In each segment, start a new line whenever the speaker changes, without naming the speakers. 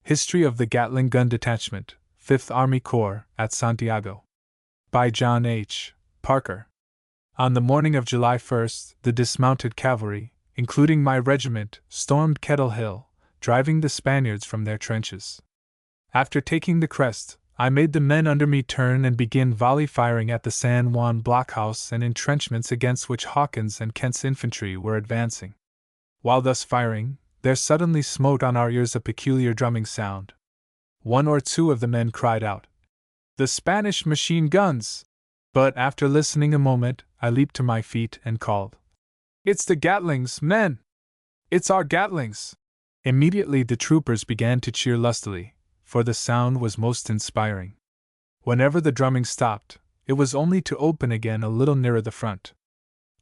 History of the Gatling Gun Detachment, 5th Army Corps, at Santiago. By John H. Parker. On the morning of July 1st, the dismounted cavalry, including my regiment, stormed Kettle Hill, driving the Spaniards from their trenches. After taking the crest, I made the men under me turn and begin volley firing at the San Juan blockhouse and entrenchments against which Hawkins and Kent's infantry were advancing. While thus firing, there suddenly smote on our ears a peculiar drumming sound. One or two of the men cried out, "The Spanish machine guns!" But after listening a moment, I leaped to my feet and called, "It's the Gatlings, men! It's our Gatlings!" Immediately the troopers began to cheer lustily, for the sound was most inspiring. Whenever the drumming stopped, it was only to open again a little nearer the front.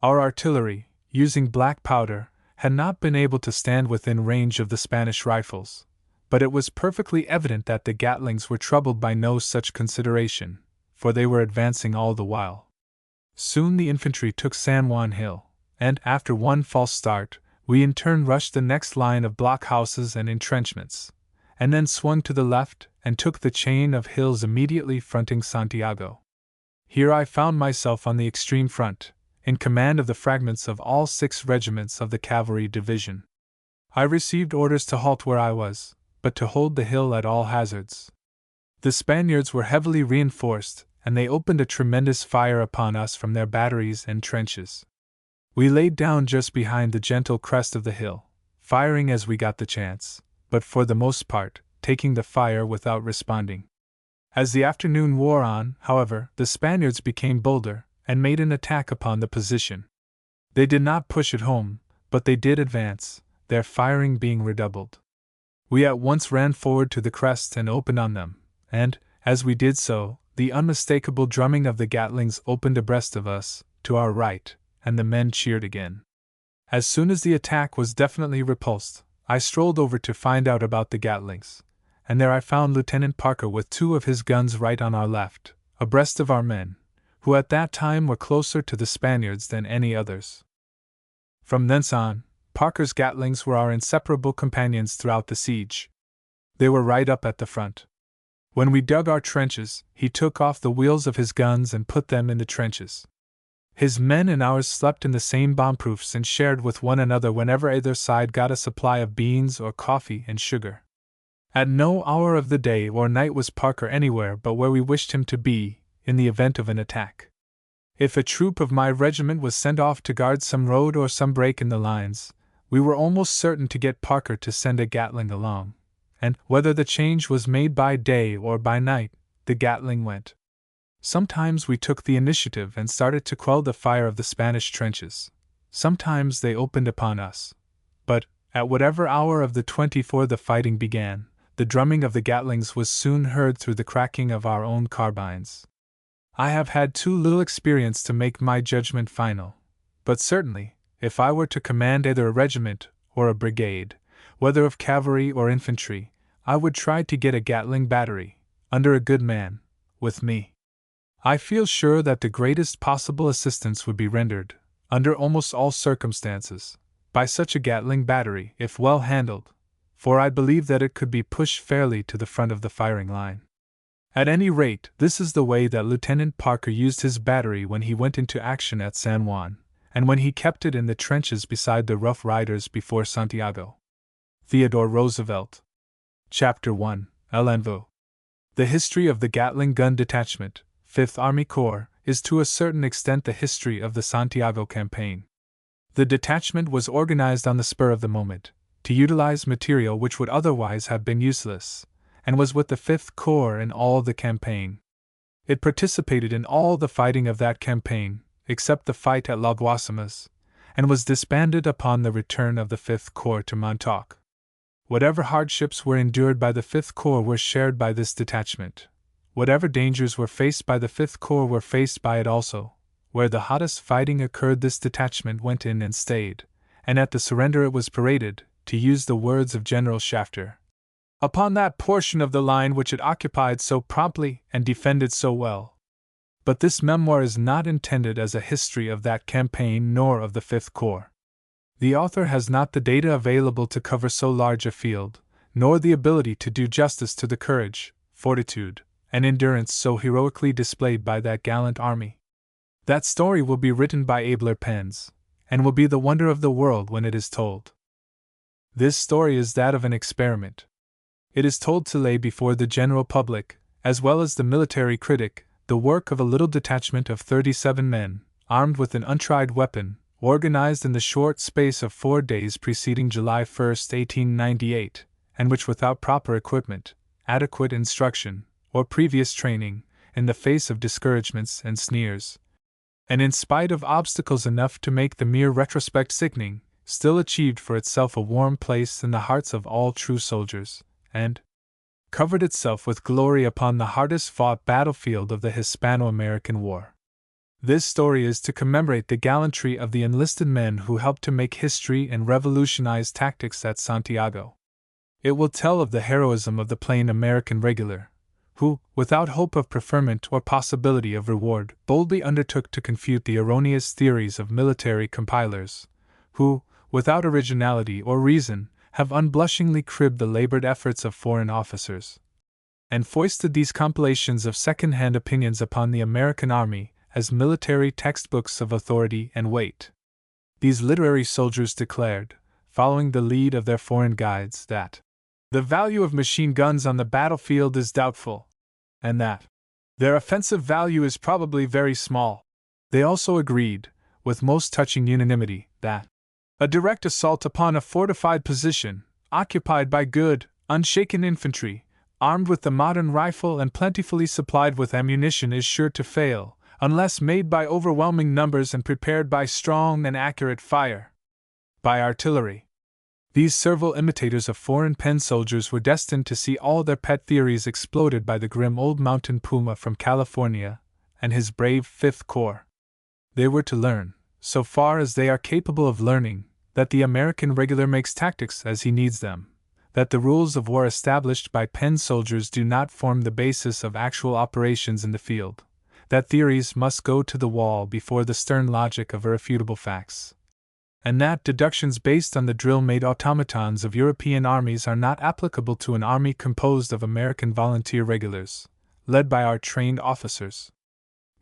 Our artillery, using black powder, had not been able to stand within range of the Spanish rifles, but it was perfectly evident that the Gatlings were troubled by no such consideration, for they were advancing all the while. Soon the infantry took San Juan Hill, and after one false start, we in turn rushed the next line of blockhouses and entrenchments, and then swung to the left and took the chain of hills immediately fronting Santiago. Here I found myself on the extreme front, in command of the fragments of all 6 regiments of the cavalry division. I received orders to halt where I was, but to hold the hill at all hazards. The Spaniards were heavily reinforced, and they opened a tremendous fire upon us from their batteries and trenches. We laid down just behind the gentle crest of the hill, firing as we got the chance, but for the most part, taking the fire without responding. As the afternoon wore on, however, the Spaniards became bolder, and made an attack upon the position. They did not push it home, but they did advance, their firing being redoubled. We at once ran forward to the crest and opened on them, and, as we did so, the unmistakable drumming of the Gatlings opened abreast of us, to our right, and the men cheered again. As soon as the attack was definitely repulsed, I strolled over to find out about the Gatlings, and there I found Lieutenant Parker with 2 of his guns right on our left, abreast of our men, who at that time were closer to the Spaniards than any others. From thence on, Parker's Gatlings were our inseparable companions throughout the siege. They were right up at the front. When we dug our trenches, he took off the wheels of his guns and put them in the trenches. His men and ours slept in the same bomb-proofs and shared with one another whenever either side got a supply of beans or coffee and sugar. At no hour of the day or night was Parker anywhere but where we wished him to be, in the event of an attack. If a troop of my regiment was sent off to guard some road or some break in the lines, we were almost certain to get Parker to send a Gatling along, and, whether the change was made by day or by night, the Gatling went. Sometimes we took the initiative and started to quell the fire of the Spanish trenches. Sometimes they opened upon us. But, at whatever hour of the 24 the fighting began, the drumming of the Gatlings was soon heard through the cracking of our own carbines. I have had too little experience to make my judgment final, but certainly, if I were to command either a regiment or a brigade, whether of cavalry or infantry, I would try to get a Gatling battery, under a good man, with me. I feel sure that the greatest possible assistance would be rendered, under almost all circumstances, by such a Gatling battery if well handled, for I believe that it could be pushed fairly to the front of the firing line. At any rate, this is the way that Lieutenant Parker used his battery when he went into action at San Juan, and when he kept it in the trenches beside the Rough Riders before Santiago. Theodore Roosevelt. Chapter 1, L'Envoi. The history of the Gatling Gun Detachment, 5th Army Corps, is to a certain extent the history of the Santiago campaign. The detachment was organized on the spur of the moment, to utilize material which would otherwise have been useless, and was with the 5th Corps in all the campaign. It participated in all the fighting of that campaign, except the fight at La Guasimas, and was disbanded upon the return of the 5th Corps to Montauk. Whatever hardships were endured by the 5th Corps were shared by this detachment. Whatever dangers were faced by the 5th Corps were faced by it also. Where the hottest fighting occurred, this detachment went in and stayed, and at the surrender it was paraded, to use the words of General Shafter, upon that portion of the line which it occupied so promptly and defended so well. But this memoir is not intended as a history of that campaign nor of the 5th Corps. The author has not the data available to cover so large a field, nor the ability to do justice to the courage, fortitude, and endurance so heroically displayed by that gallant army. That story will be written by abler pens, and will be the wonder of the world when it is told. This story is that of an experiment. It is told to lay before the general public, as well as the military critic, the work of a little detachment of 37 men, armed with an untried weapon, organized in the short space of 4 days preceding July 1, 1898, and which without proper equipment, adequate instruction, or previous training, in the face of discouragements and sneers, and in spite of obstacles enough to make the mere retrospect sickening, still achieved for itself a warm place in the hearts of all true soldiers, and covered itself with glory upon the hardest fought battlefield of the Hispano-American War. This story is to commemorate the gallantry of the enlisted men who helped to make history and revolutionize tactics at Santiago. It will tell of the heroism of the plain American regular, who, without hope of preferment or possibility of reward, boldly undertook to confute the erroneous theories of military compilers, who, without originality or reason, have unblushingly cribbed the labored efforts of foreign officers, and foisted these compilations of second-hand opinions upon the American army as military textbooks of authority and weight. These literary soldiers declared, following the lead of their foreign guides, that the value of machine guns on the battlefield is doubtful, and that their offensive value is probably very small. They also agreed, with most touching unanimity, that a direct assault upon a fortified position, occupied by good, unshaken infantry, armed with the modern rifle and plentifully supplied with ammunition, is sure to fail, unless made by overwhelming numbers and prepared by strong and accurate fire. By artillery. These servile imitators of foreign pen soldiers were destined to see all their pet theories exploded by the grim old mountain puma from California and his brave Fifth Corps. They were to learn, so far as they are capable of learning, that the American regular makes tactics as he needs them, that the rules of war established by pen soldiers do not form the basis of actual operations in the field, that theories must go to the wall before the stern logic of irrefutable facts, and that deductions based on the drill-made automatons of European armies are not applicable to an army composed of American volunteer regulars, led by our trained officers.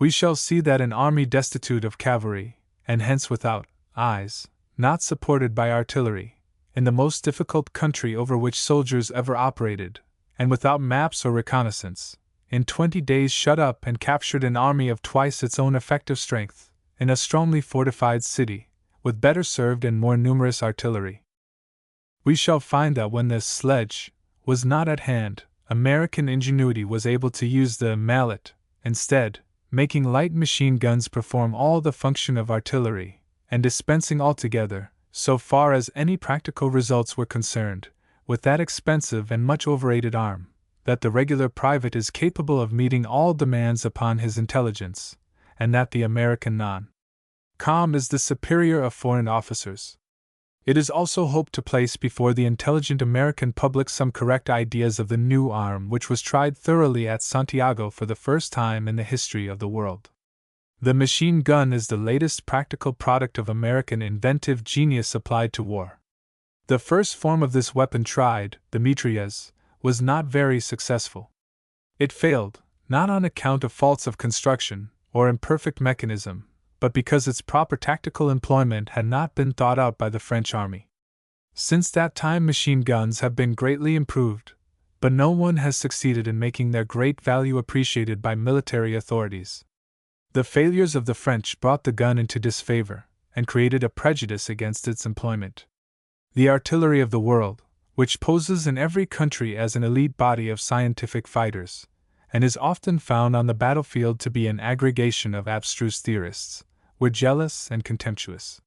We shall see that an army destitute of cavalry, and hence without eyes, not supported by artillery, in the most difficult country over which soldiers ever operated, and without maps or reconnaissance, in 20 days shut up and captured an army of twice its own effective strength, in a strongly fortified city, with better served and more numerous artillery. We shall find that when the sledge was not at hand, American ingenuity was able to use the mallet, instead, making light machine guns perform all the function of artillery, and dispensing altogether, so far as any practical results were concerned, with that expensive and much overrated arm, that the regular private is capable of meeting all demands upon his intelligence, and that the American non-com is the superior of foreign officers. It is also hoped to place before the intelligent American public some correct ideas of the new arm which was tried thoroughly at Santiago for the first time in the history of the world. The machine gun is the latest practical product of American inventive genius applied to war. The first form of this weapon tried, the mitrailleuse, was not very successful. It failed, not on account of faults of construction or imperfect mechanism, but because its proper tactical employment had not been thought out by the French army. Since that time machine guns have been greatly improved, but no one has succeeded in making their great value appreciated by military authorities. The failures of the French brought the gun into disfavor, and created a prejudice against its employment. The artillery of the world, which poses in every country as an elite body of scientific fighters, and is often found on the battlefield to be an aggregation of abstruse theorists, were jealous and contemptuous.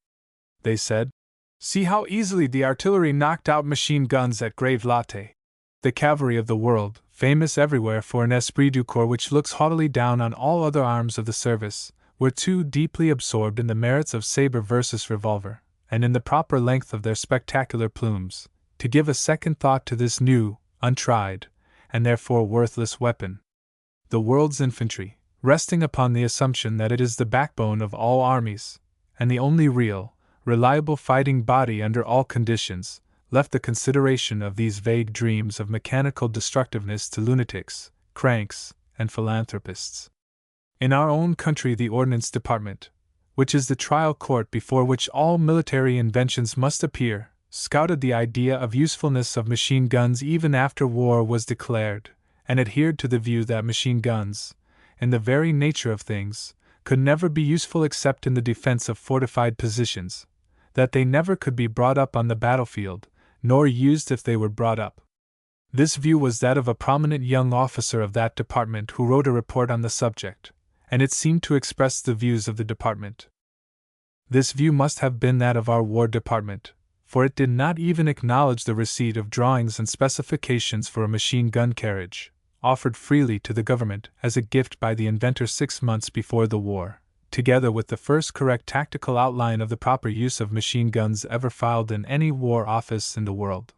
They said, "See how easily the artillery knocked out machine guns at Grave Latte." The cavalry of the world, famous everywhere for an esprit du corps which looks haughtily down on all other arms of the service, were too deeply absorbed in the merits of saber versus revolver, and in the proper length of their spectacular plumes, to give a second thought to this new, untried, and therefore worthless weapon. The world's infantry, resting upon the assumption that it is the backbone of all armies, and the only real, reliable fighting body under all conditions, left the consideration of these vague dreams of mechanical destructiveness to lunatics, cranks, and philanthropists. In our own country, the Ordnance Department, which is the trial court before which all military inventions must appear, scouted the idea of usefulness of machine guns even after war was declared, and adhered to the view that machine guns, in the very nature of things, could never be useful except in the defense of fortified positions, that they never could be brought up on the battlefield, nor used if they were brought up. This view was that of a prominent young officer of that department who wrote a report on the subject, and it seemed to express the views of the department. This view must have been that of our War Department, for it did not even acknowledge the receipt of drawings and specifications for a machine gun carriage, offered freely to the government as a gift by the inventor 6 months before the war, together with the first correct tactical outline of the proper use of machine guns ever filed in any war office in the world.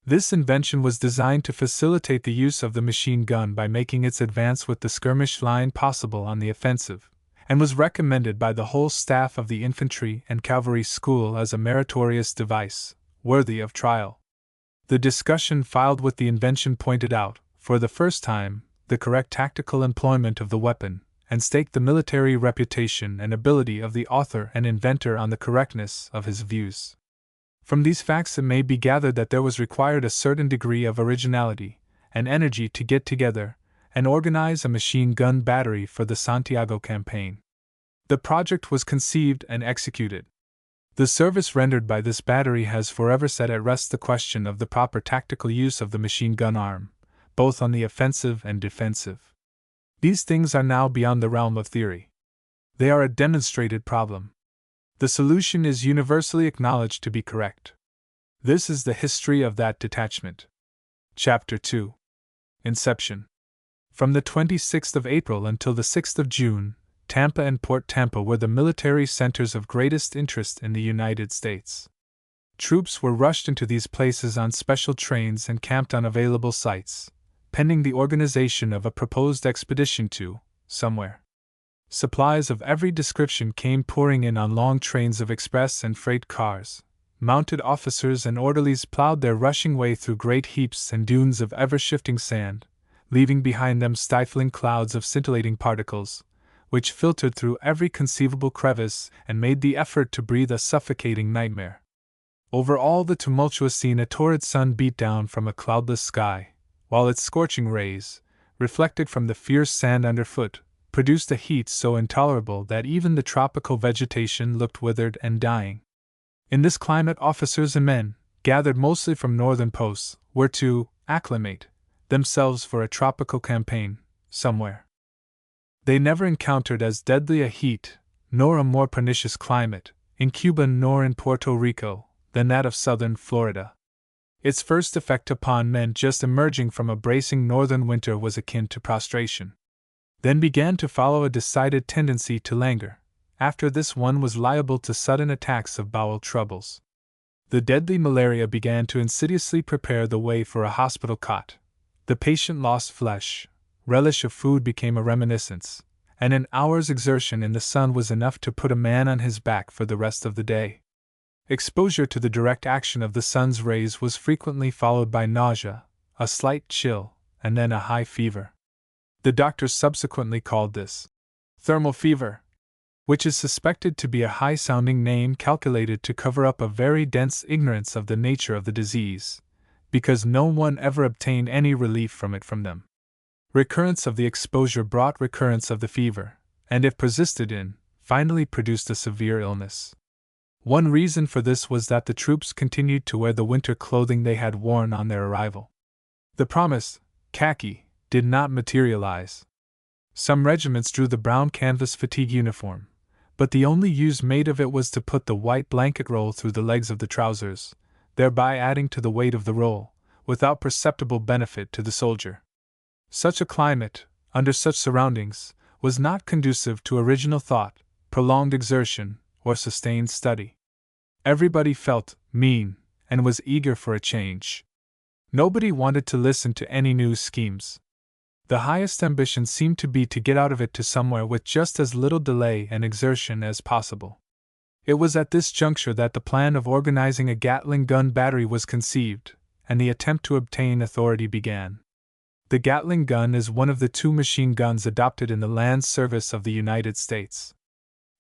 This invention was designed to facilitate the use of the machine gun by making its advance with the skirmish line possible on the offensive, and was recommended by the whole staff of the infantry and cavalry school as a meritorious device, worthy of trial. The discussion filed with the invention pointed out, for the first time, the correct tactical employment of the weapon, and staked the military reputation and ability of the author and inventor on the correctness of his views. From these facts it may be gathered that there was required a certain degree of originality and energy to get together and organize a machine gun battery for the Santiago campaign. The project was conceived and executed. The service rendered by this battery has forever set at rest the question of the proper tactical use of the machine gun arm, both on the offensive and defensive. These things are now beyond the realm of theory. They are a demonstrated problem. The solution is universally acknowledged to be correct. This is the history of that detachment. Chapter 2. Inception. From the 26th of April until the 6th of June, Tampa and Port Tampa were the military centers of greatest interest in the United States. Troops were rushed into these places on special trains and camped on available sites, pending the organization of a proposed expedition to somewhere. Supplies of every description came pouring in on long trains of express and freight cars. Mounted officers and orderlies plowed their rushing way through great heaps and dunes of ever-shifting sand, leaving behind them stifling clouds of scintillating particles, which filtered through every conceivable crevice and made the effort to breathe a suffocating nightmare. Over all the tumultuous scene a torrid sun beat down from a cloudless sky, while its scorching rays, reflected from the fierce sand underfoot, produced a heat so intolerable that even the tropical vegetation looked withered and dying. In this climate officers and men, gathered mostly from northern posts, were to acclimate themselves for a tropical campaign, somewhere. They never encountered as deadly a heat, nor a more pernicious climate, in Cuba nor in Puerto Rico, than that of southern Florida. Its first effect upon men just emerging from a bracing northern winter was akin to prostration. Then began to follow a decided tendency to languor. After this one was liable to sudden attacks of bowel troubles. The deadly malaria began to insidiously prepare the way for a hospital cot. The patient lost flesh, relish of food became a reminiscence, and an hour's exertion in the sun was enough to put a man on his back for the rest of the day. Exposure to the direct action of the sun's rays was frequently followed by nausea, a slight chill, and then a high fever. The doctors subsequently called this thermal fever, which is suspected to be a high-sounding name calculated to cover up a very dense ignorance of the nature of the disease, because no one ever obtained any relief from it from them. Recurrence of the exposure brought recurrence of the fever, and if persisted in, finally produced a severe illness. One reason for this was that the troops continued to wear the winter clothing they had worn on their arrival. The promised khaki did not materialize. Some regiments drew the brown canvas fatigue uniform, but the only use made of it was to put the white blanket roll through the legs of the trousers, thereby adding to the weight of the roll, without perceptible benefit to the soldier. Such a climate, under such surroundings, was not conducive to original thought, prolonged exertion, or sustained study. Everybody felt mean, and was eager for a change. Nobody wanted to listen to any new schemes. The highest ambition seemed to be to get out of it to somewhere with just as little delay and exertion as possible. It was at this juncture that the plan of organizing a Gatling gun battery was conceived, and the attempt to obtain authority began. The Gatling gun is one of the 2 machine guns adopted in the land service of the United States.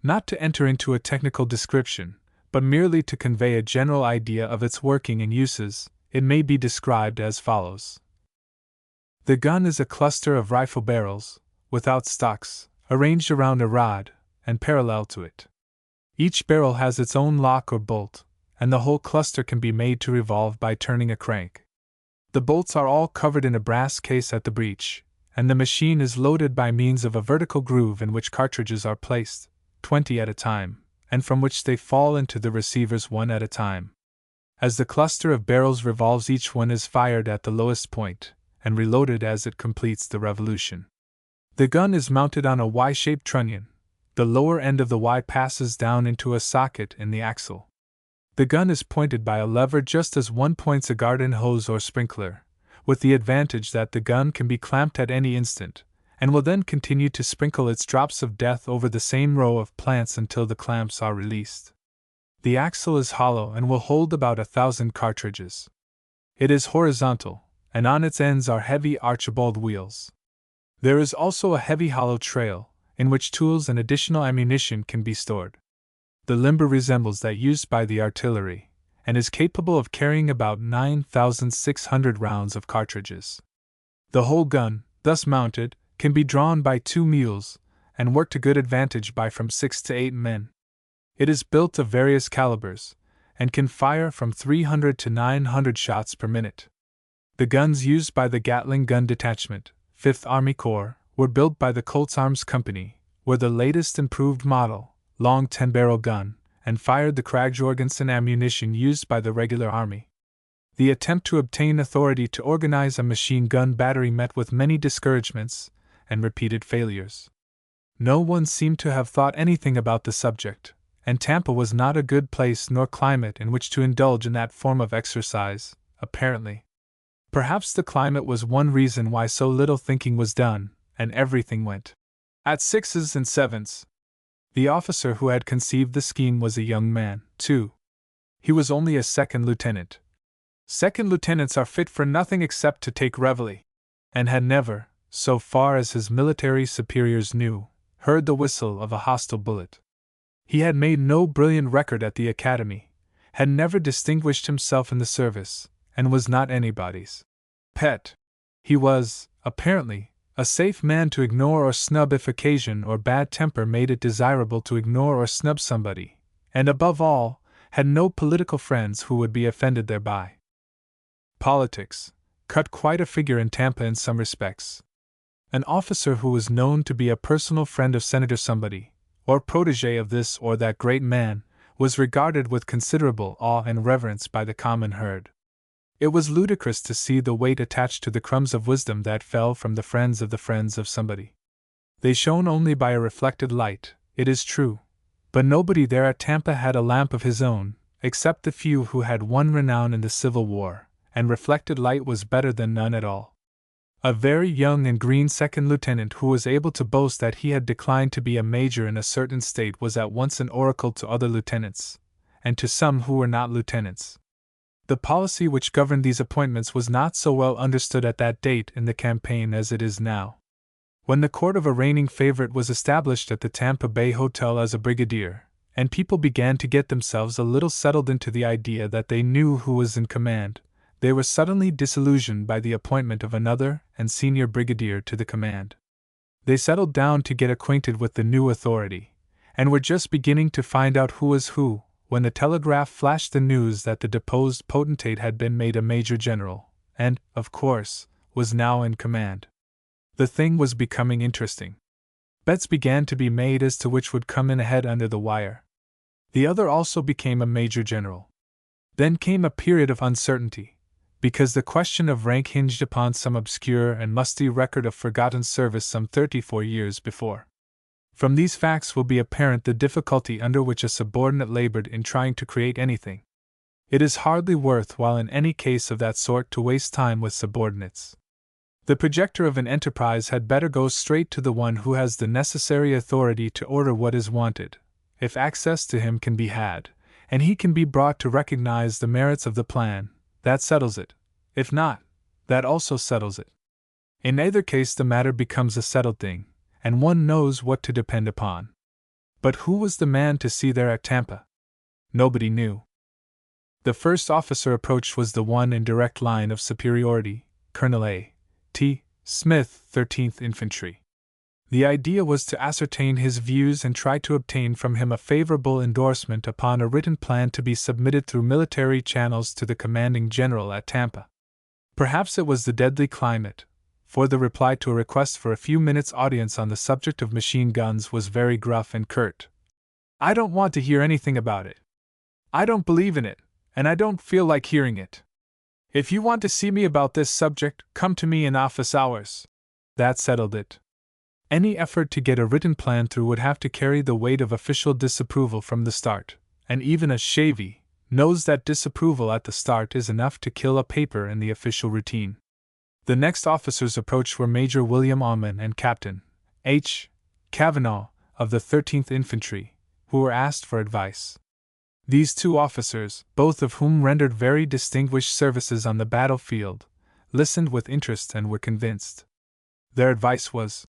Not to enter into a technical description, but merely to convey a general idea of its working and uses, it may be described as follows. The gun is a cluster of rifle barrels, without stocks, arranged around a rod, and parallel to it. Each barrel has its own lock or bolt, and the whole cluster can be made to revolve by turning a crank. The bolts are all covered in a brass case at the breech, and the machine is loaded by means of a vertical groove in which cartridges are placed, 20 at a time, and from which they fall into the receivers 1 at a time. As the cluster of barrels revolves, each one is fired at the lowest point, and reloaded as it completes the revolution. The gun is mounted on a Y-shaped trunnion. The lower end of the Y passes down into a socket in the axle. The gun is pointed by a lever just as one points a garden hose or sprinkler, with the advantage that the gun can be clamped at any instant, and will then continue to sprinkle its drops of death over the same row of plants until the clamps are released. The axle is hollow and will hold about 1,000 cartridges. It is horizontal, and on its ends are heavy Archibald wheels. There is also a heavy hollow trail, in which tools and additional ammunition can be stored. The limber resembles that used by the artillery, and is capable of carrying about 9,600 rounds of cartridges. The whole gun, thus mounted, can be drawn by 2 mules, and worked to good advantage by from 6 to 8 men. It is built of various calibers, and can fire from 300 to 900 shots per minute. The guns used by the Gatling Gun Detachment, 5th Army Corps, were built by the Colts Arms Company, were the latest improved model, long 10-barrel gun, and fired the Krag-Jorgensen ammunition used by the regular army. The attempt to obtain authority to organize a machine gun battery met with many discouragements and repeated failures. No one seemed to have thought anything about the subject, and Tampa was not a good place nor climate in which to indulge in that form of exercise, apparently. Perhaps the climate was one reason why so little thinking was done, and everything went at 6s and 7s. The officer who had conceived the scheme was a young man, too. He was only a 2nd lieutenant. 2nd lieutenants are fit for nothing except to take reveille, and had never, so far as his military superiors knew, heard the whistle of a hostile bullet. He had made no brilliant record at the academy, had never distinguished himself in the service, and was not anybody's pet. He was, apparently, a safe man to ignore or snub if occasion or bad temper made it desirable to ignore or snub somebody, and above all, had no political friends who would be offended thereby. Politics cut quite a figure in Tampa in some respects. An officer who was known to be a personal friend of Senator somebody, or protege of this or that great man, was regarded with considerable awe and reverence by the common herd. It was ludicrous to see the weight attached to the crumbs of wisdom that fell from the friends of somebody. They shone only by a reflected light, it is true, but nobody there at Tampa had a lamp of his own, except the few who had won renown in the Civil War, and reflected light was better than none at all. A very young and green 2nd lieutenant who was able to boast that he had declined to be a major in a certain state was at once an oracle to other lieutenants, and to some who were not lieutenants. The policy which governed these appointments was not so well understood at that date in the campaign as it is now. When the court of a reigning favorite was established at the Tampa Bay Hotel as a brigadier, and people began to get themselves a little settled into the idea that they knew who was in command, they were suddenly disillusioned by the appointment of another and senior brigadier to the command. They settled down to get acquainted with the new authority, and were just beginning to find out who was who, when the telegraph flashed the news that the deposed potentate had been made a major general, and, of course, was now in command. The thing was becoming interesting. Bets began to be made as to which would come in ahead under the wire. The other also became a major general. Then came a period of uncertainty, because the question of rank hinged upon some obscure and musty record of forgotten service some 34 years before. From these facts will be apparent the difficulty under which a subordinate labored in trying to create anything. It is hardly worth while in any case of that sort to waste time with subordinates. The projector of an enterprise had better go straight to the one who has the necessary authority to order what is wanted, if access to him can be had, and he can be brought to recognize the merits of the plan, that settles it. If not, that also settles it. In either case, the matter becomes a settled thing, and one knows what to depend upon. But who was the man to see there at Tampa? Nobody knew. The first officer approached was the one in direct line of superiority, Colonel A. T. Smith, 13th Infantry. The idea was to ascertain his views and try to obtain from him a favorable endorsement upon a written plan to be submitted through military channels to the commanding general at Tampa. Perhaps it was the deadly climate, for the reply to a request for a few minutes' audience on the subject of machine guns was very gruff and curt. "I don't want to hear anything about it. I don't believe in it, and I don't feel like hearing it. If you want to see me about this subject, come to me in office hours." That settled it. Any effort to get a written plan through would have to carry the weight of official disapproval from the start, and even a shavey knows that disapproval at the start is enough to kill a paper in the official routine. The next officers approached were Major William Aumann and Captain H. Cavanaugh of the 13th Infantry, who were asked for advice. These two officers, both of whom rendered very distinguished services on the battlefield, listened with interest and were convinced. Their advice was,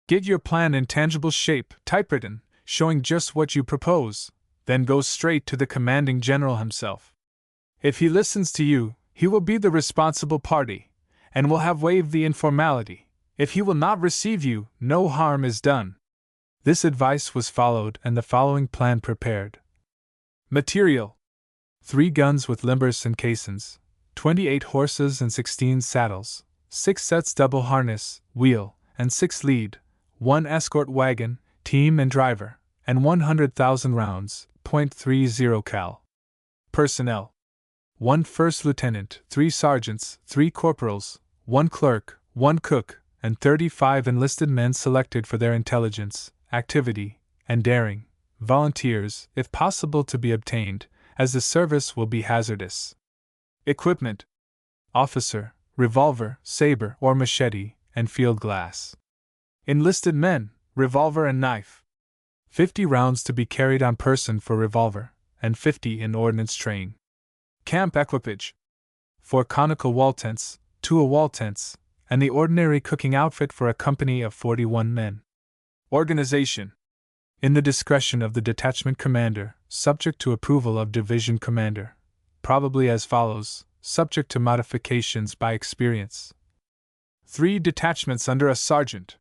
"Get your plan in tangible shape, typewritten, showing just what you propose, then go straight to the commanding general himself. If he listens to you, he will be the responsible party, and will have waived the informality. If he will not receive you, no harm is done." This advice was followed and the following plan prepared. Material: 3 guns with limbers and caissons, 28 horses and 16 saddles, 6 sets double harness, wheel, and 6 lead, 1 escort wagon, team and driver, and 100,000 rounds, .30 cal. Personnel: 1 first lieutenant, 3 sergeants, 3 corporals, 1 clerk, 1 cook, and 35 enlisted men selected for their intelligence, activity, and daring, volunteers, if possible to be obtained, as the service will be hazardous. Equipment: officer, revolver, saber or machete, and field glass. Enlisted men, revolver and knife. 50 rounds to be carried on person for revolver, and 50 in ordnance train. Camp equipage: 4 conical wall tents, 2 wall tents, and the ordinary cooking outfit for a company of 41 men. Organization: in the discretion of the detachment commander, subject to approval of division commander. Probably as follows, subject to modifications by experience. 3 detachments under a sergeant.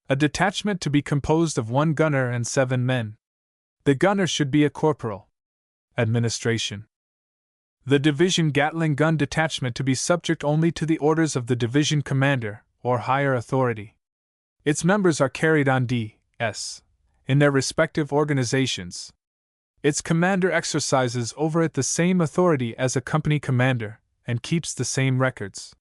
A detachment to be composed of 1 gunner and 7 men. The gunner should be a corporal. Administration: the division Gatling gun detachment to be subject only to the orders of the division commander, or higher authority. Its members are carried on D.S. in their respective organizations. Its commander exercises over it the same authority as a company commander, and keeps the same records.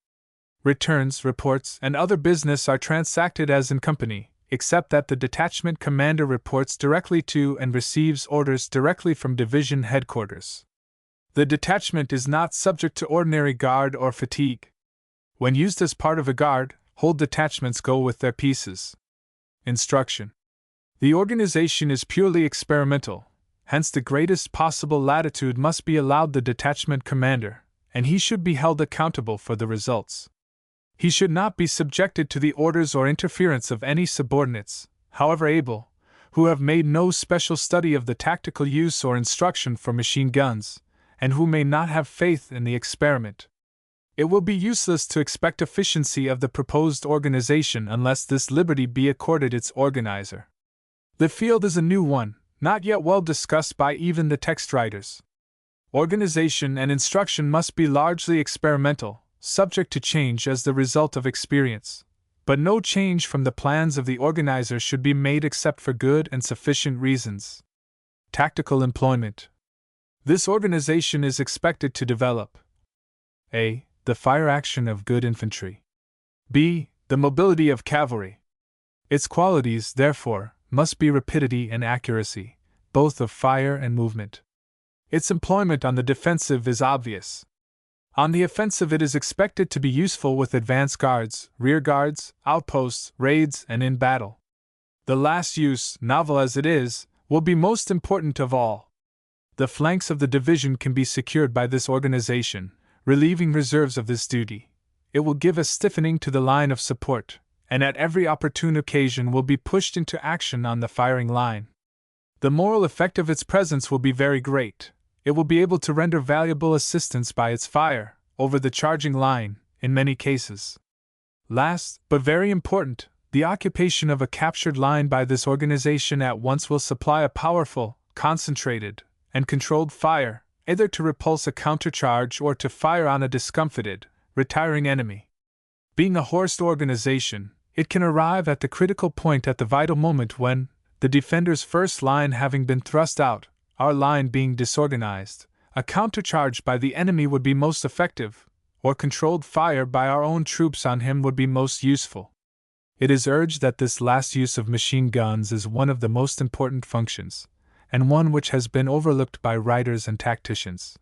Returns, reports, and other business are transacted as in company, except that the detachment commander reports directly to and receives orders directly from division headquarters. The detachment is not subject to ordinary guard or fatigue. When used as part of a guard, whole detachments go with their pieces. Instruction: the organization is purely experimental, hence the greatest possible latitude must be allowed the detachment commander, and he should be held accountable for the results. He should not be subjected to the orders or interference of any subordinates, however able, who have made no special study of the tactical use or instruction for machine guns, and who may not have faith in the experiment. It will be useless to expect efficiency of the proposed organization unless this liberty be accorded its organizer. The field is a new one, not yet well discussed by even the text writers. Organization and instruction must be largely experimental, subject to change as the result of experience, but no change from the plans of the organizer should be made except for good and sufficient reasons. Tactical employment: this organization is expected to develop a. the fire action of good infantry, b. the mobility of cavalry. Its qualities, therefore, must be rapidity and accuracy, both of fire and movement. Its employment on the defensive is obvious. On the offensive it is expected to be useful with advance guards, rear guards, outposts, raids, and in battle. The last use, novel as it is, will be most important of all. The flanks of the division can be secured by this organization, relieving reserves of this duty. It will give a stiffening to the line of support, and at every opportune occasion will be pushed into action on the firing line. The moral effect of its presence will be very great. It will be able to render valuable assistance by its fire, over the charging line, in many cases. Last, but very important, the occupation of a captured line by this organization at once will supply a powerful, concentrated, and controlled fire, either to repulse a countercharge or to fire on a discomfited, retiring enemy. Being a horsed organization, it can arrive at the critical point at the vital moment when, the defender's first line having been thrust out, our line being disorganized, a countercharge by the enemy would be most effective, or controlled fire by our own troops on him would be most useful. It is urged that this last use of machine guns is one of the most important functions, and one which has been overlooked by writers and tacticians.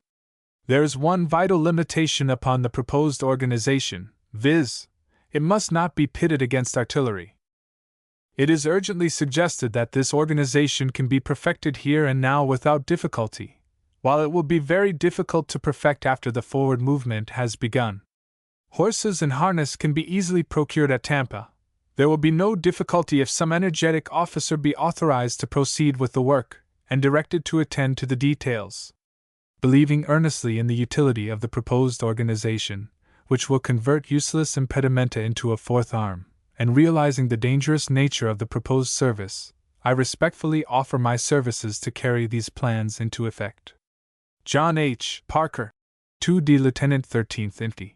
There is one vital limitation upon the proposed organization, viz., it must not be pitted against artillery. It is urgently suggested that this organization can be perfected here and now without difficulty, while it will be very difficult to perfect after the forward movement has begun. Horses and harness can be easily procured at Tampa. There will be no difficulty if some energetic officer be authorized to proceed with the work, and directed to attend to the details. Believing earnestly in the utility of the proposed organization, which will convert useless impedimenta into a fourth arm, and realizing the dangerous nature of the proposed service, I respectfully offer my services to carry these plans into effect. John H. Parker, 2D Lieutenant 13th Inf.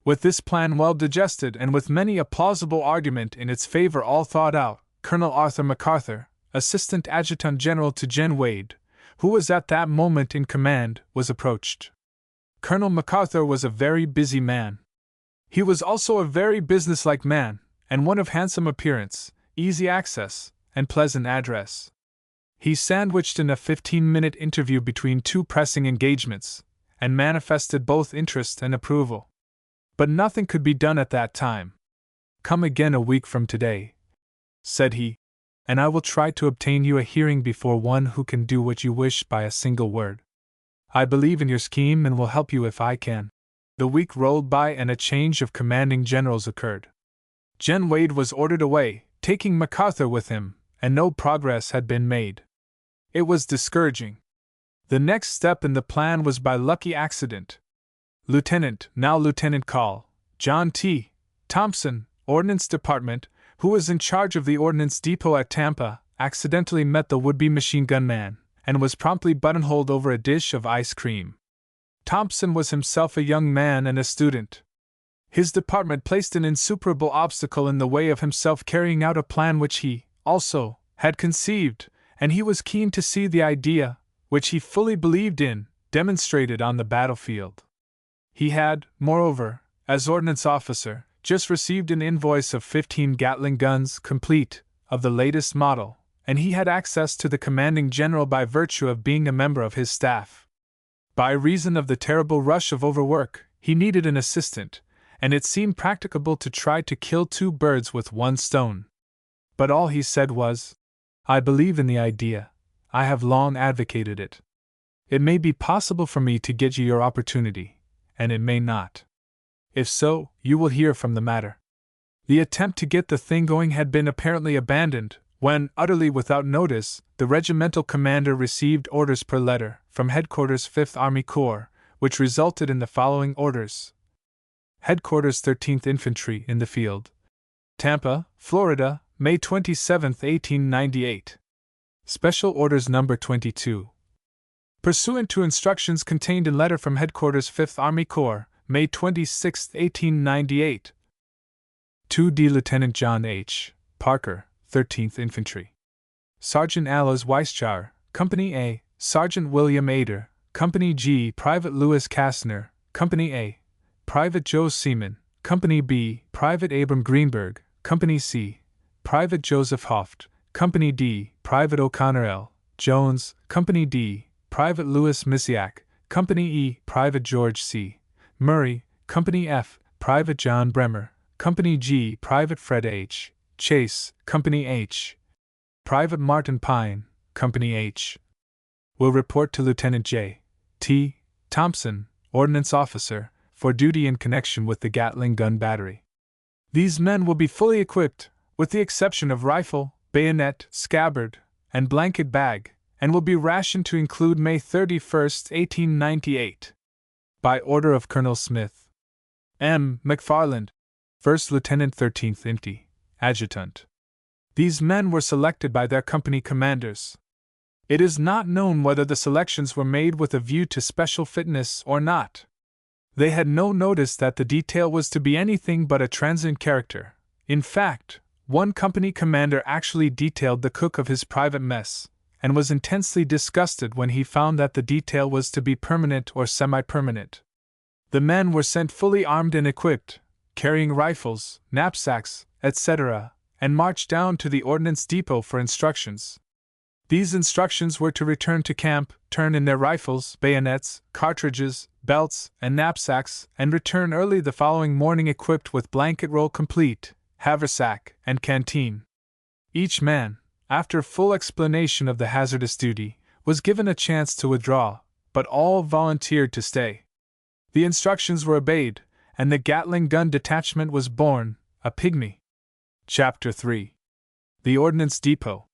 With this plan well digested and with many a plausible argument in its favor all thought out, Colonel Arthur MacArthur, Assistant Adjutant General to Gen Wade, who was at that moment in command, was approached. Colonel MacArthur was a very busy man. He was also a very businesslike man, and one of handsome appearance, easy access, and pleasant address. He sandwiched in a 15-minute interview between two pressing engagements, and manifested both interest and approval. But nothing could be done at that time. "Come again a week from today," said he, "and I will try to obtain you a hearing before one who can do what you wish by a single word. I believe in your scheme and will help you if I can." The week rolled by and a change of commanding generals occurred. Gen Wade was ordered away, taking MacArthur with him, and no progress had been made. It was discouraging. The next step in the plan was by lucky accident. Now Lieutenant Call, John T. Thompson, Ordnance Department, who was in charge of the Ordnance Depot at Tampa, accidentally met the would-be machine gun man, and was promptly buttonholed over a dish of ice cream. Thompson was himself a young man and a student. His department placed an insuperable obstacle in the way of himself carrying out a plan which he, also, had conceived, and he was keen to see the idea, which he fully believed in, demonstrated on the battlefield. He had, moreover, as ordnance officer, just received an invoice of 15 Gatling guns, complete, of the latest model, and he had access to the commanding general by virtue of being a member of his staff. By reason of the terrible rush of overwork, he needed an assistant, and it seemed practicable to try to kill two birds with one stone. But all he said was, "I believe in the idea. I have long advocated it. It may be possible for me to get you your opportunity, and it may not. If so, you will hear from the matter." The attempt to get the thing going had been apparently abandoned, when, utterly without notice, the regimental commander received orders per letter from Headquarters 5th Army Corps, which resulted in the following orders. Headquarters 13th Infantry in the field. Tampa, Florida, May 27, 1898. Special Orders No. 22. Pursuant to instructions contained in letter from Headquarters 5th Army Corps, May 26, 1898. 2D Lieutenant John H. Parker, 13th Infantry. Sergeant Alois Weisschar, Company A, Sergeant William Ader, Company G, Private Louis Kastner, Company A, Private Joe Seaman, Company B, Private Abram Greenberg, Company C, Private Joseph Hoft, Company D, Private O'Connor L. Jones, Company D, Private Louis Misiak, Company E, Private George C. Murray, Company F, Private John Bremer, Company G, Private Fred H. Chase, Company H, Private Martin Pine, Company H, will report to Lieutenant J. T. Thompson, Ordnance Officer, for duty in connection with the Gatling gun battery. These men will be fully equipped, with the exception of rifle, bayonet, scabbard, and blanket bag, and will be rationed to include May 31, 1898. By order of Colonel Smith M. McFarland, 1st Lieutenant 13th Mt. Adjutant. These men were selected by their company commanders. It is not known whether the selections were made with a view to special fitness or not. They had no notice that the detail was to be anything but a transient character. In fact, one company commander actually detailed the cook of his private mess, and was intensely disgusted when he found that the detail was to be permanent or semi-permanent. The men were sent fully armed and equipped, carrying rifles, knapsacks, etc., and marched down to the ordnance depot for instructions. These instructions were to return to camp, turn in their rifles, bayonets, cartridges, belts, and knapsacks, and return early the following morning equipped with blanket roll complete, haversack, and canteen. Each man, after full explanation of the hazardous duty, was given a chance to withdraw, but all volunteered to stay. The instructions were obeyed, and the Gatling gun detachment was born, a pygmy. Chapter 3. The Ordnance Depot.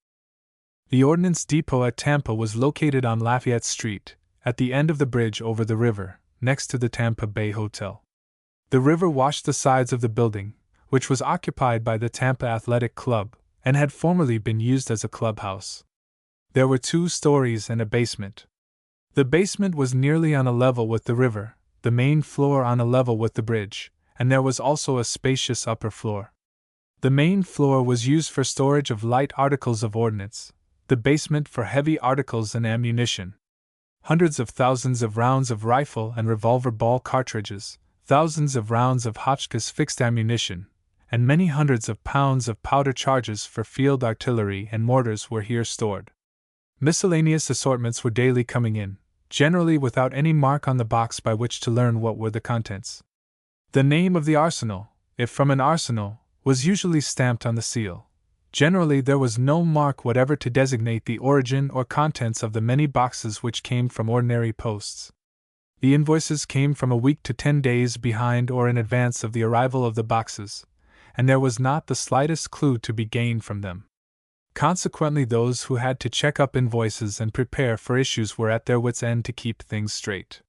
The Ordnance Depot at Tampa was located on Lafayette Street, at the end of the bridge over the river, next to the Tampa Bay Hotel. The river washed the sides of the building, which was occupied by the Tampa Athletic Club, and had formerly been used as a clubhouse. There were 2 stories and a basement. The basement was nearly on a level with the river, the main floor on a level with the bridge, and there was also a spacious upper floor. The main floor was used for storage of light articles of ordnance, the basement for heavy articles and ammunition. Hundreds of thousands of rounds of rifle and revolver ball cartridges, thousands of rounds of Hotchkiss fixed ammunition, and many hundreds of pounds of powder charges for field artillery and mortars were here stored. Miscellaneous assortments were daily coming in, generally without any mark on the box by which to learn what were the contents. The name of the arsenal, if from an arsenal, was usually stamped on the seal. Generally, there was no mark whatever to designate the origin or contents of the many boxes which came from ordinary posts. The invoices came from a week to 10 days behind or in advance of the arrival of the boxes, and there was not the slightest clue to be gained from them. Consequently, those who had to check up invoices and prepare for issues were at their wits' end to keep things straight.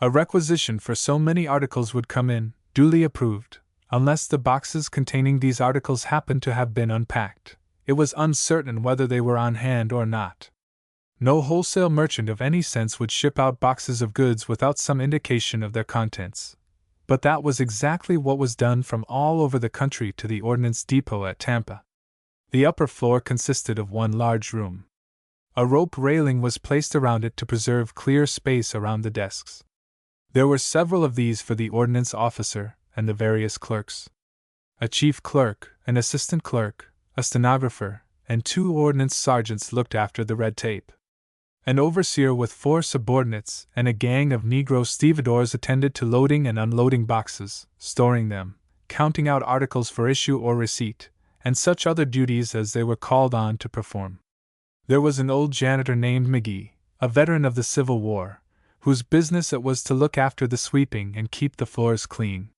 A requisition for so many articles would come in, duly approved. Unless the boxes containing these articles happened to have been unpacked, it was uncertain whether they were on hand or not. No wholesale merchant of any sense would ship out boxes of goods without some indication of their contents. But that was exactly what was done from all over the country to the Ordnance Depot at Tampa. The upper floor consisted of one large room. A rope railing was placed around it to preserve clear space around the desks. There were several of these for the ordnance officer and the various clerks. A chief clerk, an assistant clerk, a stenographer, and 2 ordnance sergeants looked after the red tape. An overseer with 4 subordinates and a gang of Negro stevedores attended to loading and unloading boxes, storing them, counting out articles for issue or receipt, and such other duties as they were called on to perform. There was an old janitor named McGee, a veteran of the Civil War, whose business it was to look after the sweeping and keep the floors clean.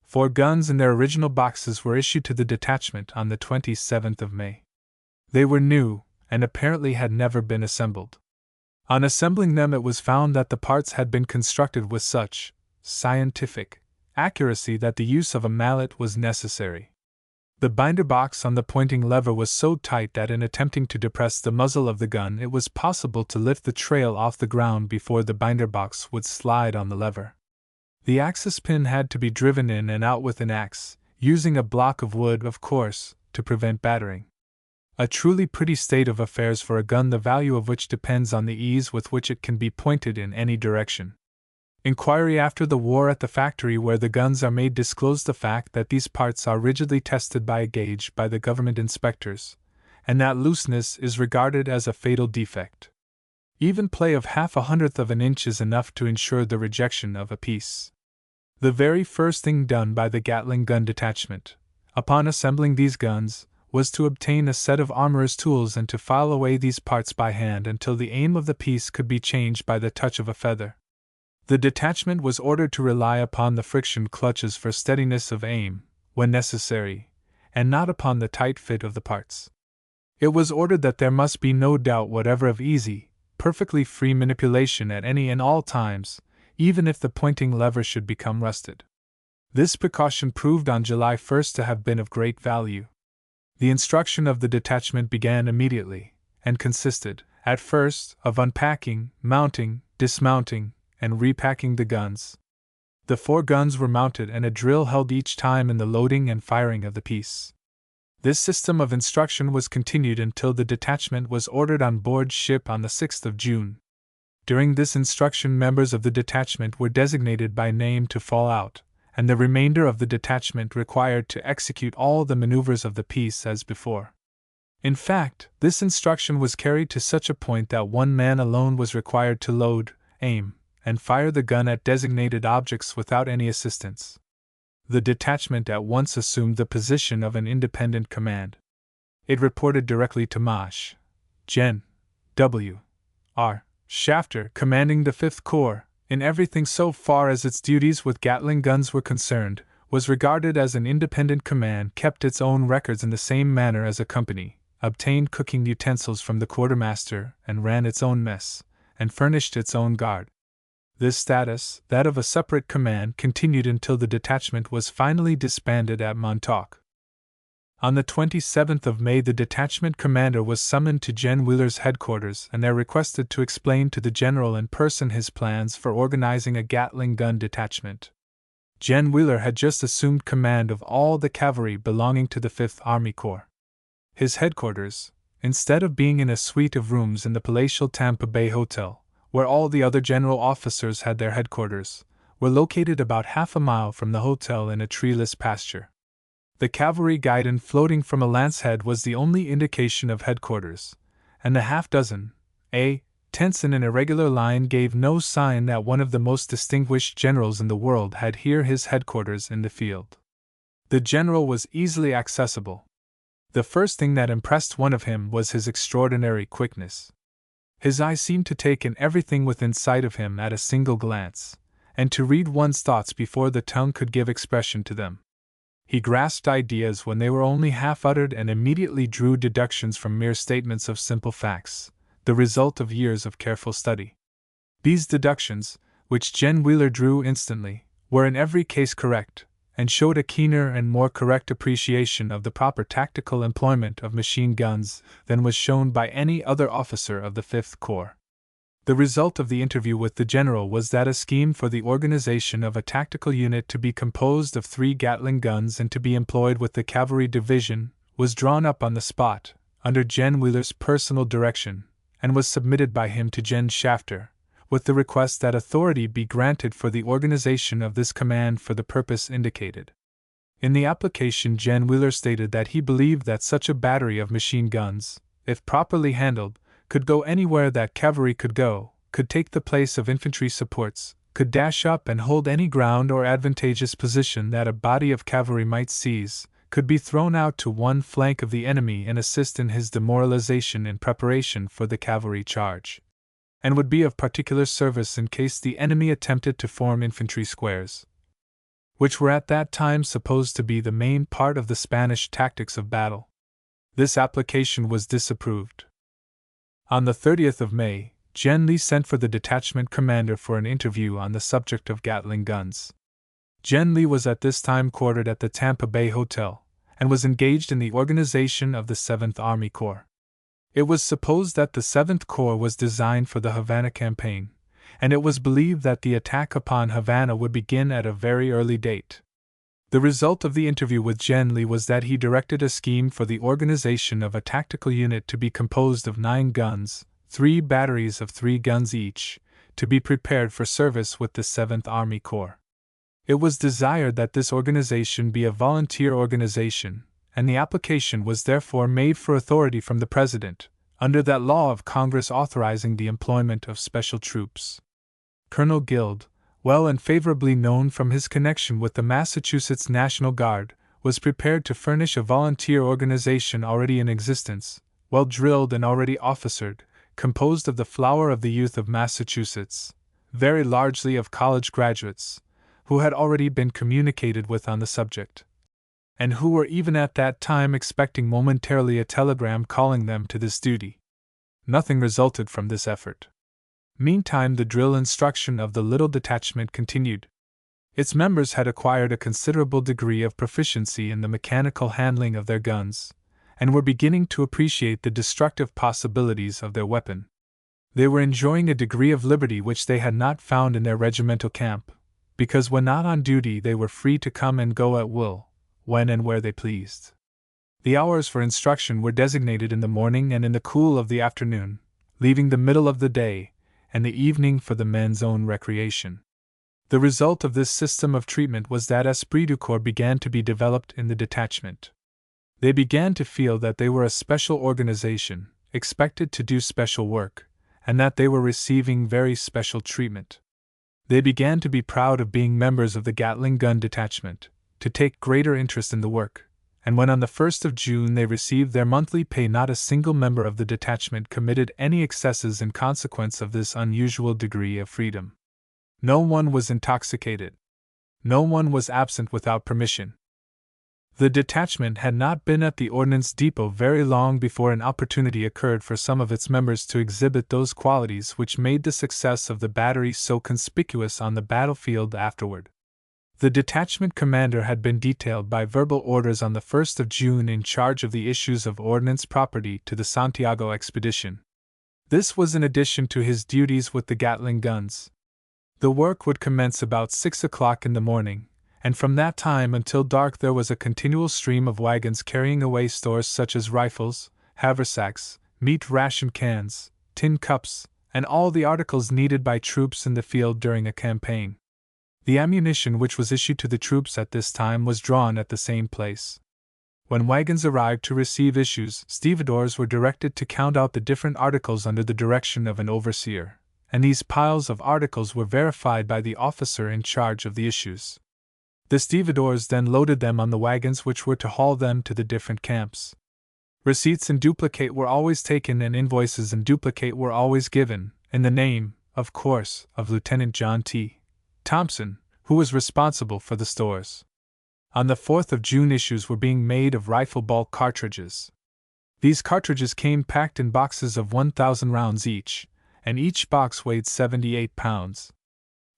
4 guns in their original boxes were issued to the detachment on the 27th of May. They were new, and apparently had never been assembled. On assembling them, it was found that the parts had been constructed with such scientific accuracy that the use of a mallet was necessary. The binder box on the pointing lever was so tight that in attempting to depress the muzzle of the gun, it was possible to lift the trail off the ground before the binder box would slide on the lever. The axis pin had to be driven in and out with an axe, using a block of wood, of course, to prevent battering. A truly pretty state of affairs for a gun the value of which depends on the ease with which it can be pointed in any direction. Inquiry after the war at the factory where the guns are made disclosed the fact that these parts are rigidly tested by a gauge by the government inspectors, and that looseness is regarded as a fatal defect. Even play of 1/2 of an inch is enough to ensure the rejection of a piece. The very first thing done by the Gatling gun detachment, upon assembling these guns, was to obtain a set of armorer's tools and to file away these parts by hand until the aim of the piece could be changed by the touch of a feather. The detachment was ordered to rely upon the friction clutches for steadiness of aim, when necessary, and not upon the tight fit of the parts. It was ordered that there must be no doubt whatever of easy, perfectly free manipulation at any and all times, even if the pointing lever should become rusted. This precaution proved on July 1st to have been of great value. The instruction of the detachment began immediately, and consisted, at first, of unpacking, mounting, dismounting, and repacking the guns. The 4 guns were mounted and a drill held each time in the loading and firing of the piece. This system of instruction was continued until the detachment was ordered on board ship on the 6th of June. During this instruction, members of the detachment were designated by name to fall out, and the remainder of the detachment required to execute all the maneuvers of the piece as before. In fact, this instruction was carried to such a point that one man alone was required to load, aim, and fire the gun at designated objects without any assistance. The detachment at once assumed the position of an independent command. It reported directly to Maj. Gen. W. R. Shafter, commanding the 5th Corps, in everything so far as its duties with Gatling guns were concerned, was regarded as an independent command, kept its own records in the same manner as a company, obtained cooking utensils from the quartermaster, and ran its own mess, and furnished its own guard. This status, that of a separate command, continued until the detachment was finally disbanded at Montauk. On the 27th of May, the detachment commander was summoned to Gen. Wheeler's headquarters and there requested to explain to the general in person his plans for organizing a Gatling gun detachment. Gen. Wheeler had just assumed command of all the cavalry belonging to the 5th Army Corps. His headquarters, instead of being in a suite of rooms in the palatial Tampa Bay Hotel, where all the other general officers had their headquarters, were located about half a mile from the hotel in a treeless pasture. The cavalry guidon floating from a lance head was the only indication of headquarters, and the half-dozen tents in an irregular line gave no sign that one of the most distinguished generals in the world had here his headquarters in the field. The general was easily accessible. The first thing that impressed one of him was his extraordinary quickness. His eye seemed to take in everything within sight of him at a single glance, and to read one's thoughts before the tongue could give expression to them. He grasped ideas when they were only half uttered and immediately drew deductions from mere statements of simple facts, the result of years of careful study. These deductions, which Gen. Wheeler drew instantly, were in every case correct, and showed a keener and more correct appreciation of the proper tactical employment of machine guns than was shown by any other officer of the 5th Corps. The result of the interview with the general was that a scheme for the organization of a tactical unit to be composed of 3 Gatling guns and to be employed with the cavalry division was drawn up on the spot, under Gen. Wheeler's personal direction, and was submitted by him to Gen. Shafter, with the request that authority be granted for the organization of this command for the purpose indicated. In the application, Gen. Wheeler stated that he believed that such a battery of machine guns, if properly handled, could go anywhere that cavalry could go, could take the place of infantry supports, could dash up and hold any ground or advantageous position that a body of cavalry might seize, could be thrown out to one flank of the enemy and assist in his demoralization in preparation for the cavalry charge, and would be of particular service in case the enemy attempted to form infantry squares, which were at that time supposed to be the main part of the Spanish tactics of battle. This application was disapproved. On the 30th of May, Gen. Lee sent for the detachment commander for an interview on the subject of Gatling guns. Gen. Lee was at this time quartered at the Tampa Bay Hotel, and was engaged in the organization of the 7th Army Corps. It was supposed that the 7th Corps was designed for the Havana campaign, and it was believed that the attack upon Havana would begin at a very early date. The result of the interview with Gen. Lee was that he directed a scheme for the organization of a tactical unit to be composed of 9 guns, 3 batteries of 3 guns each, to be prepared for service with the 7th Army Corps. It was desired that this organization be a volunteer organization, and the application was therefore made for authority from the President, under that law of Congress authorizing the employment of special troops. Colonel Guild, well and favorably known from his connection with the Massachusetts National Guard, was prepared to furnish a volunteer organization already in existence, well drilled and already officered, composed of the flower of the youth of Massachusetts, very largely of college graduates, who had already been communicated with on the subject, and who were even at that time expecting momentarily a telegram calling them to this duty. Nothing resulted from this effort. Meantime, the drill instruction of the little detachment continued. Its members had acquired a considerable degree of proficiency in the mechanical handling of their guns, and were beginning to appreciate the destructive possibilities of their weapon. They were enjoying a degree of liberty which they had not found in their regimental camp, because when not on duty they were free to come and go at will, when and where they pleased. The hours for instruction were designated in the morning and in the cool of the afternoon, leaving the middle of the day and the evening for the men's own recreation. The result of this system of treatment was that esprit de corps began to be developed in the detachment. They began to feel that they were a special organization, expected to do special work, and that they were receiving very special treatment. They began to be proud of being members of the Gatling gun detachment, to take greater interest in the work, and when on the 1st of June they received their monthly pay, not a single member of the detachment committed any excesses in consequence of this unusual degree of freedom. No one was intoxicated. No one was absent without permission. The detachment had not been at the ordnance depot very long before an opportunity occurred for some of its members to exhibit those qualities which made the success of the battery so conspicuous on the battlefield afterward. The detachment commander had been detailed by verbal orders on the 1st of June in charge of the issues of ordnance property to the Santiago expedition. This was in addition to his duties with the Gatling guns. The work would commence about 6 o'clock in the morning, and from that time until dark there was a continual stream of wagons carrying away stores such as rifles, haversacks, meat ration cans, tin cups, and all the articles needed by troops in the field during a campaign. The ammunition which was issued to the troops at this time was drawn at the same place. When wagons arrived to receive issues, stevedores were directed to count out the different articles under the direction of an overseer, and these piles of articles were verified by the officer in charge of the issues. The stevedores then loaded them on the wagons which were to haul them to the different camps. Receipts in duplicate were always taken and invoices in duplicate were always given, in the name, of course, of Lieutenant John T. Thompson, who was responsible for the stores. On the 4th of June issues were being made of rifle ball cartridges. These cartridges came packed in boxes of 1,000 rounds each, and each box weighed 78 pounds.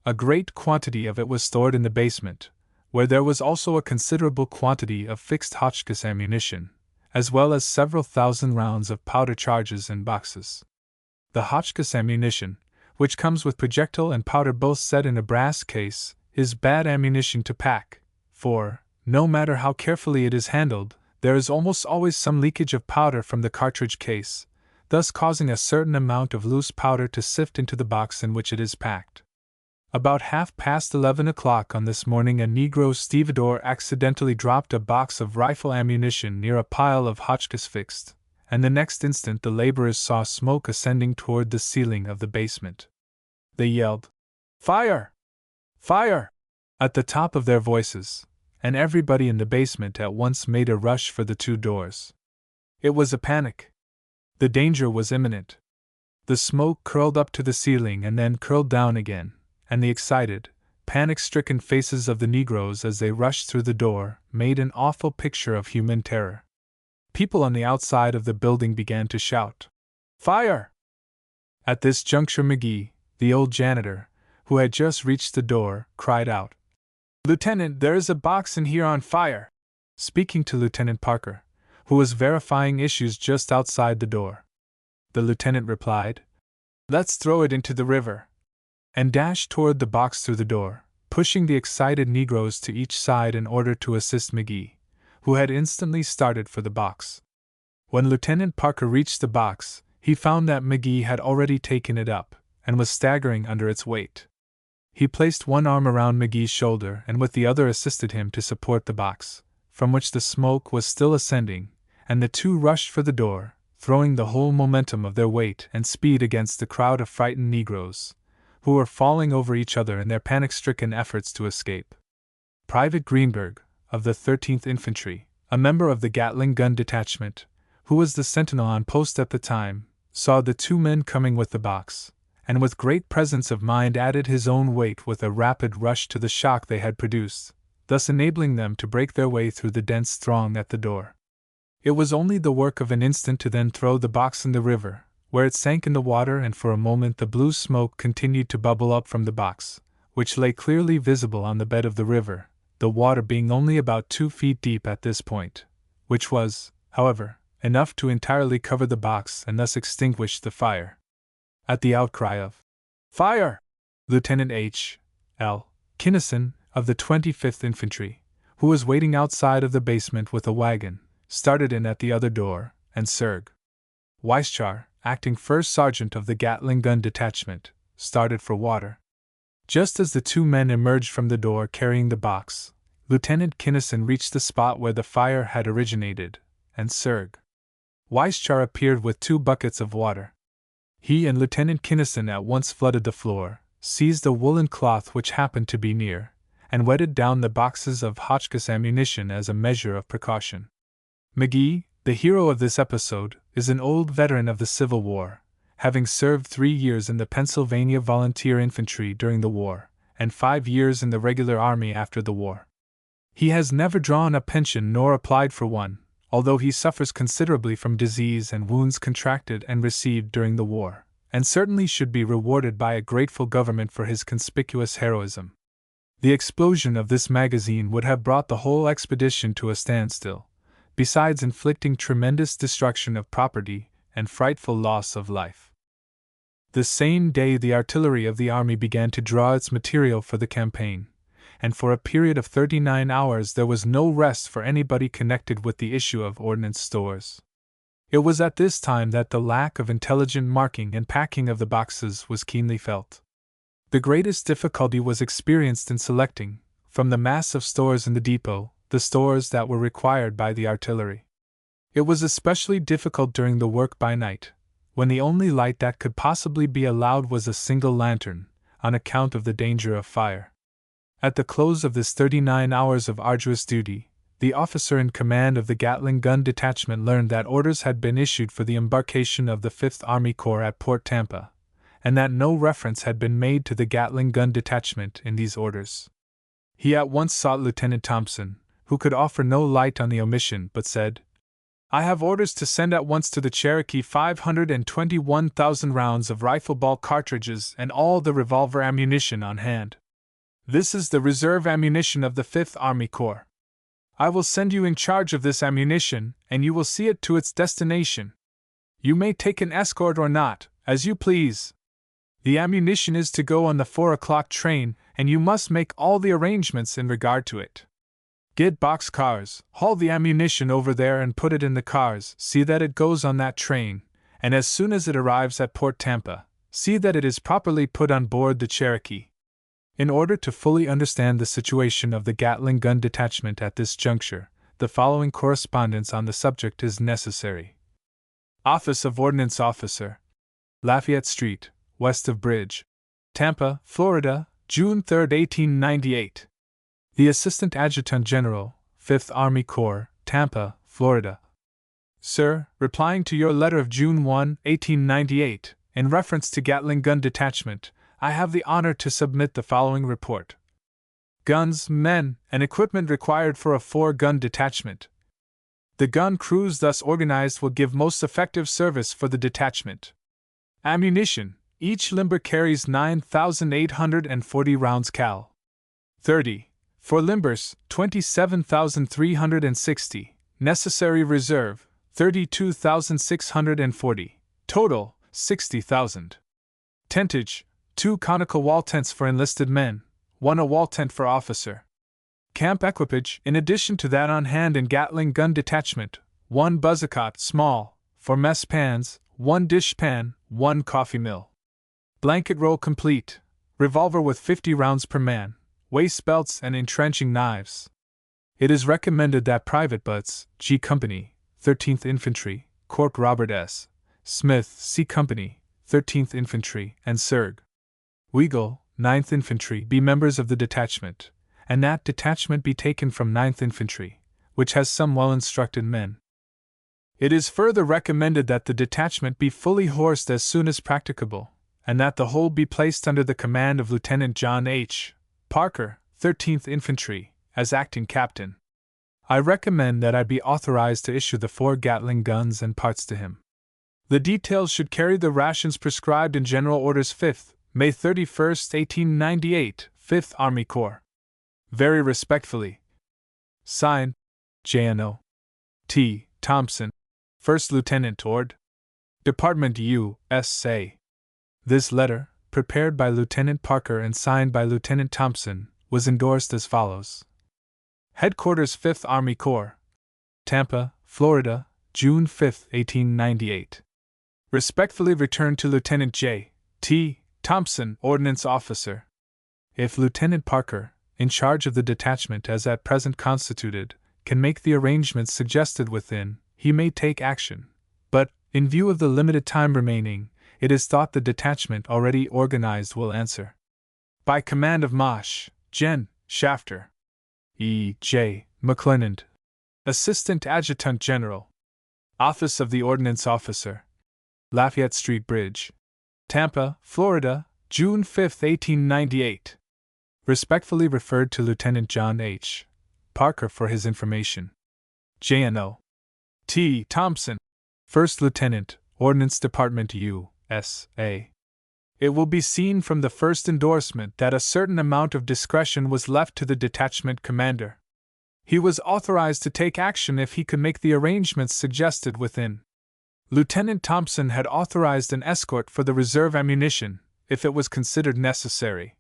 A great quantity of it was stored in the basement, where there was also a considerable quantity of fixed Hotchkiss ammunition, as well as several thousand rounds of powder charges in boxes. The Hotchkiss ammunition, which comes with projectile and powder both set in a brass case, is bad ammunition to pack, for, no matter how carefully it is handled, there is almost always some leakage of powder from the cartridge case, thus causing a certain amount of loose powder to sift into the box in which it is packed. About 11:30 o'clock on this morning a Negro stevedore accidentally dropped a box of rifle ammunition near a pile of Hotchkiss fixed, and the next instant the laborers saw smoke ascending toward the ceiling of the basement. They yelled, "Fire! Fire!" at the top of their voices, and everybody in the basement at once made a rush for the two doors. It was a panic. The danger was imminent. The smoke curled up to the ceiling and then curled down again, and the excited, panic-stricken faces of the Negroes as they rushed through the door made an awful picture of human terror. People on the outside of the building began to shout, "Fire!" At this juncture McGee, the old janitor, who had just reached the door, cried out, "Lieutenant, there is a box in here on fire," speaking to Lieutenant Parker, who was verifying issues just outside the door. The lieutenant replied, "Let's throw it into the river," and dashed toward the box through the door, pushing the excited Negroes to each side in order to assist McGee, who had instantly started for the box. When Lieutenant Parker reached the box, he found that McGee had already taken it up, and was staggering under its weight. He placed one arm around McGee's shoulder and with the other assisted him to support the box, from which the smoke was still ascending, and the two rushed for the door, throwing the whole momentum of their weight and speed against the crowd of frightened Negroes, who were falling over each other in their panic-stricken efforts to escape. Private Greenberg, of the 13th Infantry, a member of the Gatling gun detachment, who was the sentinel on post at the time, saw the two men coming with the box, and with great presence of mind added his own weight with a rapid rush to the shock they had produced, thus enabling them to break their way through the dense throng at the door. It was only the work of an instant to then throw the box in the river, where it sank in the water, and for a moment the blue smoke continued to bubble up from the box, which lay clearly visible on the bed of the river, the water being only about 2 feet deep at this point, which was, however, enough to entirely cover the box and thus extinguish the fire. At the outcry of "Fire!" Lieutenant H. L. Kinnison, of the 25th Infantry, who was waiting outside of the basement with a wagon, started in at the other door, and Serg. Weischar, acting first sergeant of the Gatling gun detachment, started for water. Just as the two men emerged from the door carrying the box, Lieutenant Kinnison reached the spot where the fire had originated, and Serg. Weischar appeared with 2 buckets of water. He and Lieutenant Kinnison at once flooded the floor, seized a woolen cloth which happened to be near, and wetted down the boxes of Hotchkiss ammunition as a measure of precaution. McGee, the hero of this episode, is an old veteran of the Civil War, having served 3 years in the Pennsylvania Volunteer Infantry during the war, and 5 years in the regular army after the war. He has never drawn a pension nor applied for one, although he suffers considerably from disease and wounds contracted and received during the war, and certainly should be rewarded by a grateful government for his conspicuous heroism. The explosion of this magazine would have brought the whole expedition to a standstill, besides inflicting tremendous destruction of property and frightful loss of life. The same day the artillery of the army began to draw its material for the campaign, and for a period of 39 hours there was no rest for anybody connected with the issue of ordnance stores. It was at this time that the lack of intelligent marking and packing of the boxes was keenly felt. The greatest difficulty was experienced in selecting, from the mass of stores in the depot, the stores that were required by the artillery. It was especially difficult during the work by night, when the only light that could possibly be allowed was a single lantern, on account of the danger of fire. At the close of this 39 hours of arduous duty, the officer in command of the Gatling gun detachment learned that orders had been issued for the embarkation of the 5th Army Corps at Port Tampa, and that no reference had been made to the Gatling gun detachment in these orders. He at once sought Lieutenant Thompson, who could offer no light on the omission, but said, "I have orders to send at once to the Cherokee 521,000 rounds of rifle ball cartridges and all the revolver ammunition on hand. This is the reserve ammunition of the 5th Army Corps. I will send you in charge of this ammunition, and you will see it to its destination. You may take an escort or not, as you please. The ammunition is to go on the 4 o'clock train, and you must make all the arrangements in regard to it. Get box cars, haul the ammunition over there and put it in the cars, see that it goes on that train, and as soon as it arrives at Port Tampa, see that it is properly put on board the Cherokee." In order to fully understand the situation of the Gatling gun detachment at this juncture, the following correspondence on the subject is necessary. Office of Ordnance Officer, Lafayette Street, west of Bridge, Tampa, Florida, June 3, 1898. The Assistant Adjutant General, 5th Army Corps, Tampa, Florida. Sir, replying to your letter of June 1, 1898, in reference to Gatling gun detachment, I have the honor to submit the following report. Guns, men, and equipment required for a 4-gun detachment. The gun crews thus organized will give most effective service for the detachment. Ammunition, each limber carries 9,840 rounds cal. 30. For limbers, 27,360. Necessary reserve, 32,640. Total, 60,000. Tentage, 2 conical wall tents for enlisted men, 1 a wall tent for officer. Camp equipage, in addition to that on hand in Gatling gun detachment, 1 buzzicot small, for mess pans, 1 dish pan, 1 coffee mill. Blanket roll complete, revolver with 50 rounds per man, waist belts and entrenching knives. It is recommended that Private Butts, G Company, 13th Infantry, Corp Robert S. Smith, C Company, 13th Infantry, and Serg. Weigel, 9th Infantry, be members of the detachment, and that detachment be taken from 9th Infantry, which has some well-instructed men. It is further recommended that the detachment be fully horsed as soon as practicable, and that the whole be placed under the command of Lieutenant John H. Parker, 13th Infantry, as acting captain. I recommend that I be authorized to issue the 4 Gatling guns and parts to him. The details should carry the rations prescribed in General Orders 5th, May 31, 1898, 5th Army Corps. Very respectfully. Signed, J.N.O. T. Thompson, 1st Lieutenant Ord. Department U.S.A. This letter, prepared by Lieutenant Parker and signed by Lieutenant Thompson, was endorsed as follows. Headquarters 5th Army Corps, Tampa, Florida, June 5, 1898. Respectfully returned to Lieutenant J. T. Thompson, Ordnance Officer. If Lieutenant Parker, in charge of the detachment as at present constituted, can make the arrangements suggested within, he may take action, but, in view of the limited time remaining, it is thought the detachment already organized will answer. By command of Mosh, Gen. Shafter. E. J. McClernand, Assistant Adjutant General. Office of the Ordnance Officer. Lafayette Street Bridge, Tampa, Florida, June 5, 1898. Respectfully referred to Lieutenant John H. Parker for his information. J.N.O. T. Thompson, 1st Lieutenant, Ordnance Department U.S.A. It will be seen from the first endorsement that a certain amount of discretion was left to the detachment commander. He was authorized to take action if he could make the arrangements suggested within. Lieutenant Thompson had authorized an escort for the reserve ammunition, if it was considered necessary.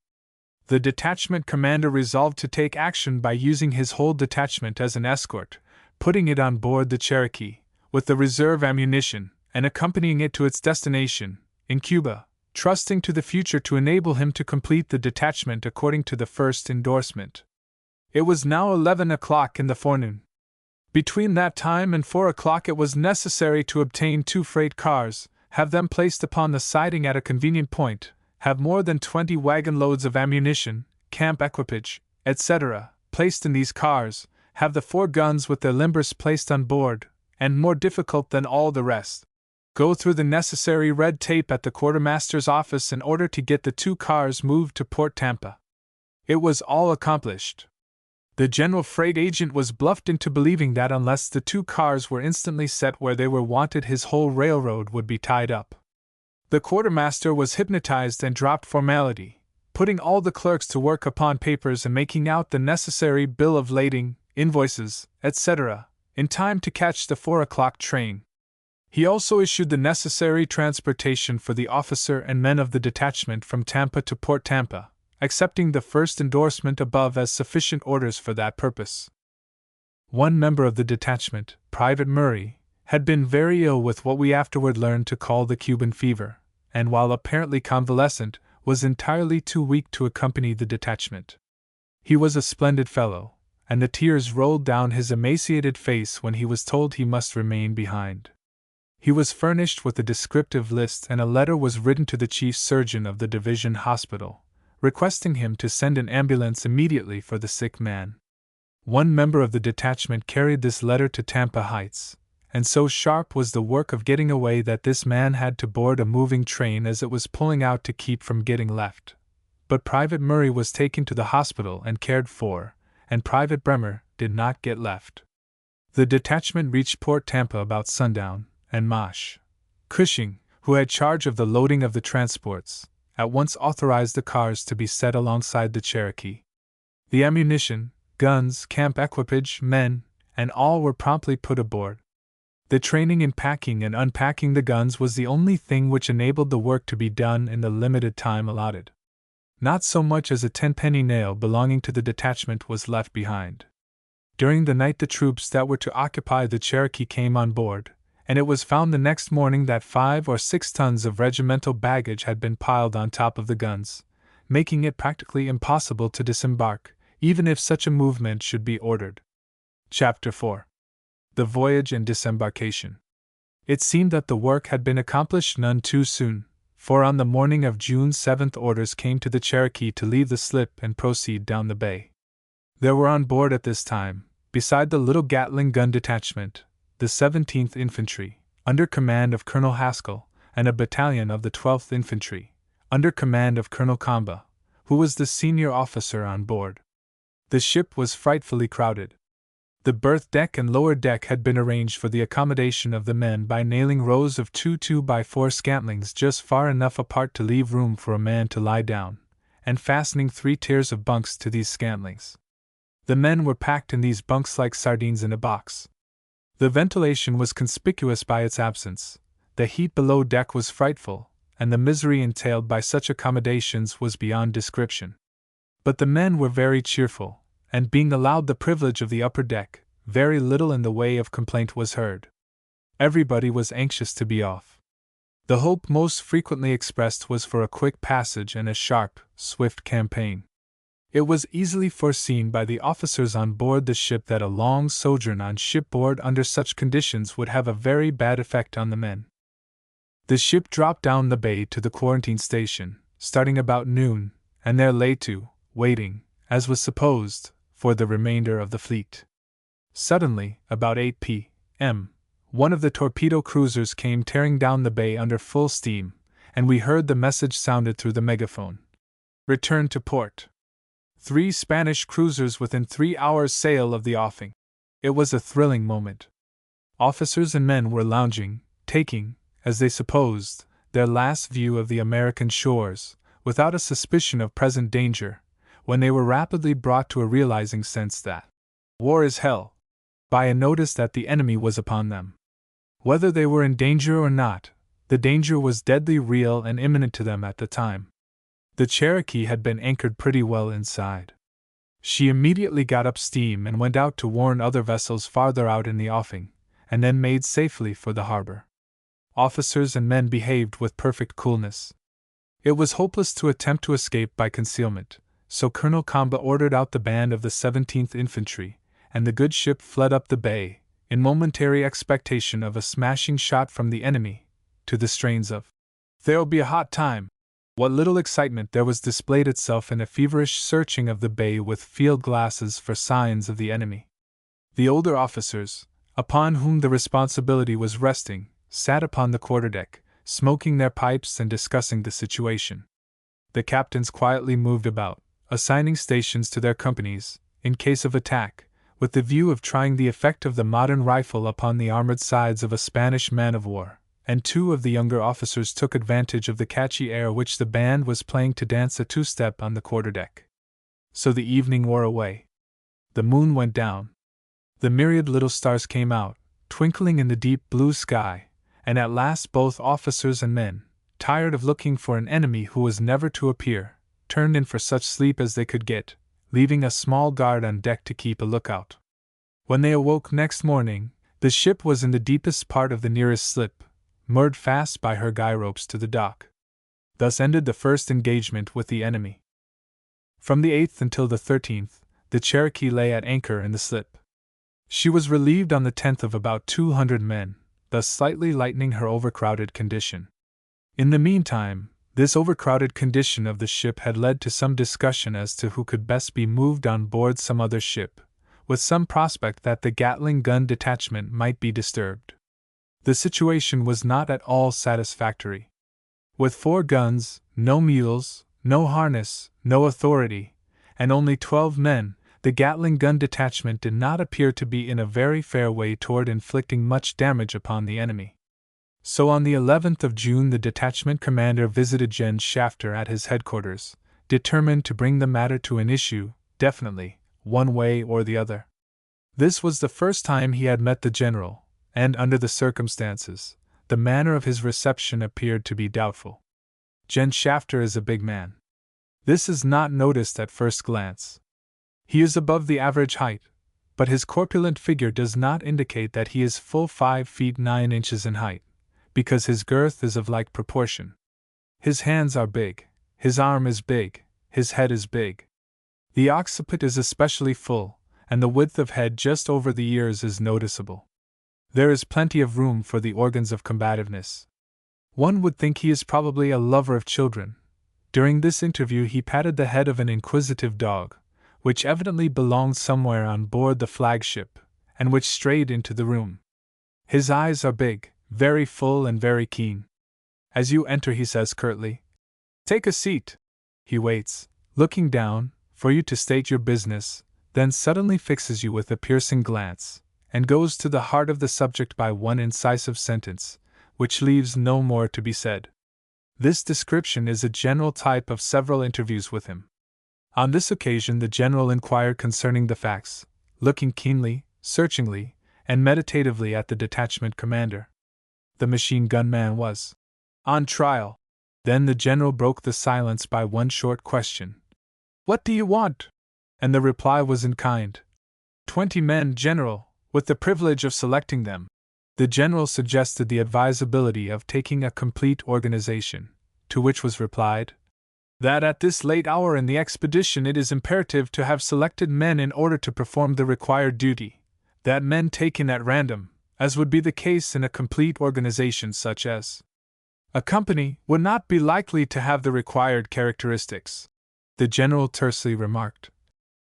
The detachment commander resolved to take action by using his whole detachment as an escort, putting it on board the Cherokee, with the reserve ammunition, and accompanying it to its destination, in Cuba, trusting to the future to enable him to complete the detachment according to the first endorsement. It was now 11 o'clock in the forenoon. Between that time and 4 o'clock it was necessary to obtain 2 freight cars, have them placed upon the siding at a convenient point, have more than 20 wagon loads of ammunition, camp equipage, etc., placed in these cars, have the 4 guns with their limbers placed on board, and more difficult than all the rest, go through the necessary red tape at the quartermaster's office in order to get the 2 cars moved to Port Tampa. It was all accomplished. The general freight agent was bluffed into believing that unless the 2 cars were instantly set where they were wanted, his whole railroad would be tied up. The quartermaster was hypnotized and dropped formality, putting all the clerks to work upon papers and making out the necessary bill of lading, invoices, etc., in time to catch the 4 o'clock train. He also issued the necessary transportation for the officer and men of the detachment from Tampa to Port Tampa, accepting the first endorsement above as sufficient orders for that purpose. One member of the detachment, Private Murray, had been very ill with what we afterward learned to call the Cuban fever, and while apparently convalescent, was entirely too weak to accompany the detachment. He was a splendid fellow, and the tears rolled down his emaciated face when he was told he must remain behind. He was furnished with a descriptive list, and a letter was written to the chief surgeon of the division hospital, requesting him to send an ambulance immediately for the sick man. One member of the detachment carried this letter to Tampa Heights, and so sharp was the work of getting away that this man had to board a moving train as it was pulling out to keep from getting left. But Private Murray was taken to the hospital and cared for, and Private Bremer did not get left. The detachment reached Port Tampa about sundown, and Mosh Cushing, who had charge of the loading of the transports, at once authorized the cars to be set alongside the Cherokee. The ammunition, guns, camp equipage, men, and all were promptly put aboard. The training in packing and unpacking the guns was the only thing which enabled the work to be done in the limited time allotted. Not so much as a 10-penny nail belonging to the detachment was left behind. During the night the troops that were to occupy the Cherokee came on board, and it was found the next morning that 5 or 6 tons of regimental baggage had been piled on top of the guns, making it practically impossible to disembark, even if such a movement should be ordered. Chapter 4. The Voyage and Disembarkation. It seemed that the work had been accomplished none too soon, for on the morning of June 7 orders came to the Cherokee to leave the slip and proceed down the bay. There were on board at this time, beside the little Gatling gun detachment, the 17th Infantry, under command of Colonel Haskell, and a battalion of the 12th Infantry, under command of Colonel Kamba, who was the senior officer on board. The ship was frightfully crowded. The berth deck and lower deck had been arranged for the accommodation of the men by nailing rows of 2 2x4 scantlings just far enough apart to leave room for a man to lie down, and fastening 3 tiers of bunks to these scantlings. The men were packed in these bunks like sardines in a box. The ventilation was conspicuous by its absence, the heat below deck was frightful, and the misery entailed by such accommodations was beyond description. But the men were very cheerful, and being allowed the privilege of the upper deck, very little in the way of complaint was heard. Everybody was anxious to be off. The hope most frequently expressed was for a quick passage and a sharp, swift campaign. It was easily foreseen by the officers on board the ship that a long sojourn on shipboard under such conditions would have a very bad effect on the men. The ship dropped down the bay to the quarantine station, starting about noon, and there lay to, waiting, as was supposed, for the remainder of the fleet. Suddenly, about 8 p.m., one of the torpedo cruisers came tearing down the bay under full steam, and we heard the message sounded through the megaphone. Return to port. 3 Spanish cruisers within 3 hours' sail of the offing. It was a thrilling moment. Officers and men were lounging, taking, as they supposed, their last view of the American shores, without a suspicion of present danger, when they were rapidly brought to a realizing sense that war is hell, by a notice that the enemy was upon them. Whether they were in danger or not, the danger was deadly real and imminent to them at the time. The Cherokee had been anchored pretty well inside. She immediately got up steam and went out to warn other vessels farther out in the offing, and then made safely for the harbor. Officers and men behaved with perfect coolness. It was hopeless to attempt to escape by concealment, so Colonel Kamba ordered out the band of the 17th Infantry, and the good ship fled up the bay, in momentary expectation of a smashing shot from the enemy, to the strains of "There'll be a hot time." What little excitement there was displayed itself in a feverish searching of the bay with field glasses for signs of the enemy. The older officers, upon whom the responsibility was resting, sat upon the quarterdeck, smoking their pipes and discussing the situation. The captains quietly moved about, assigning stations to their companies, in case of attack, with the view of trying the effect of the modern rifle upon the armored sides of a Spanish man-of-war, and 2 of the younger officers took advantage of the catchy air which the band was playing to dance a two-step on the quarterdeck. So the evening wore away. The moon went down. The myriad little stars came out, twinkling in the deep blue sky, and at last both officers and men, tired of looking for an enemy who was never to appear, turned in for such sleep as they could get, leaving a small guard on deck to keep a lookout. When they awoke next morning, the ship was in the deepest part of the nearest slip, moored fast by her guy ropes to the dock. Thus ended the first engagement with the enemy. From the 8th until the 13th, the Cherokee lay at anchor in the slip. She was relieved on the 10th of about 200 men, thus slightly lightening her overcrowded condition. In the meantime, this overcrowded condition of the ship had led to some discussion as to who could best be moved on board some other ship, with some prospect that the Gatling gun detachment might be disturbed. The situation was not at all satisfactory. With 4 guns, no mules, no harness, no authority, and only 12 men, the Gatling gun detachment did not appear to be in a very fair way toward inflicting much damage upon the enemy. So on the 11th of June the detachment commander visited Gen Shafter at his headquarters, determined to bring the matter to an issue, definitely, one way or the other. This was the first time he had met the general, and under the circumstances, the manner of his reception appeared to be doubtful. Gen Shafter is a big man. This is not noticed at first glance. He is above the average height, but his corpulent figure does not indicate that he is full 5 feet 9 inches in height, because his girth is of like proportion. His hands are big, his arm is big, his head is big. The occiput is especially full, and the width of head just over the ears is noticeable. There is plenty of room for the organs of combativeness. One would think he is probably a lover of children. During this interview he patted the head of an inquisitive dog, which evidently belonged somewhere on board the flagship, and which strayed into the room. His eyes are big, very full and very keen. As you enter, he says curtly, "Take a seat." He waits, looking down, for you to state your business, then suddenly fixes you with a piercing glance, and goes to the heart of the subject by one incisive sentence, which leaves no more to be said. This description is a general type of several interviews with him. On this occasion the general inquired concerning the facts, looking keenly, searchingly, and meditatively at the detachment commander. The machine gun man was on trial. Then the general broke the silence by one short question. "What do you want?" And the reply was in kind. 20 men, General, with the privilege of selecting them. The general suggested the advisability of taking a complete organization, to which was replied, that at this late hour in the expedition it is imperative to have selected men in order to perform the required duty, that men taken at random, as would be the case in a complete organization such as a company, would not be likely to have the required characteristics. The general tersely remarked,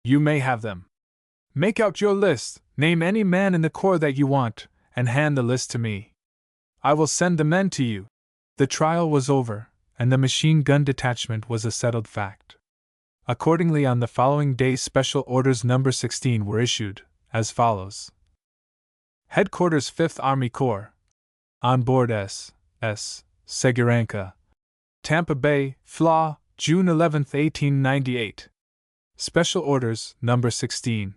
"You may have them. Make out your list, name any man in the corps that you want, and hand the list to me. I will send the men to you." The trial was over, and the machine gun detachment was a settled fact. Accordingly, on the following day, Special Orders No. 16 were issued, as follows: Headquarters 5th Army Corps. On board S. Seguranca, Tampa Bay, Fla., June 11, 1898. Special Orders No. 16.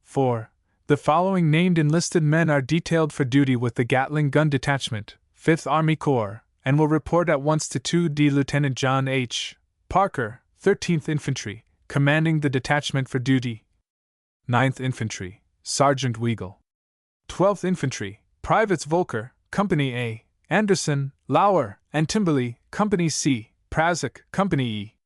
4. The following named enlisted men are detailed for duty with the Gatling Gun Detachment, 5th Army Corps, and will report at once to 2D Lieutenant John H. Parker, 13th Infantry, commanding the detachment for duty. 9th Infantry, Sergeant Weigel. 12th Infantry, Privates Volker, Company A, Anderson, Lauer, and Timberley, Company C, Prazak, Company E.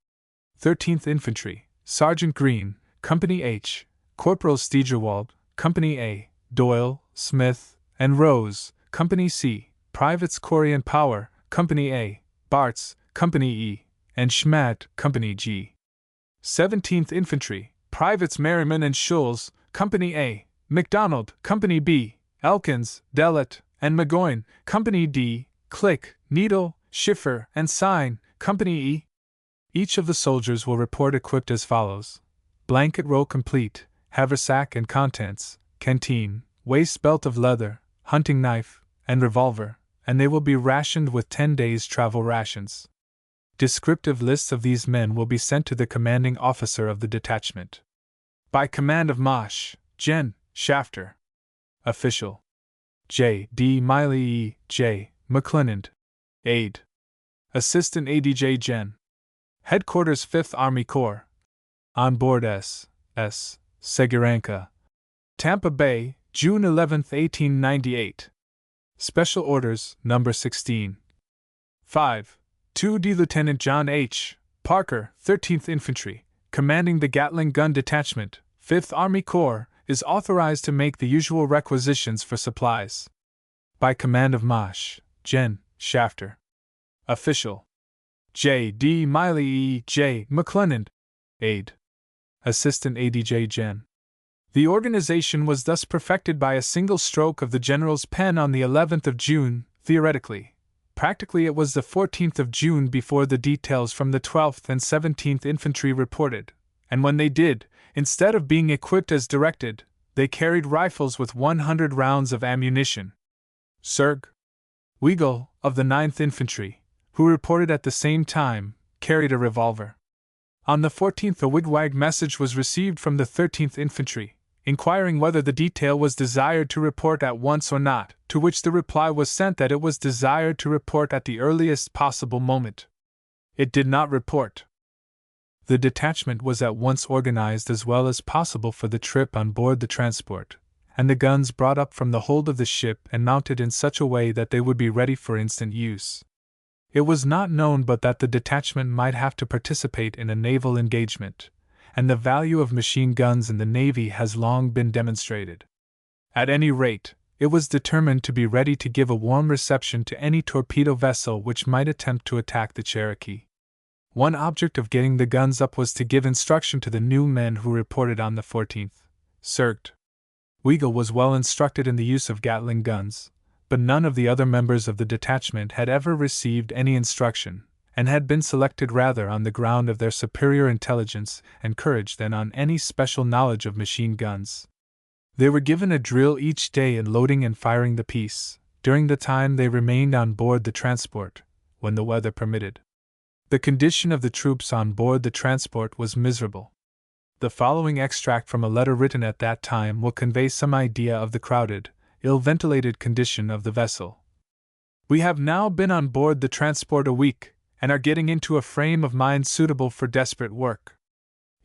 13th Infantry, Sergeant Green, Company H, Corporal Steigerwald, Company A, Doyle, Smith, and Rose, Company C, Privates Corey and Power, Company A, Bartz, Company E, and Schmatt, Company G. 17th Infantry, Privates Merriman and Schulz, Company A, McDonald, Company B, Elkins, Dellett, and McGoyne, Company D, Click, Needle, Schiffer, and Sign, Company E. Each of the soldiers will report equipped as follows: blanket roll complete, haversack and contents, canteen, waist belt of leather, hunting knife, and revolver, and they will be rationed with 10 days' travel rations. Descriptive lists of these men will be sent to the commanding officer of the detachment. By command of Mosh, Gen. Shafter. Official: J. D. Miley E. J. McClernand. Aide. Assistant ADJ Gen. Headquarters 5th Army Corps. On board S. Seguranca, Tampa Bay, June 11, 1898. Special Orders No. 16. 5. 2D Lieutenant John H. Parker, 13th Infantry, commanding the Gatling Gun Detachment, 5th Army Corps, is authorized to make the usual requisitions for supplies. By command of Mosh, Gen. Shafter. Official: J. D. Miley E. J. McClernand. Aide. Assistant ADJ Gen. The organization was thus perfected by a single stroke of the general's pen on the 11th of June, theoretically. Practically it was the 14th of June before the details from the 12th and 17th Infantry reported, and when they did, instead of being equipped as directed, they carried rifles with 100 rounds of ammunition. Serg. Weigel, of the 9th Infantry, who reported at the same time, carried a revolver. On the 14th a wigwag message was received from the 13th Infantry, inquiring whether the detail was desired to report at once or not, to which the reply was sent that it was desired to report at the earliest possible moment. It did not report. The detachment was at once organized as well as possible for the trip on board the transport, and the guns brought up from the hold of the ship and mounted in such a way that they would be ready for instant use. It was not known but that the detachment might have to participate in a naval engagement, and the value of machine guns in the Navy has long been demonstrated. At any rate, it was determined to be ready to give a warm reception to any torpedo vessel which might attempt to attack the Cherokee. One object of getting the guns up was to give instruction to the new men who reported on the 14th. Sergt. Weigel was well instructed in the use of Gatling guns, but none of the other members of the detachment had ever received any instruction, and had been selected rather on the ground of their superior intelligence and courage than on any special knowledge of machine guns. They were given a drill each day in loading and firing the piece, during the time they remained on board the transport, when the weather permitted. The condition of the troops on board the transport was miserable. The following extract from a letter written at that time will convey some idea of the crowded, ill-ventilated condition of the vessel. We have now been on board the transport a week, and are getting into a frame of mind suitable for desperate work.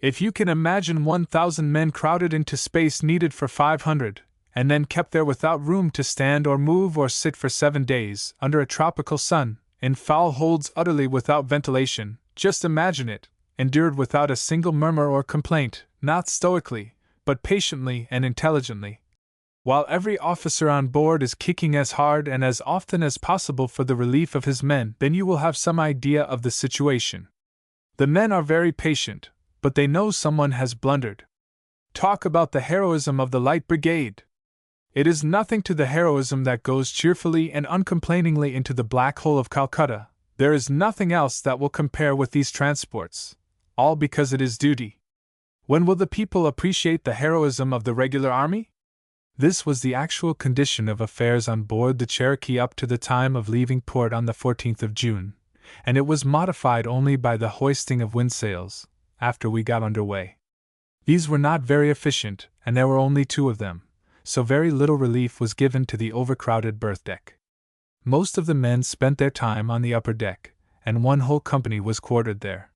If you can imagine 1,000 men crowded into space needed for 500, and then kept there without room to stand or move or sit for 7 days, under a tropical sun, in foul holds utterly without ventilation, just imagine it, endured without a single murmur or complaint, not stoically, but patiently and intelligently, while every officer on board is kicking as hard and as often as possible for the relief of his men, then you will have some idea of the situation. The men are very patient, but they know someone has blundered. Talk about the heroism of the Light Brigade! It is nothing to the heroism that goes cheerfully and uncomplainingly into the black hole of Calcutta. There is nothing else that will compare with these transports, all because it is duty. When will the people appreciate the heroism of the regular army? This was the actual condition of affairs on board the Cherokee up to the time of leaving port on the 14th of June, and it was modified only by the hoisting of windsails, after we got under way. These were not very efficient, and there were only 2 of them, so very little relief was given to the overcrowded berth deck. Most of the men spent their time on the upper deck, and one whole company was quartered there.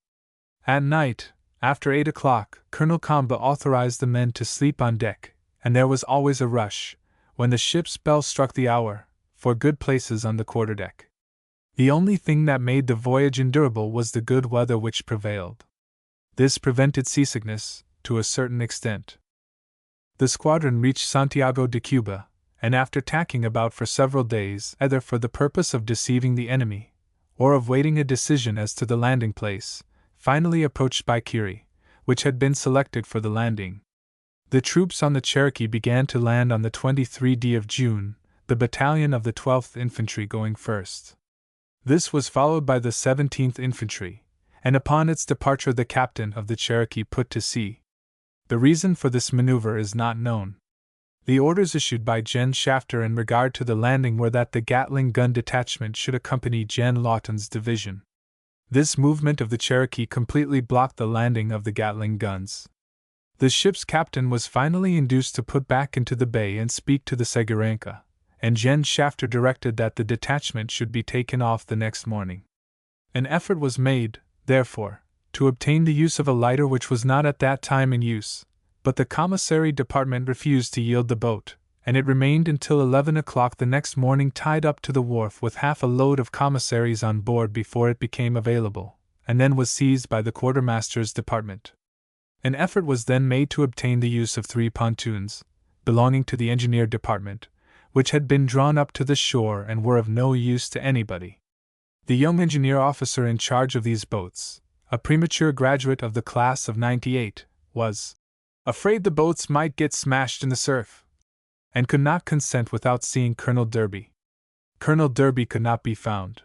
At night, after 8 o'clock, Colonel Kamba authorized the men to sleep on deck, and there was always a rush, when the ship's bell struck the hour, for good places on the quarterdeck. The only thing that made the voyage endurable was the good weather which prevailed. This prevented seasickness, to a certain extent. The squadron reached Santiago de Cuba, and after tacking about for several days, either for the purpose of deceiving the enemy, or of waiting a decision as to the landing place, finally approached Baikiri, which had been selected for the landing. The troops on the Cherokee began to land on the 23rd of June, the battalion of the 12th Infantry going first. This was followed by the 17th Infantry, and upon its departure the captain of the Cherokee put to sea. The reason for this maneuver is not known. The orders issued by Gen. Shafter in regard to the landing were that the Gatling gun detachment should accompany Gen. Lawton's division. This movement of the Cherokee completely blocked the landing of the Gatling guns. The ship's captain was finally induced to put back into the bay and speak to the Seguranca, and Gen. Shafter directed that the detachment should be taken off the next morning. An effort was made, therefore, to obtain the use of a lighter which was not at that time in use, but the commissary department refused to yield the boat, and it remained until 11 o'clock the next morning tied up to the wharf with half a load of commissaries on board before it became available, and then was seized by the quartermaster's department. An effort was then made to obtain the use of 3 pontoons, belonging to the engineer department, which had been drawn up to the shore and were of no use to anybody. The young engineer officer in charge of these boats, a premature graduate of the class of '98, was afraid the boats might get smashed in the surf, and could not consent without seeing Colonel Derby. Colonel Derby could not be found.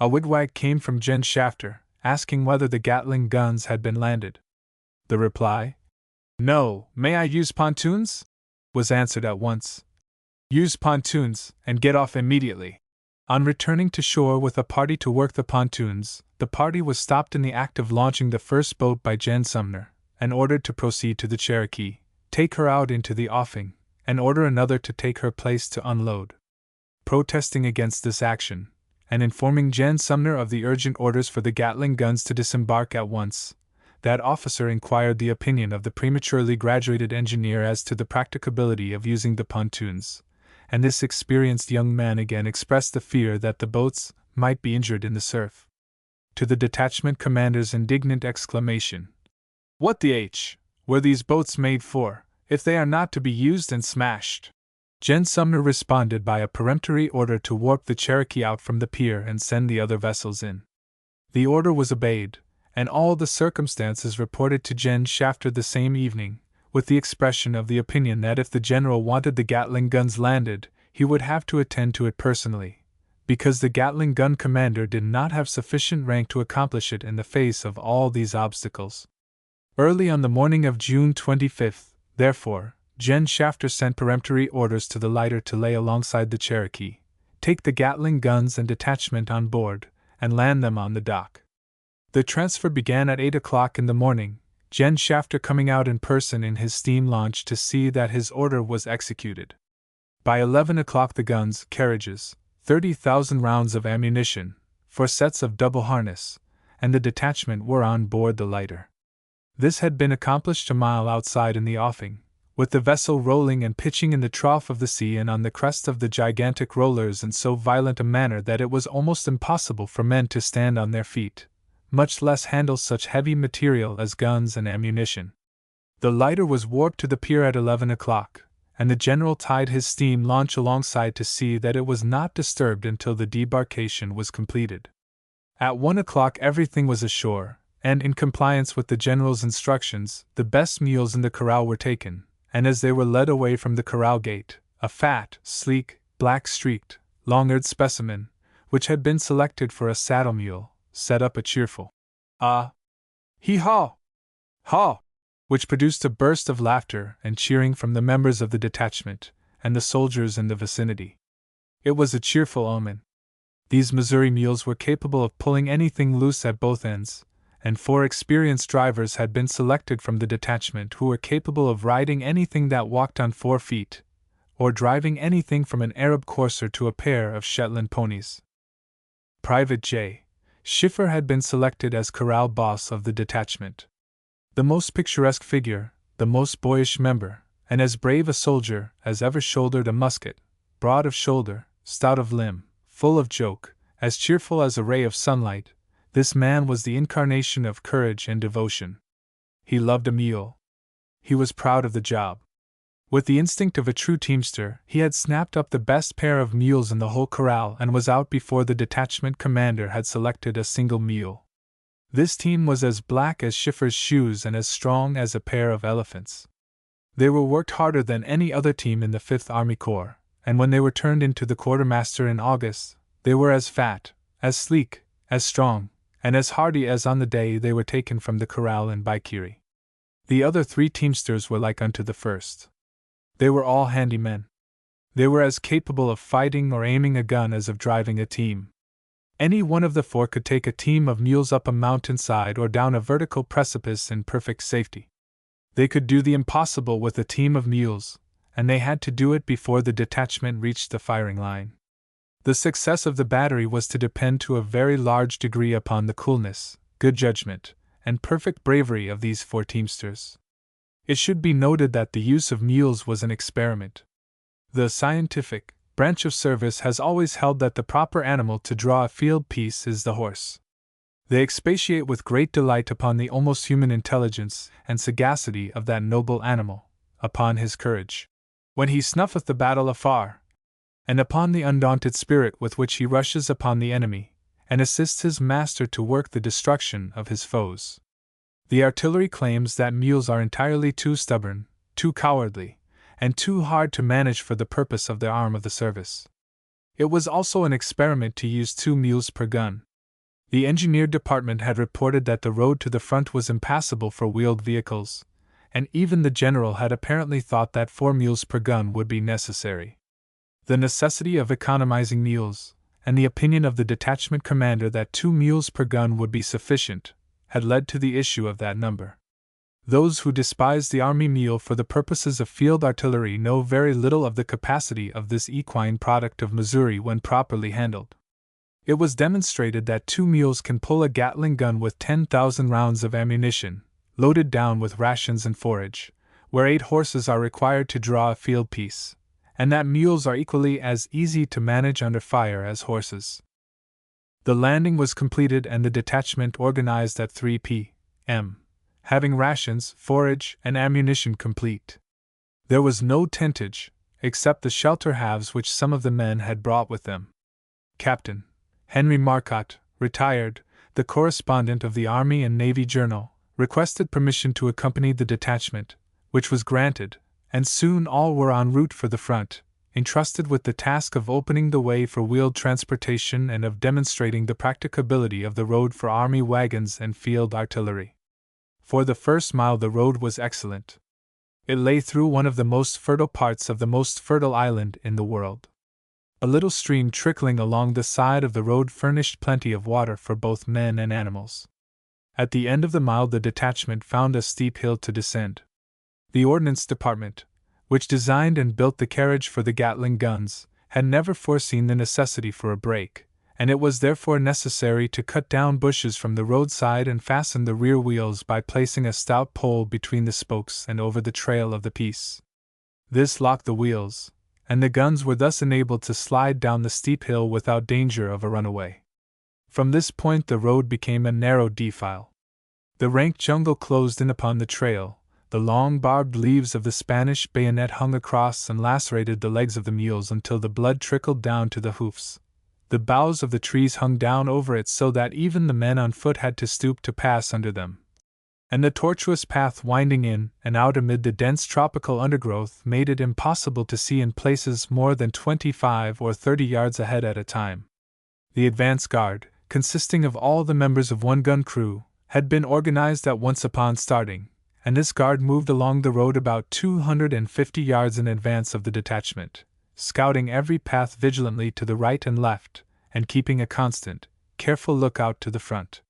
A wigwag came from Gen. Shafter, asking whether the Gatling guns had been landed. The reply, "No, may I use pontoons?" was answered at once. Use pontoons, and get off immediately. On returning to shore with a party to work the pontoons, the party was stopped in the act of launching the first boat by Gen. Sumner, and ordered to proceed to the Cherokee, take her out into the offing, and order another to take her place to unload. Protesting against this action, and informing Gen. Sumner of the urgent orders for the Gatling guns to disembark at once, that officer inquired the opinion of the prematurely graduated engineer as to the practicability of using the pontoons, and this experienced young man again expressed the fear that the boats might be injured in the surf. To the detachment commander's indignant exclamation, "What the H were these boats made for, if they are not to be used and smashed?" Gen. Sumner responded by a peremptory order to warp the Cherokee out from the pier and send the other vessels in. The order was obeyed, and all the circumstances reported to Gen Shafter the same evening, with the expression of the opinion that if the general wanted the Gatling guns landed, he would have to attend to it personally, because the Gatling gun commander did not have sufficient rank to accomplish it in the face of all these obstacles. Early on the morning of June 25th, therefore, Gen Shafter sent peremptory orders to the lighter to lay alongside the Cherokee, take the Gatling guns and detachment on board, and land them on the dock. The transfer began at 8 o'clock in the morning, Gen Shafter coming out in person in his steam launch to see that his order was executed. By 11 o'clock the guns, carriages, 30,000 rounds of ammunition, 4 sets of double harness, and the detachment were on board the lighter. This had been accomplished a mile outside in the offing, with the vessel rolling and pitching in the trough of the sea and on the crest of the gigantic rollers in so violent a manner that it was almost impossible for men to stand on their feet, much less handle such heavy material as guns and ammunition. The lighter was warped to the pier at 11 o'clock, and the general tied his steam launch alongside to see that it was not disturbed until the debarkation was completed. At 1 o'clock everything was ashore, and in compliance with the general's instructions, the best mules in the corral were taken, and as they were led away from the corral gate, a fat, sleek, black-streaked, long-eared specimen, which had been selected for a saddle mule, set up a cheerful hee-haw, haw, which produced a burst of laughter and cheering from the members of the detachment and the soldiers in the vicinity. It was a cheerful omen. These Missouri mules were capable of pulling anything loose at both ends, and 4 experienced drivers had been selected from the detachment who were capable of riding anything that walked on 4 feet, or driving anything from an Arab courser to a pair of Shetland ponies. Private J. Schiffer had been selected as corral boss of the detachment. The most picturesque figure, the most boyish member, and as brave a soldier as ever shouldered a musket, broad of shoulder, stout of limb, full of joke, as cheerful as a ray of sunlight, this man was the incarnation of courage and devotion. He loved a mule. He was proud of the job. With the instinct of a true teamster, he had snapped up the best pair of mules in the whole corral and was out before the detachment commander had selected a single mule. This team was as black as Schiffer's shoes and as strong as a pair of elephants. They were worked harder than any other team in the 5th Army Corps, and when they were turned into the quartermaster in August, they were as fat, as sleek, as strong, and as hardy as on the day they were taken from the corral in Baikiri. The other 3 teamsters were like unto the first. They were all handy men. They were as capable of fighting or aiming a gun as of driving a team. Any one of the 4 could take a team of mules up a mountainside or down a vertical precipice in perfect safety. They could do the impossible with a team of mules, and they had to do it before the detachment reached the firing line. The success of the battery was to depend to a very large degree upon the coolness, good judgment, and perfect bravery of these 4 teamsters. It should be noted that the use of mules was an experiment. The scientific branch of service has always held that the proper animal to draw a field piece is the horse. They expatiate with great delight upon the almost human intelligence and sagacity of that noble animal, upon his courage, when he snuffeth the battle afar, and upon the undaunted spirit with which he rushes upon the enemy, and assists his master to work the destruction of his foes. The artillery claims that mules are entirely too stubborn, too cowardly, and too hard to manage for the purpose of the arm of the service. It was also an experiment to use 2 mules per gun. The engineer department had reported that the road to the front was impassable for wheeled vehicles, and even the general had apparently thought that 4 mules per gun would be necessary. The necessity of economizing mules, and the opinion of the detachment commander that 2 mules per gun would be sufficient, had led to the issue of that number. Those who despise the army mule for the purposes of field artillery know very little of the capacity of this equine product of Missouri when properly handled. It was demonstrated that 2 mules can pull a Gatling gun with 10,000 rounds of ammunition, loaded down with rations and forage, where 8 horses are required to draw a field piece, and that mules are equally as easy to manage under fire as horses. The landing was completed and the detachment organized at 3 p.m., having rations, forage, and ammunition complete. There was no tentage, except the shelter halves which some of the men had brought with them. Captain Henry Marcotte, retired, the correspondent of the Army and Navy Journal, requested permission to accompany the detachment, which was granted, and soon all were en route for the front, entrusted with the task of opening the way for wheeled transportation and of demonstrating the practicability of the road for army wagons and field artillery. For the first mile the road was excellent. It lay through one of the most fertile parts of the most fertile island in the world. A little stream trickling along the side of the road furnished plenty of water for both men and animals. At the end of the mile the detachment found a steep hill to descend. The Ordnance Department, which designed and built the carriage for the Gatling guns, had never foreseen the necessity for a brake, and it was therefore necessary to cut down bushes from the roadside and fasten the rear wheels by placing a stout pole between the spokes and over the trail of the piece. This locked the wheels, and the guns were thus enabled to slide down the steep hill without danger of a runaway. From this point the road became a narrow defile. The rank jungle closed in upon the trail, the long barbed leaves of the Spanish bayonet hung across and lacerated the legs of the mules until the blood trickled down to the hoofs. The boughs of the trees hung down over it so that even the men on foot had to stoop to pass under them. And the tortuous path winding in and out amid the dense tropical undergrowth made it impossible to see in places more than 25 or 30 yards ahead at a time. The advance guard, consisting of all the members of one gun crew, had been organized at once upon starting, and this guard moved along the road about 250 yards in advance of the detachment, scouting every path vigilantly to the right and left, and keeping a constant, careful lookout to the front.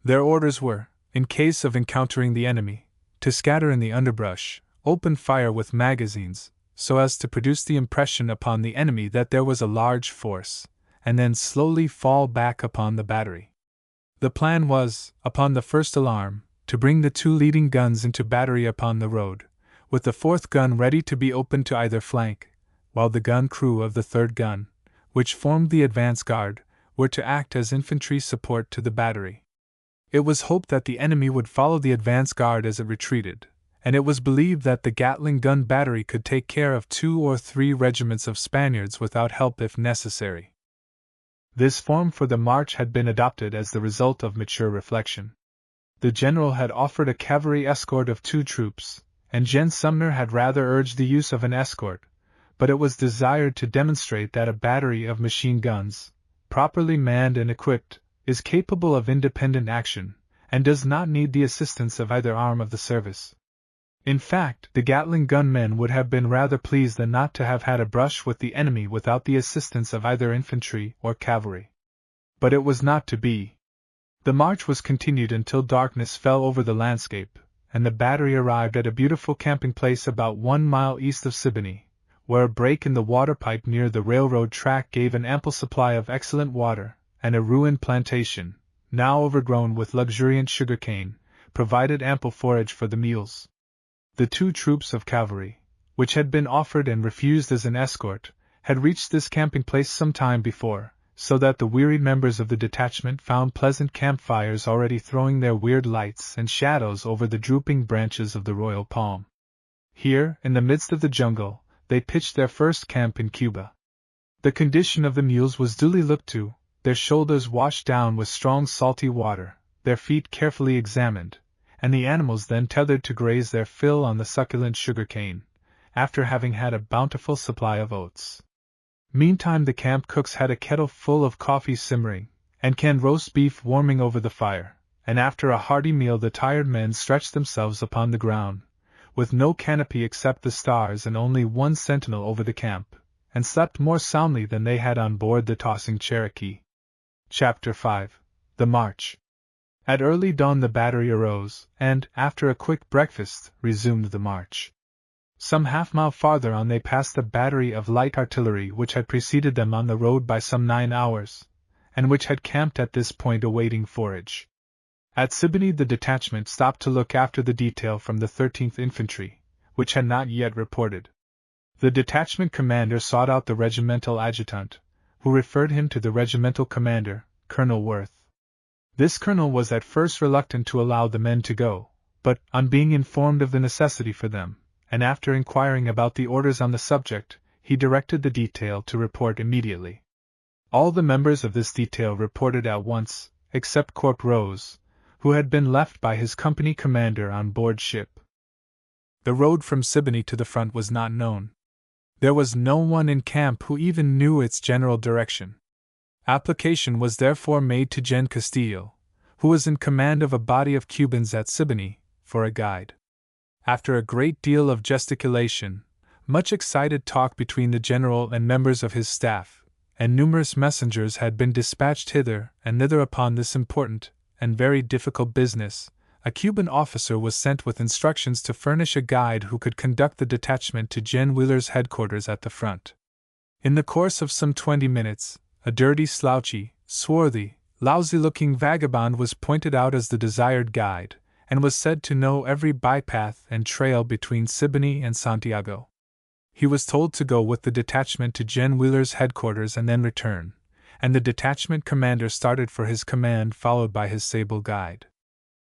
Their orders were, in case of encountering the enemy, to scatter in the underbrush, open fire with magazines, so as to produce the impression upon the enemy that there was a large force, and then slowly fall back upon the battery. The plan was, upon the first alarm, to bring the two leading guns into battery upon the road, with the fourth gun ready to be opened to either flank, while the gun crew of the third gun, which formed the advance guard, were to act as infantry support to the battery. It was hoped that the enemy would follow the advance guard as it retreated, and it was believed that the Gatling gun battery could take care of 2 or 3 regiments of Spaniards without help if necessary. This form for the march had been adopted as the result of mature reflection. The general had offered a cavalry escort of 2 troops, and Gen. Sumner had rather urged the use of an escort, but it was desired to demonstrate that a battery of machine guns, properly manned and equipped, is capable of independent action, and does not need the assistance of either arm of the service. In fact, the Gatling gunmen would have been rather pleased than not to have had a brush with the enemy without the assistance of either infantry or cavalry. But it was not to be. The march was continued until darkness fell over the landscape, and the battery arrived at a beautiful camping place about 1 mile east of Siboney, where a break in the water pipe near the railroad track gave an ample supply of excellent water, and a ruined plantation, now overgrown with luxuriant sugarcane, provided ample forage for the mules. The 2 troops of cavalry, which had been offered and refused as an escort, had reached this camping place some time before, so that the wearied members of the detachment found pleasant campfires already throwing their weird lights and shadows over the drooping branches of the royal palm. Here, in the midst of the jungle, they pitched their first camp in Cuba. The condition of the mules was duly looked to, their shoulders washed down with strong salty water, their feet carefully examined, and the animals then tethered to graze their fill on the succulent sugarcane, after having had a bountiful supply of oats. Meantime the camp cooks had a kettle full of coffee simmering, and canned roast beef warming over the fire, and after a hearty meal the tired men stretched themselves upon the ground, with no canopy except the stars and only one sentinel over the camp, and slept more soundly than they had on board the tossing Cherokee. Chapter 5. The March. At early dawn the battery arose, and, after a quick breakfast, resumed the march. Some half-mile farther on they passed the battery of light artillery which had preceded them on the road by some 9 hours, and which had camped at this point awaiting forage. At Siboney the detachment stopped to look after the detail from the 13th Infantry, which had not yet reported. The detachment commander sought out the regimental adjutant, who referred him to the regimental commander, Colonel Worth. This colonel was at first reluctant to allow the men to go, but, on being informed of the necessity for them, and after inquiring about the orders on the subject, he directed the detail to report immediately. All the members of this detail reported at once, except Corp Rose, who had been left by his company commander on board ship. The road from Siboney to the front was not known. There was no one in camp who even knew its general direction. Application was therefore made to Jen Castillo, who was in command of a body of Cubans at Siboney, for a guide. After a great deal of gesticulation, much excited talk between the general and members of his staff, and numerous messengers had been dispatched hither and thither upon this important and very difficult business, a Cuban officer was sent with instructions to furnish a guide who could conduct the detachment to Jen Wheeler's headquarters at the front. In the course of some 20 minutes, a dirty, slouchy, swarthy, lousy-looking vagabond was pointed out as the desired guide, and was said to know every bypath and trail between Siboney and Santiago. He was told to go with the detachment to Jen Wheeler's headquarters and then return, and the detachment commander started for his command followed by his sable guide.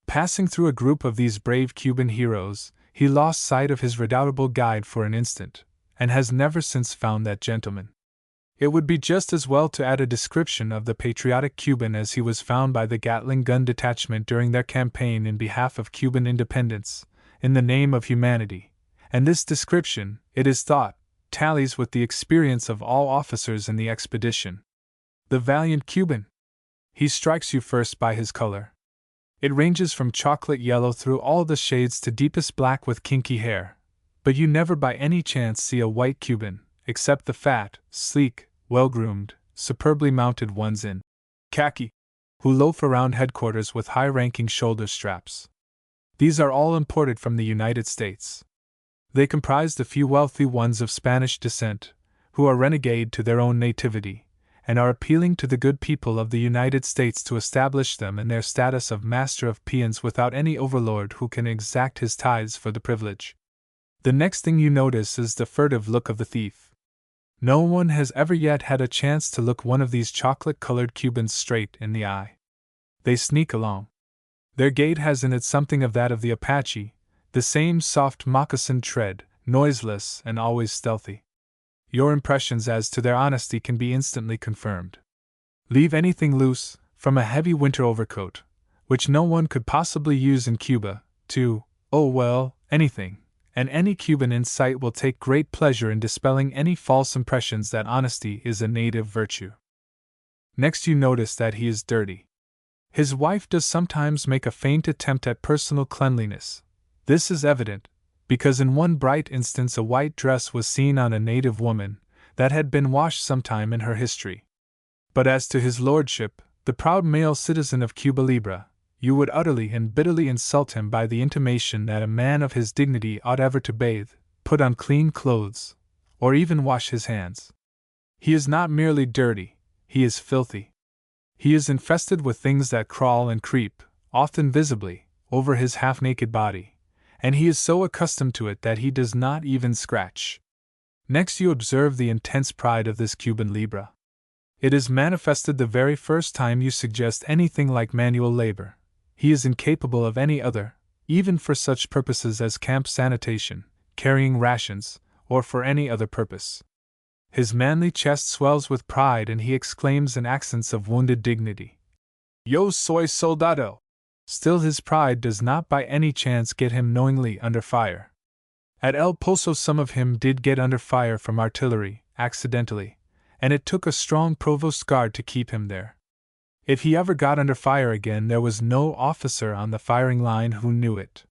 Passing through a group of these brave Cuban heroes, he lost sight of his redoubtable guide for an instant, and has never since found that gentleman. It would be just as well to add a description of the patriotic Cuban as he was found by the Gatling gun detachment during their campaign in behalf of Cuban independence, in the name of humanity, and this description, it is thought, tallies with the experience of all officers in the expedition. The valiant Cuban! He strikes you first by his color. It ranges from chocolate yellow through all the shades to deepest black with kinky hair, but you never by any chance see a white Cuban, except the fat, sleek, well-groomed, superbly mounted ones in khaki, who loaf around headquarters with high-ranking shoulder straps. These are all imported from the United States. They comprise the few wealthy ones of Spanish descent, who are renegade to their own nativity, and are appealing to the good people of the United States to establish them in their status of master of peons without any overlord who can exact his tithes for the privilege. The next thing you notice is the furtive look of the thief. No one has ever yet had a chance to look one of these chocolate-colored Cubans straight in the eye. They sneak along. Their gait has in it something of that of the Apache, the same soft moccasined tread, noiseless and always stealthy. Your impressions as to their honesty can be instantly confirmed. Leave anything loose, from a heavy winter overcoat, which no one could possibly use in Cuba, to, anything, and any Cuban in sight will take great pleasure in dispelling any false impressions that honesty is a native virtue. Next you notice that he is dirty. His wife does sometimes make a faint attempt at personal cleanliness. This is evident, because in one bright instance a white dress was seen on a native woman, that had been washed sometime in her history. But as to his lordship, the proud male citizen of Cuba Libre, you would utterly and bitterly insult him by the intimation that a man of his dignity ought ever to bathe, put on clean clothes, or even wash his hands. He is not merely dirty, he is filthy. He is infested with things that crawl and creep, often visibly, over his half-naked body, and he is so accustomed to it that he does not even scratch. Next you observe the intense pride of this Cuban Libre. It is manifested the very first time you suggest anything like manual labor. He is incapable of any other, even for such purposes as camp sanitation, carrying rations, or for any other purpose. His manly chest swells with pride and he exclaims in accents of wounded dignity, "Yo soy soldado!" Still his pride does not by any chance get him knowingly under fire. At El Poso some of him did get under fire from artillery, accidentally, and it took a strong provost guard to keep him there. If he ever got under fire again there was no officer on the firing line who knew it.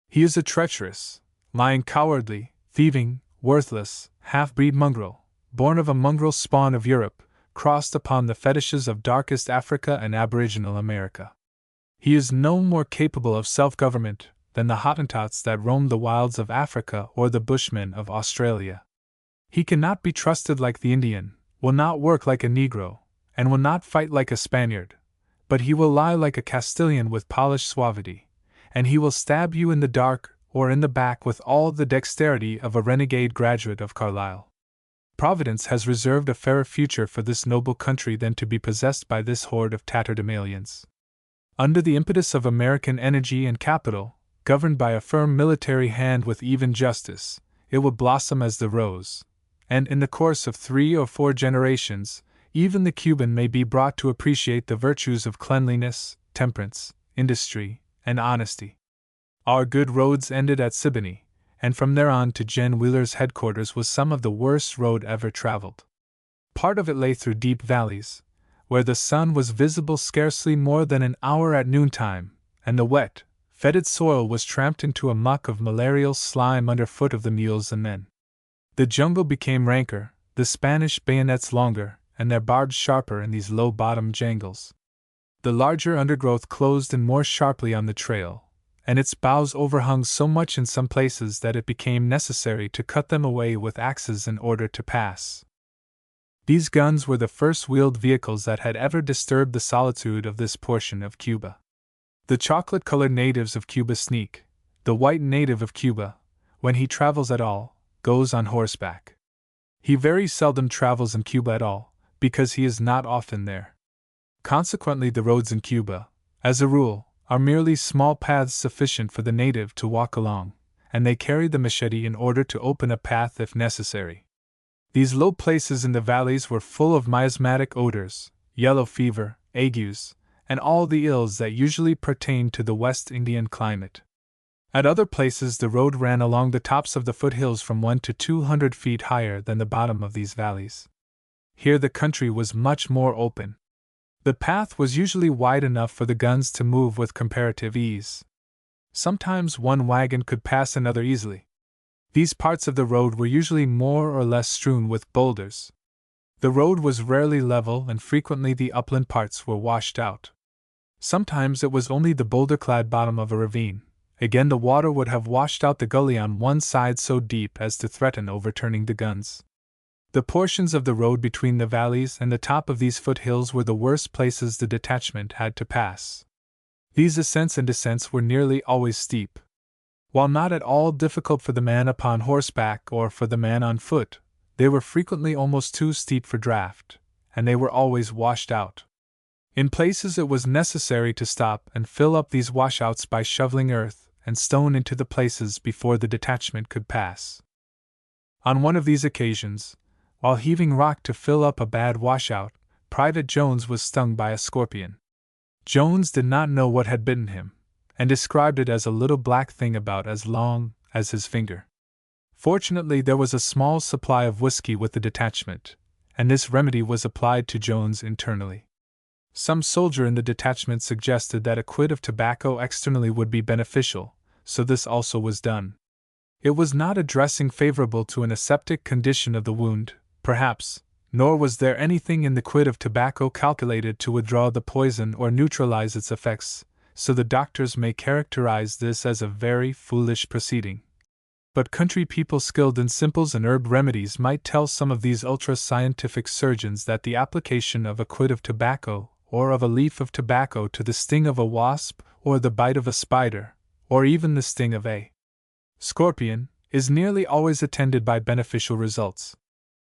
He is a treacherous, lying cowardly, thieving, worthless, half-breed mongrel, born of a mongrel spawn of Europe, crossed upon the fetishes of darkest Africa and aboriginal America. He is no more capable of self-government than the Hottentots that roam the wilds of Africa or the Bushmen of Australia. He cannot be trusted like the Indian, will not work like a Negro, and will not fight like a Spaniard, but he will lie like a Castilian with polished suavity, and he will stab you in the dark or in the back with all the dexterity of a renegade graduate of Carlisle. Providence has reserved a fairer future for this noble country than to be possessed by this horde of tatterdemalions. Under the impetus of American energy and capital, governed by a firm military hand with even justice, it will blossom as the rose, and in the course of 3 or 4 generations, even the Cuban may be brought to appreciate the virtues of cleanliness, temperance, industry, and honesty. Our good roads ended at Siboney, and from there on to Jen Wheeler's headquarters was some of the worst road ever traveled. Part of it lay through deep valleys, where the sun was visible scarcely more than an hour at noontime, and the wet, fetid soil was tramped into a muck of malarial slime underfoot of the mules and men. The jungle became ranker, the Spanish bayonets longer, and their barbs sharper in these low-bottomed jangles. The larger undergrowth closed in more sharply on the trail, and its boughs overhung so much in some places that it became necessary to cut them away with axes in order to pass. These guns were the first wheeled vehicles that had ever disturbed the solitude of this portion of Cuba. The chocolate-colored natives of Cuba sneak. The white native of Cuba, when he travels at all, goes on horseback. He very seldom travels in Cuba at all, because he is not often there. Consequently, the roads in Cuba, as a rule, are merely small paths sufficient for the native to walk along, and they carry the machete in order to open a path if necessary. These low places in the valleys were full of miasmatic odors, yellow fever, agues, and all the ills that usually pertain to the West Indian climate. At other places the road ran along the tops of the foothills from 100 to 200 feet higher than the bottom of these valleys. Here the country was much more open. The path was usually wide enough for the guns to move with comparative ease. Sometimes one wagon could pass another easily. These parts of the road were usually more or less strewn with boulders. The road was rarely level, and frequently the upland parts were washed out. Sometimes it was only the boulder-clad bottom of a ravine. Again, the water would have washed out the gully on one side so deep as to threaten overturning the guns. The portions of the road between the valleys and the top of these foothills were the worst places the detachment had to pass. These ascents and descents were nearly always steep. While not at all difficult for the man upon horseback or for the man on foot, they were frequently almost too steep for draft, and they were always washed out. In places it was necessary to stop and fill up these washouts by shoveling earth and stone into the places before the detachment could pass. On one of these occasions, while heaving rock to fill up a bad washout, Private Jones was stung by a scorpion. Jones did not know what had bitten him, and described it as a little black thing about as long as his finger. Fortunately, there was a small supply of whiskey with the detachment, and this remedy was applied to Jones internally. Some soldier in the detachment suggested that a quid of tobacco externally would be beneficial, so this also was done. It was not a dressing favorable to an aseptic condition of the wound, perhaps, nor was there anything in the quid of tobacco calculated to withdraw the poison or neutralize its effects, so the doctors may characterize this as a very foolish proceeding. But country people skilled in simples and herb remedies might tell some of these ultra-scientific surgeons that the application of a quid of tobacco, or of a leaf of tobacco to the sting of a wasp, or the bite of a spider, or even the sting of a scorpion, is nearly always attended by beneficial results.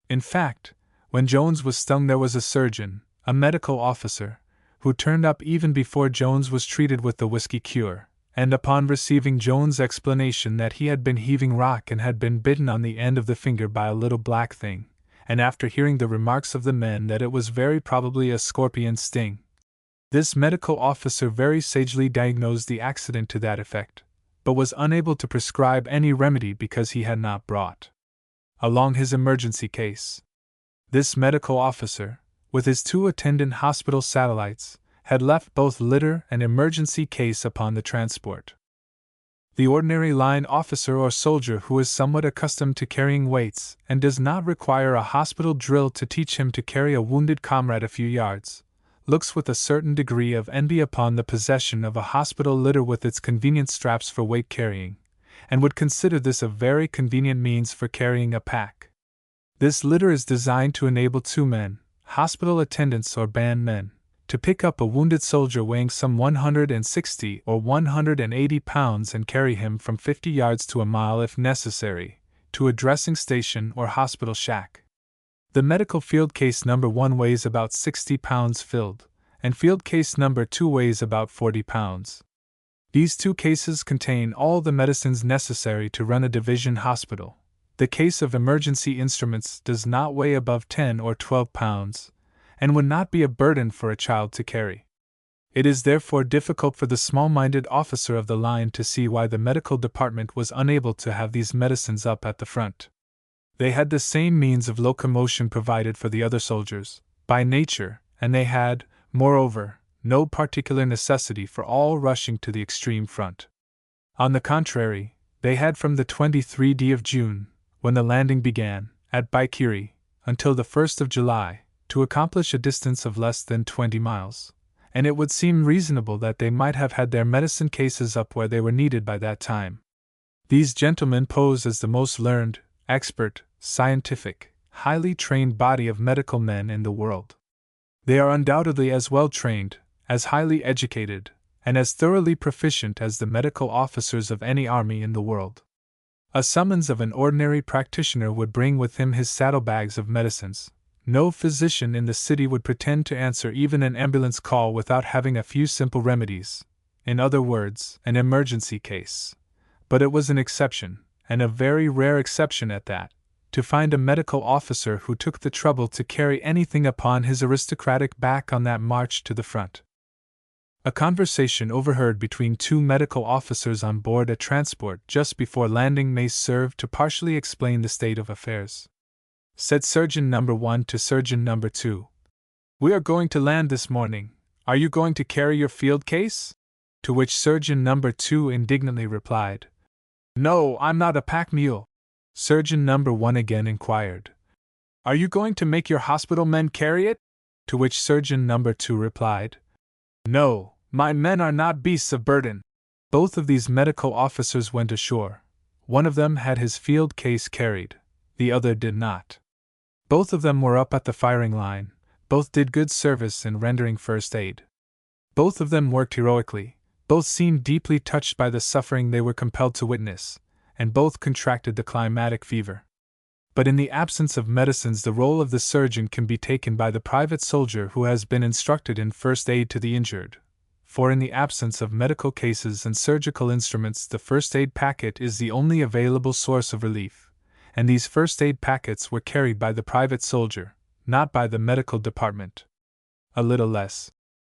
In fact, when Jones was stung there was a surgeon, a medical officer, who turned up even before Jones was treated with the whiskey cure, and upon receiving Jones' explanation that he had been heaving rock and had been bitten on the end of the finger by a little black thing, and after hearing the remarks of the men that it was very probably a scorpion sting, this medical officer very sagely diagnosed the accident to that effect, but was unable to prescribe any remedy because he had not brought along his emergency case. This medical officer, with his 2 attendant hospital satellites, had left both litter and emergency case upon the transport. The ordinary line officer or soldier who is somewhat accustomed to carrying weights and does not require a hospital drill to teach him to carry a wounded comrade a few yards, looks with a certain degree of envy upon the possession of a hospital litter with its convenient straps for weight carrying, and would consider this a very convenient means for carrying a pack. This litter is designed to enable 2 men, hospital attendants or band men, to pick up a wounded soldier weighing some 160 or 180 pounds and carry him from 50 yards to a mile if necessary, to a dressing station or hospital shack. The medical field case number 1 weighs about 60 pounds filled, and field case number 2 weighs about 40 pounds. These 2 cases contain all the medicines necessary to run a division hospital. The case of emergency instruments does not weigh above 10 or 12 pounds, and would not be a burden for a child to carry. It is therefore difficult for the small-minded officer of the line to see why the medical department was unable to have these medicines up at the front. They had the same means of locomotion provided for the other soldiers, by nature, and they had, moreover, no particular necessity for all rushing to the extreme front. On the contrary, they had from the 23rd of June, when the landing began, at Baikiri, until the 1st of July, to accomplish a distance of less than 20 miles, and it would seem reasonable that they might have had their medicine cases up where they were needed by that time. These gentlemen pose as the most learned, expert, scientific, highly trained body of medical men in the world. They are undoubtedly as well trained, as highly educated, and as thoroughly proficient as the medical officers of any army in the world. A summons of an ordinary practitioner would bring with him his saddlebags of medicines. No physician in the city would pretend to answer even an ambulance call without having a few simple remedies, in other words, an emergency case. But it was an exception, and a very rare exception at that, to find a medical officer who took the trouble to carry anything upon his aristocratic back on that march to the front. A conversation overheard between two medical officers on board a transport just before landing may serve to partially explain the state of affairs. Said Surgeon No. 1 to Surgeon No. 2, "We are going to land this morning. Are you going to carry your field case?" To which Surgeon No. 2 indignantly replied, "No, I'm not a pack mule." Surgeon No. 1 again inquired, "Are you going to make your hospital men carry it?" To which Surgeon No. 2 replied, "No, my men are not beasts of burden." Both of these medical officers went ashore. One of them had his field case carried, the other did not. Both of them were up at the firing line, both did good service in rendering first aid. Both of them worked heroically, both seemed deeply touched by the suffering they were compelled to witness, and both contracted the climatic fever. But in the absence of medicines, the role of the surgeon can be taken by the private soldier who has been instructed in first aid to the injured, for in the absence of medical cases and surgical instruments, the first aid packet is the only available source of relief, and these first aid packets were carried by the private soldier, not by the medical department. A little less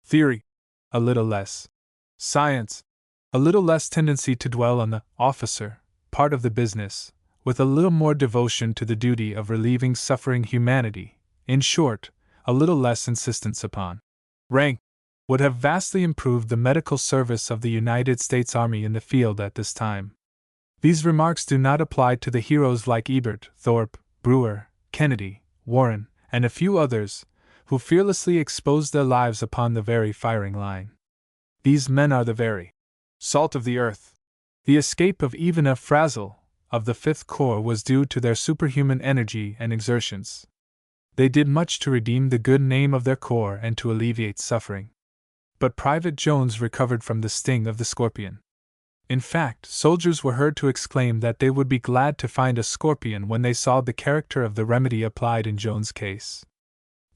theory, a little less science, a little less tendency to dwell on the officer part of the business, with a little more devotion to the duty of relieving suffering humanity, in short, a little less insistence upon rank, would have vastly improved the medical service of the United States Army in the field at this time. These remarks do not apply to the heroes like Ebert, Thorpe, Brewer, Kennedy, Warren, and a few others, who fearlessly exposed their lives upon the very firing line. These men are the very salt of the earth. The escape of even a Frazel of the 5th Corps was due to their superhuman energy and exertions. They did much to redeem the good name of their corps and to alleviate suffering. But Private Jones recovered from the sting of the scorpion. In fact, soldiers were heard to exclaim that they would be glad to find a scorpion when they saw the character of the remedy applied in Jones' case.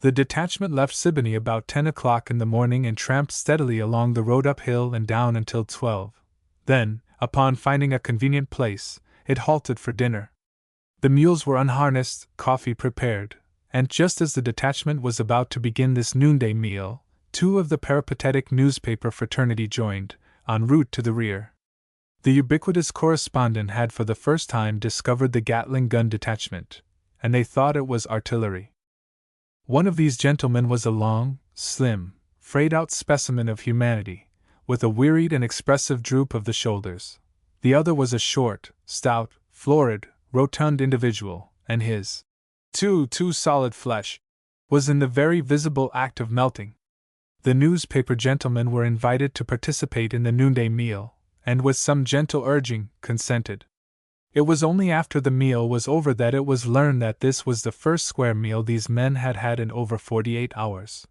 The detachment left Siboney about 10 o'clock in the morning and tramped steadily along the road uphill and down until 12. Then, upon finding a convenient place, it halted for dinner. The mules were unharnessed, coffee prepared, and just as the detachment was about to begin this noonday meal, two of the peripatetic newspaper fraternity joined, en route to the rear. The ubiquitous correspondent had for the first time discovered the Gatling gun detachment, and they thought it was artillery. One of these gentlemen was a long, slim, frayed-out specimen of humanity, with a wearied and expressive droop of the shoulders. The other was a short, stout, florid, rotund individual, and his too solid flesh was in the very visible act of melting. The newspaper gentlemen were invited to participate in the noonday meal, and with some gentle urging, consented. It was only after the meal was over that it was learned that this was the first square meal these men had had in over 48 hours.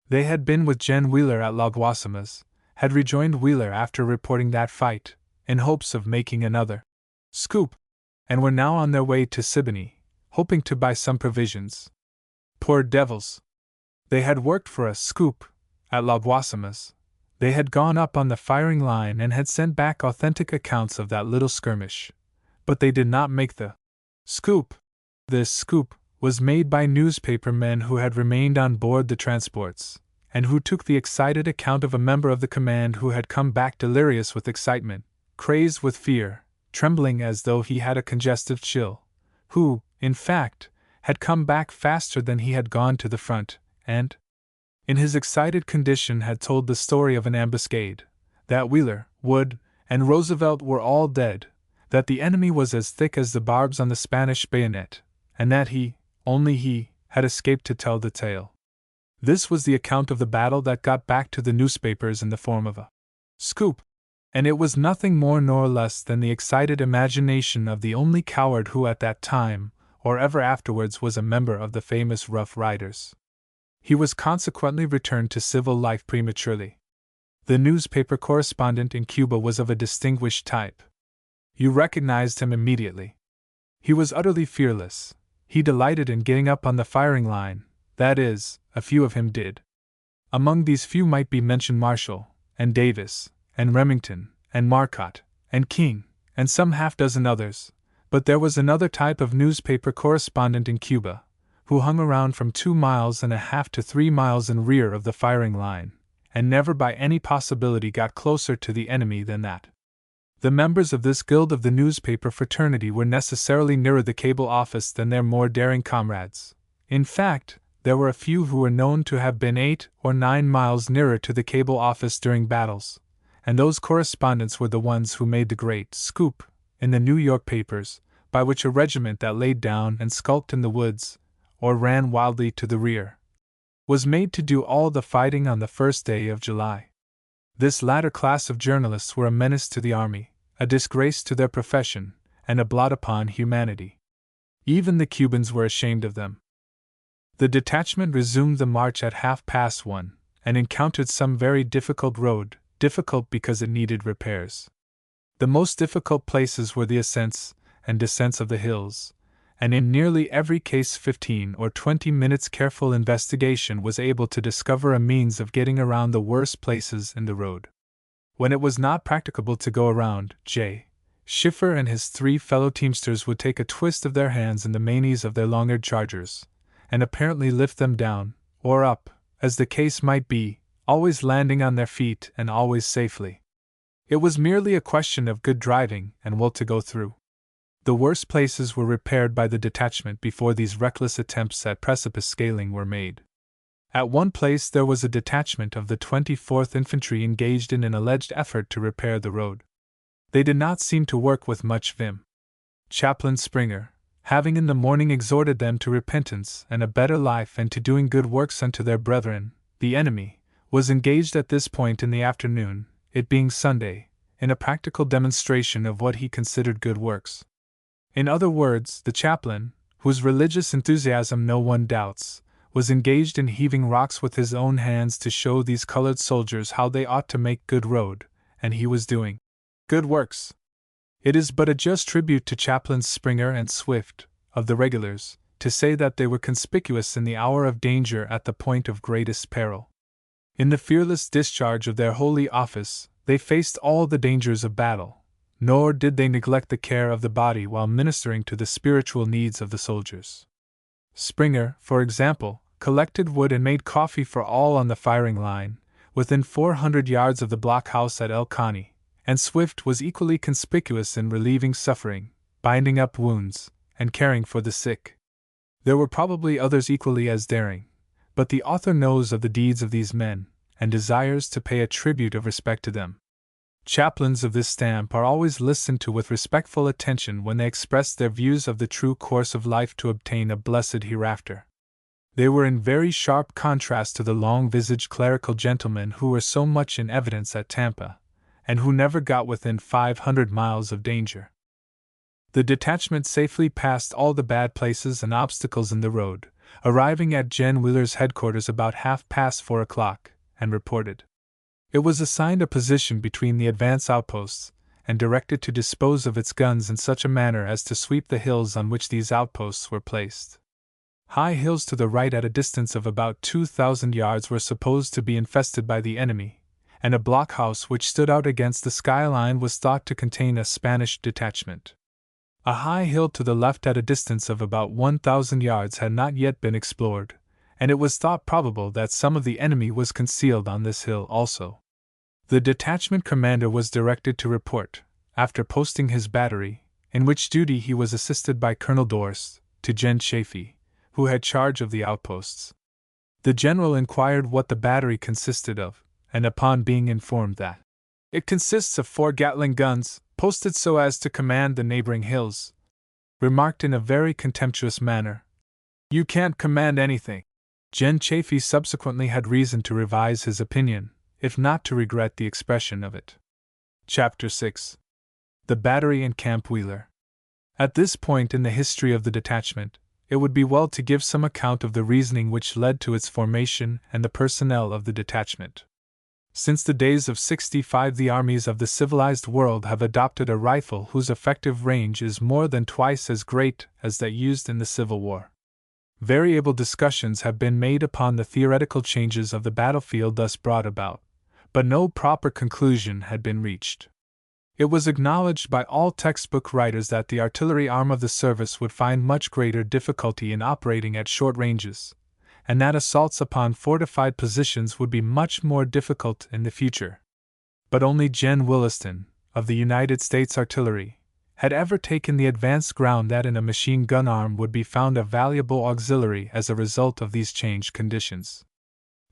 They had been with Jen Wheeler at La Guasimas, had rejoined Wheeler after reporting that fight, in hopes of making another scoop, and were now on their way to Siboney, hoping to buy some provisions. Poor devils! They had worked for a scoop at La Guasimas. They had gone up on the firing line and had sent back authentic accounts of that little skirmish. But they did not make the scoop. This scoop was made by newspaper men who had remained on board the transports, and who took the excited account of a member of the command who had come back delirious with excitement, crazed with fear, trembling as though he had a congestive chill, who, in fact, had come back faster than he had gone to the front, and, in his excited condition, had told the story of an ambuscade, that Wheeler, Wood, and Roosevelt were all dead, that the enemy was as thick as the barbs on the Spanish bayonet, and that he, only he, had escaped to tell the tale. This was the account of the battle that got back to the newspapers in the form of a scoop, and it was nothing more nor less than the excited imagination of the only coward who at that time, or ever afterwards, was a member of the famous Rough Riders. He was consequently returned to civil life prematurely. The newspaper correspondent in Cuba was of a distinguished type. You recognized him immediately. He was utterly fearless. He delighted in getting up on the firing line, that is, a few of him did. Among these few might be mentioned Marshall, and Davis, and Remington, and Marcotte, and King, and some half-dozen others, but there was another type of newspaper correspondent in Cuba, who hung around from 2.5 miles to 3 miles in rear of the firing line, and never by any possibility got closer to the enemy than that. The members of this guild of the newspaper fraternity were necessarily nearer the cable office than their more daring comrades. In fact, there were a few who were known to have been 8 or 9 miles nearer to the cable office during battles, and those correspondents were the ones who made the great scoop in the New York papers, by which a regiment that laid down and skulked in the woods, or ran wildly to the rear, was made to do all the fighting on the first day of July. This latter class of journalists were a menace to the army, a disgrace to their profession, and a blot upon humanity. Even the Cubans were ashamed of them. The detachment resumed the march at 1:30, and encountered some very difficult road, difficult because it needed repairs. The most difficult places were the ascents and descents of the hills, and in nearly every case 15 or 20 minutes' careful investigation was able to discover a means of getting around the worst places in the road. When it was not practicable to go around, J. Schiffer and his 3 fellow teamsters would take a twist of their hands in the mainies of their long-eared chargers, and apparently lift them down, or up, as the case might be, always landing on their feet and always safely. It was merely a question of good driving and will to go through. The worst places were repaired by the detachment before these reckless attempts at precipice scaling were made. At one place there was a detachment of the 24th Infantry engaged in an alleged effort to repair the road. They did not seem to work with much vim. Chaplain Springer, having in the morning exhorted them to repentance and a better life and to doing good works unto their brethren, the enemy, was engaged at this point in the afternoon, it being Sunday, in a practical demonstration of what he considered good works. In other words, the chaplain, whose religious enthusiasm no one doubts, was engaged in heaving rocks with his own hands to show these colored soldiers how they ought to make good road, and he was doing good works. It is but a just tribute to Chaplains Springer and Swift, of the regulars, to say that they were conspicuous in the hour of danger at the point of greatest peril. In the fearless discharge of their holy office, they faced all the dangers of battle, nor did they neglect the care of the body while ministering to the spiritual needs of the soldiers. Springer, for example, collected wood and made coffee for all on the firing line, within 400 yards of the blockhouse at El Khani, and Swift was equally conspicuous in relieving suffering, binding up wounds, and caring for the sick. There were probably others equally as daring, but the author knows of the deeds of these men, and desires to pay a tribute of respect to them. Chaplains of this stamp are always listened to with respectful attention when they express their views of the true course of life to obtain a blessed hereafter. They were in very sharp contrast to the long-visaged clerical gentlemen who were so much in evidence at Tampa, and who never got within 500 miles of danger. The detachment safely passed all the bad places and obstacles in the road, arriving at Gen Wheeler's headquarters about 4:30, and reported. It was assigned a position between the advance outposts, and directed to dispose of its guns in such a manner as to sweep the hills on which these outposts were placed. High hills to the right at a distance of about 2,000 yards were supposed to be infested by the enemy, and a blockhouse which stood out against the skyline was thought to contain a Spanish detachment. A high hill to the left at a distance of about 1,000 yards had not yet been explored, and it was thought probable that some of the enemy was concealed on this hill also. The detachment commander was directed to report, after posting his battery, in which duty he was assisted by Colonel Dorst, to Gen. Chaffee, who had charge of the outposts. The general inquired what the battery consisted of, and upon being informed that it consists of 4 Gatling guns, posted so as to command the neighboring hills, remarked in a very contemptuous manner, "You can't command anything." Gen. Chaffee subsequently had reason to revise his opinion, if not to regret the expression of it. Chapter 6. The Battery and Camp Wheeler. At this point in the history of the detachment, it would be well to give some account of the reasoning which led to its formation and the personnel of the detachment. Since the days of '65, the armies of the civilized world have adopted a rifle whose effective range is more than twice as great as that used in the Civil War. Variable discussions have been made upon the theoretical changes of the battlefield thus brought about, but no proper conclusion had been reached. It was acknowledged by all textbook writers that the artillery arm of the service would find much greater difficulty in operating at short ranges, and that assaults upon fortified positions would be much more difficult in the future. But only Gen. Williston, of the United States Artillery, had ever taken the advanced ground that in a machine gun arm would be found a valuable auxiliary as a result of these changed conditions.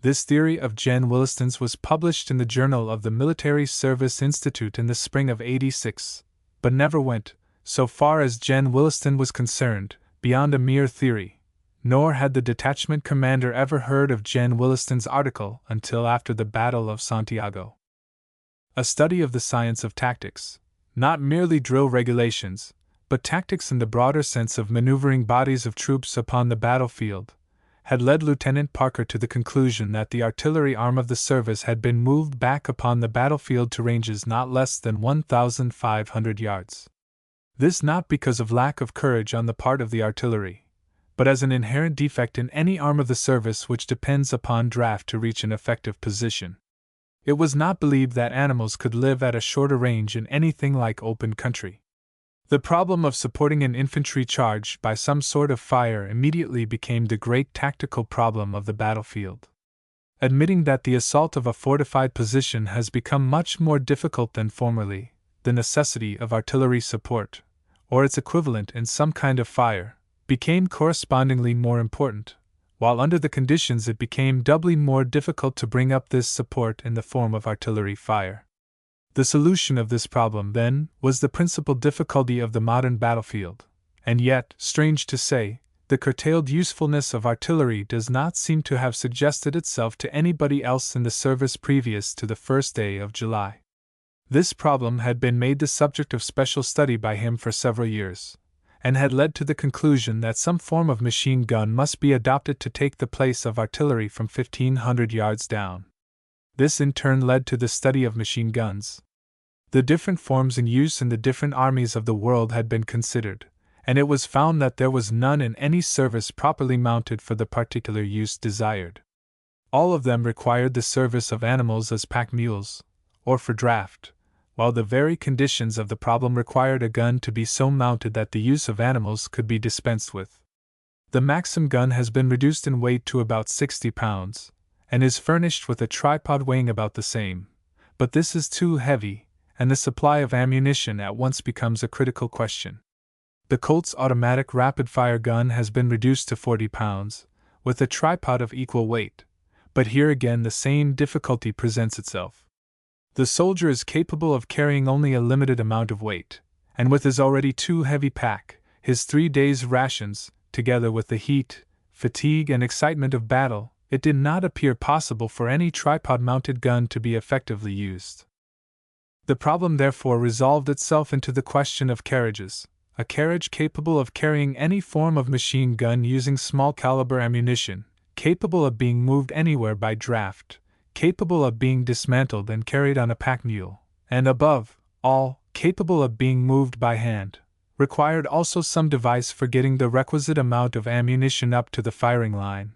This theory of Gen. Williston's was published in the Journal of the Military Service Institute in the spring of '86, but never went, so far as Gen. Williston was concerned, beyond a mere theory, nor had the detachment commander ever heard of Gen. Williston's article until after the Battle of Santiago. A study of the science of tactics, not merely drill regulations, but tactics in the broader sense of maneuvering bodies of troops upon the battlefield, had led Lieutenant Parker to the conclusion that the artillery arm of the service had been moved back upon the battlefield to ranges not less than 1,500 yards. This not because of lack of courage on the part of the artillery, but as an inherent defect in any arm of the service which depends upon draft to reach an effective position. It was not believed that animals could live at a shorter range in anything like open country. The problem of supporting an infantry charge by some sort of fire immediately became the great tactical problem of the battlefield. Admitting that the assault of a fortified position has become much more difficult than formerly, the necessity of artillery support, or its equivalent in some kind of fire, became correspondingly more important, while under the conditions it became doubly more difficult to bring up this support in the form of artillery fire. The solution of this problem, then, was the principal difficulty of the modern battlefield, and yet, strange to say, the curtailed usefulness of artillery does not seem to have suggested itself to anybody else in the service previous to the first day of July. This problem had been made the subject of special study by him for several years, and had led to the conclusion that some form of machine gun must be adopted to take the place of artillery from 1,500 yards down. This in turn led to the study of machine guns. The different forms in use in the different armies of the world had been considered, and it was found that there was none in any service properly mounted for the particular use desired. All of them required the service of animals as pack mules, or for draft, while the very conditions of the problem required a gun to be so mounted that the use of animals could be dispensed with. The Maxim gun has been reduced in weight to about 60 pounds, and is furnished with a tripod weighing about the same, but this is too heavy, and the supply of ammunition at once becomes a critical question. The Colt's automatic rapid-fire gun has been reduced to 40 pounds, with a tripod of equal weight, but here again the same difficulty presents itself. The soldier is capable of carrying only a limited amount of weight, and with his already too heavy pack, his 3 days' rations, together with the heat, fatigue, and excitement of battle, it did not appear possible for any tripod-mounted gun to be effectively used. The problem therefore resolved itself into the question of carriages. A carriage capable of carrying any form of machine gun using small-caliber ammunition, capable of being moved anywhere by draft, capable of being dismantled and carried on a pack mule, and above all, capable of being moved by hand, required also some device for getting the requisite amount of ammunition up to the firing line.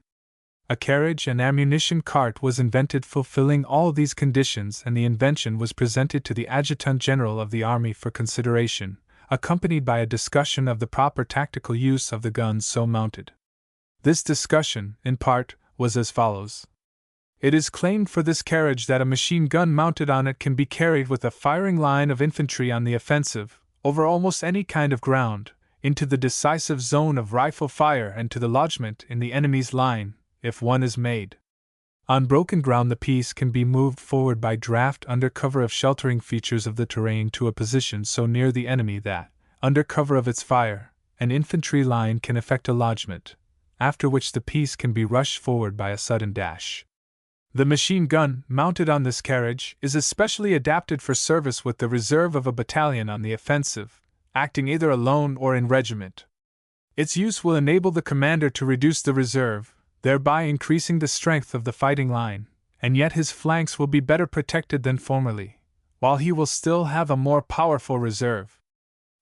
A carriage and ammunition cart was invented fulfilling all these conditions, and the invention was presented to the Adjutant General of the Army for consideration, accompanied by a discussion of the proper tactical use of the guns so mounted. This discussion, in part, was as follows. It is claimed for this carriage that a machine gun mounted on it can be carried with a firing line of infantry on the offensive, over almost any kind of ground, into the decisive zone of rifle fire and to the lodgment in the enemy's line, if one is made. On broken ground the piece can be moved forward by draft under cover of sheltering features of the terrain to a position so near the enemy that, under cover of its fire, an infantry line can effect a lodgment, after which the piece can be rushed forward by a sudden dash. The machine gun, mounted on this carriage, is especially adapted for service with the reserve of a battalion on the offensive, acting either alone or in regiment. Its use will enable the commander to reduce the reserve, thereby increasing the strength of the fighting line, and yet his flanks will be better protected than formerly, while he will still have a more powerful reserve.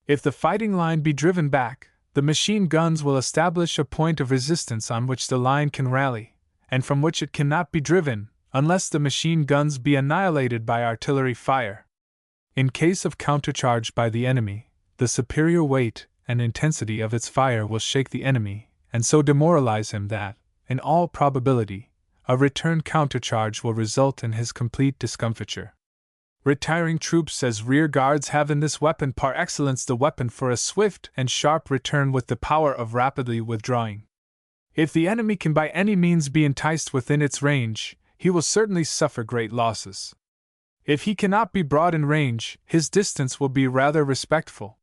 If the fighting line be driven back, the machine guns will establish a point of resistance on which the line can rally, and from which it cannot be driven, unless the machine guns be annihilated by artillery fire. In case of countercharge by the enemy, the superior weight and intensity of its fire will shake the enemy, and so demoralize him that, in all probability, a return countercharge will result in his complete discomfiture. Retiring troops as rear guards have in this weapon par excellence the weapon for a swift and sharp return with the power of rapidly withdrawing. If the enemy can by any means be enticed within its range, he will certainly suffer great losses. If he cannot be brought in range, his distance will be rather respectful.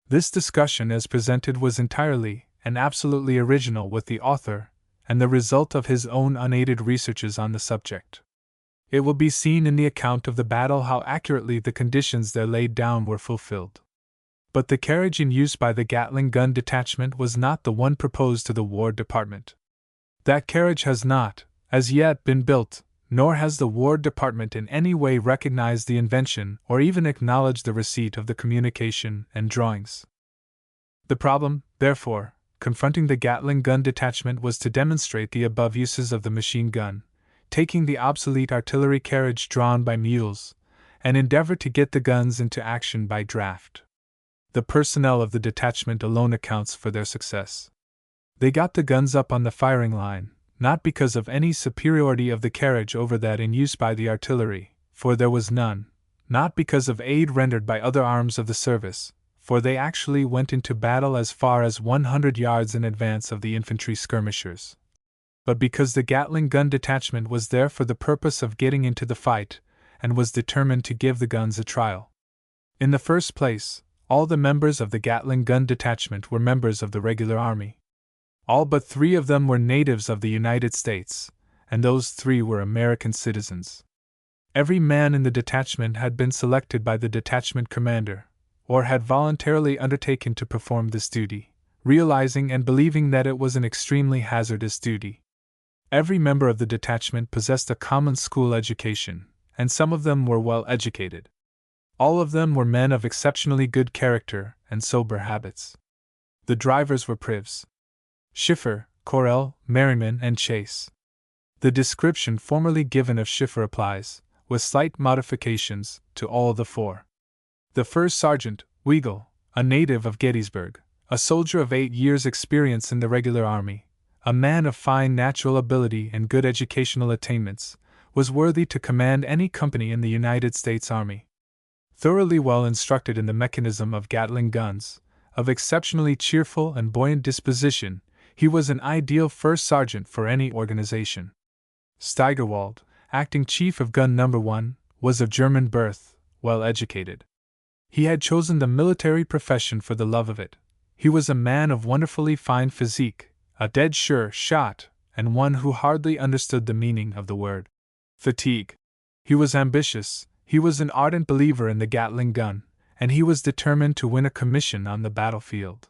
This discussion as presented was entirely and absolutely original with the author, and the result of his own unaided researches on the subject. It will be seen in the account of the battle how accurately the conditions there laid down were fulfilled. But the carriage in use by the Gatling gun detachment was not the one proposed to the War Department. That carriage has not, as yet, been built, nor has the War Department in any way recognized the invention or even acknowledged the receipt of the communication and drawings. The problem, therefore, confronting the Gatling gun detachment was to demonstrate the above uses of the machine gun, taking the obsolete artillery carriage drawn by mules, and endeavor to get the guns into action by draft. The personnel of the detachment alone accounts for their success. They got the guns up on the firing line, not because of any superiority of the carriage over that in use by the artillery, for there was none, not because of aid rendered by other arms of the service, for they actually went into battle as far as 100 yards in advance of the infantry skirmishers, but because the Gatling gun detachment was there for the purpose of getting into the fight, and was determined to give the guns a trial. In the first place, all the members of the Gatling gun detachment were members of the regular army. All but 3 of them were natives of the United States, and those 3 were American citizens. Every man in the detachment had been selected by the detachment commander, or had voluntarily undertaken to perform this duty, realizing and believing that it was an extremely hazardous duty. Every member of the detachment possessed a common school education, and some of them were well educated. All of them were men of exceptionally good character and sober habits. The drivers were Privs, Schiffer, Correll, Merriman, and Chase. The description formerly given of Schiffer applies, with slight modifications, to all the 4. The first sergeant, Weigel, a native of Gettysburg, a soldier of 8 years' experience in the regular army, a man of fine natural ability and good educational attainments, was worthy to command any company in the United States Army. Thoroughly well instructed in the mechanism of Gatling guns, of exceptionally cheerful and buoyant disposition, he was an ideal first sergeant for any organization. Steigerwald, acting chief of gun No. 1, was of German birth, well educated. He had chosen the military profession for the love of it. He was a man of wonderfully fine physique, a dead sure shot, and one who hardly understood the meaning of the word fatigue. He was ambitious, he was an ardent believer in the Gatling gun, and he was determined to win a commission on the battlefield.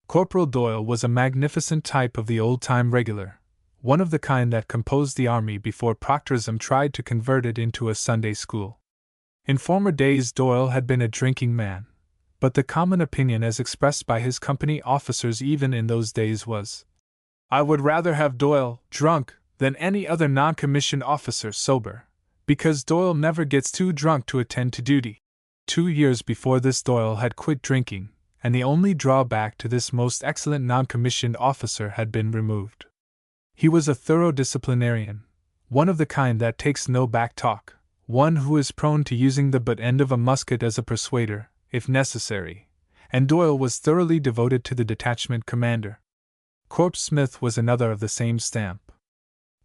Corporal Doyle was a magnificent type of the old-time regular, one of the kind that composed the army before Proctorism tried to convert it into a Sunday school. In former days Doyle had been a drinking man, but the common opinion as expressed by his company officers even in those days was, "I would rather have Doyle drunk than any other non-commissioned officer sober, because Doyle never gets too drunk to attend to duty." 2 years before this Doyle had quit drinking, and the only drawback to this most excellent non-commissioned officer had been removed. He was a thorough disciplinarian, one of the kind that takes no back talk, one who is prone to using the butt end of a musket as a persuader, if necessary, and Doyle was thoroughly devoted to the detachment commander. Corp Smith was another of the same stamp.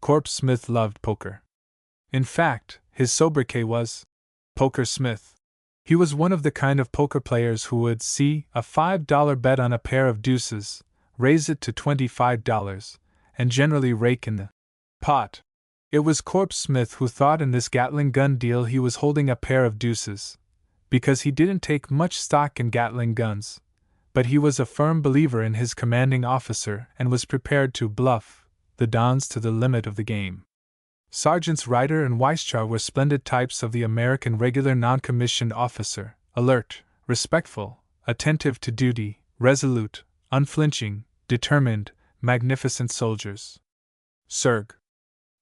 Corp Smith loved poker. In fact, his sobriquet was Poker Smith. He was one of the kind of poker players who would see a $5 bet on a pair of deuces, raise it to $25, and generally rake in the pot. It was Corp Smith who thought in this Gatling gun deal he was holding a pair of deuces, because he didn't take much stock in Gatling guns, but he was a firm believer in his commanding officer and was prepared to bluff the dons to the limit of the game. Sergeants Ryder and Weischar were splendid types of the American regular non-commissioned officer, alert, respectful, attentive to duty, resolute, unflinching, determined, magnificent soldiers. Serg.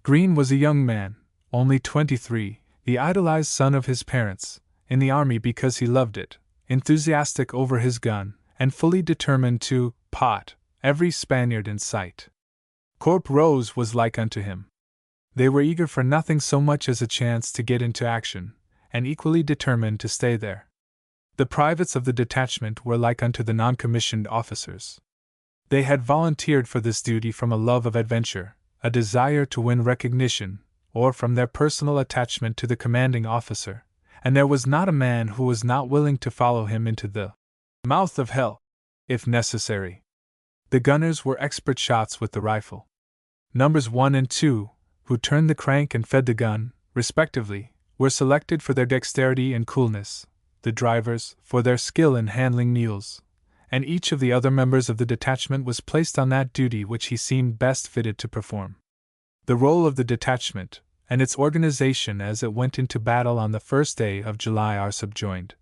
Green was a young man, only 23, the idolized son of his parents, in the army because he loved it, enthusiastic over his gun, and fully determined to pot every Spaniard in sight. Corp Rose was like unto him. They were eager for nothing so much as a chance to get into action, and equally determined to stay there. The privates of the detachment were like unto the non-commissioned officers. They had volunteered for this duty from a love of adventure, a desire to win recognition, or from their personal attachment to the commanding officer, and there was not a man who was not willing to follow him into the mouth of hell, if necessary. The gunners were expert shots with the rifle. Numbers 1 and 2, who turned the crank and fed the gun, respectively, were selected for their dexterity and coolness, the drivers for their skill in handling mules, and each of the other members of the detachment was placed on that duty which he seemed best fitted to perform. The role of the detachment, and its organization as it went into battle on the first day of July are subjoined.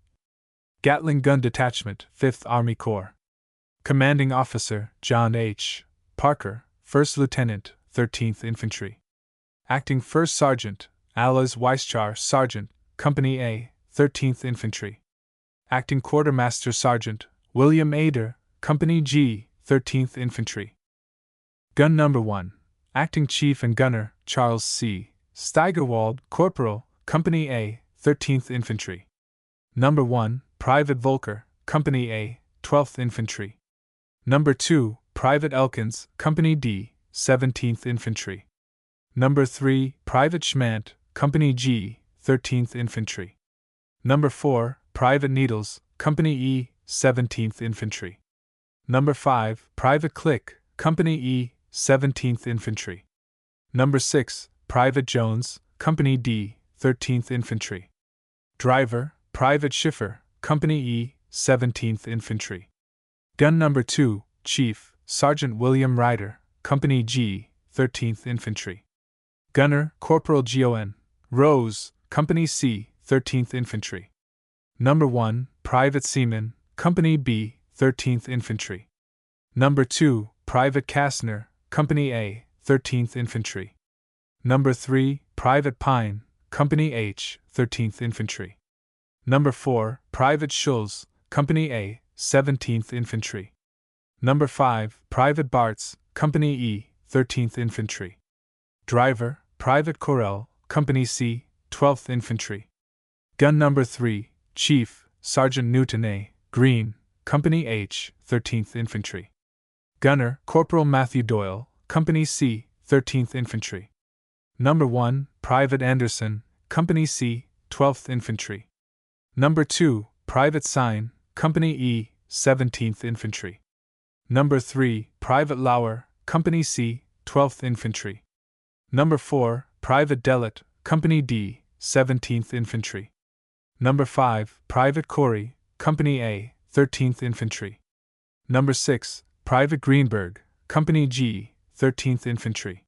Gatling Gun Detachment, 5th Army Corps. Commanding Officer, John H. Parker, 1st Lieutenant, 13th Infantry. Acting First Sergeant, Alois Weischar, Sergeant, Company A, 13th Infantry. Acting Quartermaster Sergeant, William Ader, Company G, 13th Infantry. Gun Number 1, Acting Chief and Gunner, Charles C. Steigerwald, Corporal, Company A, 13th Infantry. Number 1, Private Volker, Company A, 12th Infantry. Number 2, Private Elkins, Company D, 17th Infantry. Number 3, Private Schmant, Company G, 13th Infantry. Number 4, Private Needles, Company E, 17th Infantry. Number 5, Private Click, Company E, 17th Infantry. Number 6, Private Jones, Company D, 13th Infantry. Driver, Private Schiffer, Company E, 17th Infantry. Gun Number 2, Chief, Sergeant William Ryder, Company G, 13th Infantry. Gunner, Corporal Gon. Rose, Company C, 13th Infantry. Number 1, Private Seaman, Company B, 13th Infantry. Number 2, Private Kastner, Company A, 13th Infantry. Number 3, Private Pine, Company H, 13th Infantry. Number 4, Private Schulz, Company A, 17th Infantry. Number 5, Private Bartz, Company E, 13th Infantry. Driver, Private Correll, Company C, 12th Infantry. Gun Number 3, Chief, Sergeant Newton A. Green, Company H, 13th Infantry. Gunner, Corporal Matthew Doyle, Company C, 13th Infantry. Number 1, Private Anderson, Company C, 12th Infantry. Number 2, Private Sign, Company E, 17th Infantry. Number 3, Private Lauer, Company C, 12th Infantry. Number 4, Private Dellett, Company D, 17th Infantry. Number 5, Private Corey, Company A, 13th Infantry. Number 6, Private Greenberg, Company G, 13th Infantry.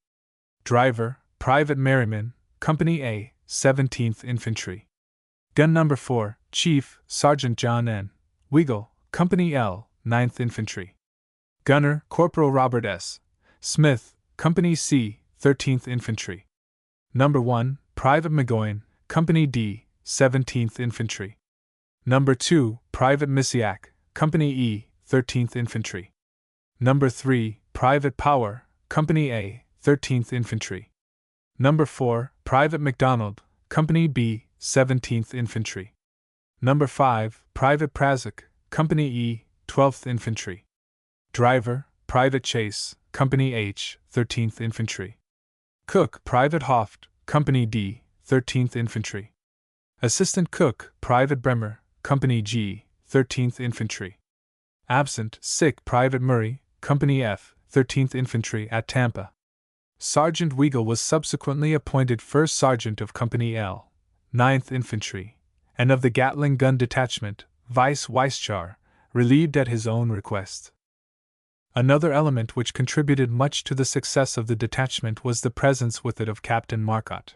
Driver, Private Merriman, Company A, 17th Infantry. Gun Number 4, Chief, Sergeant John N. Weigel, Company L, 9th Infantry. Gunner, Corporal Robert S. Smith, Company C, 13th Infantry. Number 1, Private McGoyan, Company D, 17th Infantry. Number 2, Private Misiak, Company E, 13th Infantry. Number 3, Private Power, Company A, 13th Infantry. Number 4, Private McDonald, Company B, 17th Infantry. Number 5, Private Prazik, Company E, 12th Infantry. Driver, Private Chase, Company H, 13th Infantry. Cook, Private Hoft, Company D, 13th Infantry. Assistant Cook, Private Bremer, Company G, 13th Infantry. Absent, sick Private Murray, Company F, 13th Infantry at Tampa. Sergeant Weigel was subsequently appointed First Sergeant of Company L, 9th Infantry, and of the Gatling Gun Detachment, Vice Weisschar, relieved at his own request. Another element which contributed much to the success of the detachment was the presence with it of Captain Marcotte.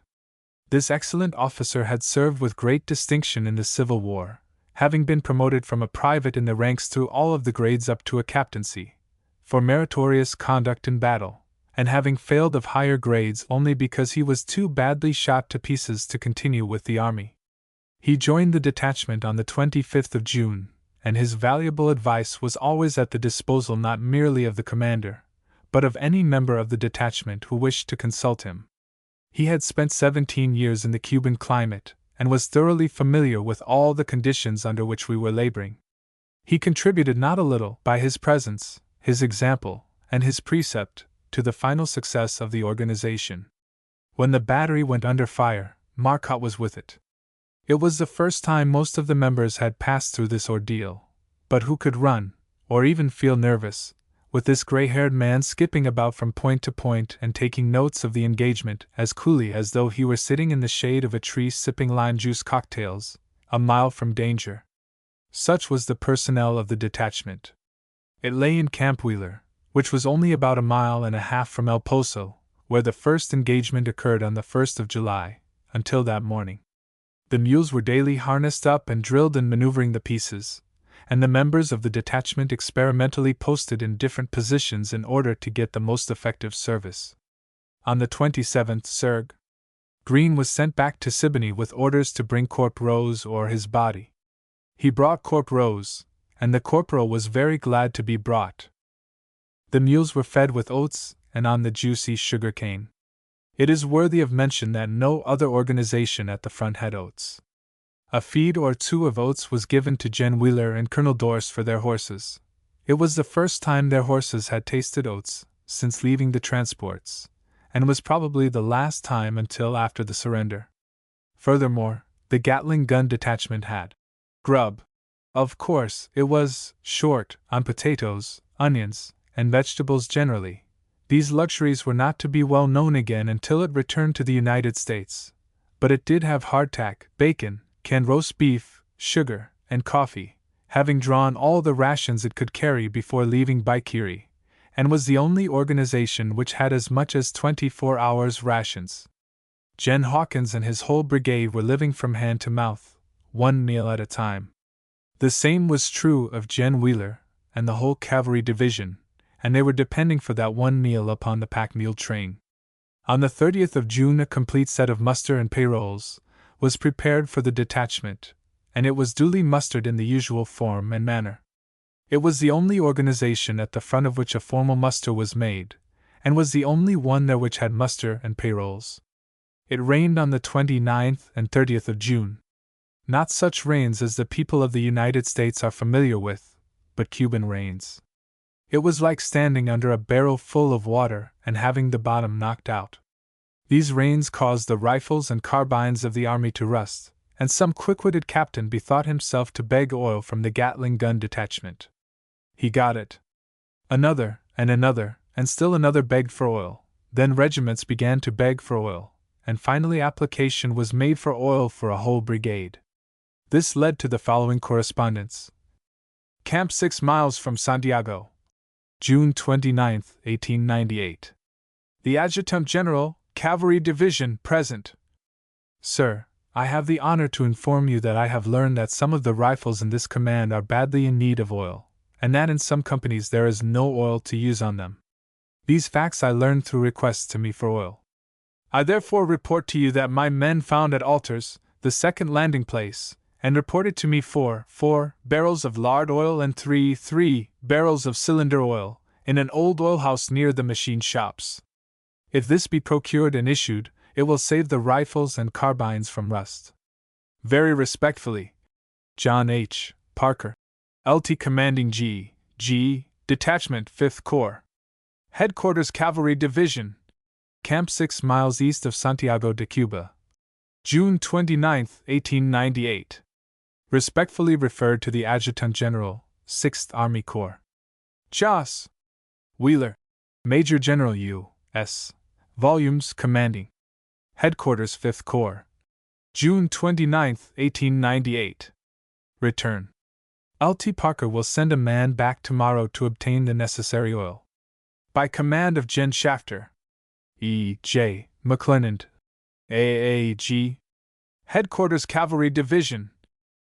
This excellent officer had served with great distinction in the Civil War, having been promoted from a private in the ranks through all of the grades up to a captaincy, for meritorious conduct in battle, and having failed of higher grades only because he was too badly shot to pieces to continue with the army. He joined the detachment on the 25th of June, and his valuable advice was always at the disposal not merely of the commander, but of any member of the detachment who wished to consult him. He had spent 17 years in the Cuban climate, and was thoroughly familiar with all the conditions under which we were laboring. He contributed not a little, by his presence, his example, and his precept, to the final success of the organization. When the battery went under fire, Marcotte was with it. It was the first time most of the members had passed through this ordeal, but who could run, or even feel nervous, with this gray-haired man skipping about from point to point and taking notes of the engagement as coolly as though he were sitting in the shade of a tree sipping lime juice cocktails, a mile from danger? Such was the personnel of the detachment. It lay in Camp Wheeler, which was only about a mile and a half from El Poso, where the first engagement occurred on the 1st of July, until that morning. The mules were daily harnessed up and drilled in maneuvering the pieces, and the members of the detachment experimentally posted in different positions in order to get the most effective service. On the 27th, Serg. Green was sent back to Siboney with orders to bring Corp Rose or his body. He brought Corp Rose, and the corporal was very glad to be brought. The mules were fed with oats and on the juicy sugar cane. It is worthy of mention that no other organization at the front had oats. A feed or two of oats was given to Jen Wheeler and Colonel Dorse for their horses. It was the first time their horses had tasted oats since leaving the transports, and was probably the last time until after the surrender. Furthermore, the Gatling Gun Detachment had grub. Of course, it was short on potatoes, onions, and vegetables generally. These luxuries were not to be well known again until it returned to the United States, but it did have hardtack, bacon, canned roast beef, sugar, and coffee, having drawn all the rations it could carry before leaving Baikiri, and was the only organization which had as much as 24 hours rations. Jen Hawkins and his whole brigade were living from hand to mouth, one meal at a time. The same was true of Jen Wheeler and the whole cavalry division, and they were depending for that one meal upon the pack mule train. On the 30th of June a complete set of muster and payrolls was prepared for the detachment, and it was duly mustered in the usual form and manner. It was the only organization at the front of which a formal muster was made, and was the only one there which had muster and payrolls. It rained on the 29th and 30th of June. Not such rains as the people of the United States are familiar with, but Cuban rains. It was like standing under a barrel full of water and having the bottom knocked out. These rains caused the rifles and carbines of the army to rust, and some quick-witted captain bethought himself to beg oil from the Gatling Gun Detachment. He got it. Another, and still another begged for oil. Then regiments began to beg for oil, and finally application was made for oil for a whole brigade. This led to the following correspondence. Camp 6 miles from Santiago. June 29, 1898. The Adjutant General, Cavalry Division, present. Sir, I have the honor to inform you that I have learned that some of the rifles in this command are badly in need of oil, and that in some companies there is no oil to use on them. These facts I learned through requests to me for oil. I therefore report to you that my men found at Altars, the second landing place, and reported to me 4 barrels of lard oil and 3 barrels of cylinder oil, in an old oil house near the machine shops. If this be procured and issued, it will save the rifles and carbines from rust. Very respectfully, John H. Parker, LT Commanding G. Detachment 5th Corps. Headquarters Cavalry Division. Camp 6 miles east of Santiago de Cuba. June 29, 1898. Respectfully referred to the Adjutant General, 6th Army Corps. Jos. Wheeler, Major General U.S. Volumes Commanding. Headquarters 5th Corps. June 29, 1898. Return. LT Parker will send a man back tomorrow to obtain the necessary oil. By command of Gen. Shafter. E. J. McClernand, AAG. Headquarters Cavalry Division.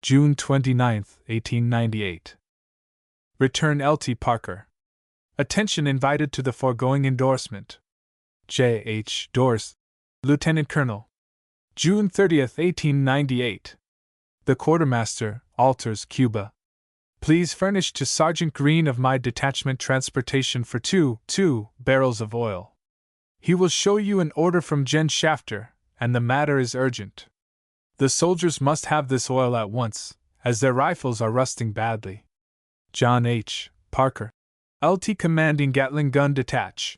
June 29, 1898. Return LT Parker. Attention invited to the foregoing endorsement. J. H. Dorse, Lieutenant Colonel. June 30, 1898. The Quartermaster, Alters, Cuba. Please furnish to Sergeant Green of my detachment transportation for 2 barrels of oil. He will show you an order from Gen. Shafter, and the matter is urgent. The soldiers must have this oil at once, as their rifles are rusting badly. John H. Parker, LT Commanding Gatling Gun Detach.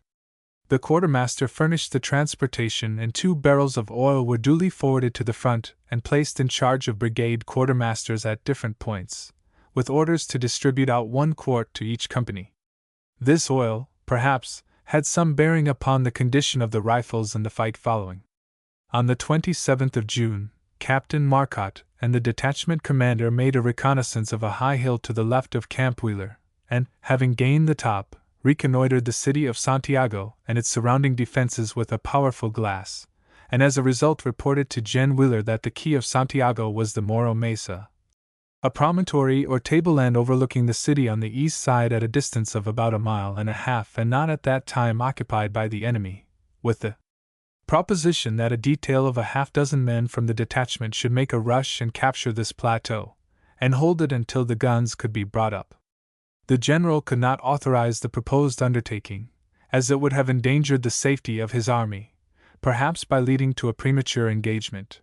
The quartermaster furnished the transportation, and 2 barrels of oil were duly forwarded to the front and placed in charge of brigade quartermasters at different points, with orders to distribute out 1 quart to each company. This oil, perhaps, had some bearing upon the condition of the rifles in the fight following. On the 27th of June, Captain Marcotte and the detachment commander made a reconnaissance of a high hill to the left of Camp Wheeler, and, having gained the top, reconnoitered the city of Santiago and its surrounding defenses with a powerful glass, and as a result reported to Gen. Wheeler that the key of Santiago was the Morro Mesa, a promontory or tableland overlooking the city on the east side at a distance of about 1.5 miles and not at that time occupied by the enemy, with the proposition that a detail of 6 men from the detachment should make a rush and capture this plateau, and hold it until the guns could be brought up. The general could not authorize the proposed undertaking, as it would have endangered the safety of his army, perhaps by leading to a premature engagement.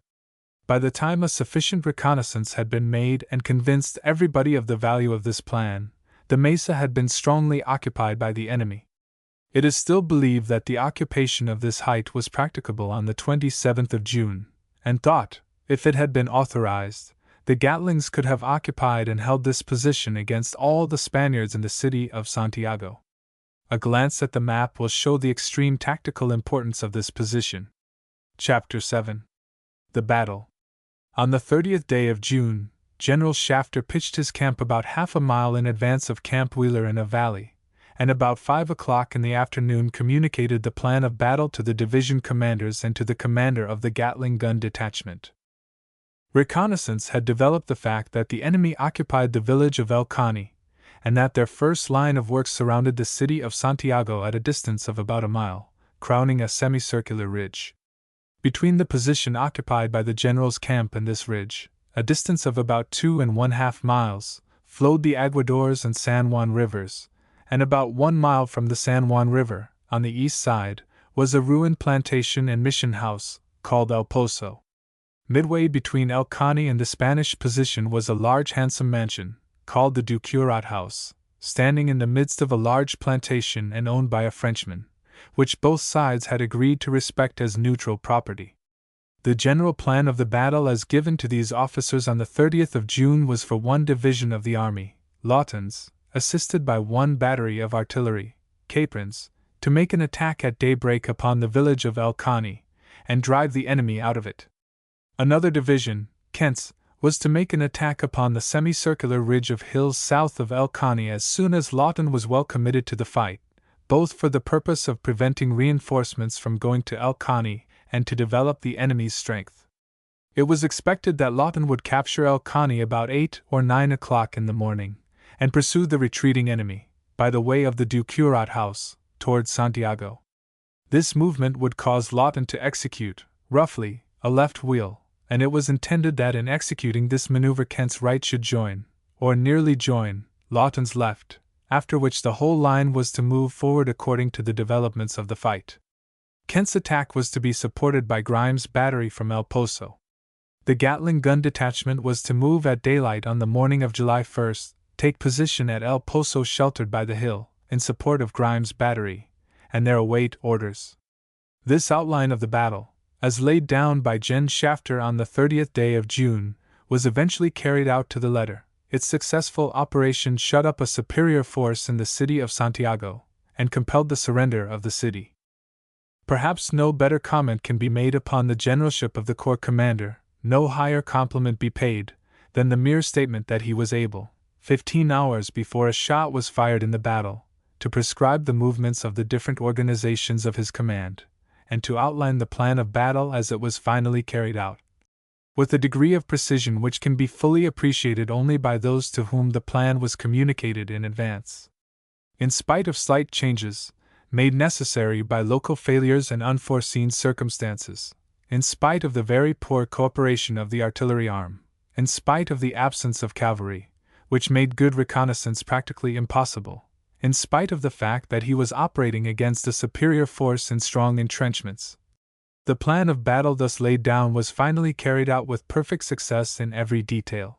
By the time a sufficient reconnaissance had been made and convinced everybody of the value of this plan, the mesa had been strongly occupied by the enemy. It is still believed that the occupation of this height was practicable on the 27th of June, and thought, if it had been authorized, the Gatlings could have occupied and held this position against all the Spaniards in the city of Santiago. A glance at the map will show the extreme tactical importance of this position. Chapter 7. The Battle. On the 30th day of June, General Shafter pitched his camp about 1/2 mile in advance of Camp Wheeler in a valley, and about 5 o'clock in the afternoon communicated the plan of battle to the division commanders and to the commander of the Gatling gun detachment. Reconnaissance had developed the fact that the enemy occupied the village of El Cani, and that their first line of works surrounded the city of Santiago at a distance of about 1 mile, crowning a semicircular ridge. Between the position occupied by the general's camp and this ridge, a distance of about 2½ miles, flowed the Aguadores and San Juan rivers, and about 1 mile from the San Juan River, on the east side, was a ruined plantation and mission house, called El Pozo. Midway between El Cani and the Spanish position was a large handsome mansion, called the Du Curat House, standing in the midst of a large plantation and owned by a Frenchman, which both sides had agreed to respect as neutral property. The general plan of the battle as given to these officers on the 30th of June was for 1 division of the army, Lawton's, assisted by 1 battery of artillery, Capron's, to make an attack at daybreak upon the village of El Cani, and drive the enemy out of it. Another division, Kent's, was to make an attack upon the semicircular ridge of hills south of El Cani as soon as Lawton was well committed to the fight, both for the purpose of preventing reinforcements from going to El Cani and to develop the enemy's strength. It was expected that Lawton would capture El Cani about 8 or 9 o'clock in the morning, and pursue the retreating enemy, by the way of the Du Curat House, towards Santiago. This movement would cause Lawton to execute, roughly, a left wheel, and it was intended that in executing this maneuver Kent's right should join, or nearly join, Lawton's left, after which the whole line was to move forward according to the developments of the fight. Kent's attack was to be supported by Grimes' battery from El Poso. The Gatling gun detachment was to move at daylight on the morning of July 1st, take position at El Poso sheltered by the hill, in support of Grimes' battery, and there await orders. This outline of the battle, as laid down by Gen. Shafter on the 30th day of June, was eventually carried out to the letter. Its successful operation shut up a superior force in the city of Santiago, and compelled the surrender of the city. Perhaps no better comment can be made upon the generalship of the corps commander, no higher compliment be paid, than the mere statement that he was able, 15 hours before a shot was fired in the battle, to prescribe the movements of the different organizations of his command, and to outline the plan of battle as it was finally carried out, with a degree of precision which can be fully appreciated only by those to whom the plan was communicated in advance. In spite of slight changes, made necessary by local failures and unforeseen circumstances, in spite of the very poor cooperation of the artillery arm, in spite of the absence of cavalry, which made good reconnaissance practically impossible, in spite of the fact that he was operating against a superior force in strong entrenchments, the plan of battle thus laid down was finally carried out with perfect success in every detail.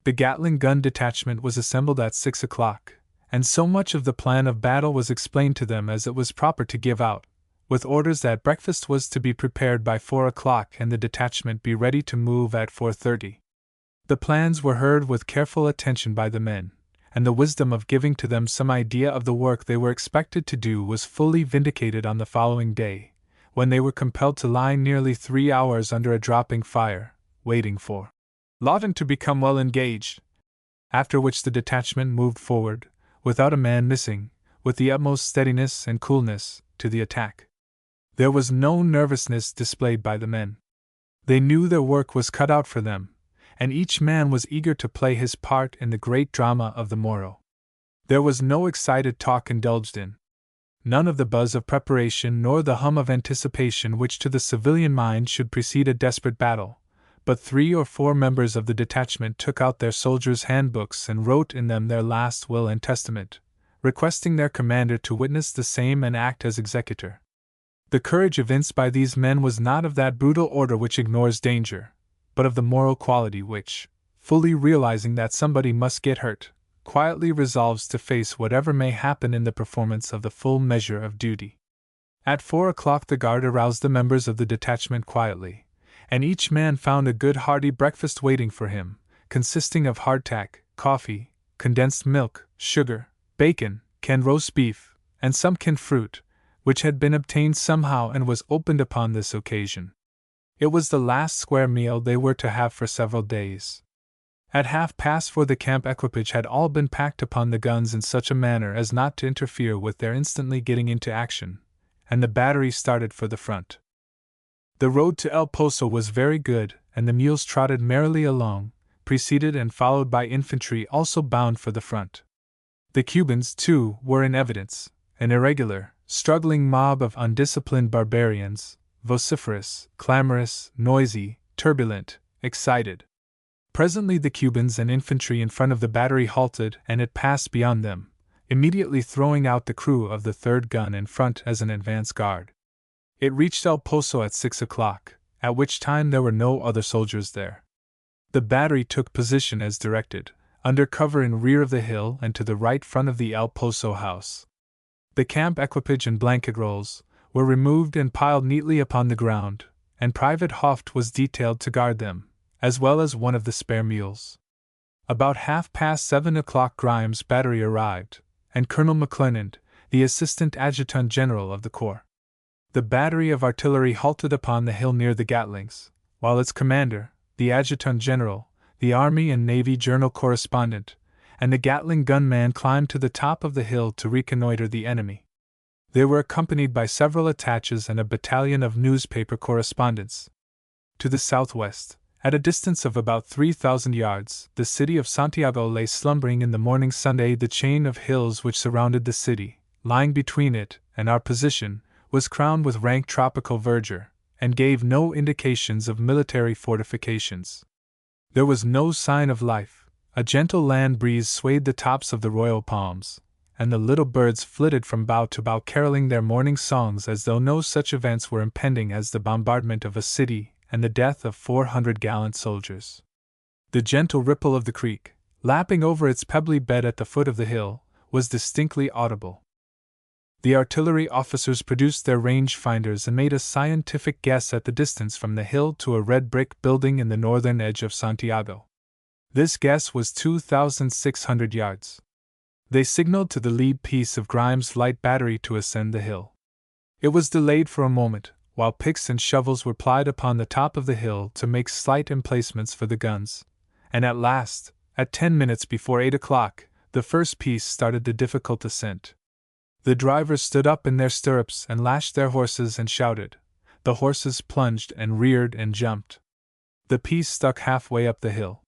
The Gatling gun detachment was assembled at 6 o'clock, and so much of the plan of battle was explained to them as it was proper to give out, with orders that breakfast was to be prepared by 4 o'clock and the detachment be ready to move at 4:30. The plans were heard with careful attention by the men, and the wisdom of giving to them some idea of the work they were expected to do was fully vindicated on the following day, when they were compelled to lie nearly 3 hours under a dropping fire, waiting for Lawton to become well engaged, after which the detachment moved forward, without a man missing, with the utmost steadiness and coolness, to the attack. There was no nervousness displayed by the men. They knew their work was cut out for them, and each man was eager to play his part in the great drama of the morrow. There was no excited talk indulged in. None of the buzz of preparation nor the hum of anticipation which to the civilian mind should precede a desperate battle, but 3 or 4 members of the detachment took out their soldiers' handbooks and wrote in them their last will and testament, requesting their commander to witness the same and act as executor. The courage evinced by these men was not of that brutal order which ignores danger, but of the moral quality which, fully realizing that somebody must get hurt, quietly resolves to face whatever may happen in the performance of the full measure of duty. At 4 o'clock the guard aroused the members of the detachment quietly, and each man found a good hearty breakfast waiting for him, consisting of hardtack, coffee, condensed milk, sugar, bacon, canned roast beef, and some canned fruit, which had been obtained somehow and was opened upon this occasion. It was the last square meal they were to have for several days. At 4:30 the camp equipage had all been packed upon the guns in such a manner as not to interfere with their instantly getting into action, and the battery started for the front. The road to El Poso was very good, and the mules trotted merrily along, preceded and followed by infantry also bound for the front. The Cubans, too, were in evidence, an irregular, struggling mob of undisciplined barbarians, vociferous, clamorous, noisy, turbulent, excited. Presently the Cubans and infantry in front of the battery halted and it passed beyond them, immediately throwing out the crew of the 3rd gun in front as an advance guard. It reached El Poso at 6 o'clock, at which time there were no other soldiers there. The battery took position as directed, under cover in rear of the hill and to the right front of the El Poso house. The camp equipage and blanket rolls were removed and piled neatly upon the ground, and Private Hoft was detailed to guard them, as well as one of the spare mules. About 7:30 o'clock Grimes' battery arrived, and Colonel McClernand, the Assistant Adjutant General of the Corps. The battery of artillery halted upon the hill near the Gatlings, while its commander, the Adjutant General, the Army and Navy Journal correspondent, and the Gatling gunman climbed to the top of the hill to reconnoiter the enemy. They were accompanied by several attaches and a battalion of newspaper correspondents. To the southwest, at a distance of about 3,000 yards, the city of Santiago lay slumbering in the morning Sunday. The chain of hills which surrounded the city, lying between it and our position, was crowned with rank tropical verdure, and gave no indications of military fortifications. There was no sign of life. A gentle land breeze swayed the tops of the royal palms, and the little birds flitted from bough to bough caroling their morning songs as though no such events were impending as the bombardment of a city and the death of 400 gallant soldiers. The gentle ripple of the creek, lapping over its pebbly bed at the foot of the hill, was distinctly audible. The artillery officers produced their range finders and made a scientific guess at the distance from the hill to a red brick building in the northern edge of Santiago. This guess was 2,600 yards. They signaled to the lead piece of Grimes' light battery to ascend the hill. It was delayed for a moment, while picks and shovels were plied upon the top of the hill to make slight emplacements for the guns, and at last, at 10 minutes before 8 o'clock, the first piece started the difficult ascent. The drivers stood up in their stirrups and lashed their horses and shouted. The horses plunged and reared and jumped. The piece stuck halfway up the hill.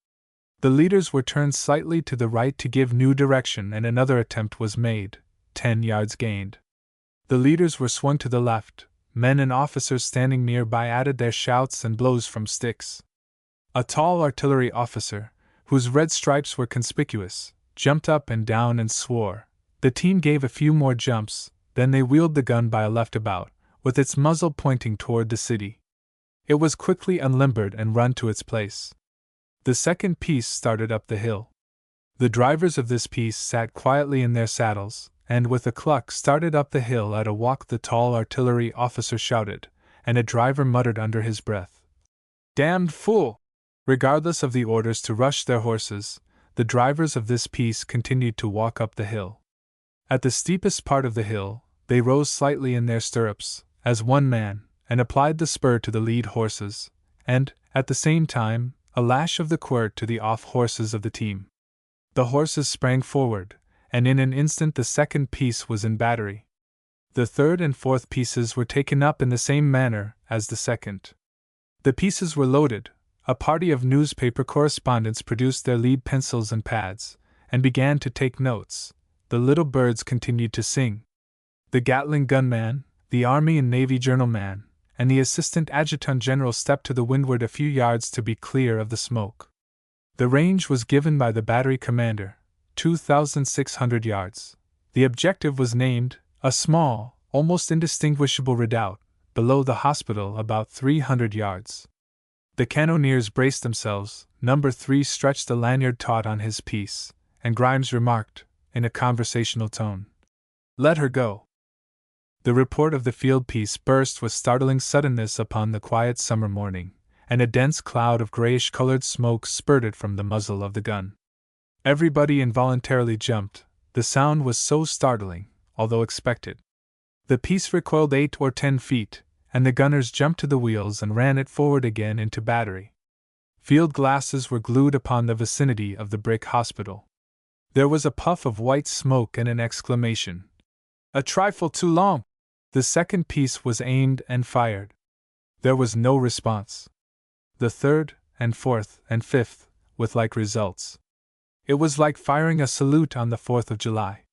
The leaders were turned slightly to the right to give new direction, and another attempt was made, 10 yards gained. The leaders were swung to the left. Men and officers standing nearby added their shouts and blows from sticks. A tall artillery officer, whose red stripes were conspicuous, jumped up and down and swore. The team gave a few more jumps, then they wheeled the gun by a left about, with its muzzle pointing toward the city. It was quickly unlimbered and run to its place. The second piece started up the hill. The drivers of this piece sat quietly in their saddles, and with a cluck started up the hill at a walk. The tall artillery officer shouted, and a driver muttered under his breath, "Damned fool!" Regardless of the orders to rush their horses, the drivers of this piece continued to walk up the hill. At the steepest part of the hill, they rose slightly in their stirrups, as one man, and applied the spur to the lead horses, and, at the same time, a lash of the quirt to the off horses of the team. The horses sprang forward, and in an instant the second piece was in battery. The third and fourth pieces were taken up in the same manner as the second. The pieces were loaded. A party of newspaper correspondents produced their lead pencils and pads, and began to take notes. The little birds continued to sing. The Gatling gunman, the Army and Navy Journal man, and the Assistant Adjutant General stepped to the windward a few yards to be clear of the smoke. The range was given by the battery commander, 2,600 yards. The objective was named, a small, almost indistinguishable redoubt, below the hospital about 300 yards. The cannoneers braced themselves. Number 3 stretched a lanyard taut on his piece, and Grimes remarked, in a conversational tone, "Let her go." The report of the field piece burst with startling suddenness upon the quiet summer morning, and a dense cloud of grayish-colored smoke spurted from the muzzle of the gun. Everybody involuntarily jumped. The sound was so startling, although expected. The piece recoiled 8 or 10 feet, and the gunners jumped to the wheels and ran it forward again into battery. Field glasses were glued upon the vicinity of the brick hospital. There was a puff of white smoke and an exclamation. "A trifle too long!" The second piece was aimed and fired. There was no response. The third, and fourth, and fifth, with like results. It was like firing a salute on the 4th of July.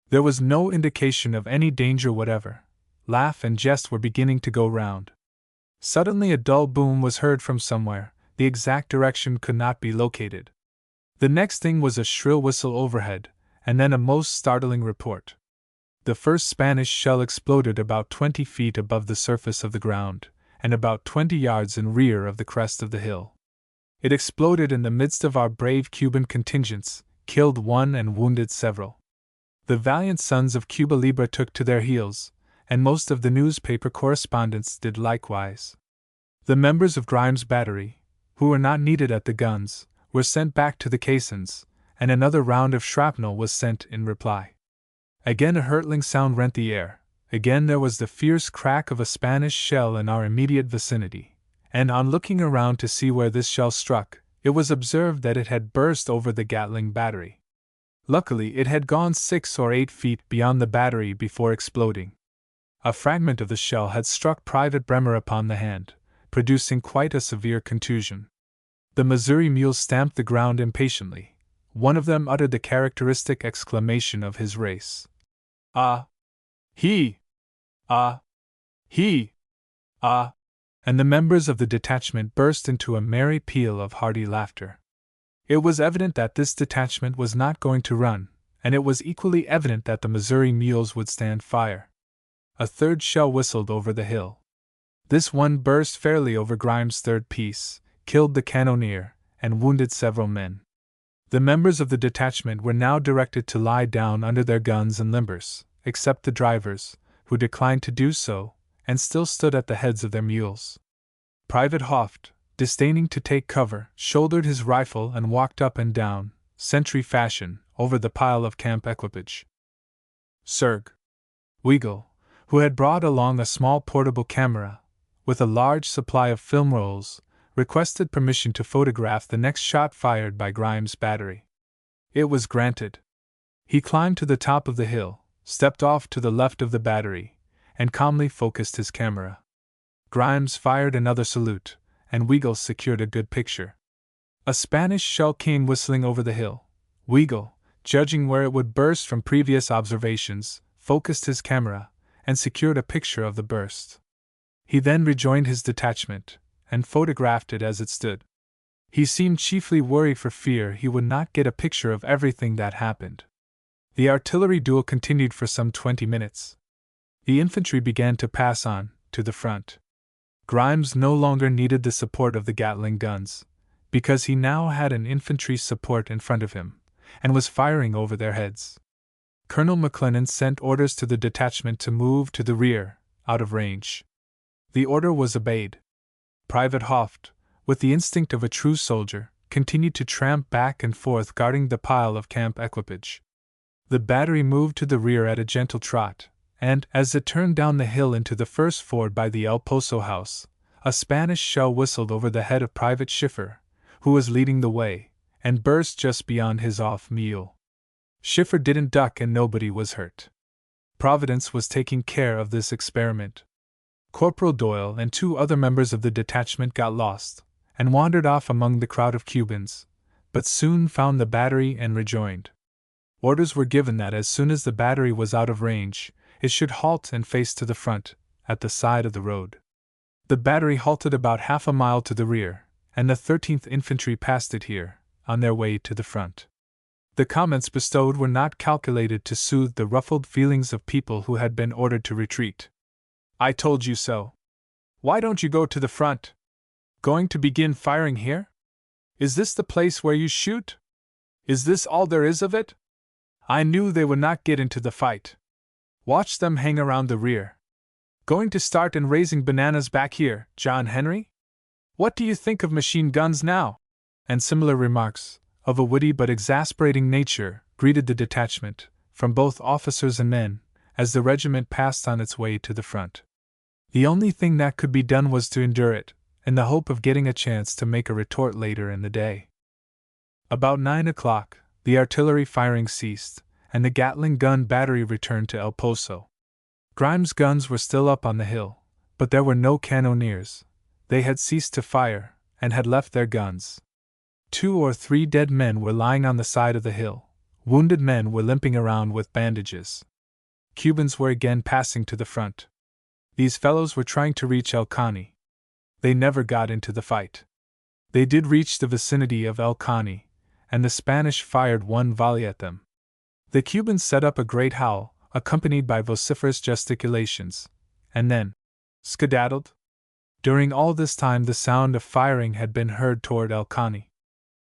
There was no indication of any danger whatever. Laugh and jest were beginning to go round. Suddenly a dull boom was heard from somewhere. The exact direction could not be located. The next thing was a shrill whistle overhead, and then a most startling report. The first Spanish shell exploded about 20 feet above the surface of the ground, and about 20 yards in rear of the crest of the hill. It exploded in the midst of our brave Cuban contingents, killed one and wounded several. The valiant sons of Cuba Libre took to their heels, and most of the newspaper correspondents did likewise. The members of Grimes' battery, who were not needed at the guns, were sent back to the caissons, and another round of shrapnel was sent in reply. Again a hurtling sound rent the air. Again there was the fierce crack of a Spanish shell in our immediate vicinity, and on looking around to see where this shell struck, it was observed that it had burst over the Gatling battery. Luckily it had gone 6 or 8 feet beyond the battery before exploding. A fragment of the shell had struck Private Bremer upon the hand, producing quite a severe contusion. The Missouri mules stamped the ground impatiently. One of them uttered the characteristic exclamation of his race. "Ah! He! Ah! He! Ah!" and the members of the detachment burst into a merry peal of hearty laughter. It was evident that this detachment was not going to run, and it was equally evident that the Missouri mules would stand fire. A third shell whistled over the hill. This one burst fairly over Grimes' third piece, killed the cannoneer, and wounded several men. The members of the detachment were now directed to lie down under their guns and limbers, except the drivers, who declined to do so, and still stood at the heads of their mules. Private Hoft, disdaining to take cover, shouldered his rifle and walked up and down, sentry fashion, over the pile of camp equipage. Serg Weigel, who had brought along a small portable camera, with a large supply of film rolls, requested permission to photograph the next shot fired by Grimes' battery. It was granted. He climbed to the top of the hill, stepped off to the left of the battery, and calmly focused his camera. Grimes fired another salute, and Weigel secured a good picture. A Spanish shell came whistling over the hill. Weigel, judging where it would burst from previous observations, focused his camera, and secured a picture of the burst. He then rejoined his detachment, and photographed it as it stood. He seemed chiefly worried for fear he would not get a picture of everything that happened. The artillery duel continued for some 20 minutes. The infantry began to pass on, to the front. Grimes no longer needed the support of the Gatling guns, because he now had an infantry support in front of him, and was firing over their heads. Colonel McClellan sent orders to the detachment to move to the rear, out of range. The order was obeyed. Private Hoft, with the instinct of a true soldier, continued to tramp back and forth guarding the pile of camp equipage. The battery moved to the rear at a gentle trot, and, as it turned down the hill into the first ford by the El Poso house, a Spanish shell whistled over the head of Private Schiffer, who was leading the way, and burst just beyond his off-mule. Schiffer didn't duck and nobody was hurt. Providence was taking care of this experiment. Corporal Doyle and 2 other members of the detachment got lost, and wandered off among the crowd of Cubans, but soon found the battery and rejoined. Orders were given that as soon as the battery was out of range, it should halt and face to the front, at the side of the road. The battery halted about half a mile to the rear, and the 13th Infantry passed it here, on their way to the front. The comments bestowed were not calculated to soothe the ruffled feelings of people who had been ordered to retreat. "I told you so. Why don't you go to the front? Going to begin firing here? Is this the place where you shoot? Is this all there is of it? I knew they would not get into the fight. Watch them hang around the rear. Going to start and raising bananas back here, John Henry? What do you think of machine guns now?" And similar remarks, of a witty but exasperating nature, greeted the detachment, from both officers and men, as the regiment passed on its way to the front. The only thing that could be done was to endure it, in the hope of getting a chance to make a retort later in the day. About 9 o'clock, the artillery firing ceased, and the Gatling gun battery returned to El Poso. Grimes' guns were still up on the hill, but there were no cannoneers. They had ceased to fire, and had left their guns. 2 or 3 dead men were lying on the side of the hill. Wounded men were limping around with bandages. Cubans were again passing to the front. These fellows were trying to reach El Caney. They never got into the fight. They did reach the vicinity of El Caney, and the Spanish fired one volley at them. The Cubans set up a great howl, accompanied by vociferous gesticulations, and then skedaddled. During all this time the sound of firing had been heard toward El Caney.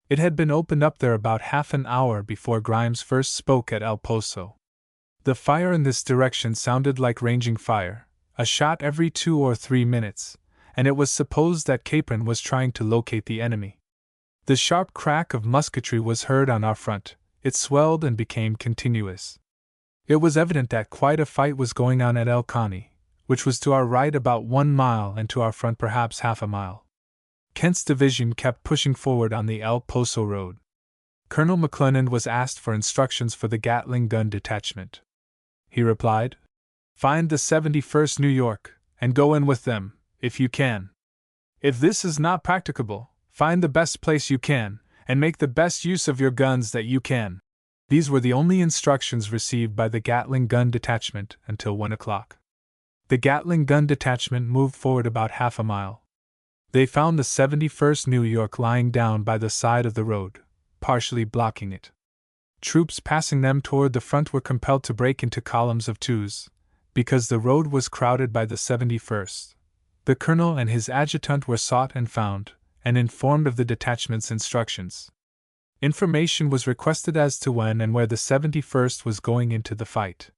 It had been opened up there about half an hour before Grimes first spoke at El Poso. The fire in this direction sounded like ranging fire, a shot every 2 or 3 minutes, and it was supposed that Capron was trying to locate the enemy. The sharp crack of musketry was heard on our front. It swelled and became continuous. It was evident that quite a fight was going on at El Caney, which was to our right about 1 mile and to our front perhaps half a mile. Kent's division kept pushing forward on the El Poso road. Colonel McClellan was asked for instructions for the Gatling gun detachment. He replied, "Find the 71st New York, and go in with them, if you can. If this is not practicable, find the best place you can, and make the best use of your guns that you can." These were the only instructions received by the Gatling gun detachment until 1 o'clock. The Gatling gun detachment moved forward about half a mile, They found the 71st New York lying down by the side of the road, partially blocking it. Troops passing them toward the front were compelled to break into columns of twos, because the road was crowded by the 71st. The colonel and his adjutant were sought and found, and informed of the detachment's instructions. Information was requested as to when and where the 71st was going into the fight.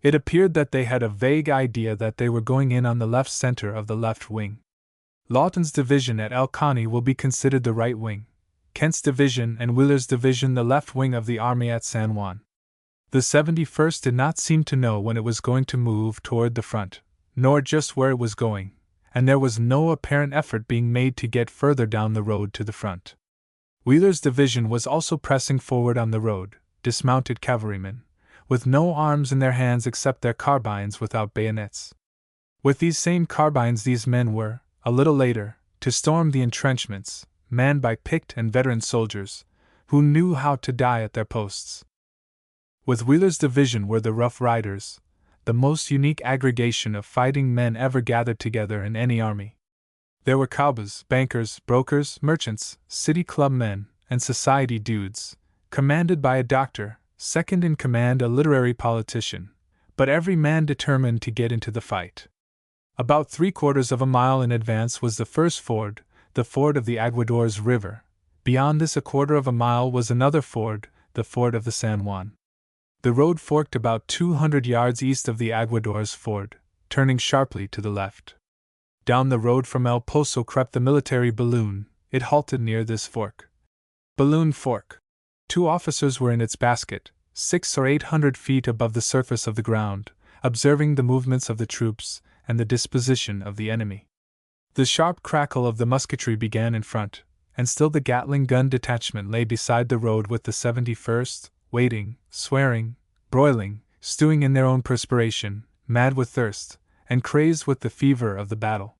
It appeared that they had a vague idea that they were going in on the left center of the left wing. Lawton's division at El Caney will be considered the right wing, Kent's division and Wheeler's division the left wing of the army at San Juan. The 71st did not seem to know when it was going to move toward the front, nor just where it was going, and there was no apparent effort being made to get further down the road to the front. Wheeler's division was also pressing forward on the road, dismounted cavalrymen, with no arms in their hands except their carbines without bayonets. With these same carbines these men were, a little later, to storm the entrenchments, manned by picked and veteran soldiers, who knew how to die at their posts. With Wheeler's division were the Rough Riders, the most unique aggregation of fighting men ever gathered together in any army. There were cowboys, bankers, brokers, merchants, city club men, and society dudes, commanded by a doctor, second in command a literary politician, but every man determined to get into the fight. About 3/4 of a mile in advance was the first ford, the ford of the Aguadores River. Beyond this 1/4 of a mile was another ford, the ford of the San Juan. The road forked about 200 yards east of the Aguadores ford, turning sharply to the left. Down the road from El Poso crept the military balloon. It halted near this fork. Balloon Fork. 2 officers were in its basket, 600 or 800 feet above the surface of the ground, observing the movements of the troops and the disposition of the enemy. The sharp crackle of the musketry began in front, and still the Gatling gun detachment lay beside the road with the 71st, waiting, swearing, broiling, stewing in their own perspiration, mad with thirst, and crazed with the fever of the battle.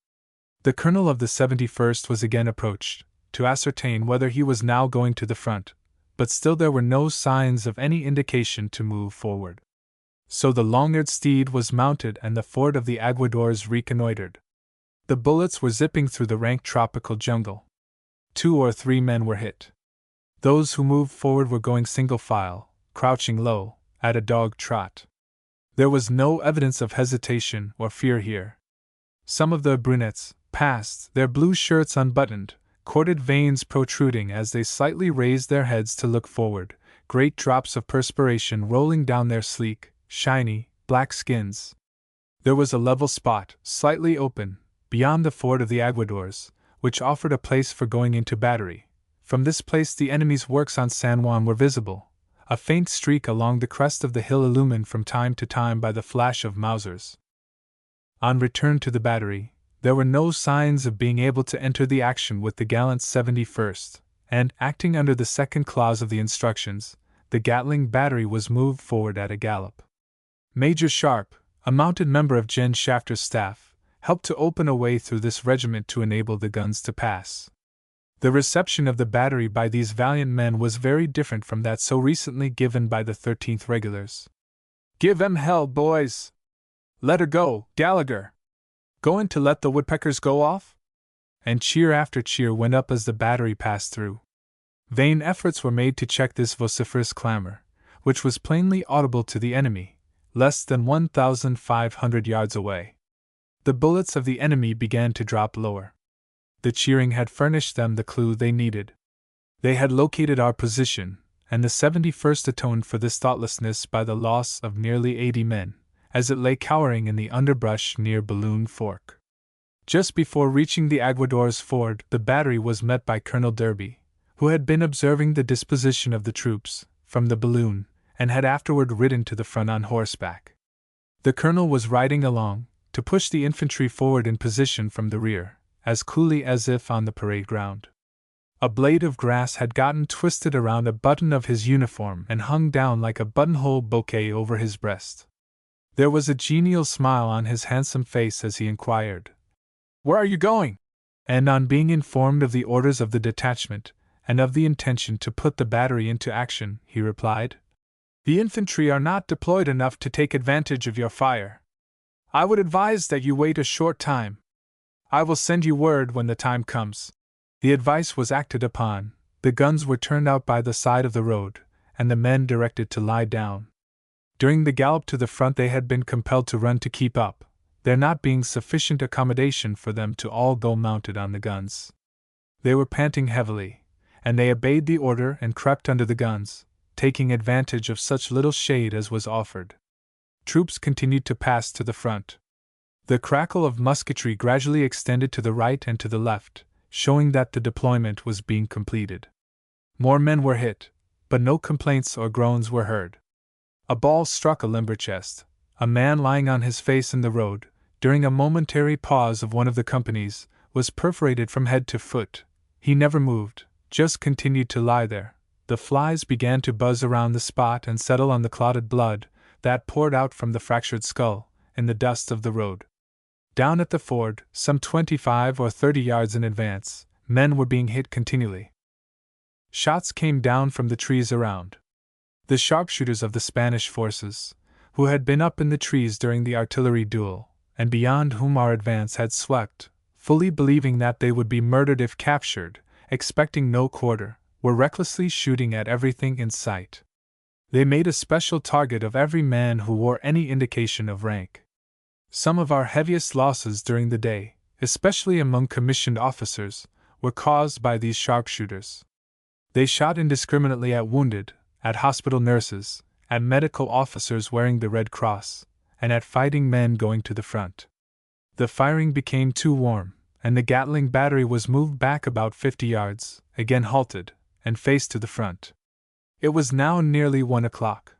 The colonel of the 71st was again approached, to ascertain whether he was now going to the front, but still there were no signs of any indication to move forward. So the long-eared steed was mounted and the ford of the Aguadores reconnoitered. The bullets were zipping through the rank tropical jungle. 2 or 3 men were hit. Those who moved forward were going single file, crouching low, at a dog trot. There was no evidence of hesitation or fear here. Some of the brunettes passed, their blue shirts unbuttoned, corded veins protruding as they slightly raised their heads to look forward, great drops of perspiration rolling down their sleek, shiny, black skins. There was a level spot, slightly open, beyond the ford of the Aguadores, which offered a place for going into battery. From this place the enemy's works on San Juan were visible, a faint streak along the crest of the hill illumined from time to time by the flash of Mausers. On return to the battery, there were no signs of being able to enter the action with the gallant 71st, and, acting under the second clause of the instructions, the Gatling battery was moved forward at a gallop. Major Sharp, a mounted member of Gen Shafter's staff, helped to open a way through this regiment to enable the guns to pass. The reception of the battery by these valiant men was very different from that so recently given by the 13th Regulars. "Give 'em hell, boys! Let her go, Gallagher! Goin' to let the woodpeckers go off?" And cheer after cheer went up as the battery passed through. Vain efforts were made to check this vociferous clamor, which was plainly audible to the enemy, less than 1,500 yards away. The bullets of the enemy began to drop lower. The cheering had furnished them the clue they needed. They had located our position, and the 71st atoned for this thoughtlessness by the loss of nearly 80 men, as it lay cowering in the underbrush near Balloon Fork. Just before reaching the Aguadores ford, the battery was met by Colonel Derby, who had been observing the disposition of the troops, from the balloon, and had afterward ridden to the front on horseback. The colonel was riding along, to push the infantry forward in position from the rear, as coolly as if on the parade ground. A blade of grass had gotten twisted around a button of his uniform and hung down like a buttonhole bouquet over his breast. There was a genial smile on his handsome face as he inquired, "Where are you going?" And on being informed of the orders of the detachment, and of the intention to put the battery into action, he replied, "The infantry are not deployed enough to take advantage of your fire. I would advise that you wait a short time. I will send you word when the time comes." The advice was acted upon, the guns were turned out by the side of the road, and the men directed to lie down. During the gallop to the front they had been compelled to run to keep up, there not being sufficient accommodation for them to all go mounted on the guns. They were panting heavily, and they obeyed the order and crept under the guns, taking advantage of such little shade as was offered. Troops continued to pass to the front. The crackle of musketry gradually extended to the right and to the left, showing that the deployment was being completed. More men were hit, but no complaints or groans were heard. A ball struck a limber chest, a man lying on his face in the road, during a momentary pause of one of the companies, was perforated from head to foot. He never moved, just continued to lie there. The flies began to buzz around the spot and settle on the clotted blood that poured out from the fractured skull, in the dust of the road. Down at the ford, some 25 or 30 yards in advance, men were being hit continually. Shots came down from the trees around. The sharpshooters of the Spanish forces, who had been up in the trees during the artillery duel, and beyond whom our advance had swept, fully believing that they would be murdered if captured, expecting no quarter, were recklessly shooting at everything in sight. They made a special target of every man who wore any indication of rank. Some of our heaviest losses during the day, especially among commissioned officers, were caused by these sharpshooters. They shot indiscriminately at wounded, at hospital nurses, at medical officers wearing the Red Cross, and at fighting men going to the front. The firing became too warm, and the Gatling battery was moved back about 50 yards, again halted, and faced to the front. It was now nearly 1 o'clock.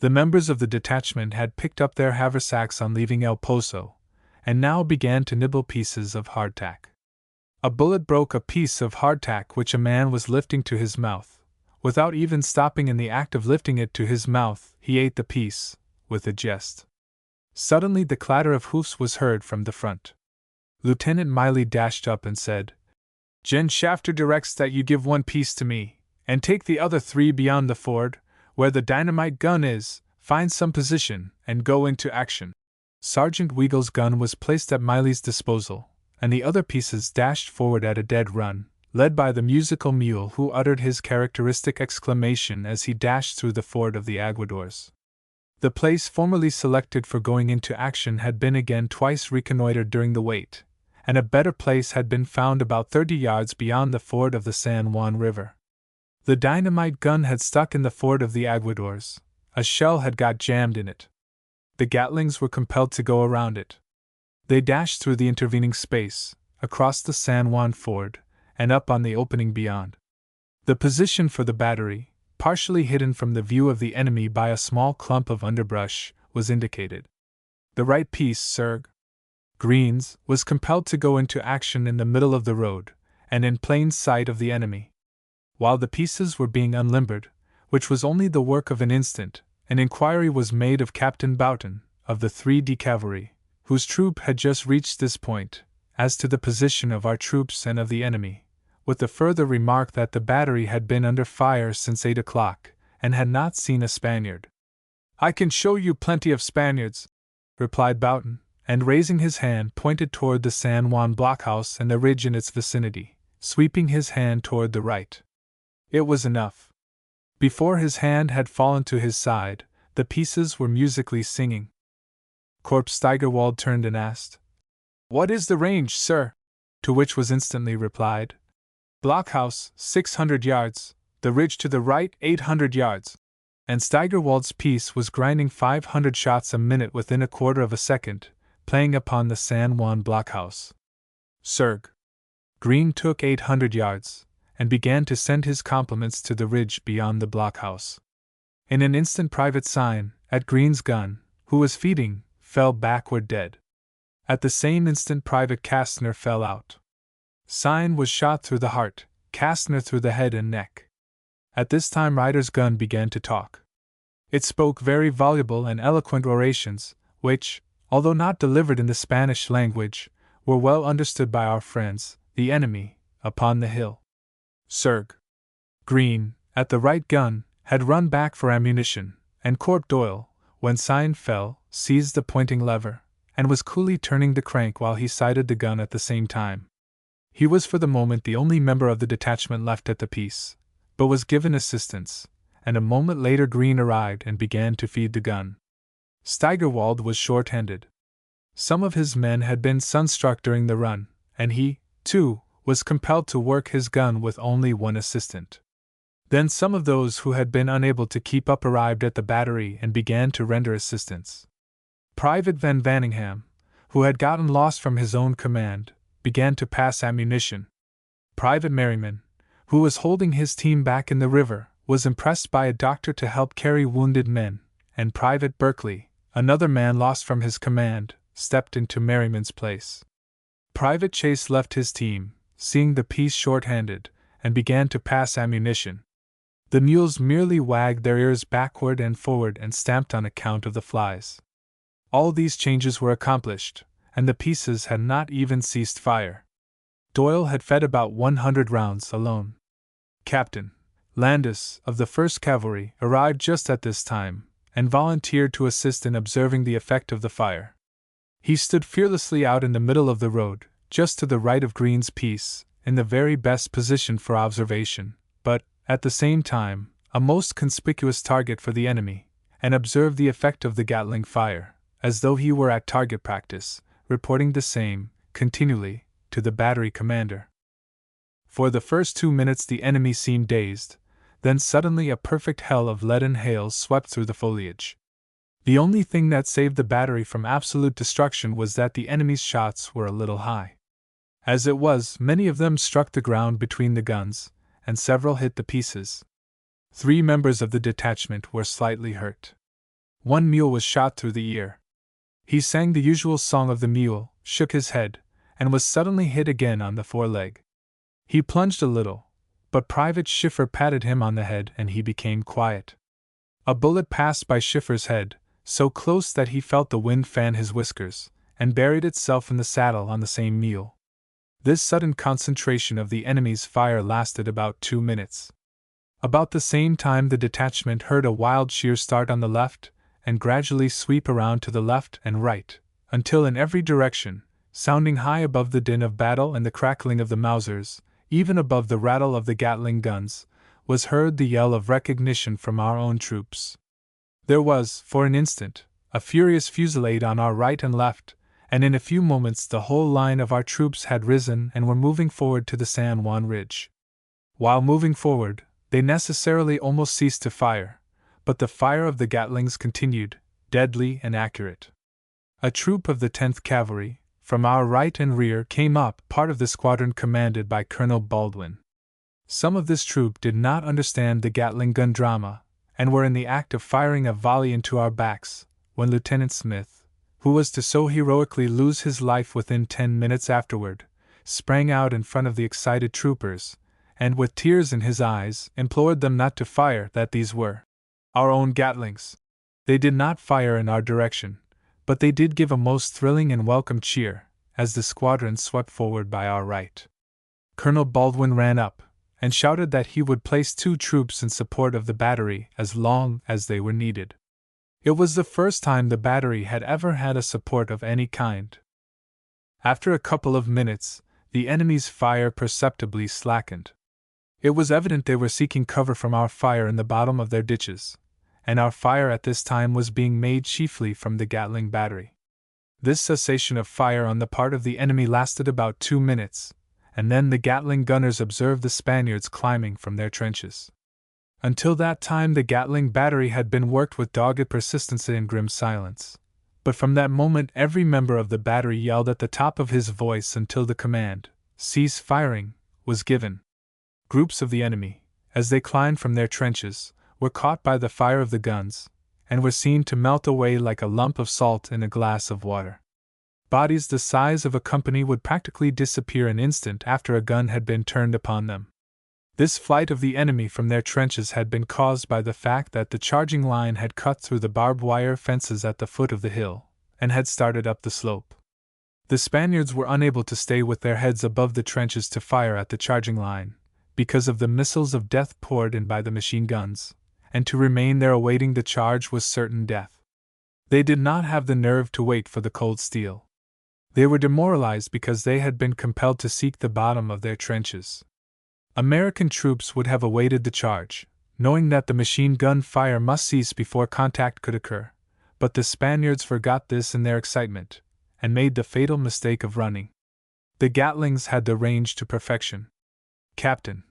The members of the detachment had picked up their haversacks on leaving El Poso, and now began to nibble pieces of hardtack. A bullet broke a piece of hardtack which a man was lifting to his mouth. Without even stopping in the act of lifting it to his mouth, he ate the piece, with a jest. Suddenly the clatter of hoofs was heard from the front. Lieutenant Miley dashed up and said, "Gen Shafter directs that you give 1 piece to me, and take the other 3 beyond the ford, where the dynamite gun is, find some position, and go into action." Sergeant Weagle's gun was placed at Miley's disposal, and the other pieces dashed forward at a dead run, led by the musical mule who uttered his characteristic exclamation as he dashed through the ford of the Aguadores. The place formerly selected for going into action had been again twice reconnoitered during the wait, and a better place had been found about 30 yards beyond the ford of the San Juan River. The dynamite gun had stuck in the ford of the Aguadores. A shell had got jammed in it. The Gatlings were compelled to go around it. They dashed through the intervening space, across the San Juan ford, and up on the opening beyond. The position for the battery, partially hidden from the view of the enemy by a small clump of underbrush, was indicated. The right piece, Sir Green's, was compelled to go into action in the middle of the road, and in plain sight of the enemy. While the pieces were being unlimbered, which was only the work of an instant, an inquiry was made of Captain Boughton, of the 3D Cavalry, whose troop had just reached this point, as to the position of our troops and of the enemy, with the further remark that the battery had been under fire since 8 o'clock, and had not seen a Spaniard. "I can show you plenty of Spaniards," replied Boughton, and raising his hand pointed toward the San Juan blockhouse and the ridge in its vicinity, sweeping his hand toward the right. It was enough. Before his hand had fallen to his side, the pieces were musically singing. Corporal Steigerwald turned and asked, "What is the range, sir?" To which was instantly replied, "Blockhouse, 600 yards, the ridge to the right, 800 yards." And Steigerwald's piece was grinding 500 shots a minute within a quarter of a second, playing upon the San Juan blockhouse. Sir Green took 800 yards, and began to send his compliments to the ridge beyond the blockhouse. In an instant Private Sign, at Green's gun, who was feeding, fell backward dead. At the same instant Private Kastner fell out. Sign was shot through the heart, Kastner through the head and neck. At this time Ryder's gun began to talk. It spoke very voluble and eloquent orations, which, although not delivered in the Spanish language, were well understood by our friends, the enemy, upon the hill. Sir Green, at the right gun, had run back for ammunition, and Corp Doyle, when Sign fell, seized the pointing lever, and was coolly turning the crank while he sighted the gun at the same time. He was for the moment the only member of the detachment left at the piece, but was given assistance, and a moment later Green arrived and began to feed the gun. Steigerwald was short-handed. Some of his men had been sunstruck during the run, and he, too, was compelled to work his gun with only one assistant. Then some of those who had been unable to keep up arrived at the battery and began to render assistance. Private Van Vanningham, who had gotten lost from his own command, began to pass ammunition. Private Merriman, who was holding his team back in the river, was impressed by a doctor to help carry wounded men, and Private Berkeley, another man lost from his command, stepped into Merriman's place. Private Chase left his team, seeing the piece short-handed, and began to pass ammunition. The mules merely wagged their ears backward and forward and stamped on account of the flies. All these changes were accomplished, and the pieces had not even ceased fire. Doyle had fed about 100 rounds alone. Captain Landis, of the 1st Cavalry, arrived just at this time, and volunteered to assist in observing the effect of the fire. He stood fearlessly out in the middle of the road, just to the right of Green's piece, in the very best position for observation, but, at the same time, a most conspicuous target for the enemy, and observed the effect of the Gatling fire, as though he were at target practice, reporting the same, continually, to the battery commander. For the first 2 minutes the enemy seemed dazed, then suddenly a perfect hell of leaden hail swept through the foliage. The only thing that saved the battery from absolute destruction was that the enemy's shots were a little high. As it was, many of them struck the ground between the guns, and several hit the pieces. 3 members of the detachment were slightly hurt. One mule was shot through the ear. He sang the usual song of the mule, shook his head, and was suddenly hit again on the foreleg. He plunged a little, but Private Schiffer patted him on the head and he became quiet. A bullet passed by Schiffer's head, so close that he felt the wind fan his whiskers, and buried itself in the saddle on the same mule. This sudden concentration of the enemy's fire lasted about 2 minutes. About the same time the detachment heard a wild sheer start on the left, and gradually sweep around to the left and right, until in every direction, sounding high above the din of battle and the crackling of the Mausers, even above the rattle of the Gatling guns, was heard the yell of recognition from our own troops. There was, for an instant, a furious fusillade on our right and left, and in a few moments the whole line of our troops had risen and were moving forward to the San Juan Ridge. While moving forward, they necessarily almost ceased to fire, but the fire of the Gatlings continued, deadly and accurate. A troop of the 10th Cavalry, from our right and rear, came up, part of the squadron commanded by Colonel Baldwin. Some of this troop did not understand the Gatling gun drama, and were in the act of firing a volley into our backs, when Lieutenant Smith, who was to so heroically lose his life within 10 minutes afterward, sprang out in front of the excited troopers, and with tears in his eyes, implored them not to fire, that these were our own Gatlings. They did not fire in our direction, but they did give a most thrilling and welcome cheer, as the squadron swept forward by our right. Colonel Baldwin ran up, and shouted that he would place 2 troops in support of the battery as long as they were needed. It was the first time the battery had ever had a support of any kind. After a couple of minutes, the enemy's fire perceptibly slackened. It was evident they were seeking cover from our fire in the bottom of their ditches, and our fire at this time was being made chiefly from the Gatling battery. This cessation of fire on the part of the enemy lasted about 2 minutes, and then the Gatling gunners observed the Spaniards climbing from their trenches. Until that time the Gatling battery had been worked with dogged persistency and grim silence, but from that moment every member of the battery yelled at the top of his voice until the command, "Cease firing," was given. Groups of the enemy, as they climbed from their trenches, were caught by the fire of the guns, and were seen to melt away like a lump of salt in a glass of water. Bodies the size of a company would practically disappear an instant after a gun had been turned upon them. This flight of the enemy from their trenches had been caused by the fact that the charging line had cut through the barbed wire fences at the foot of the hill, and had started up the slope. The Spaniards were unable to stay with their heads above the trenches to fire at the charging line, because of the missiles of death poured in by the machine guns, and to remain there awaiting the charge was certain death. They did not have the nerve to wait for the cold steel. They were demoralized because they had been compelled to seek the bottom of their trenches. American troops would have awaited the charge, knowing that the machine gun fire must cease before contact could occur, but the Spaniards forgot this in their excitement, and made the fatal mistake of running. The Gatlings had the range to perfection. Captain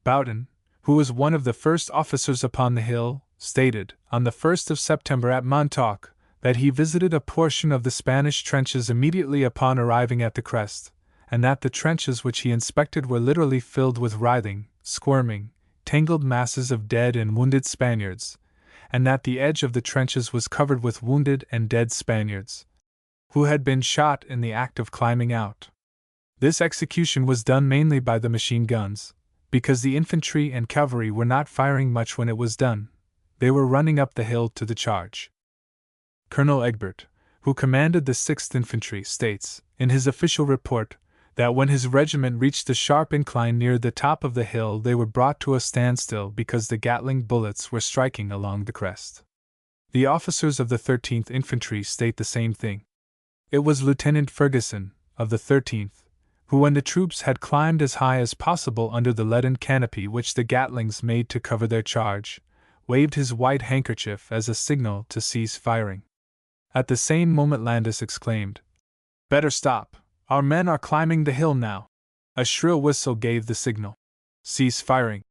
Bowden, who was one of the first officers upon the hill, stated, on the 1st of September at Montauk, that he visited a portion of the Spanish trenches immediately upon arriving at the crest, and that the trenches which he inspected were literally filled with writhing, squirming, tangled masses of dead and wounded Spaniards, and that the edge of the trenches was covered with wounded and dead Spaniards, who had been shot in the act of climbing out. This execution was done mainly by the machine guns, because the infantry and cavalry were not firing much when it was done. They were running up the hill to the charge. Colonel Egbert, who commanded the 6th Infantry, states, in his official report, that when his regiment reached the sharp incline near the top of the hill they were brought to a standstill because the Gatling bullets were striking along the crest. The officers of the 13th Infantry state the same thing. It was Lieutenant Ferguson, of the 13th, who, when the troops had climbed as high as possible under the leaden canopy which the Gatlings made to cover their charge, waved his white handkerchief as a signal to cease firing. At the same moment Landis exclaimed, "Better stop! Our men are climbing the hill now!" A shrill whistle gave the signal. "Cease firing!"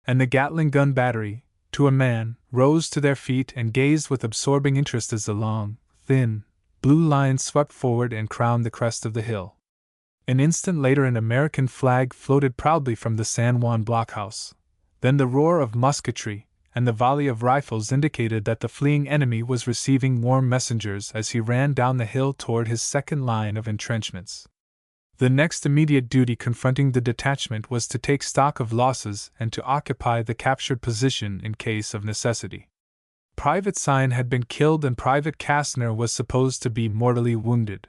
And the Gatling gun battery, to a man, rose to their feet and gazed with absorbing interest as the long, thin, blue line swept forward and crowned the crest of the hill. An instant later an American flag floated proudly from the San Juan blockhouse. Then the roar of musketry and the volley of rifles indicated that the fleeing enemy was receiving warm messengers as he ran down the hill toward his second line of entrenchments. The next immediate duty confronting the detachment was to take stock of losses and to occupy the captured position in case of necessity. Private Sine had been killed and Private Kastner was supposed to be mortally wounded.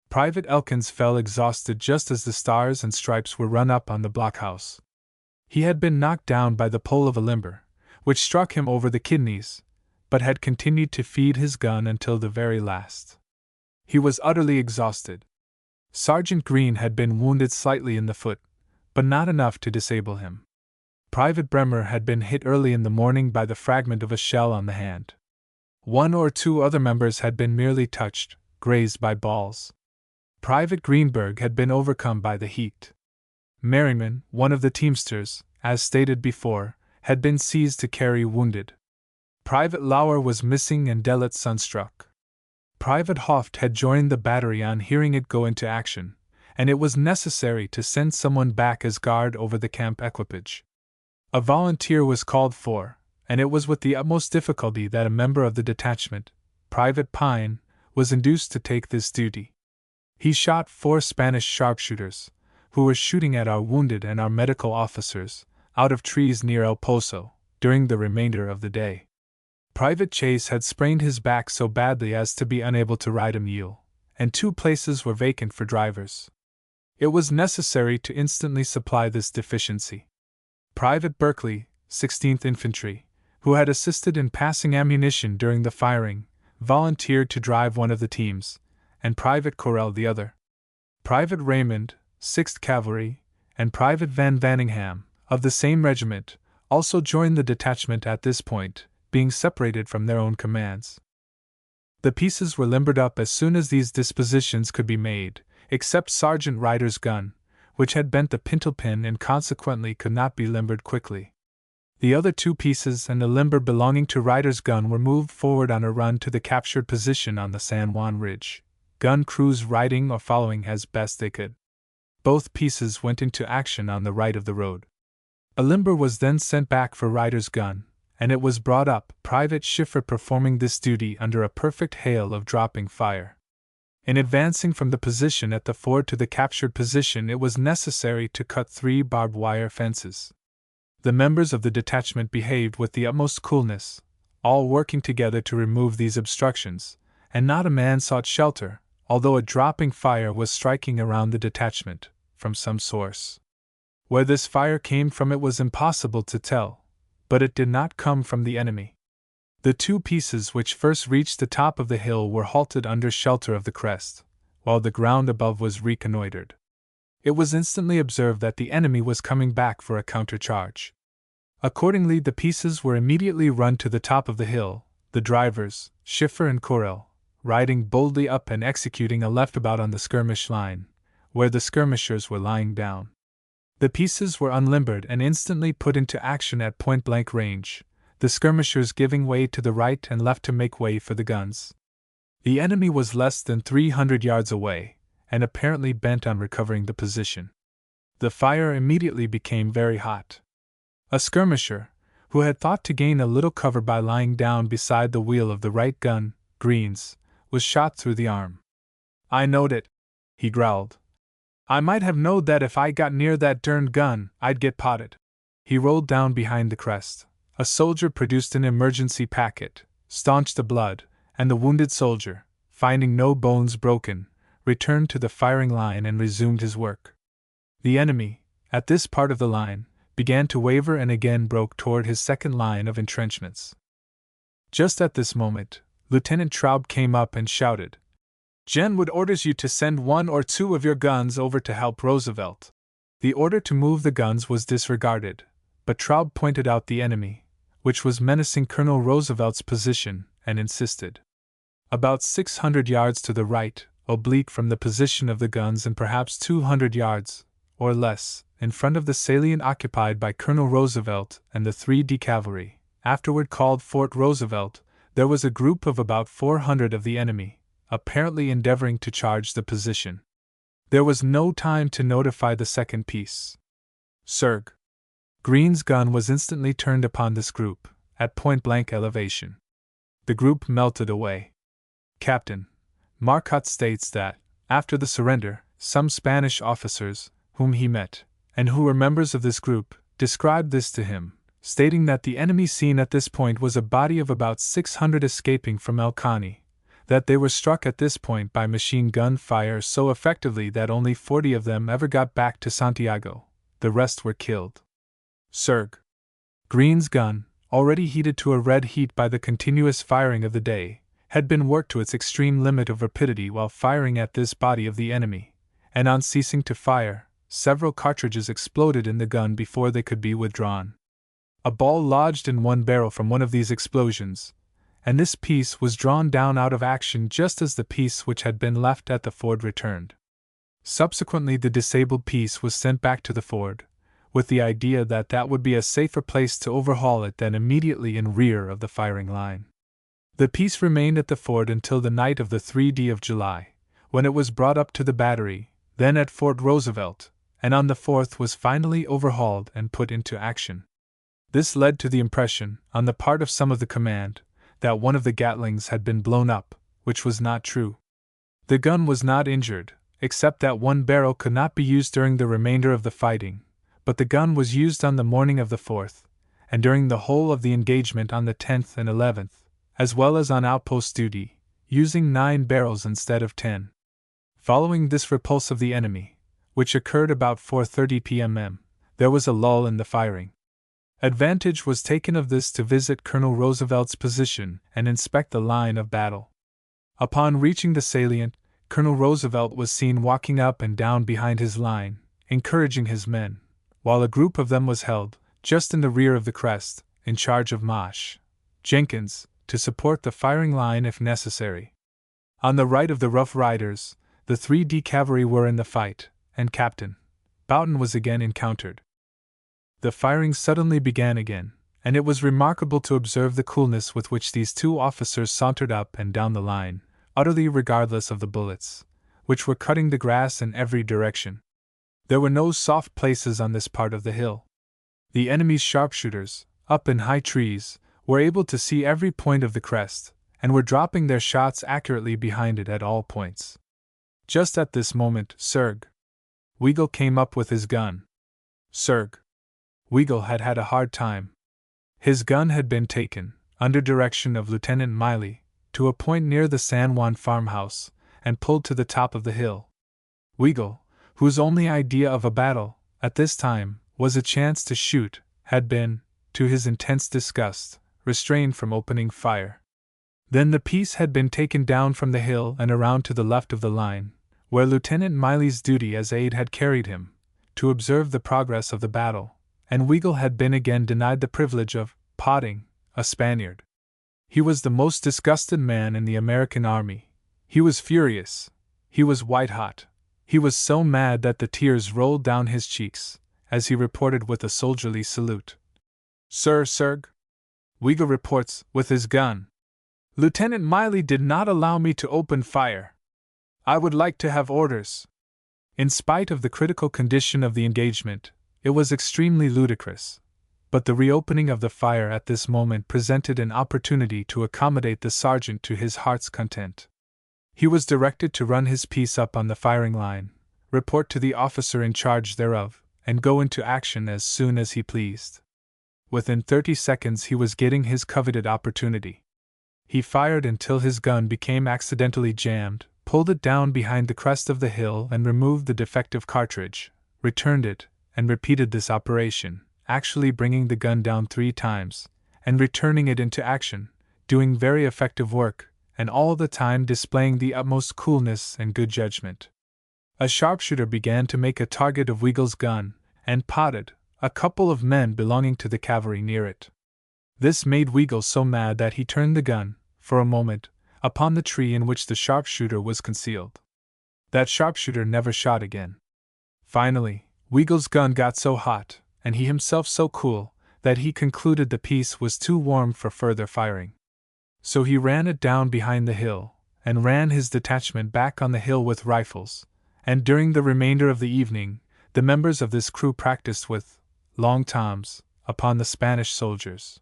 Private Elkins fell exhausted just as the stars and stripes were run up on the blockhouse. He had been knocked down by the pole of a limber, which struck him over the kidneys, but had continued to feed his gun until the very last. He was utterly exhausted. Sergeant Green had been wounded slightly in the foot, but not enough to disable him. Private Bremer had been hit early in the morning by the fragment of a shell on the hand. 1 or 2 other members had been merely touched, grazed by balls. Private Greenberg had been overcome by the heat. Merriman, one of the teamsters, as stated before, had been seized to carry wounded. Private Lauer was missing and Dellet sunstruck. Private Hoft had joined the battery on hearing it go into action, and it was necessary to send someone back as guard over the camp equipage. A volunteer was called for, and it was with the utmost difficulty that a member of the detachment, Private Pine, was induced to take this duty. He shot 4 Spanish sharpshooters, who were shooting at our wounded and our medical officers, out of trees near El Poso, during the remainder of the day. Private Chase had sprained his back so badly as to be unable to ride a mule, and 2 places were vacant for drivers. It was necessary to instantly supply this deficiency. Private Berkeley, 16th Infantry, who had assisted in passing ammunition during the firing, volunteered to drive one of the teams, and Private Correll the other. Private Raymond, 6th Cavalry, and Private Van Vanningham, of the same regiment, also joined the detachment at this point, being separated from their own commands. The pieces were limbered up as soon as these dispositions could be made, except Sergeant Ryder's gun, which had bent the pintle pin and consequently could not be limbered quickly. The other 2 pieces and the limber belonging to Ryder's gun were moved forward on a run to the captured position on the San Juan Ridge, gun crews riding or following as best they could. Both pieces went into action on the right of the road. A limber was then sent back for Ryder's gun, and it was brought up, Private Schiffer performing this duty under a perfect hail of dropping fire. In advancing from the position at the ford to the captured position, it was necessary to cut 3 barbed wire fences. The members of the detachment behaved with the utmost coolness, all working together to remove these obstructions, and not a man sought shelter, although a dropping fire was striking around the detachment, from some source. Where this fire came from it was impossible to tell, but it did not come from the enemy. The two pieces which first reached the top of the hill were halted under shelter of the crest, while the ground above was reconnoitered. It was instantly observed that the enemy was coming back for a countercharge. Accordingly, the pieces were immediately run to the top of the hill, the drivers, Schiffer and Corel, riding boldly up and executing a leftabout on the skirmish line, where the skirmishers were lying down. The pieces were unlimbered and instantly put into action at point-blank range, the skirmishers giving way to the right and left to make way for the guns. The enemy was less than 300 yards away, and apparently bent on recovering the position. The fire immediately became very hot. A skirmisher, who had thought to gain a little cover by lying down beside the wheel of the right gun, Green's, was shot through the arm. "I knowed it," he growled. "I might have knowed that if I got near that derned gun, I'd get potted." He rolled down behind the crest. A soldier produced an emergency packet, staunched the blood, and the wounded soldier, finding no bones broken, returned to the firing line and resumed his work. The enemy, at this part of the line, began to waver and again broke toward his second line of entrenchments. Just at this moment, Lieutenant Traub came up and shouted, "Jenwood orders you to send one or two of your guns over to help Roosevelt." The order to move the guns was disregarded, but Traub pointed out the enemy, which was menacing Colonel Roosevelt's position, and insisted. About 600 yards to the right, oblique from the position of the guns, and perhaps 200 yards, or less, in front of the salient occupied by Colonel Roosevelt and the 3D Cavalry, afterward called Fort Roosevelt, there was a group of about 400 of the enemy, apparently endeavoring to charge the position. There was no time to notify the second piece. Serg. Green's gun was instantly turned upon this group, at point-blank elevation. The group melted away. Captain Marcotte states that, after the surrender, some Spanish officers, whom he met, and who were members of this group, described this to him, stating that the enemy seen at this point was a body of about 600 escaping from El Caney, that they were struck at this point by machine gun fire so effectively that only 40 of them ever got back to Santiago, the rest were killed. Serg. Green's gun, already heated to a red heat by the continuous firing of the day, had been worked to its extreme limit of rapidity while firing at this body of the enemy, and on ceasing to fire, several cartridges exploded in the gun before they could be withdrawn. A ball lodged in one barrel from one of these explosions, and this piece was drawn down out of action just as the piece which had been left at the ford returned. Subsequently, the disabled piece was sent back to the ford, with the idea that that would be a safer place to overhaul it than immediately in rear of the firing line. The piece remained at the ford until the night of the 3d of July, when it was brought up to the battery, then at Fort Roosevelt, and on the 4th was finally overhauled and put into action. This led to the impression, on the part of some of the command, that one of the Gatlings had been blown up, which was not true. The gun was not injured, except that one barrel could not be used during the remainder of the fighting, but the gun was used on the morning of the 4th, and during the whole of the engagement on the 10th and 11th, as well as on outpost duty, using 9 barrels instead of 10. Following this repulse of the enemy, which occurred about 4:30 p.m., there was a lull in the firing. Advantage was taken of this to visit Colonel Roosevelt's position and inspect the line of battle. Upon reaching the salient, Colonel Roosevelt was seen walking up and down behind his line, encouraging his men, while a group of them was held, just in the rear of the crest, in charge of Mosh Jenkins, to support the firing line if necessary. On the right of the Rough Riders, the 3D Cavalry were in the fight, and Captain Boughton was again encountered. The firing suddenly began again, and it was remarkable to observe the coolness with which these two officers sauntered up and down the line, utterly regardless of the bullets, which were cutting the grass in every direction. There were no soft places on this part of the hill. The enemy's sharpshooters, up in high trees, were able to see every point of the crest, and were dropping their shots accurately behind it at all points. Just at this moment, Serg. Weigel came up with his gun. Serg. Weigel had had a hard time. His gun had been taken, under direction of Lieutenant Miley, to a point near the San Juan farmhouse, and pulled to the top of the hill. Weigel, whose only idea of a battle, at this time, was a chance to shoot, had been, to his intense disgust, restrained from opening fire. Then the piece had been taken down from the hill and around to the left of the line, where Lieutenant Miley's duty as aide had carried him, to observe the progress of the battle, and Weigel had been again denied the privilege of potting a Spaniard. He was the most disgusted man in the American army. He was furious. He was white-hot. He was so mad that the tears rolled down his cheeks, as he reported with a soldierly salute. "Sir, Sirg." Weigel reports, with his gun. "Lieutenant Miley did not allow me to open fire. I would like to have orders." In spite of the critical condition of the engagement, it was extremely ludicrous. But the reopening of the fire at this moment presented an opportunity to accommodate the sergeant to his heart's content. He was directed to run his piece up on the firing line, report to the officer in charge thereof, and go into action as soon as he pleased. Within 30 seconds he was getting his coveted opportunity. He fired until his gun became accidentally jammed, pulled it down behind the crest of the hill and removed the defective cartridge, returned it, and repeated this operation, actually bringing the gun down 3 times, and returning it into action, doing very effective work, and all the time displaying the utmost coolness and good judgment. A sharpshooter began to make a target of Weigel's gun, and potted a couple of men belonging to the cavalry near it. This made Weigel so mad that he turned the gun, for a moment, upon the tree in which the sharpshooter was concealed. That sharpshooter never shot again. Finally, Weigel's gun got so hot, and he himself so cool, that he concluded the piece was too warm for further firing. So he ran it down behind the hill, and ran his detachment back on the hill with rifles, and during the remainder of the evening, the members of this crew practiced with long toms upon the Spanish soldiers.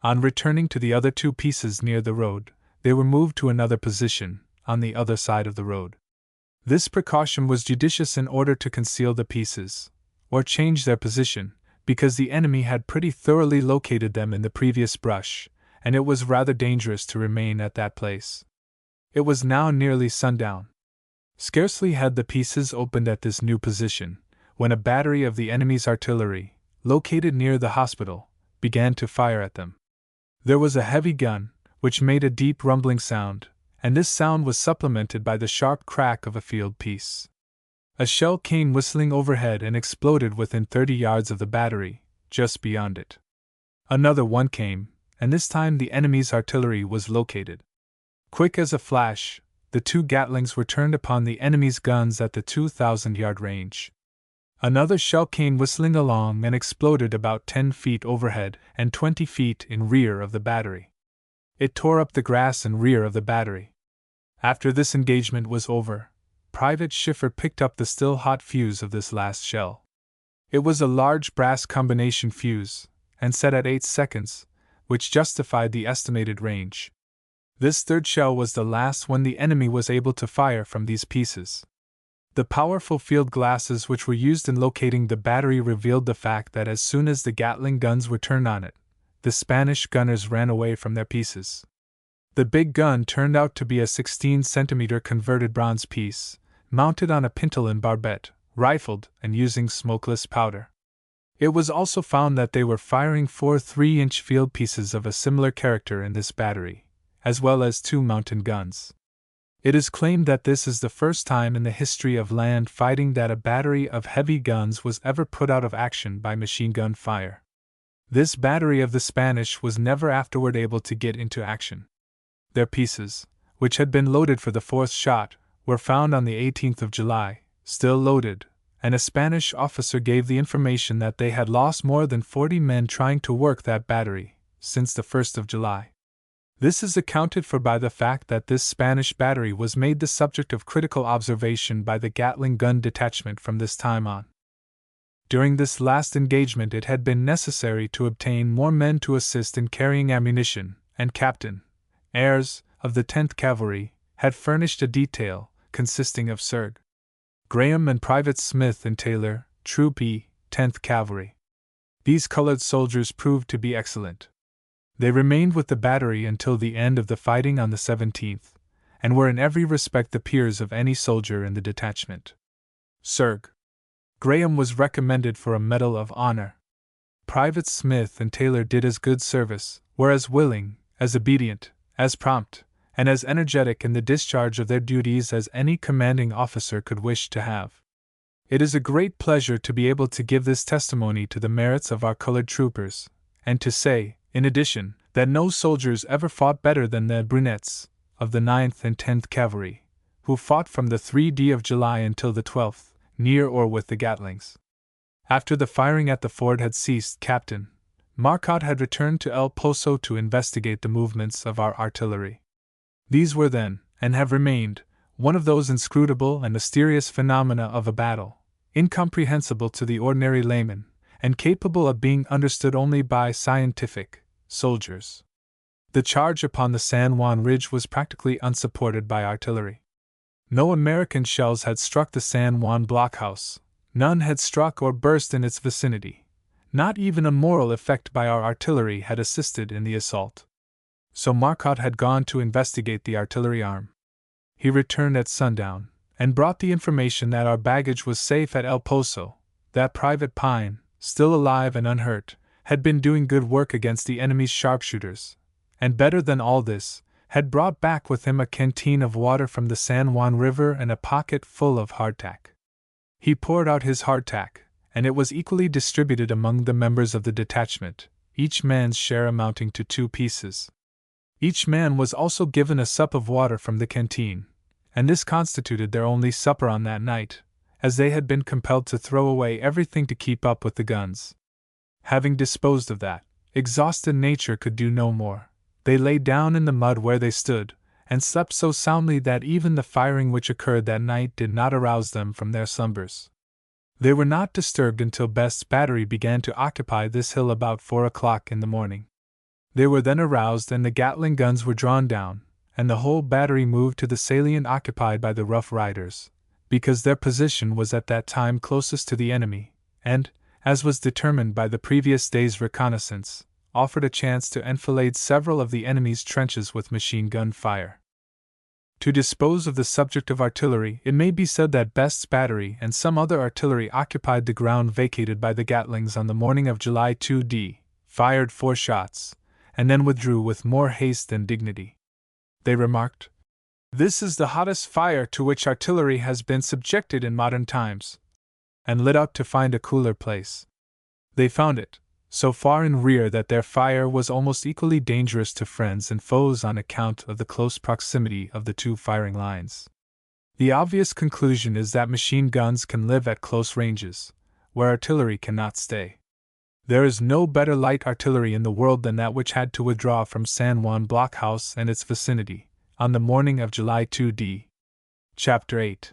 On returning to the other 2 pieces near the road, they were moved to another position, on the other side of the road. This precaution was judicious in order to conceal the pieces, or change their position, because the enemy had pretty thoroughly located them in the previous brush, and it was rather dangerous to remain at that place. It was now nearly sundown. Scarcely had the pieces opened at this new position, when a battery of the enemy's artillery, located near the hospital, began to fire at them. There was a heavy gun, which made a deep rumbling sound, and this sound was supplemented by the sharp crack of a field piece. A shell came whistling overhead and exploded within 30 yards of the battery, just beyond it. Another one came, and this time the enemy's artillery was located. Quick as a flash, the 2 Gatlings were turned upon the enemy's guns at the 2,000-yard range. Another shell came whistling along and exploded about 10 feet overhead and 20 feet in rear of the battery. It tore up the grass in rear of the battery. After this engagement was over, Private Schiffer picked up the still hot fuse of this last shell. It was a large brass combination fuse, and set at 8 seconds, which justified the estimated range. This 3rd shell was the last one the enemy was able to fire from these pieces. The powerful field glasses which were used in locating the battery revealed the fact that as soon as the Gatling guns were turned on it, the Spanish gunners ran away from their pieces. The big gun turned out to be a 16-centimeter converted bronze piece, mounted on a pintolin barbette, rifled and using smokeless powder. It was also found that they were firing 4 3-inch field pieces of a similar character in this battery, as well as 2 mountain guns. It is claimed that this is the first time in the history of land fighting that a battery of heavy guns was ever put out of action by machine gun fire. This battery of the Spanish was never afterward able to get into action. Their pieces, which had been loaded for the 4th shot, were found on the 18th of July, still loaded, and a Spanish officer gave the information that they had lost more than 40 men trying to work that battery, since the 1st of July. This is accounted for by the fact that this Spanish battery was made the subject of critical observation by the Gatling gun detachment from this time on. During this last engagement it had been necessary to obtain more men to assist in carrying ammunition, and Captain Ayres, of the 10th Cavalry, had furnished a detail, consisting of Sir Graham and Privates Smith and Taylor, Troop E, 10th Cavalry. These colored soldiers proved to be excellent. They remained with the battery until the end of the fighting on the 17th, and were in every respect the peers of any soldier in the detachment. Sir Graham was recommended for a Medal of Honor. Privates Smith and Taylor did as good service, were as willing, as obedient, as prompt, and as energetic in the discharge of their duties as any commanding officer could wish to have. It is a great pleasure to be able to give this testimony to the merits of our colored troopers, and to say, in addition, that no soldiers ever fought better than the brunettes of the 9th and 10th Cavalry, who fought from the 3d of July until the 12th, near or with the Gatlings. After the firing at the ford had ceased, Captain Marcotte had returned to El Poso to investigate the movements of our artillery. These were then, and have remained, one of those inscrutable and mysterious phenomena of a battle, incomprehensible to the ordinary layman, and capable of being understood only by scientific soldiers. The charge upon the San Juan Ridge was practically unsupported by artillery. No American shells had struck the San Juan blockhouse, none had struck or burst in its vicinity. Not even a moral effect by our artillery had assisted in the assault. So Marcotte had gone to investigate the artillery arm. He returned at sundown, and brought the information that our baggage was safe at El Poso, that Private Pine, still alive and unhurt, had been doing good work against the enemy's sharpshooters, and better than all this, had brought back with him a canteen of water from the San Juan River and a pocket full of hardtack. He poured out his hardtack, and it was equally distributed among the members of the detachment, each man's share amounting to 2 pieces. Each man was also given a sup of water from the canteen, and this constituted their only supper on that night, as they had been compelled to throw away everything to keep up with the guns. Having disposed of that, exhausted nature could do no more. They lay down in the mud where they stood, and slept so soundly that even the firing which occurred that night did not arouse them from their slumbers. They were not disturbed until Best's battery began to occupy this hill about 4 o'clock in the morning. They were then aroused and the Gatling guns were drawn down, and the whole battery moved to the salient occupied by the Rough Riders, because their position was at that time closest to the enemy, and, as was determined by the previous day's reconnaissance, offered a chance to enfilade several of the enemy's trenches with machine gun fire. To dispose of the subject of artillery, it may be said that Best's battery and some other artillery occupied the ground vacated by the Gatlings on the morning of July 2d, fired 4 shots, and then withdrew with more haste than dignity. They remarked, "This is the hottest fire to which artillery has been subjected in modern times," and lit out to find a cooler place. They found it, so far in rear that their fire was almost equally dangerous to friends and foes on account of the close proximity of the 2 firing lines. The obvious conclusion is that machine guns can live at close ranges, where artillery cannot stay. There is no better light artillery in the world than that which had to withdraw from San Juan blockhouse and its vicinity, on the morning of July 2d. Chapter 8.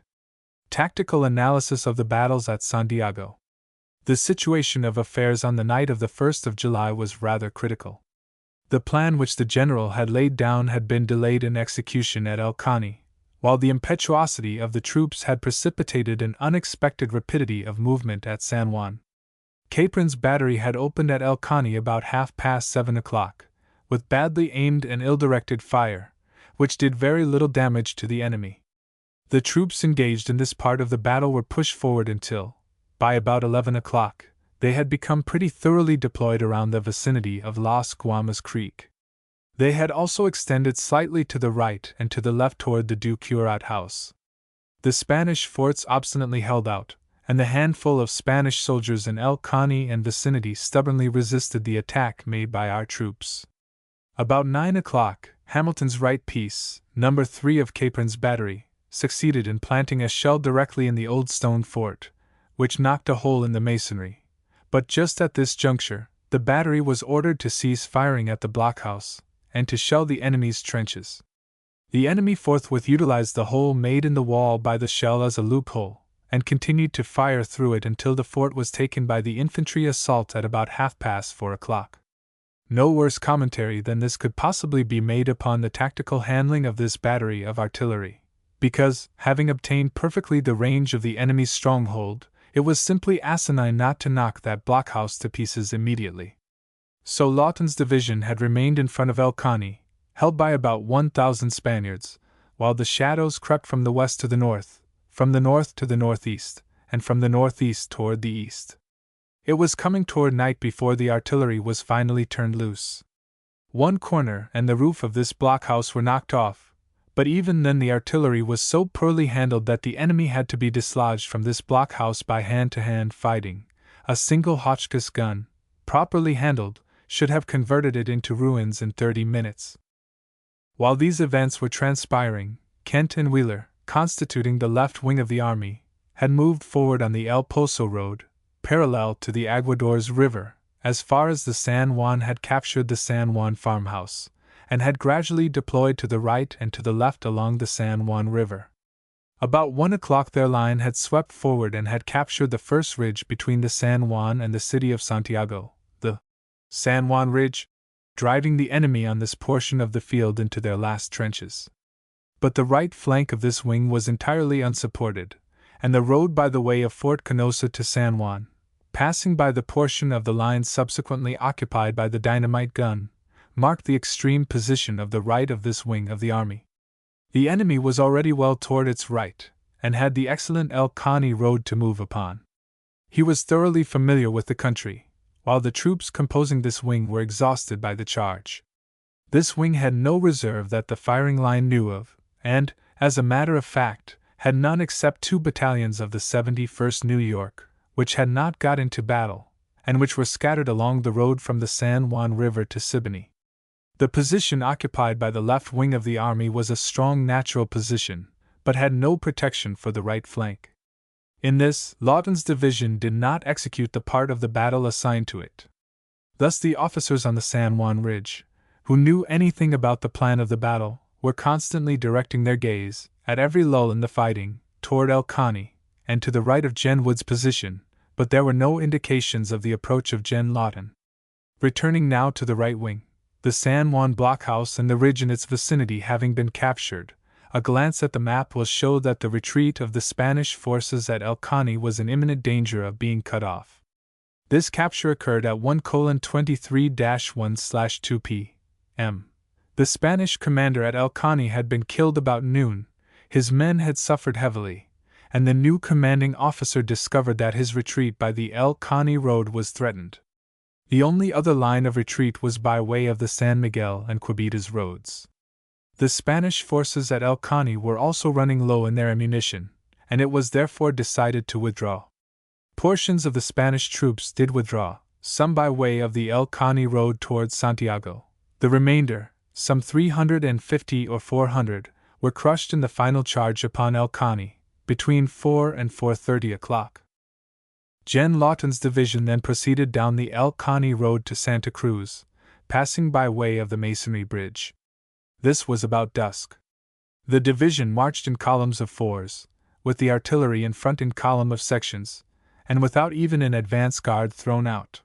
Tactical Analysis of the Battles at Santiago. The situation of affairs on the night of the 1st of July was rather critical. The plan which the general had laid down had been delayed in execution at El Caney, while the impetuosity of the troops had precipitated an unexpected rapidity of movement at San Juan. Capron's battery had opened at El Caney about 7:30 o'clock, with badly aimed and ill-directed fire, which did very little damage to the enemy. The troops engaged in this part of the battle were pushed forward until, by about 11 o'clock, they had become pretty thoroughly deployed around the vicinity of Las Guamas Creek. They had also extended slightly to the right and to the left toward the Du Curat house. The Spanish forts obstinately held out, and the handful of Spanish soldiers in El Caney and vicinity stubbornly resisted the attack made by our troops. About 9 o'clock, Hamilton's right piece, No. 3 of Capron's battery, succeeded in planting a shell directly in the old stone fort, which knocked a hole in the masonry. But just at this juncture, the battery was ordered to cease firing at the blockhouse, and to shell the enemy's trenches. The enemy forthwith utilized the hole made in the wall by the shell as a loophole, and continued to fire through it until the fort was taken by the infantry assault at about 4:30 o'clock. No worse commentary than this could possibly be made upon the tactical handling of this battery of artillery, because, having obtained perfectly the range of the enemy's stronghold, it was simply asinine not to knock that blockhouse to pieces immediately. So Lawton's division had remained in front of El Caney, held by about 1,000 Spaniards, while the shadows crept from the west to the north, from the north to the northeast, and from the northeast toward the east. It was coming toward night before the artillery was finally turned loose. One corner and the roof of this blockhouse were knocked off, but even then the artillery was so poorly handled that the enemy had to be dislodged from this blockhouse by hand-to-hand fighting. A single Hotchkiss gun, properly handled, should have converted it into ruins in 30 minutes. While these events were transpiring, Kent and Wheeler, constituting the left wing of the army, had moved forward on the El Poso road, parallel to the Aguadores River, as far as the San Juan, had captured the San Juan farmhouse, and had gradually deployed to the right and to the left along the San Juan River. About 1 o'clock their line had swept forward and had captured the first ridge between the San Juan and the city of Santiago, the San Juan Ridge, driving the enemy on this portion of the field into their last trenches. But the right flank of this wing was entirely unsupported, and the road by the way of Fort Canosa to San Juan, passing by the portion of the line subsequently occupied by the dynamite gun, marked the extreme position of the right of this wing of the army. The enemy was already well toward its right, and had the excellent El Caney road to move upon. He was thoroughly familiar with the country, while the troops composing this wing were exhausted by the charge. This wing had no reserve that the firing line knew of, and, as a matter of fact, had none except 2 battalions of the 71st New York, which had not got into battle, and which were scattered along the road from the San Juan River to Siboney. The position occupied by the left wing of the army was a strong natural position, but had no protection for the right flank. In this, Lawton's division did not execute the part of the battle assigned to it. Thus the officers on the San Juan Ridge, who knew anything about the plan of the battle, were constantly directing their gaze, at every lull in the fighting, toward El Caney, and to the right of Gen Wood's position, but there were no indications of the approach of Gen Lawton. Returning now to the right wing, the San Juan blockhouse and the ridge in its vicinity having been captured, a glance at the map will show that the retreat of the Spanish forces at El Caney was in imminent danger of being cut off. This capture occurred at 1:23-1/2 p.m. The Spanish commander at El Caney had been killed about noon, his men had suffered heavily, and the new commanding officer discovered that his retreat by the El Caney road was threatened. The only other line of retreat was by way of the San Miguel and Cuevitas roads. The Spanish forces at El Caney were also running low in their ammunition, and it was therefore decided to withdraw. Portions of the Spanish troops did withdraw, some by way of the El Caney road towards Santiago. The remainder, some 350 or 400, were crushed in the final charge upon El Caney, between 4 and 4:30 o'clock. Gen Lawton's division then proceeded down the El Caney road to Santa Cruz, passing by way of the Masonry Bridge. This was about dusk. The division marched in columns of 4s, with the artillery in front in column of sections, and without even an advance guard thrown out.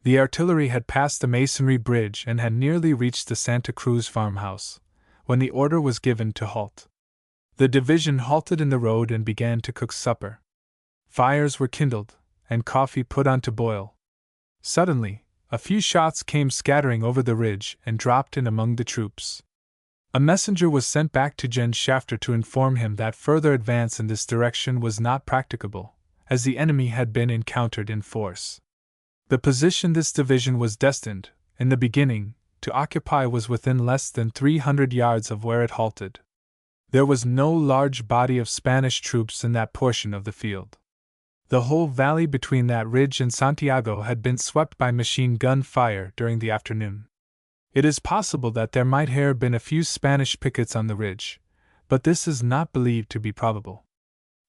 The artillery had passed the Masonry Bridge and had nearly reached the Santa Cruz farmhouse, when the order was given to halt. The division halted in the road and began to cook supper. Fires were kindled, and coffee put on to boil. Suddenly, a few shots came scattering over the ridge and dropped in among the troops. A messenger was sent back to Gen Shafter to inform him that further advance in this direction was not practicable, as the enemy had been encountered in force. The position this division was destined, in the beginning, to occupy was within less than 300 yards of where it halted. There was no large body of Spanish troops in that portion of the field. The whole valley between that ridge and Santiago had been swept by machine gun fire during the afternoon. It is possible that there might have been a few Spanish pickets on the ridge, but this is not believed to be probable.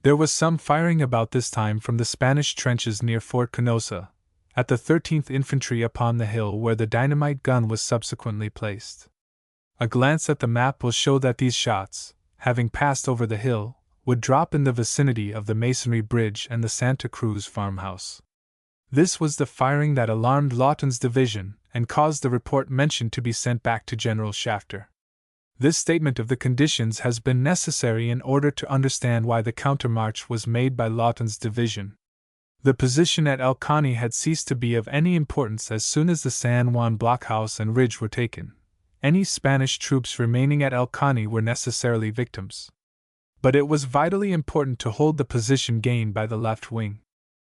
There was some firing about this time from the Spanish trenches near Fort Canosa, at the 13th Infantry upon the hill where the dynamite gun was subsequently placed. A glance at the map will show that these shots, having passed over the hill, would drop in the vicinity of the Masonry Bridge and the Santa Cruz farmhouse. This was the firing that alarmed Lawton's division and caused the report mentioned to be sent back to General Shafter. This statement of the conditions has been necessary in order to understand why the countermarch was made by Lawton's division. The position at El Caney had ceased to be of any importance as soon as the San Juan blockhouse and ridge were taken. Any Spanish troops remaining at El Caney were necessarily victims. But it was vitally important to hold the position gained by the left wing.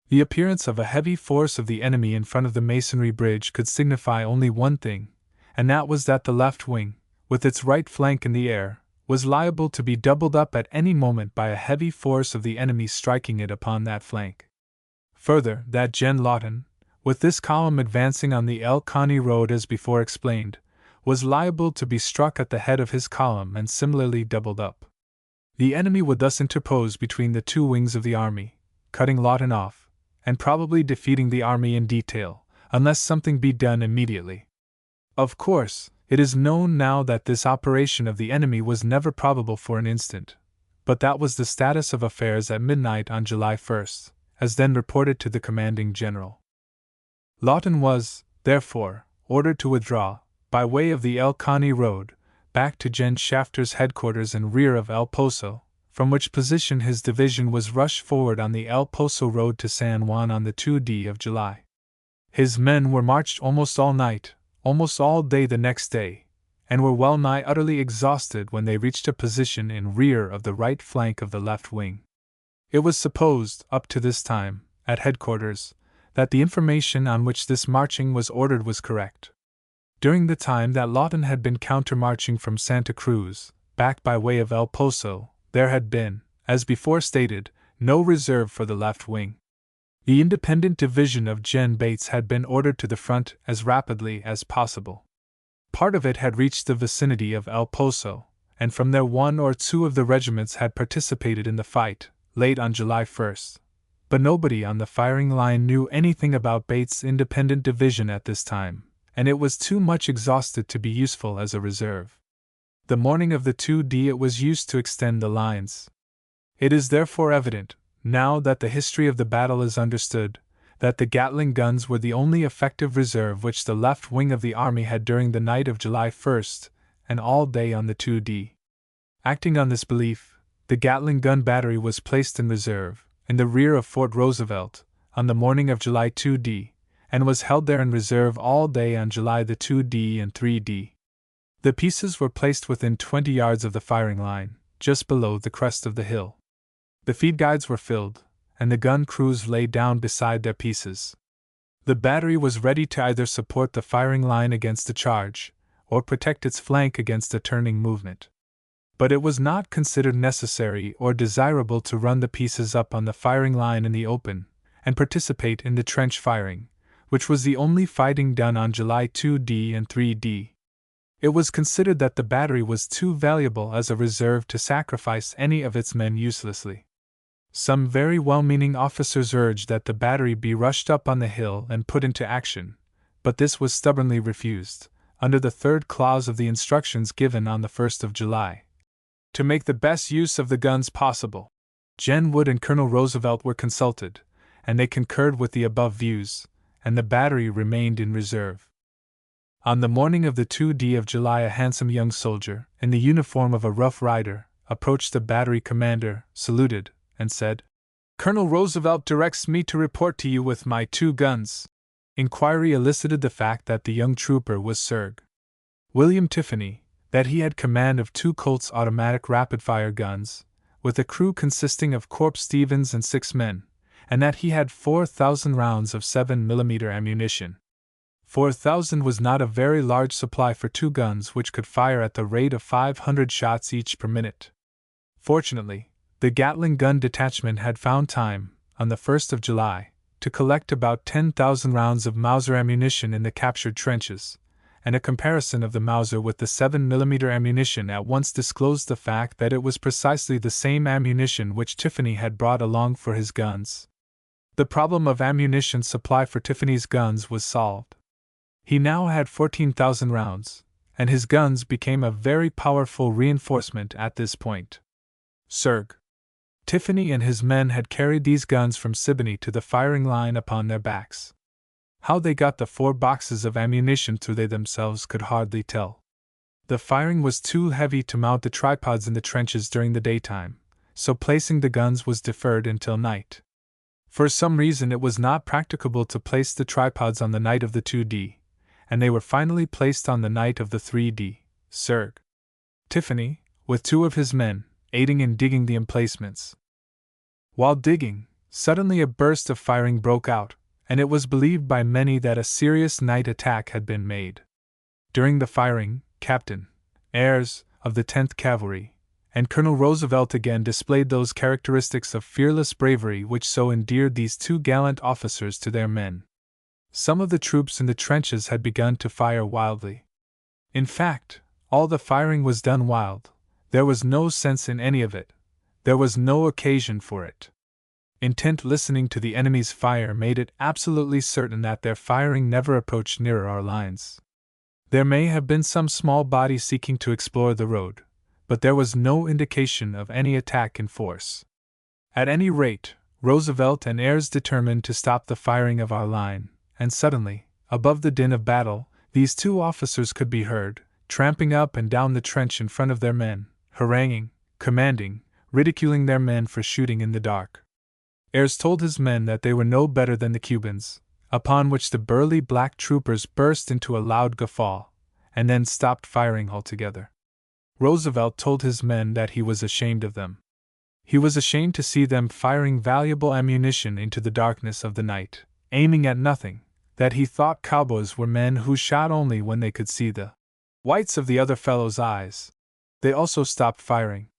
The appearance of a heavy force of the enemy in front of the Masonry Bridge could signify only one thing, and that was that the left wing, with its right flank in the air, was liable to be doubled up at any moment by a heavy force of the enemy striking it upon that flank. Further, that Gen Lawton, with this column advancing on the El Khani road as before explained, was liable to be struck at the head of his column and similarly doubled up. The enemy would thus interpose between the two wings of the army, cutting Lawton off, and probably defeating the army in detail, unless something be done immediately. Of course, it is known now that this operation of the enemy was never probable for an instant, but that was the status of affairs at midnight on July 1st, as then reported to the commanding general. Lawton was, therefore, ordered to withdraw, by way of the El Khani road, back to Gen Shafter's headquarters in rear of El Poso, from which position his division was rushed forward on the El Poso road to San Juan on the 2d of July. His men were marched almost all night, almost all day the next day, and were well nigh utterly exhausted when they reached a position in rear of the right flank of the left wing. It was supposed, up to this time, at headquarters, that the information on which this marching was ordered was correct. During the time that Lawton had been counter-marching from Santa Cruz, back by way of El Poso, there had been, as before stated, no reserve for the left wing. The independent division of Gen Bates had been ordered to the front as rapidly as possible. Part of it had reached the vicinity of El Poso, and from there one or two of the regiments had participated in the fight, late on July 1st. But nobody on the firing line knew anything about Bates' independent division at this time, and it was too much exhausted to be useful as a reserve. The morning of the 2d it was used to extend the lines. It is therefore evident, now that the history of the battle is understood, that the Gatling guns were the only effective reserve which the left wing of the army had during the night of July 1st and all day on the 2d. Acting on this belief, the Gatling gun battery was placed in reserve, in the rear of Fort Roosevelt, on the morning of July 2d, and was held there in reserve all day on July the 2d and 3d. The pieces were placed within 20 yards of the firing line, just below the crest of the hill. The feed guides were filled, and the gun crews lay down beside their pieces. The battery was ready to either support the firing line against a charge, or protect its flank against a turning movement. But it was not considered necessary or desirable to run the pieces up on the firing line in the open, and participate in the trench firing, which was the only fighting done on July 2d and 3d. It was considered that the battery was too valuable as a reserve to sacrifice any of its men uselessly. Some very well-meaning officers urged that the battery be rushed up on the hill and put into action, but this was stubbornly refused, under the third clause of the instructions given on the 1st of July. To make the best use of the guns possible, Gen Wood and Colonel Roosevelt were consulted, and they concurred with the above views, and the battery remained in reserve. On the morning of the 2d of July a handsome young soldier, in the uniform of a Rough Rider, approached the battery commander, saluted, and said, "Colonel Roosevelt directs me to report to you with my 2 guns." Inquiry elicited the fact that the young trooper was Sir William Tiffany, that he had command of 2 Colt's automatic rapid-fire guns, with a crew consisting of Corp Stevens and 6 men, and that he had 4,000 rounds of 7mm ammunition. 4,000 was not a very large supply for 2 guns which could fire at the rate of 500 shots each per minute. Fortunately, the Gatling gun detachment had found time, on the 1st of July, to collect about 10,000 rounds of Mauser ammunition in the captured trenches, and a comparison of the Mauser with the 7mm ammunition at once disclosed the fact that it was precisely the same ammunition which Tiffany had brought along for his guns. The problem of ammunition supply for Tiffany's guns was solved. He now had 14,000 rounds, and his guns became a very powerful reinforcement at this point. Sir Tiffany and his men had carried these guns from Siboney to the firing line upon their backs. How they got the 4 boxes of ammunition through they themselves could hardly tell. The firing was too heavy to mount the tripods in the trenches during the daytime, so placing the guns was deferred until night. For some reason it was not practicable to place the tripods on the night of the 2d, and they were finally placed on the night of the 3d. Sir Tiffany, with 2 of his men, aiding in digging the emplacements. While digging, suddenly a burst of firing broke out, and it was believed by many that a serious night attack had been made. During the firing, Captain Ayres, of the 10th Cavalry, and Colonel Roosevelt again displayed those characteristics of fearless bravery which so endeared these two gallant officers to their men. Some of the troops in the trenches had begun to fire wildly. In fact, all the firing was done wild. There was no sense in any of it. There was no occasion for it. Intent listening to the enemy's fire made it absolutely certain that their firing never approached nearer our lines. There may have been some small body seeking to explore the road, but there was no indication of any attack in force. At any rate, Roosevelt and Ayres determined to stop the firing of our line, and suddenly, above the din of battle, these two officers could be heard, tramping up and down the trench in front of their men, haranguing, commanding, ridiculing their men for shooting in the dark. Ayres told his men that they were no better than the Cubans, upon which the burly black troopers burst into a loud guffaw, and then stopped firing altogether. Roosevelt told his men that he was ashamed of them. He was ashamed to see them firing valuable ammunition into the darkness of the night, aiming at nothing, that he thought cowboys were men who shot only when they could see the whites of the other fellows' eyes. They also stopped firing.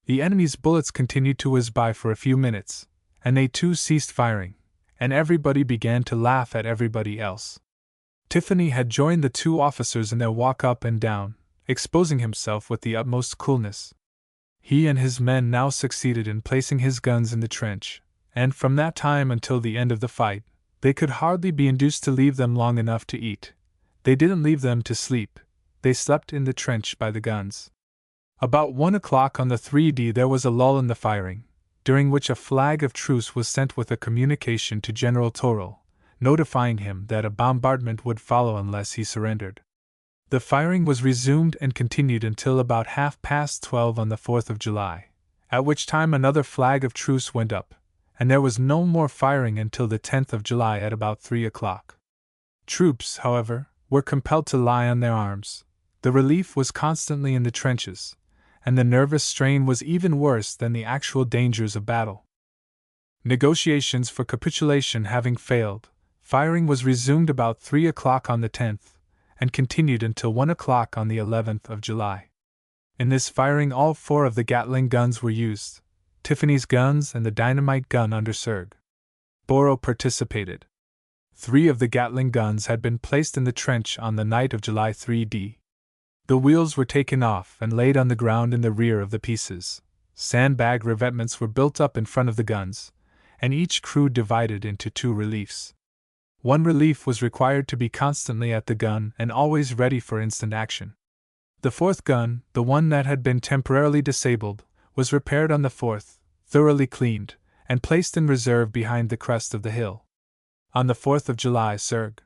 The enemy's bullets continued to whiz by for a few minutes, and they too ceased firing, and everybody began to laugh at everybody else. Tiffany had joined the two officers in their walk up and down, exposing himself with the utmost coolness. He and his men now succeeded in placing his guns in the trench, and from that time until the end of the fight, they could hardly be induced to leave them long enough to eat. They didn't leave them to sleep. They slept in the trench by the guns. About 1 o'clock on the 3D there was a lull in the firing, during which a flag of truce was sent with a communication to General Toral, notifying him that a bombardment would follow unless he surrendered. The firing was resumed and continued until about 12:30 on the 4th of July, at which time another flag of truce went up, and there was no more firing until the 10th of July at about 3 o'clock. Troops, however, were compelled to lie on their arms. The relief was constantly in the trenches, and the nervous strain was even worse than the actual dangers of battle. Negotiations for capitulation having failed, firing was resumed about 3 o'clock on the 10th, and continued until 1 o'clock on the 11th of July. In this firing all 4 of the Gatling guns were used, Tiffany's guns and the dynamite gun under Serg. Boro participated. 3 of the Gatling guns had been placed in the trench on the night of July 3d. The wheels were taken off and laid on the ground in the rear of the pieces. Sandbag revetments were built up in front of the guns, and each crew divided into 2 reliefs. One relief was required to be constantly at the gun and always ready for instant action. The 4th gun, the one that had been temporarily disabled, was repaired on the 4th, thoroughly cleaned, and placed in reserve behind the crest of the hill. On the 4th of July, Serg.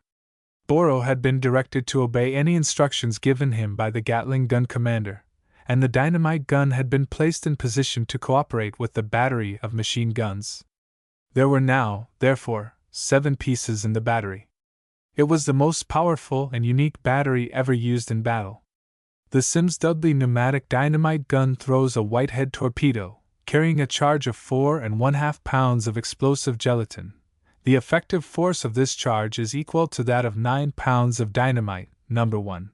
Boro had been directed to obey any instructions given him by the Gatling gun commander, and the dynamite gun had been placed in position to cooperate with the battery of machine guns. There were now, therefore, 7 pieces in the battery. It was the most powerful and unique battery ever used in battle. The Sims-Dudley pneumatic dynamite gun throws a Whitehead torpedo, carrying a charge of 4½ pounds of explosive gelatin. The effective force of this charge is equal to that of 9 pounds of dynamite, number 1.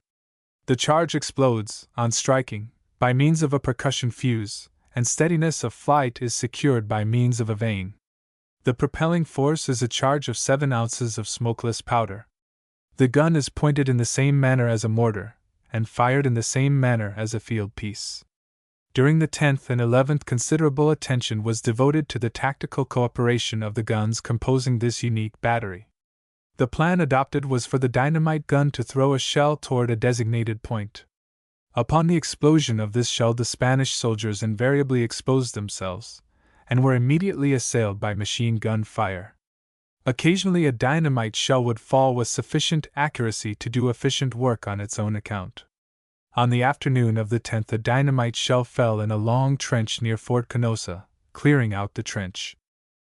The charge explodes, on striking, by means of a percussion fuse, and steadiness of flight is secured by means of a vane. The propelling force is a charge of 7 ounces of smokeless powder. The gun is pointed in the same manner as a mortar, and fired in the same manner as a field piece. During the 10th and 11th considerable attention was devoted to the tactical cooperation of the guns composing this unique battery. The plan adopted was for the dynamite gun to throw a shell toward a designated point. Upon the explosion of this shell the Spanish soldiers invariably exposed themselves, and were immediately assailed by machine gun fire. Occasionally a dynamite shell would fall with sufficient accuracy to do efficient work on its own account. On the afternoon of the 10th a dynamite shell fell in a long trench near Fort Canosa, clearing out the trench.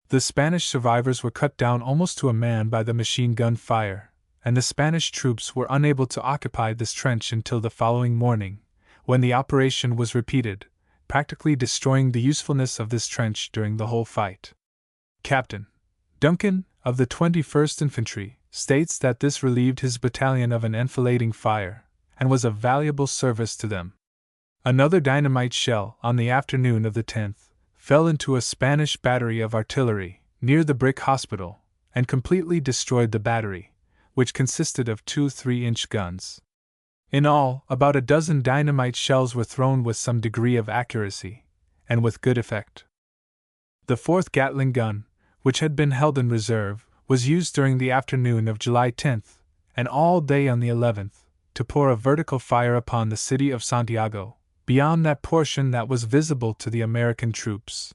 The Spanish survivors were cut down almost to a man by the machine gun fire, and the Spanish troops were unable to occupy this trench until the following morning, when the operation was repeated, practically destroying the usefulness of this trench during the whole fight. Captain Duncan, of the 21st Infantry, states that this relieved his battalion of an enfilading fire, and was of valuable service to them. Another dynamite shell, on the afternoon of the 10th, fell into a Spanish battery of artillery near the Brick Hospital and completely destroyed the battery, which consisted of two 3-inch guns. In all, about a dozen dynamite shells were thrown with some degree of accuracy, and with good effect. The 4th Gatling gun, which had been held in reserve, was used during the afternoon of July 10th, and all day on the 11th, to pour a vertical fire upon the city of Santiago, beyond that portion that was visible to the American troops.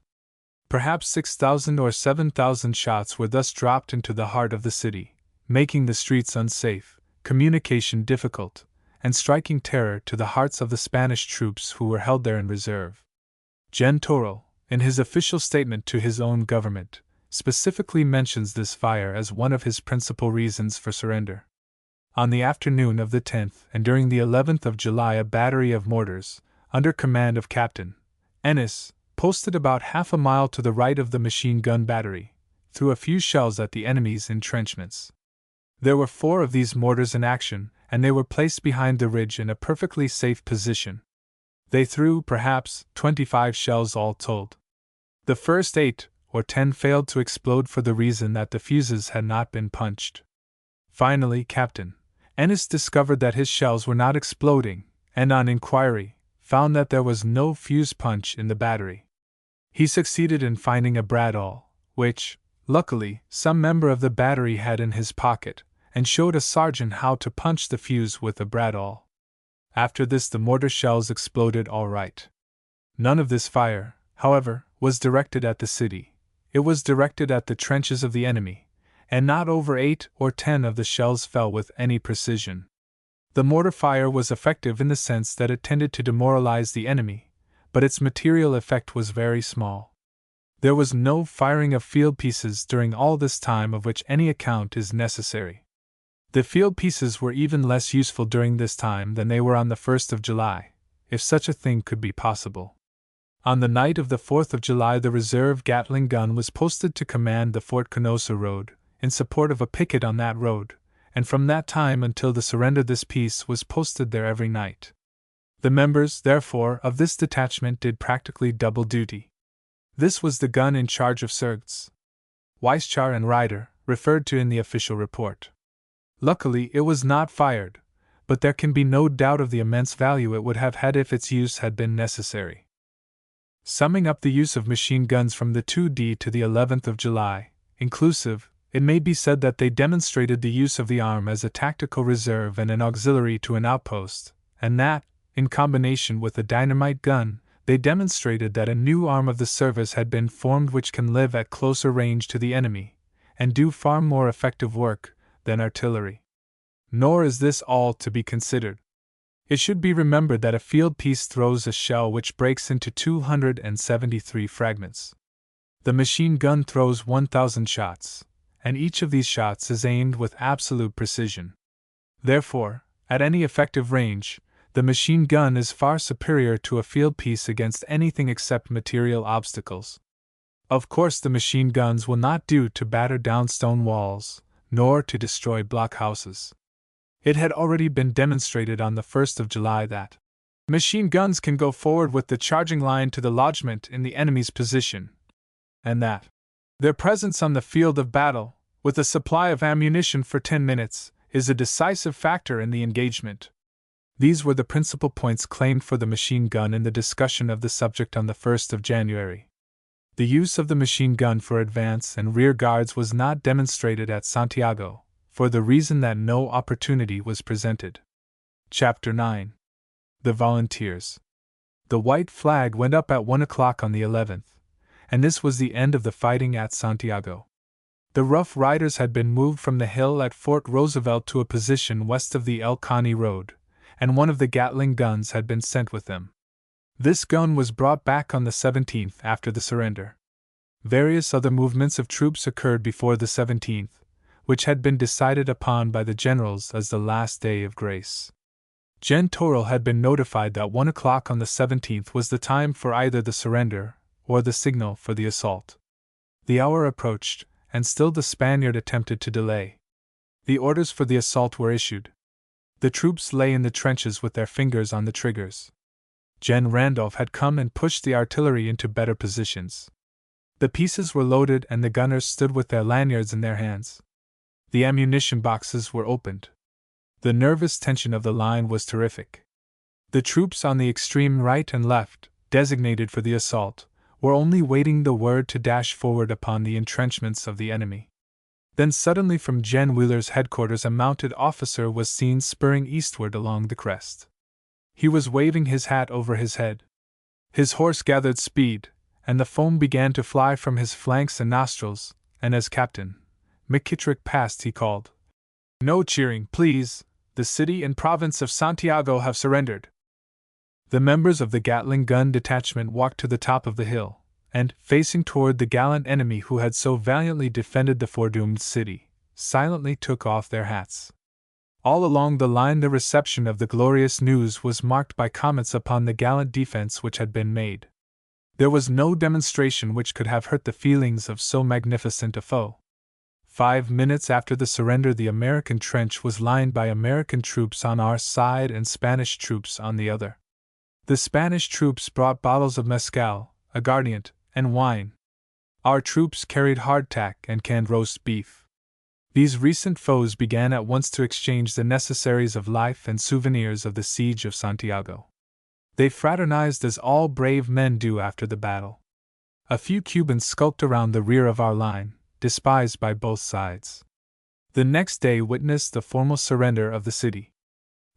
Perhaps 6,000 or 7,000 shots were thus dropped into the heart of the city, making the streets unsafe, communication difficult, and striking terror to the hearts of the Spanish troops who were held there in reserve. Gentoro, in his official statement to his own government, specifically mentions this fire as one of his principal reasons for surrender. On the afternoon of the 10th and during the 11th of July, a battery of mortars, under command of Captain Ennis, posted about half a mile to the right of the machine gun battery, threw a few shells at the enemy's entrenchments. There were 4 of these mortars in action, and they were placed behind the ridge in a perfectly safe position. They threw, perhaps, 25 shells all told. The first 8 or 10 failed to explode for the reason that the fuses had not been punched. Finally, Captain Ennis discovered that his shells were not exploding, and on inquiry, found that there was no fuse punch in the battery. He succeeded in finding a bradawl, which, luckily, some member of the battery had in his pocket, and showed a sergeant how to punch the fuse with a bradawl. After this, the mortar shells exploded all right. None of this fire, however, was directed at the city. It was directed at the trenches of the enemy, and not over 8 or 10 of the shells fell with any precision. The mortar fire was effective in the sense that it tended to demoralize the enemy, but its material effect was very small. There was no firing of field pieces during all this time of which any account is necessary. The field pieces were even less useful during this time than they were on the 1st of July, if such a thing could be possible. On the night of the 4th of July, the reserve Gatling gun was posted to command the Fort Canosa road, in support of a picket on that road, and from that time until the surrender this piece was posted there every night. The members, therefore, of this detachment did practically double duty. This was the gun in charge of Serges, Weischar and Ryder, referred to in the official report. Luckily, it was not fired, but there can be no doubt of the immense value it would have had if its use had been necessary. Summing up the use of machine guns from the 2d to the 11th of July, inclusive, it may be said that they demonstrated the use of the arm as a tactical reserve and an auxiliary to an outpost, and that, in combination with the dynamite gun, they demonstrated that a new arm of the service had been formed which can live at closer range to the enemy, and do far more effective work than artillery. Nor is this all to be considered. It should be remembered that a field piece throws a shell which breaks into 273 fragments. The machine gun throws 1,000 shots, and each of these shots is aimed with absolute precision. Therefore, at any effective range, the machine gun is far superior to a field piece against anything except material obstacles. Of course, the machine guns will not do to batter down stone walls, nor to destroy blockhouses. It had already been demonstrated on the 1st of July that machine guns can go forward with the charging line to the lodgment in the enemy's position, and that their presence on the field of battle, with a supply of ammunition for 10 minutes, is a decisive factor in the engagement. These were the principal points claimed for the machine gun in the discussion of the subject on the 1st of January. The use of the machine gun for advance and rear guards was not demonstrated at Santiago, for the reason that no opportunity was presented. Chapter 9. The Volunteers. The white flag went up at 1 o'clock on the 11th, and this was the end of the fighting at Santiago. The Rough Riders had been moved from the hill at Fort Roosevelt to a position west of the El Caney Road, and one of the Gatling guns had been sent with them. This gun was brought back on the 17th after the surrender. Various other movements of troops occurred before the 17th, which had been decided upon by the generals as the last day of grace. Gentoro had been notified that 1 o'clock on the 17th was the time for either the surrender or the signal for the assault. The hour approached, and still the Spaniard attempted to delay. The orders for the assault were issued. The troops lay in the trenches with their fingers on the triggers. Gen Randolph had come and pushed the artillery into better positions. The pieces were loaded and the gunners stood with their lanyards in their hands. The ammunition boxes were opened. The nervous tension of the line was terrific. The troops on the extreme right and left, designated for the assault, were only waiting the word to dash forward upon the entrenchments of the enemy. Then suddenly from Gen Wheeler's headquarters a mounted officer was seen spurring eastward along the crest. He was waving his hat over his head. His horse gathered speed, and the foam began to fly from his flanks and nostrils, and as Captain McKittrick passed he called, "No cheering, please, the city and province of Santiago have surrendered." The members of the Gatling gun detachment walked to the top of the hill, and, facing toward the gallant enemy who had so valiantly defended the foredoomed city, silently took off their hats. All along the line the reception of the glorious news was marked by comments upon the gallant defense which had been made. There was no demonstration which could have hurt the feelings of so magnificent a foe. 5 minutes after the surrender the American trench was lined by American troops on our side and Spanish troops on the other. The Spanish troops brought bottles of mezcal, aguardiente, and wine. Our troops carried hardtack and canned roast beef. These recent foes began at once to exchange the necessaries of life and souvenirs of the siege of Santiago. They fraternized as all brave men do after the battle. A few Cubans skulked around the rear of our line, despised by both sides. The next day witnessed the formal surrender of the city.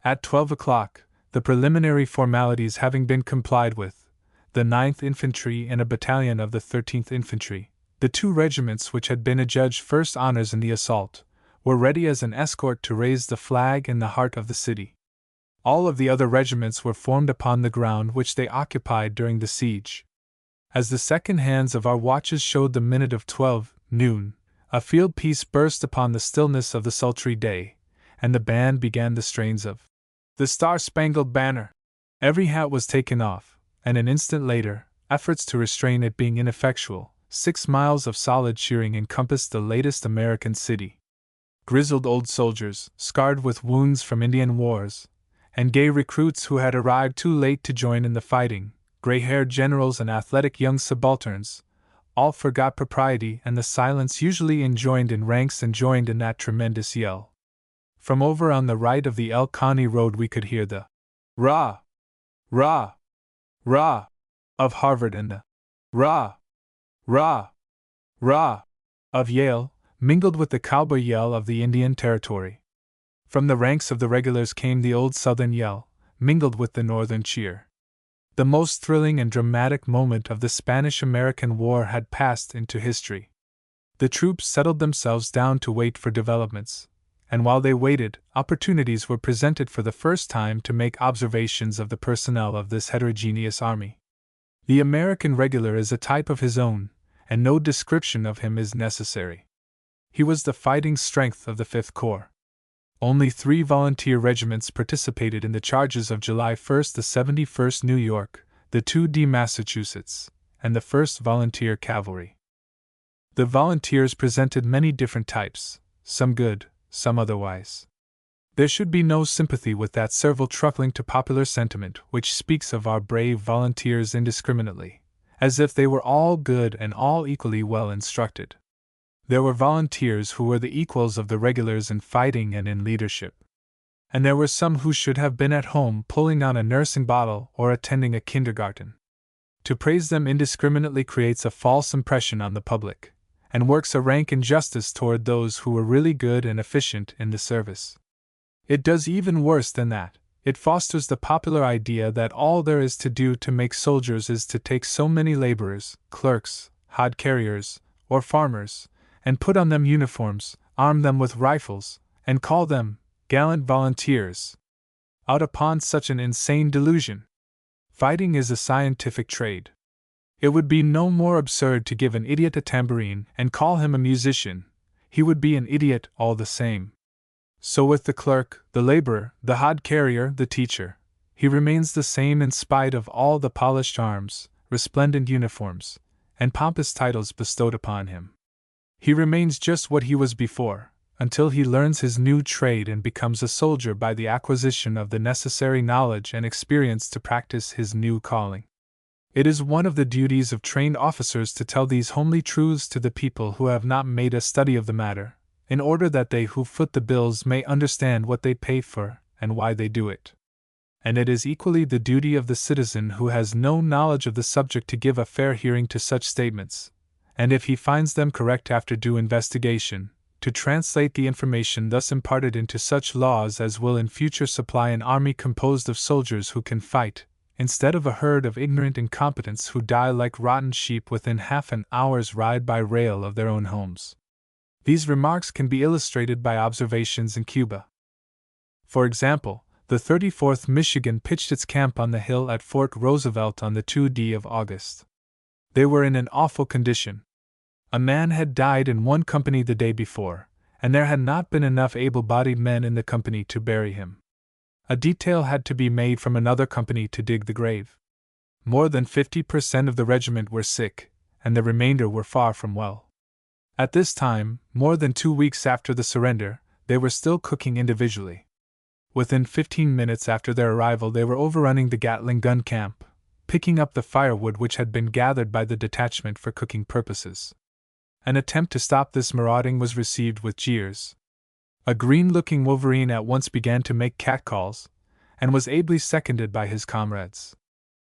At 12 o'clock, the preliminary formalities having been complied with, the 9th Infantry and a battalion of the 13th Infantry, the 2 regiments which had been adjudged first honors in the assault, were ready as an escort to raise the flag in the heart of the city. All of the other regiments were formed upon the ground which they occupied during the siege. As the second hands of our watches showed the minute of 12 noon, a field piece burst upon the stillness of the sultry day, and the band began the strains of "The Star-Spangled Banner." Every hat was taken off, and an instant later, efforts to restrain it being ineffectual, 6 miles of solid cheering encompassed the latest American city. Grizzled old soldiers, scarred with wounds from Indian wars, and gay recruits who had arrived too late to join in the fighting, gray-haired generals and athletic young subalterns, all forgot propriety and the silence usually enjoined in ranks and joined in that tremendous yell. From over on the right of the El Caney road we could hear the "Rah! Rah! Rah!" of Harvard and the "Rah! Rah! Rah!" of Yale, mingled with the cowboy yell of the Indian Territory. From the ranks of the regulars came the old Southern yell, mingled with the Northern cheer. The most thrilling and dramatic moment of the Spanish-American War had passed into history. The troops settled themselves down to wait for developments, and while they waited, opportunities were presented for the first time to make observations of the personnel of this heterogeneous army. The American regular is a type of his own, and no description of him is necessary. He was the fighting strength of the 5th Corps. Only 3 volunteer regiments participated in the charges of July 1st: the 71st New York, the 2d Massachusetts, and the 1st Volunteer Cavalry. The volunteers presented many different types, some good, some otherwise. There should be no sympathy with that servile truckling to popular sentiment which speaks of our brave volunteers indiscriminately, as if they were all good and all equally well instructed. There were volunteers who were the equals of the regulars in fighting and in leadership. And there were some who should have been at home pulling on a nursing bottle or attending a kindergarten. To praise them indiscriminately creates a false impression on the public, and works a rank injustice toward those who were really good and efficient in the service. It does even worse than that. It fosters the popular idea that all there is to do to make soldiers is to take so many laborers, clerks, hod carriers, or farmers, and put on them uniforms, arm them with rifles, and call them gallant volunteers. Out upon such an insane delusion! Fighting is a scientific trade. It would be no more absurd to give an idiot a tambourine and call him a musician. He would be an idiot all the same. So with the clerk, the laborer, the hod carrier, the teacher. He remains the same in spite of all the polished arms, resplendent uniforms, and pompous titles bestowed upon him. He remains just what he was before, until he learns his new trade and becomes a soldier by the acquisition of the necessary knowledge and experience to practice his new calling. It is one of the duties of trained officers to tell these homely truths to the people who have not made a study of the matter, in order that they who foot the bills may understand what they pay for and why they do it. And it is equally the duty of the citizen who has no knowledge of the subject to give a fair hearing to such statements, and if he finds them correct after due investigation, to translate the information thus imparted into such laws as will in future supply an army composed of soldiers who can fight, instead of a herd of ignorant incompetents who die like rotten sheep within half an hour's ride by rail of their own homes. These remarks can be illustrated by observations in Cuba. For example, the 34th Michigan pitched its camp on the hill at Fort Roosevelt on the 2nd of August. They were in an awful condition. A man had died in one company the day before, and there had not been enough able-bodied men in the company to bury him. A detail had to be made from another company to dig the grave. More than 50% of the regiment were sick, and the remainder were far from well. At this time, more than 2 weeks after the surrender, they were still cooking individually. Within 15 minutes after their arrival, they were overrunning the Gatling gun camp, picking up the firewood which had been gathered by the detachment for cooking purposes. An attempt to stop this marauding was received with jeers. A green-looking Wolverine at once began to make catcalls, and was ably seconded by his comrades.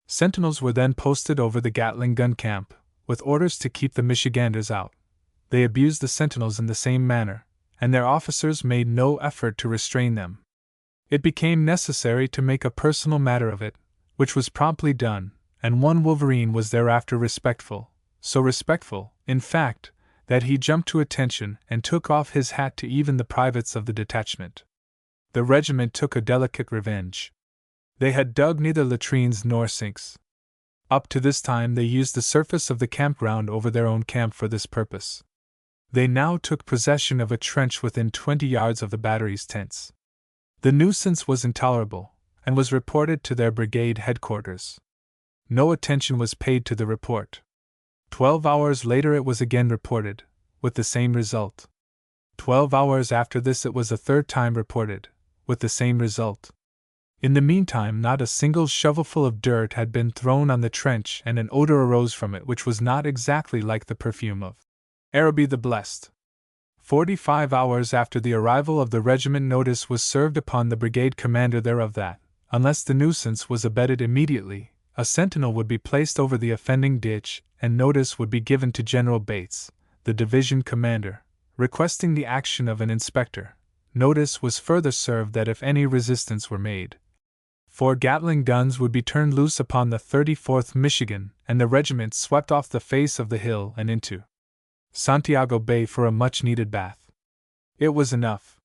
Sentinels were then posted over the Gatling gun camp, with orders to keep the Michiganders out. They abused the sentinels in the same manner, and their officers made no effort to restrain them. It became necessary to make a personal matter of it, which was promptly done, and one Wolverine was thereafter respectful, so respectful, in fact, that he jumped to attention and took off his hat to even the privates of the detachment. The regiment took a delicate revenge. They had dug neither latrines nor sinks. Up to this time they used the surface of the campground over their own camp for this purpose. They now took possession of a trench within 20 yards of the battery's tents. The nuisance was intolerable, and was reported to their brigade headquarters. No attention was paid to the report. 12 hours later it was again reported, with the same result. 12 hours after this it was a third time reported, with the same result. In the meantime not a single shovelful of dirt had been thrown on the trench, and an odor arose from it which was not exactly like the perfume of Araby the Blessed. 45 hours after the arrival of the regiment notice was served upon the brigade commander thereof that, unless the nuisance was abated immediately, a sentinel would be placed over the offending ditch, and notice would be given to General Bates, the division commander, requesting the action of an inspector. Notice was further served that if any resistance were made, 4 Gatling guns would be turned loose upon the 34th Michigan, and the regiment swept off the face of the hill and into Santiago Bay for a much-needed bath. It was enough.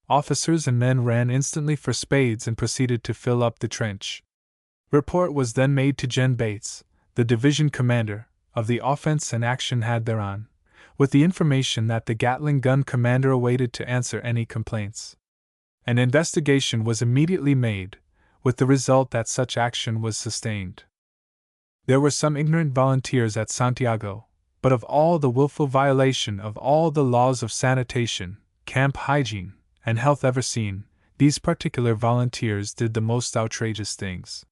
Officers and men ran instantly for spades and proceeded to fill up the trench. Report was then made to Gen Bates, the division commander, of the offense and action had thereon, with the information that the Gatling gun commander awaited to answer any complaints. An investigation was immediately made, with the result that such action was sustained. There were some ignorant volunteers at Santiago, but of all the willful violation of all the laws of sanitation, camp hygiene, and health ever seen, these particular volunteers did the most outrageous things.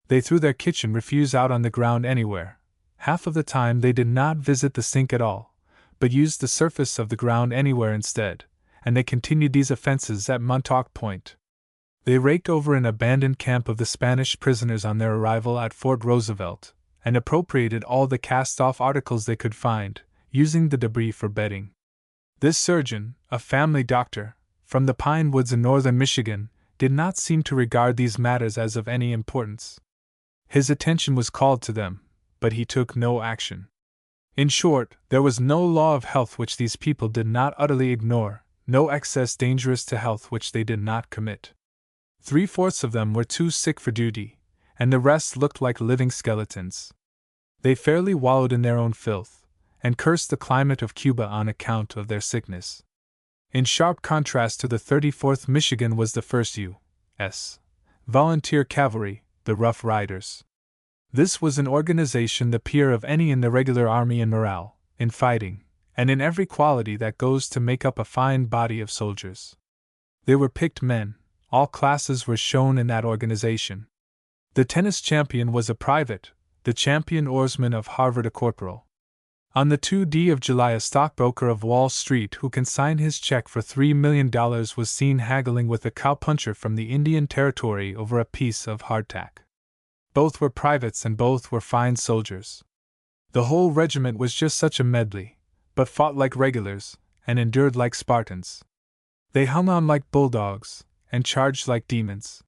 They threw their kitchen refuse out on the ground anywhere. Half of the time they did not visit the sink at all, but used the surface of the ground anywhere instead, and they continued these offenses at Montauk Point. They raked over an abandoned camp of the Spanish prisoners on their arrival at Fort Roosevelt, and appropriated all the cast-off articles they could find, using the debris for bedding. This surgeon, a family doctor, from the pine woods in northern Michigan, did not seem to regard these matters as of any importance. His attention was called to them, but he took no action. In short, there was no law of health which these people did not utterly ignore, no excess dangerous to health which they did not commit. 3/4 of them were too sick for duty, and the rest looked like living skeletons. They fairly wallowed in their own filth, and cursed the climate of Cuba on account of their sickness. In sharp contrast to the 34th Michigan was the 1st U.S. Volunteer Cavalry, the Rough Riders. This was an organization the peer of any in the regular army in morale, in fighting, and in every quality that goes to make up a fine body of soldiers. They were picked men, all classes were shown in that organization. The tennis champion was a private, the champion oarsman of Harvard a corporal. On the 2nd of July, a stockbroker of Wall Street who consigned his check for $3 million was seen haggling with a cowpuncher from the Indian Territory over a piece of hardtack. Both were privates and both were fine soldiers. The whole regiment was just such a medley, but fought like regulars, and endured like Spartans. They hung on like bulldogs, and charged like demons.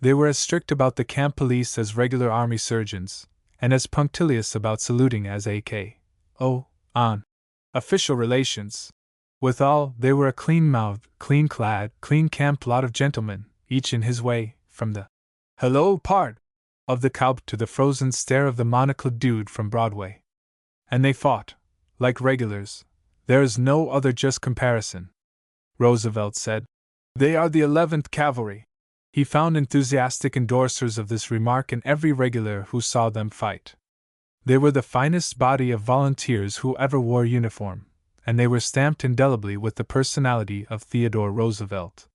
They were as strict about the camp police as regular army surgeons, and as punctilious about saluting as on official relations. Withal, they were a clean-mouthed, clean-clad, clean-camped lot of gentlemen, each in his way, from the hello part of the cowp to the frozen stare of the monocled dude from Broadway. And they fought like regulars. There is no other just comparison. Roosevelt said, "They are the 11th Cavalry." He found enthusiastic endorsers of this remark in every regular who saw them fight. They were the finest body of volunteers who ever wore uniform, and they were stamped indelibly with the personality of Theodore Roosevelt.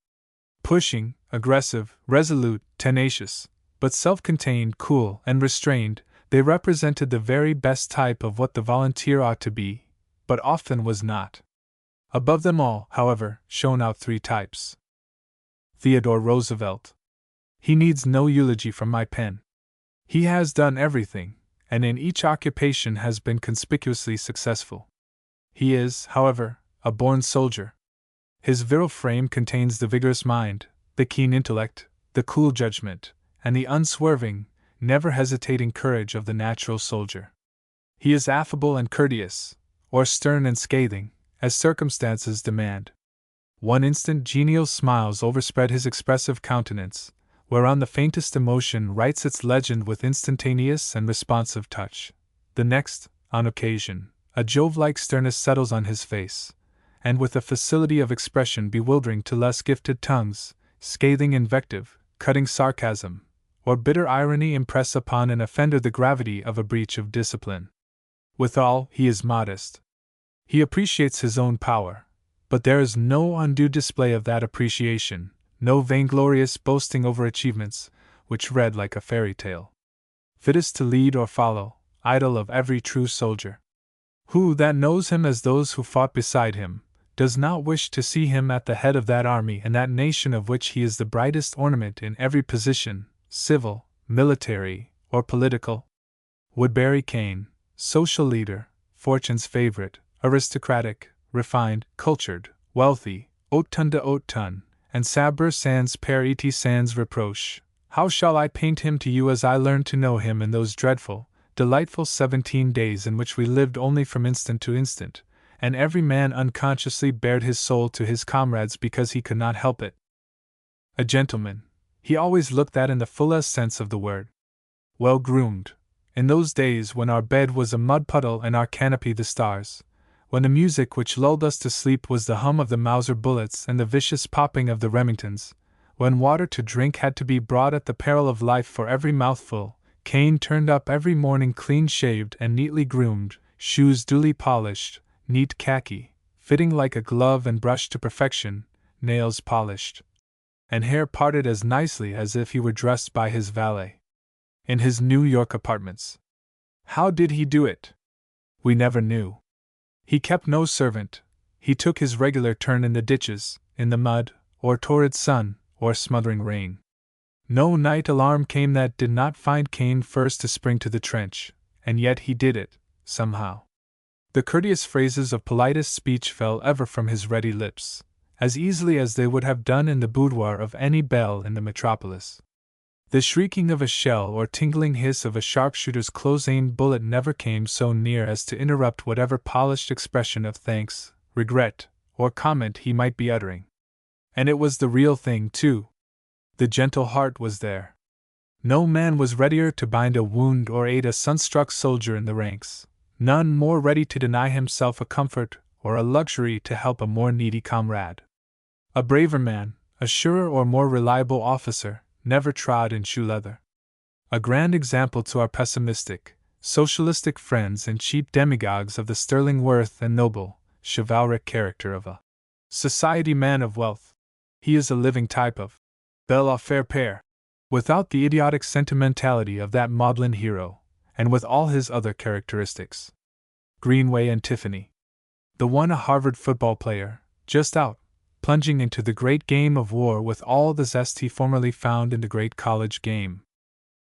Pushing, aggressive, resolute, tenacious, but self-contained, cool, and restrained, they represented the very best type of what the volunteer ought to be, but often was not. Above them all, however, shone out three types. Theodore Roosevelt. He needs no eulogy from my pen. He has done everything, and in each occupation has been conspicuously successful. He is, however, a born soldier. His virile frame contains the vigorous mind, the keen intellect, the cool judgment, and the unswerving, never hesitating courage of the natural soldier. He is affable and courteous, or stern and scathing, as circumstances demand. One instant genial smiles overspread his expressive countenance, whereon the faintest emotion writes its legend with instantaneous and responsive touch. The next, on occasion, a Jove-like sternness settles on his face, and with a facility of expression bewildering to less gifted tongues, scathing invective, cutting sarcasm, or bitter irony impress upon an offender the gravity of a breach of discipline. Withal, he is modest. He appreciates his own power, but there is no undue display of that appreciation, no vainglorious boasting over achievements, which read like a fairy tale. Fittest to lead or follow, idol of every true soldier. Who that knows him as those who fought beside him, does not wish to see him at the head of that army and that nation of which he is the brightest ornament in every position, civil, military, or political? Woodbury Kane, social leader, fortune's favorite, aristocratic, refined, cultured, wealthy, haute ton de haute ton, and sabre sans père et sans reproche. How shall I paint him to you as I learned to know him in those dreadful, delightful 17 days in which we lived only from instant to instant, and every man unconsciously bared his soul to his comrades because he could not help it? A gentleman, he always looked that in the fullest sense of the word. Well groomed, in those days when our bed was a mud puddle and our canopy the stars, when the music which lulled us to sleep was the hum of the Mauser bullets and the vicious popping of the Remingtons, when water to drink had to be brought at the peril of life for every mouthful, Kane turned up every morning clean-shaved and neatly groomed, shoes duly polished, neat khaki, fitting like a glove and brushed to perfection, nails polished, and hair parted as nicely as if he were dressed by his valet. In his New York apartments. How did he do it? We never knew. He kept no servant, he took his regular turn in the ditches, in the mud, or torrid sun, or smothering rain. No night alarm came that did not find Kane first to spring to the trench, and yet he did it, somehow. The courteous phrases of politest speech fell ever from his ready lips, as easily as they would have done in the boudoir of any belle in the metropolis. The shrieking of a shell or tingling hiss of a sharpshooter's close-aimed bullet never came so near as to interrupt whatever polished expression of thanks, regret, or comment he might be uttering. And it was the real thing, too. The gentle heart was there. No man was readier to bind a wound or aid a sunstruck soldier in the ranks, none more ready to deny himself a comfort or a luxury to help a more needy comrade. A braver man, a surer or more reliable officer, never trod in shoe leather. A grand example to our pessimistic, socialistic friends and cheap demagogues of the sterling worth and noble, chivalric character of a society man of wealth. He is a living type of bel au fair pair, without the idiotic sentimentality of that maudlin hero, and with all his other characteristics. Greenway and Tiffany. The one a Harvard football player, just out, plunging into the great game of war with all the zest he formerly found in the great college game.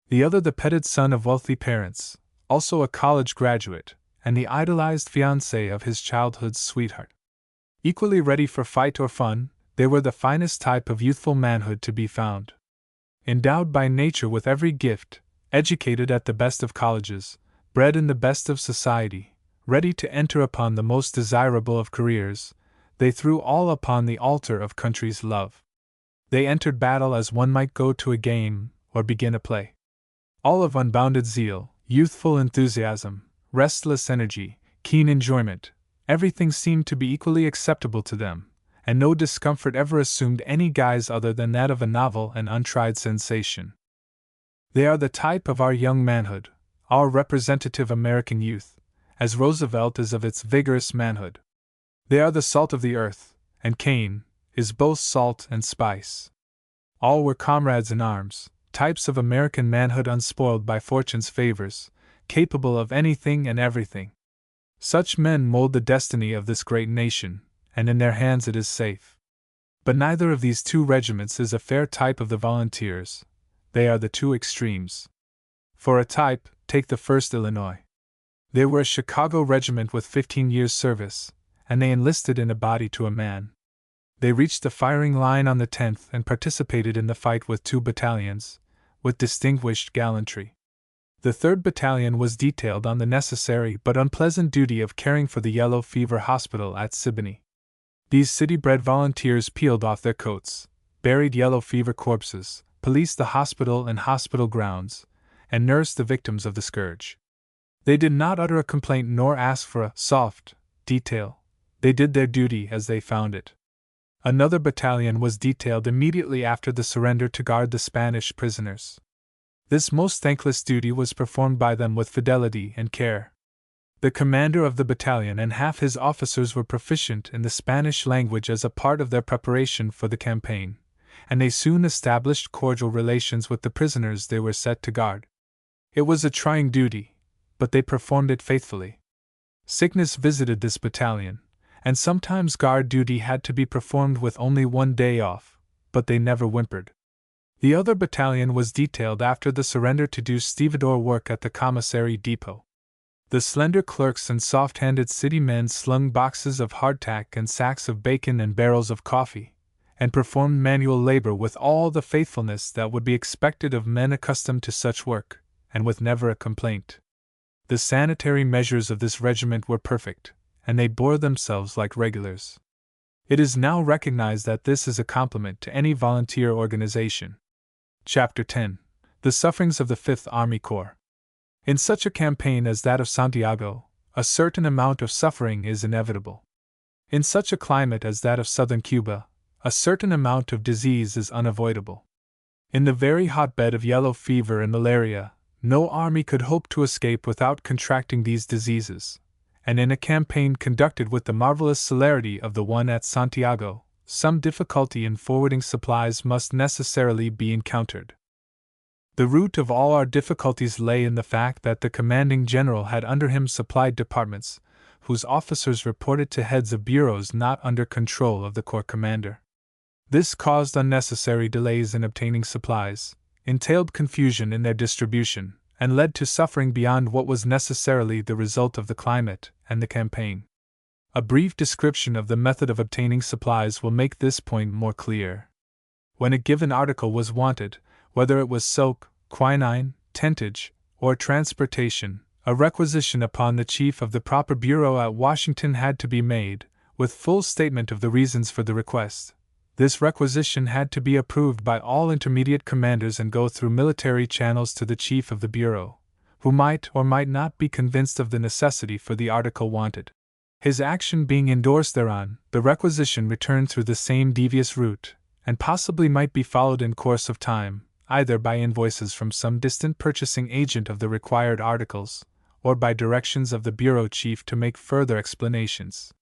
The other the petted son of wealthy parents, also a college graduate, and the idolized fiancé of his childhood's sweetheart. Equally ready for fight or fun, they were the finest type of youthful manhood to be found. Endowed by nature with every gift, educated at the best of colleges, bred in the best of society, ready to enter upon the most desirable of careers, they threw all upon the altar of country's love. They entered battle as one might go to a game or begin a play. All of unbounded zeal, youthful enthusiasm, restless energy, keen enjoyment, everything seemed to be equally acceptable to them, and no discomfort ever assumed any guise other than that of a novel and untried sensation. They are the type of our young manhood, our representative American youth, as Roosevelt is of its vigorous manhood. They are the salt of the earth, and Cain is both salt and spice. All were comrades in arms, types of American manhood unspoiled by fortune's favors, capable of anything and everything. Such men mold the destiny of this great nation, and in their hands it is safe. But neither of these two regiments is a fair type of the volunteers. They are the two extremes. For a type, take the 1st Illinois. They were a Chicago regiment with 15 years' service, and they enlisted in a body to a man. They reached the firing line on the 10th and participated in the fight with 2 battalions, with distinguished gallantry. The 3rd Battalion was detailed on the necessary but unpleasant duty of caring for the yellow fever hospital at Siboney. These city-bred volunteers peeled off their coats, buried yellow fever corpses, policed the hospital and hospital grounds, and nursed the victims of the scourge. They did not utter a complaint nor ask for a soft detail. They did their duty as they found it. Another battalion was detailed immediately after the surrender to guard the Spanish prisoners. This most thankless duty was performed by them with fidelity and care. The commander of the battalion and half his officers were proficient in the Spanish language as a part of their preparation for the campaign, and they soon established cordial relations with the prisoners they were set to guard. It was a trying duty, but they performed it faithfully. Sickness visited this battalion, and sometimes guard duty had to be performed with only 1 day off, but they never whimpered. The other battalion was detailed after the surrender to do stevedore work at the commissary depot. The slender clerks and soft-handed city men slung boxes of hardtack and sacks of bacon and barrels of coffee, and performed manual labor with all the faithfulness that would be expected of men accustomed to such work, and with never a complaint. The sanitary measures of this regiment were perfect, and they bore themselves like regulars. It is now recognized that this is a compliment to any volunteer organization. Chapter 10. The Sufferings of the Fifth Army Corps. In such a campaign as that of Santiago, a certain amount of suffering is inevitable. In such a climate as that of southern Cuba, a certain amount of disease is unavoidable. In the very hotbed of yellow fever and malaria, no army could hope to escape without contracting these diseases, and in a campaign conducted with the marvelous celerity of the one at Santiago, some difficulty in forwarding supplies must necessarily be encountered. The root of all our difficulties lay in the fact that the commanding general had under him supplied departments, whose officers reported to heads of bureaus not under control of the corps commander. This caused unnecessary delays in obtaining supplies, entailed confusion in their distribution, and led to suffering beyond what was necessarily the result of the climate and the campaign. A brief description of the method of obtaining supplies will make this point more clear. When a given article was wanted, whether it was soap, quinine, tentage, or transportation, a requisition upon the chief of the proper bureau at Washington had to be made, with full statement of the reasons for the request. This requisition had to be approved by all intermediate commanders and go through military channels to the chief of the bureau, who might or might not be convinced of the necessity for the article wanted. His action being endorsed thereon, the requisition returned through the same devious route, and possibly might be followed in course of time, either by invoices from some distant purchasing agent of the required articles, or by directions of the bureau chief to make further explanations.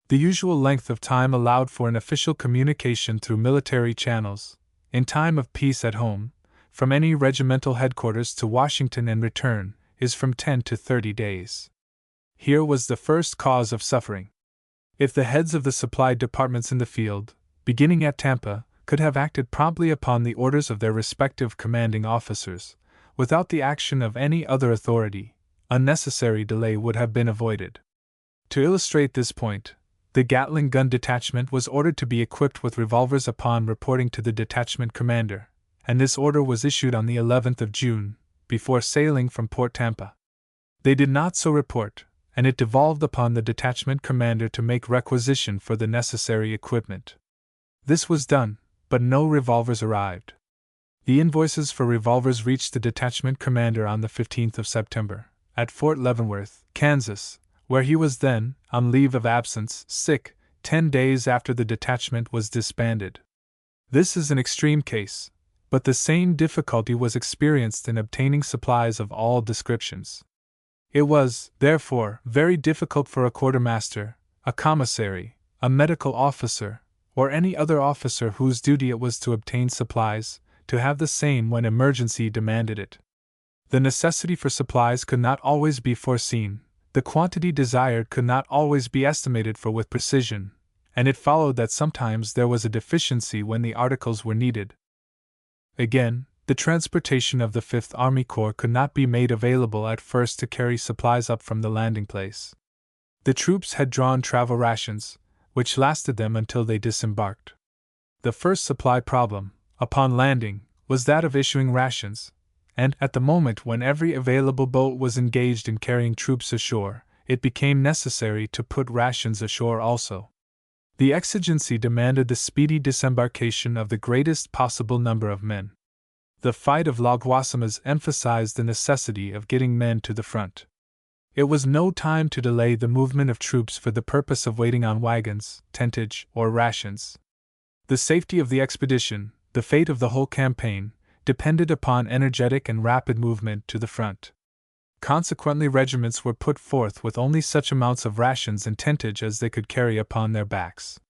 The usual length of time allowed for an official communication through military channels, in time of peace at home, from any regimental headquarters to Washington and return, is from 10 to 30 days. Here was the first cause of suffering. If the heads of the supply departments in the field, beginning at Tampa, could have acted promptly upon the orders of their respective commanding officers, without the action of any other authority, unnecessary delay would have been avoided. To illustrate this point, the Gatling gun detachment was ordered to be equipped with revolvers upon reporting to the detachment commander, and this order was issued on the 11th of June, before sailing from Port Tampa. They did not so report, and it devolved upon the detachment commander to make requisition for the necessary equipment. This was done, but no revolvers arrived. The invoices for revolvers reached the detachment commander on the 15th of September, at Fort Leavenworth, Kansas, where he was then, on leave of absence, sick, 10 days after the detachment was disbanded. This is an extreme case, but the same difficulty was experienced in obtaining supplies of all descriptions. It was, therefore, very difficult for a quartermaster, a commissary, a medical officer, or any other officer whose duty it was to obtain supplies, to have the same when emergency demanded it. The necessity for supplies could not always be foreseen, the quantity desired could not always be estimated for with precision, and it followed that sometimes there was a deficiency when the articles were needed. Again, the transportation of the Fifth Army Corps could not be made available at first to carry supplies up from the landing place. The troops had drawn travel rations, which lasted them until they disembarked. The first supply problem, upon landing, was that of issuing rations, and at the moment when every available boat was engaged in carrying troops ashore, it became necessary to put rations ashore also. The exigency demanded the speedy disembarkation of the greatest possible number of men. The fight of La Guasimas emphasized the necessity of getting men to the front. It was no time to delay the movement of troops for the purpose of waiting on wagons, tentage, or rations. The safety of the expedition, the fate of the whole campaign, depended upon energetic and rapid movement to the front. Consequently, regiments were put forth with only such amounts of rations and tentage as they could carry upon their backs.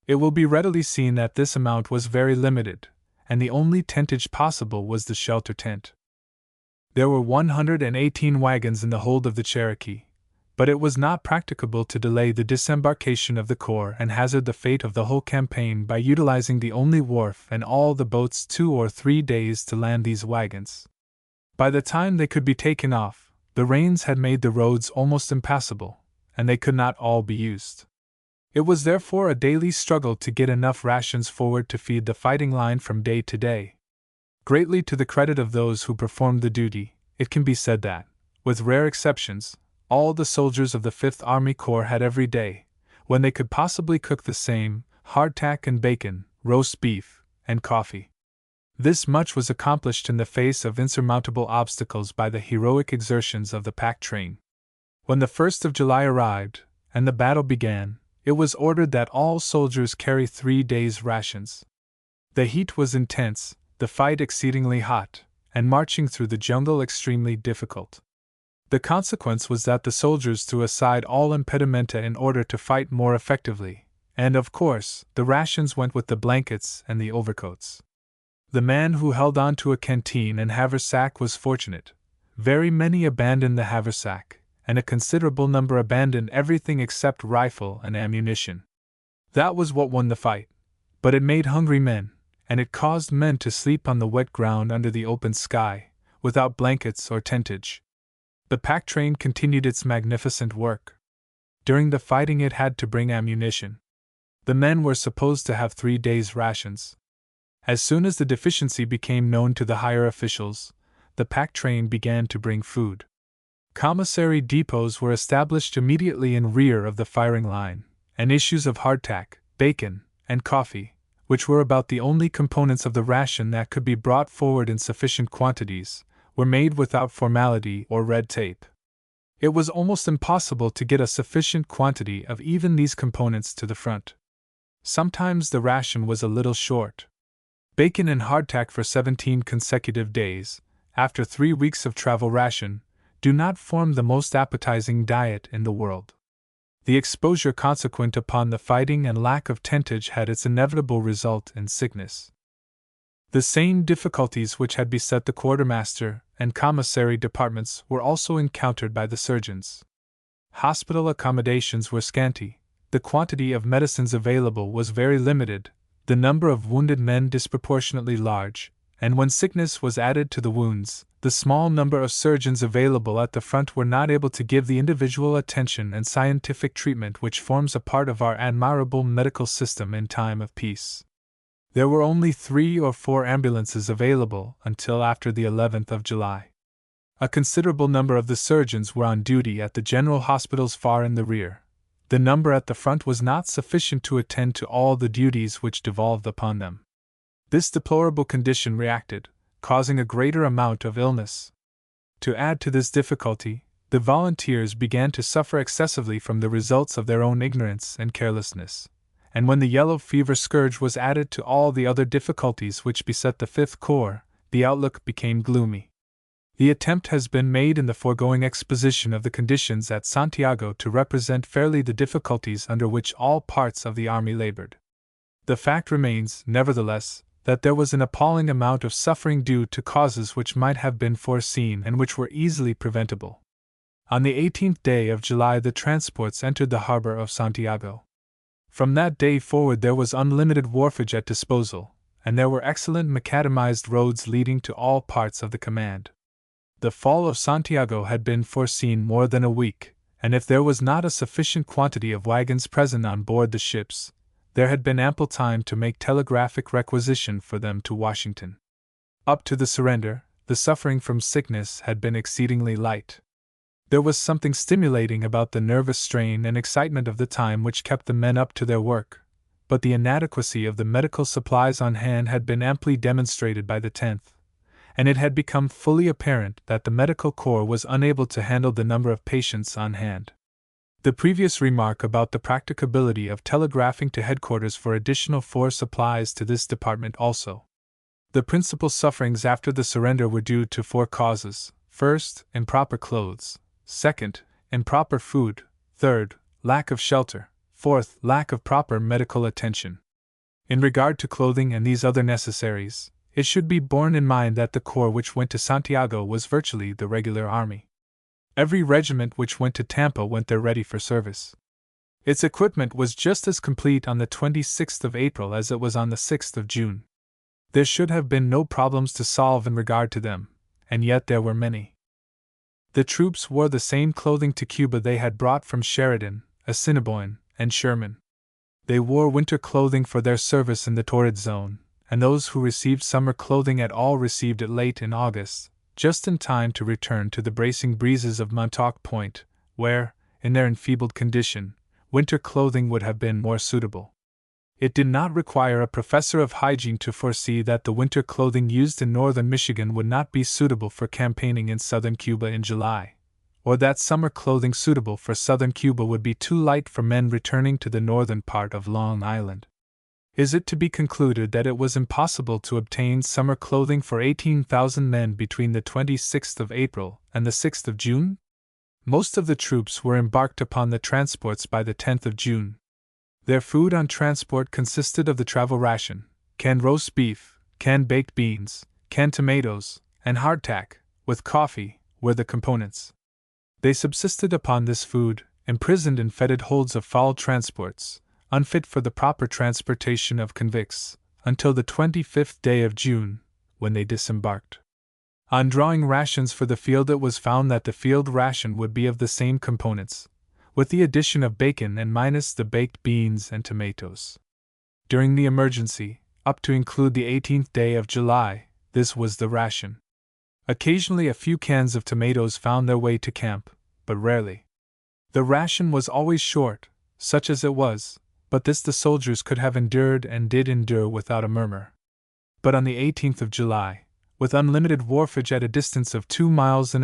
It will be readily seen that this amount was very limited, and the only tentage possible was the shelter tent. There were 118 wagons in the hold of the Cherokee, but it was not practicable to delay the disembarkation of the Corps and hazard the fate of the whole campaign by utilizing the only wharf and all the boats 2 or 3 days to land these wagons. By the time they could be taken off, the rains had made the roads almost impassable, and they could not all be used. It was therefore a daily struggle to get enough rations forward to feed the fighting line from day to day. Greatly to the credit of those who performed the duty, it can be said that, with rare exceptions, all the soldiers of the Fifth Army Corps had every day, when they could possibly cook the same, hardtack and bacon, roast beef, and coffee. This much was accomplished in the face of insurmountable obstacles by the heroic exertions of the pack train. When the 1st of July arrived, and the battle began, it was ordered that all soldiers carry 3 days' rations. The heat was intense, the fight exceedingly hot, and marching through the jungle extremely difficult. The consequence was that the soldiers threw aside all impedimenta in order to fight more effectively, and of course, the rations went with the blankets and the overcoats. The man who held on to a canteen and haversack was fortunate. Very many abandoned the haversack, and a considerable number abandoned everything except rifle and ammunition. That was what won the fight, but it made hungry men, and it caused men to sleep on the wet ground under the open sky, without blankets or tentage. The pack train continued its magnificent work. During the fighting it had to bring ammunition. The men were supposed to have 3 days' rations. As soon as the deficiency became known to the higher officials, the pack train began to bring food. Commissary depots were established immediately in rear of the firing line, and issues of hardtack, bacon, and coffee, which were about the only components of the ration that could be brought forward in sufficient quantities, were made without formality or red tape. It was almost impossible to get a sufficient quantity of even these components to the front. Sometimes the ration was a little short. Bacon and hardtack for 17 consecutive days, after 3 weeks of travel ration, do not form the most appetizing diet in the world. The exposure consequent upon the fighting and lack of tentage had its inevitable result in sickness. The same difficulties which had beset the quartermaster and commissary departments were also encountered by the surgeons. Hospital accommodations were scanty, the quantity of medicines available was very limited, the number of wounded men disproportionately large, and when sickness was added to the wounds, the small number of surgeons available at the front were not able to give the individual attention and scientific treatment which forms a part of our admirable medical system in time of peace. There were only 3 or 4 ambulances available until after the 11th of July. A considerable number of the surgeons were on duty at the general hospitals far in the rear. The number at the front was not sufficient to attend to all the duties which devolved upon them. This deplorable condition reacted, causing a greater amount of illness. To add to this difficulty, the volunteers began to suffer excessively from the results of their own ignorance and carelessness, and when the yellow fever scourge was added to all the other difficulties which beset the Fifth Corps, the outlook became gloomy. The attempt has been made in the foregoing exposition of the conditions at Santiago to represent fairly the difficulties under which all parts of the army labored. The fact remains, nevertheless, that there was an appalling amount of suffering due to causes which might have been foreseen and which were easily preventable. On the 18th day of July the transports entered the harbor of Santiago. From that day forward there was unlimited wharfage at disposal, and there were excellent macadamized roads leading to all parts of the command. The fall of Santiago had been foreseen more than a week, and if there was not a sufficient quantity of wagons present on board the ships, there had been ample time to make telegraphic requisition for them to Washington. Up to the surrender, the suffering from sickness had been exceedingly light. There was something stimulating about the nervous strain and excitement of the time which kept the men up to their work, but the inadequacy of the medical supplies on hand had been amply demonstrated by the 10th, and it had become fully apparent that the medical corps was unable to handle the number of patients on hand. The previous remark about the practicability of telegraphing to headquarters for additional force applies to this department also. The principal sufferings after the surrender were due to 4 causes: first, improper clothes; second, improper food; third, lack of shelter; fourth, lack of proper medical attention. In regard to clothing and these other necessaries, it should be borne in mind that the corps which went to Santiago was virtually the regular army. Every regiment which went to Tampa went there ready for service. Its equipment was just as complete on the 26th of April as it was on the 6th of June. There should have been no problems to solve in regard to them, and yet there were many. The troops wore the same clothing to Cuba they had brought from Sheridan, Assiniboine, and Sherman. They wore winter clothing for their service in the torrid zone, and those who received summer clothing at all received it late in August, just in time to return to the bracing breezes of Montauk Point, where, in their enfeebled condition, winter clothing would have been more suitable. It did not require a professor of hygiene to foresee that the winter clothing used in northern Michigan would not be suitable for campaigning in southern Cuba in July, or that summer clothing suitable for southern Cuba would be too light for men returning to the northern part of Long Island. Is it to be concluded that it was impossible to obtain summer clothing for 18,000 men between the 26th of April and the 6th of June? Most of the troops were embarked upon the transports by the 10th of June. Their food on transport consisted of the travel ration, canned roast beef, canned baked beans, canned tomatoes, and hardtack, with coffee, were the components. They subsisted upon this food, imprisoned in fetid holds of foul transports, unfit for the proper transportation of convicts, until the 25th day of June, when they disembarked. On drawing rations for the field, it was found that the field ration would be of the same components, with the addition of bacon and minus the baked beans and tomatoes. During the emergency, up to include the 18th day of July, this was the ration. Occasionally a few cans of tomatoes found their way to camp, but rarely. The ration was always short, such as it was, but this the soldiers could have endured and did endure without a murmur. But on the 18th of July, with unlimited wharfage at a distance of 2.5 miles,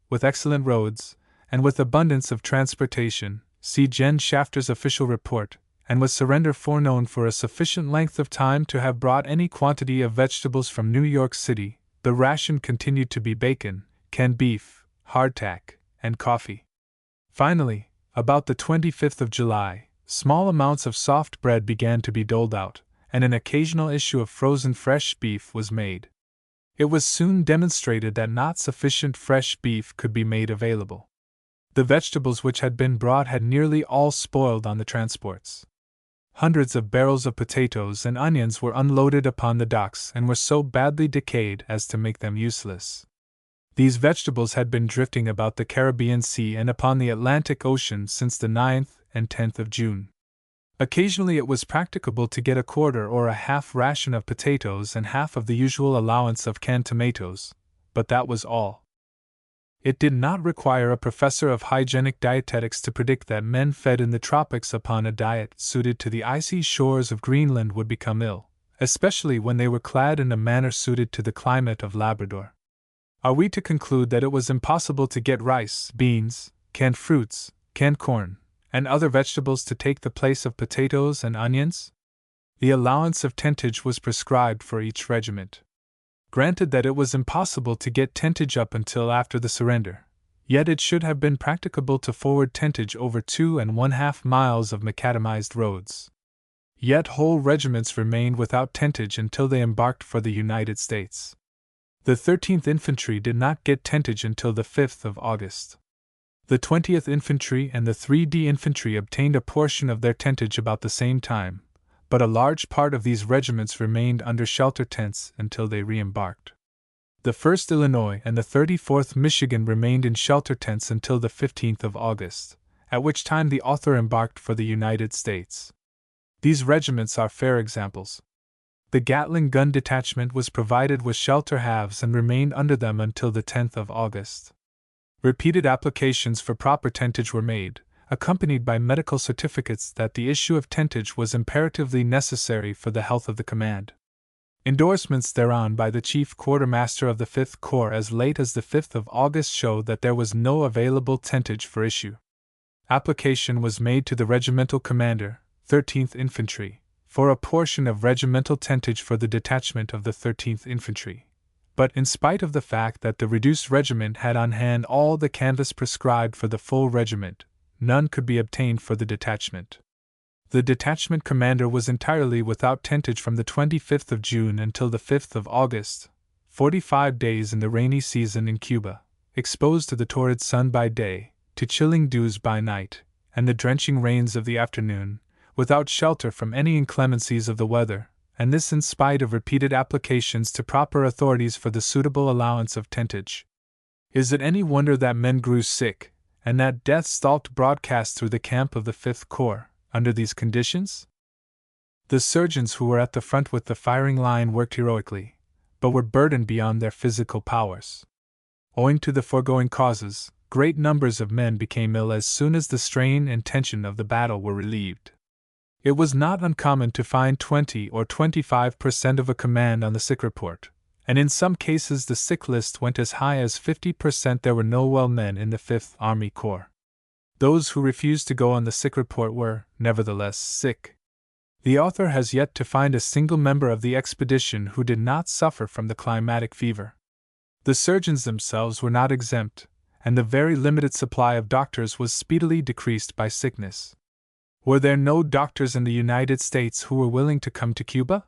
with excellent roads, and with abundance of transportation, see Gen. Shafter's official report, and with surrender foreknown for a sufficient length of time to have brought any quantity of vegetables from New York City, the ration continued to be bacon, canned beef, hardtack, and coffee. Finally, About the 25th of July, small amounts of soft bread began to be doled out, and an occasional issue of frozen fresh beef was made. It was soon demonstrated that not sufficient fresh beef could be made available. The vegetables which had been brought had nearly all spoiled on the transports. Hundreds of barrels of potatoes and onions were unloaded upon the docks and were so badly decayed as to make them useless. These vegetables had been drifting about the Caribbean Sea and upon the Atlantic Ocean since the 9th and 10th of June. Occasionally it was practicable to get a quarter or a half ration of potatoes and half of the usual allowance of canned tomatoes, but that was all. It did not require a professor of hygienic dietetics to predict that men fed in the tropics upon a diet suited to the icy shores of Greenland would become ill, especially when they were clad in a manner suited to the climate of Labrador. Are we to conclude that it was impossible to get rice, beans, canned fruits, canned corn, and other vegetables to take the place of potatoes and onions? The allowance of tentage was prescribed for each regiment. Granted that it was impossible to get tentage up until after the surrender, yet it should have been practicable to forward tentage over 2½ miles of macadamized roads. Yet whole regiments remained without tentage until they embarked for the United States. The 13th Infantry did not get tentage until the 5th of August. The 20th Infantry and the 3D Infantry obtained a portion of their tentage about the same time, but a large part of these regiments remained under shelter tents until they re-embarked. The 1st Illinois and the 34th Michigan remained in shelter tents until the 15th of August, at which time the author embarked for the United States. These regiments are fair examples. The Gatling gun detachment was provided with shelter halves and remained under them until the 10th of August. Repeated applications for proper tentage were made, accompanied by medical certificates that the issue of tentage was imperatively necessary for the health of the command. Endorsements thereon by the chief quartermaster of the 5th Corps as late as the 5th of August showed that there was no available tentage for issue. Application was made to the regimental commander, 13th Infantry, for a portion of regimental tentage for the detachment of the 13th Infantry. But in spite of the fact that the reduced regiment had on hand all the canvas prescribed for the full regiment, none could be obtained for the detachment. The detachment commander was entirely without tentage from the 25th of June until the 5th of August, 45 days in the rainy season in Cuba, exposed to the torrid sun by day, to chilling dews by night, and the drenching rains of the afternoon, without shelter from any inclemencies of the weather, and this in spite of repeated applications to proper authorities for the suitable allowance of tentage. Is it any wonder that men grew sick, and that death stalked broadcast through the camp of the 5th Corps, under these conditions? The surgeons who were at the front with the firing line worked heroically, but were burdened beyond their physical powers. Owing to the foregoing causes, great numbers of men became ill as soon as the strain and tension of the battle were relieved. It was not uncommon to find 20 or 25% of a command on the sick report, and in some cases the sick list went as high as 50%. There were no well men in the 5th Army Corps. Those who refused to go on the sick report were, nevertheless, sick. The author has yet to find a single member of the expedition who did not suffer from the climatic fever. The surgeons themselves were not exempt, and the very limited supply of doctors was speedily decreased by sickness. Were there no doctors in the United States who were willing to come to Cuba?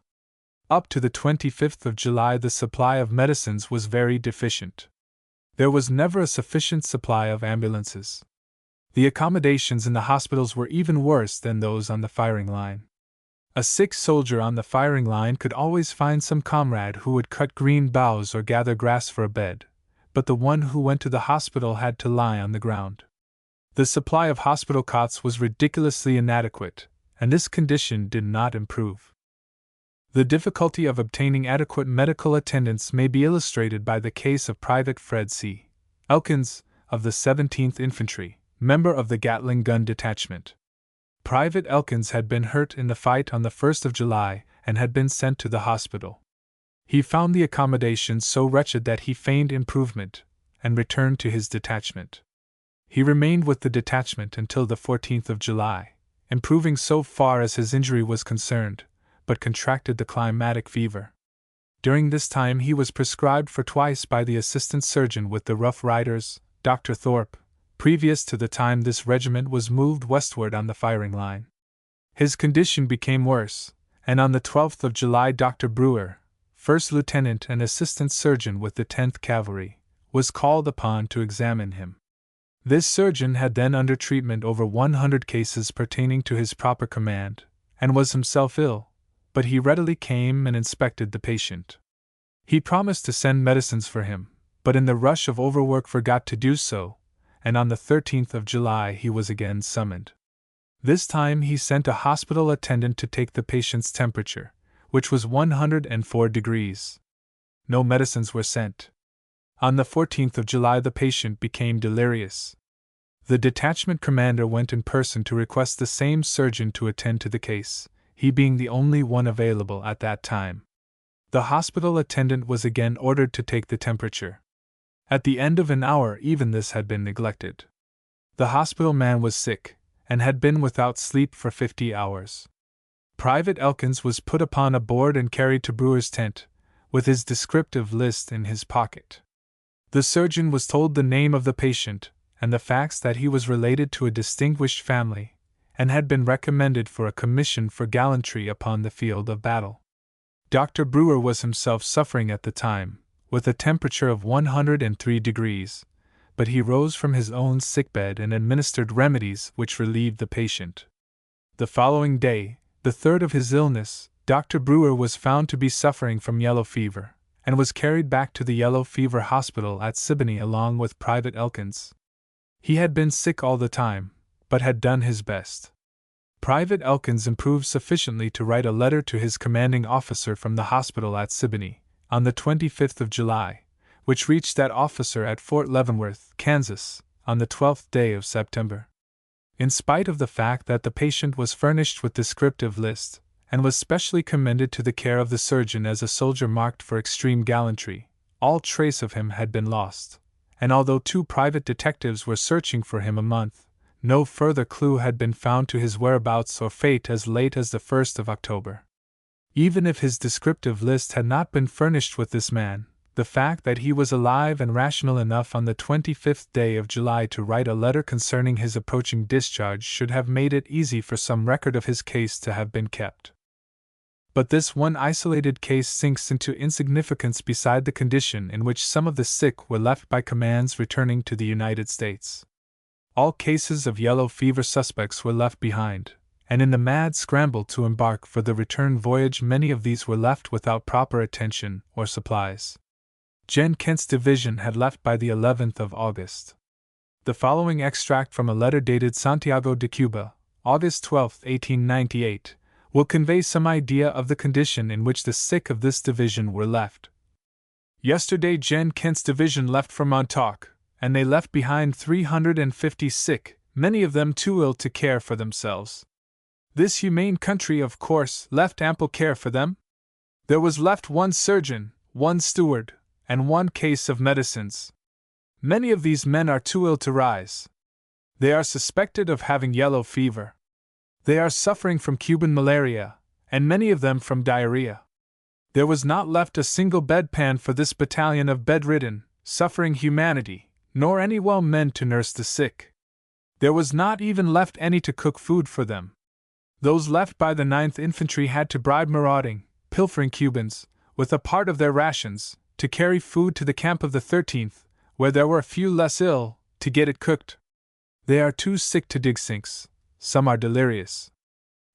Up to the 25th of July the supply of medicines was very deficient. There was never a sufficient supply of ambulances. The accommodations in the hospitals were even worse than those on the firing line. A sick soldier on the firing line could always find some comrade who would cut green boughs or gather grass for a bed, but the one who went to the hospital had to lie on the ground. The supply of hospital cots was ridiculously inadequate, and this condition did not improve. The difficulty of obtaining adequate medical attendance may be illustrated by the case of Private Fred C. Elkins, of the 17th Infantry, member of the Gatling gun detachment. Private Elkins had been hurt in the fight on the 1st of July and had been sent to the hospital. He found the accommodations so wretched that he feigned improvement and returned to his detachment. He remained with the detachment until the 14th of July, improving so far as his injury was concerned, but contracted the climatic fever. During this time he was prescribed for twice by the assistant surgeon with the Rough Riders, Dr. Thorpe, previous to the time this regiment was moved westward on the firing line. His condition became worse, and on the 12th of July Dr. Brewer, first lieutenant and assistant surgeon with the 10th Cavalry, was called upon to examine him. This surgeon had then under treatment over 100 cases pertaining to his proper command, and was himself ill, but he readily came and inspected the patient. He promised to send medicines for him, but in the rush of overwork forgot to do so, and on the 13th of July he was again summoned. This time he sent a hospital attendant to take the patient's temperature, which was 104 degrees. No medicines were sent. On the 14th of July the patient became delirious. The detachment commander went in person to request the same surgeon to attend to the case, he being the only one available at that time. The hospital attendant was again ordered to take the temperature. At the end of an hour even this had been neglected. The hospital man was sick, and had been without sleep for 50 hours. Private Elkins was put upon a board and carried to Brewer's tent, with his descriptive list in his pocket. The surgeon was told the name of the patient, and the facts that he was related to a distinguished family, and had been recommended for a commission for gallantry upon the field of battle. Dr. Brewer was himself suffering at the time, with a temperature of 103 degrees, but he rose from his own sickbed and administered remedies which relieved the patient. The following day, the third of his illness, Dr. Brewer was found to be suffering from yellow fever, and was carried back to the yellow fever hospital at Siboney along with Private Elkins. He had been sick all the time, but had done his best. Private Elkins improved sufficiently to write a letter to his commanding officer from the hospital at Siboney, on the 25th of July, which reached that officer at Fort Leavenworth, Kansas, on the 12th day of September. In spite of the fact that the patient was furnished with descriptive list, and was specially commended to the care of the surgeon as a soldier marked for extreme gallantry, all trace of him had been lost, and although 2 private detectives were searching for him a month, no further clue had been found to his whereabouts or fate as late as the 1st of October. Even if his descriptive list had not been furnished with this man, the fact that he was alive and rational enough on the 25th day of July to write a letter concerning his approaching discharge should have made it easy for some record of his case to have been kept. But this one isolated case sinks into insignificance beside the condition in which some of the sick were left by commands returning to the United States. All cases of yellow fever suspects were left behind, and in the mad scramble to embark for the return voyage many of these were left without proper attention or supplies. Gen. Kent's division had left by the 11th of August. The following extract from a letter dated Santiago de Cuba, August 12, 1898, will convey some idea of the condition in which the sick of this division were left. Yesterday Gen. Kent's division left for Montauk, and they left behind 350 sick, many of them too ill to care for themselves. This humane country, of course, left ample care for them. There was left 1 surgeon, 1 steward, and 1 case of medicines. Many of these men are too ill to rise. They are suspected of having yellow fever. They are suffering from Cuban malaria, and many of them from diarrhea. There was not left a single bedpan for this battalion of bedridden, suffering humanity, nor any well men to nurse the sick. There was not even left any to cook food for them. Those left by the 9th Infantry had to bribe marauding, pilfering Cubans, with a part of their rations, to carry food to the camp of the 13th, where there were a few less ill, to get it cooked. They are too sick to dig sinks. Some are delirious.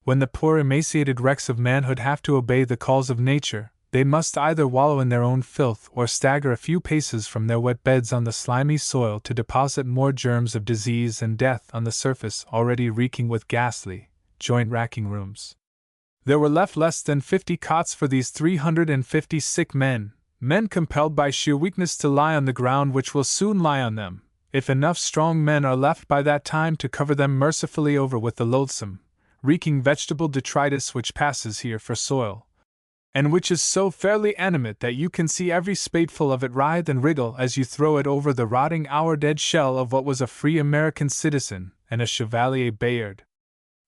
When the poor emaciated wrecks of manhood have to obey the calls of nature, they must either wallow in their own filth or stagger a few paces from their wet beds on the slimy soil to deposit more germs of disease and death on the surface already reeking with ghastly, joint-racking rheums. There were left less than 50 cots for these 350 sick men, men compelled by sheer weakness to lie on the ground which will soon lie on them, if enough strong men are left by that time to cover them mercifully over with the loathsome, reeking vegetable detritus which passes here for soil, and which is so fairly animate that you can see every spadeful of it writhe and wriggle as you throw it over the rotting hour-dead shell of what was a free American citizen and a Chevalier Bayard.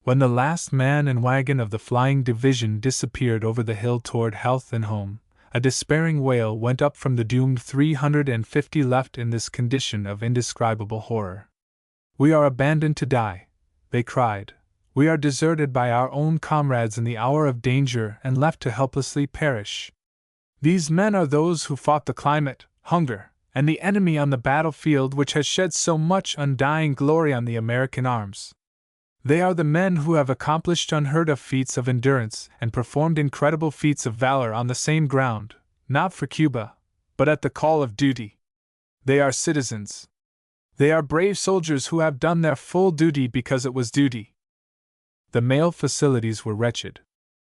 When the last man and wagon of the flying division disappeared over the hill toward health and home, a despairing wail went up from the doomed 350 left in this condition of indescribable horror. "We are abandoned to die," they cried. "We are deserted by our own comrades in the hour of danger and left to helplessly perish." These men are those who fought the climate, hunger, and the enemy on the battlefield which has shed so much undying glory on the American arms. They are the men who have accomplished unheard of feats of endurance and performed incredible feats of valor on the same ground, not for Cuba, but at the call of duty. They are citizens. They are brave soldiers who have done their full duty because it was duty. The mail facilities were wretched.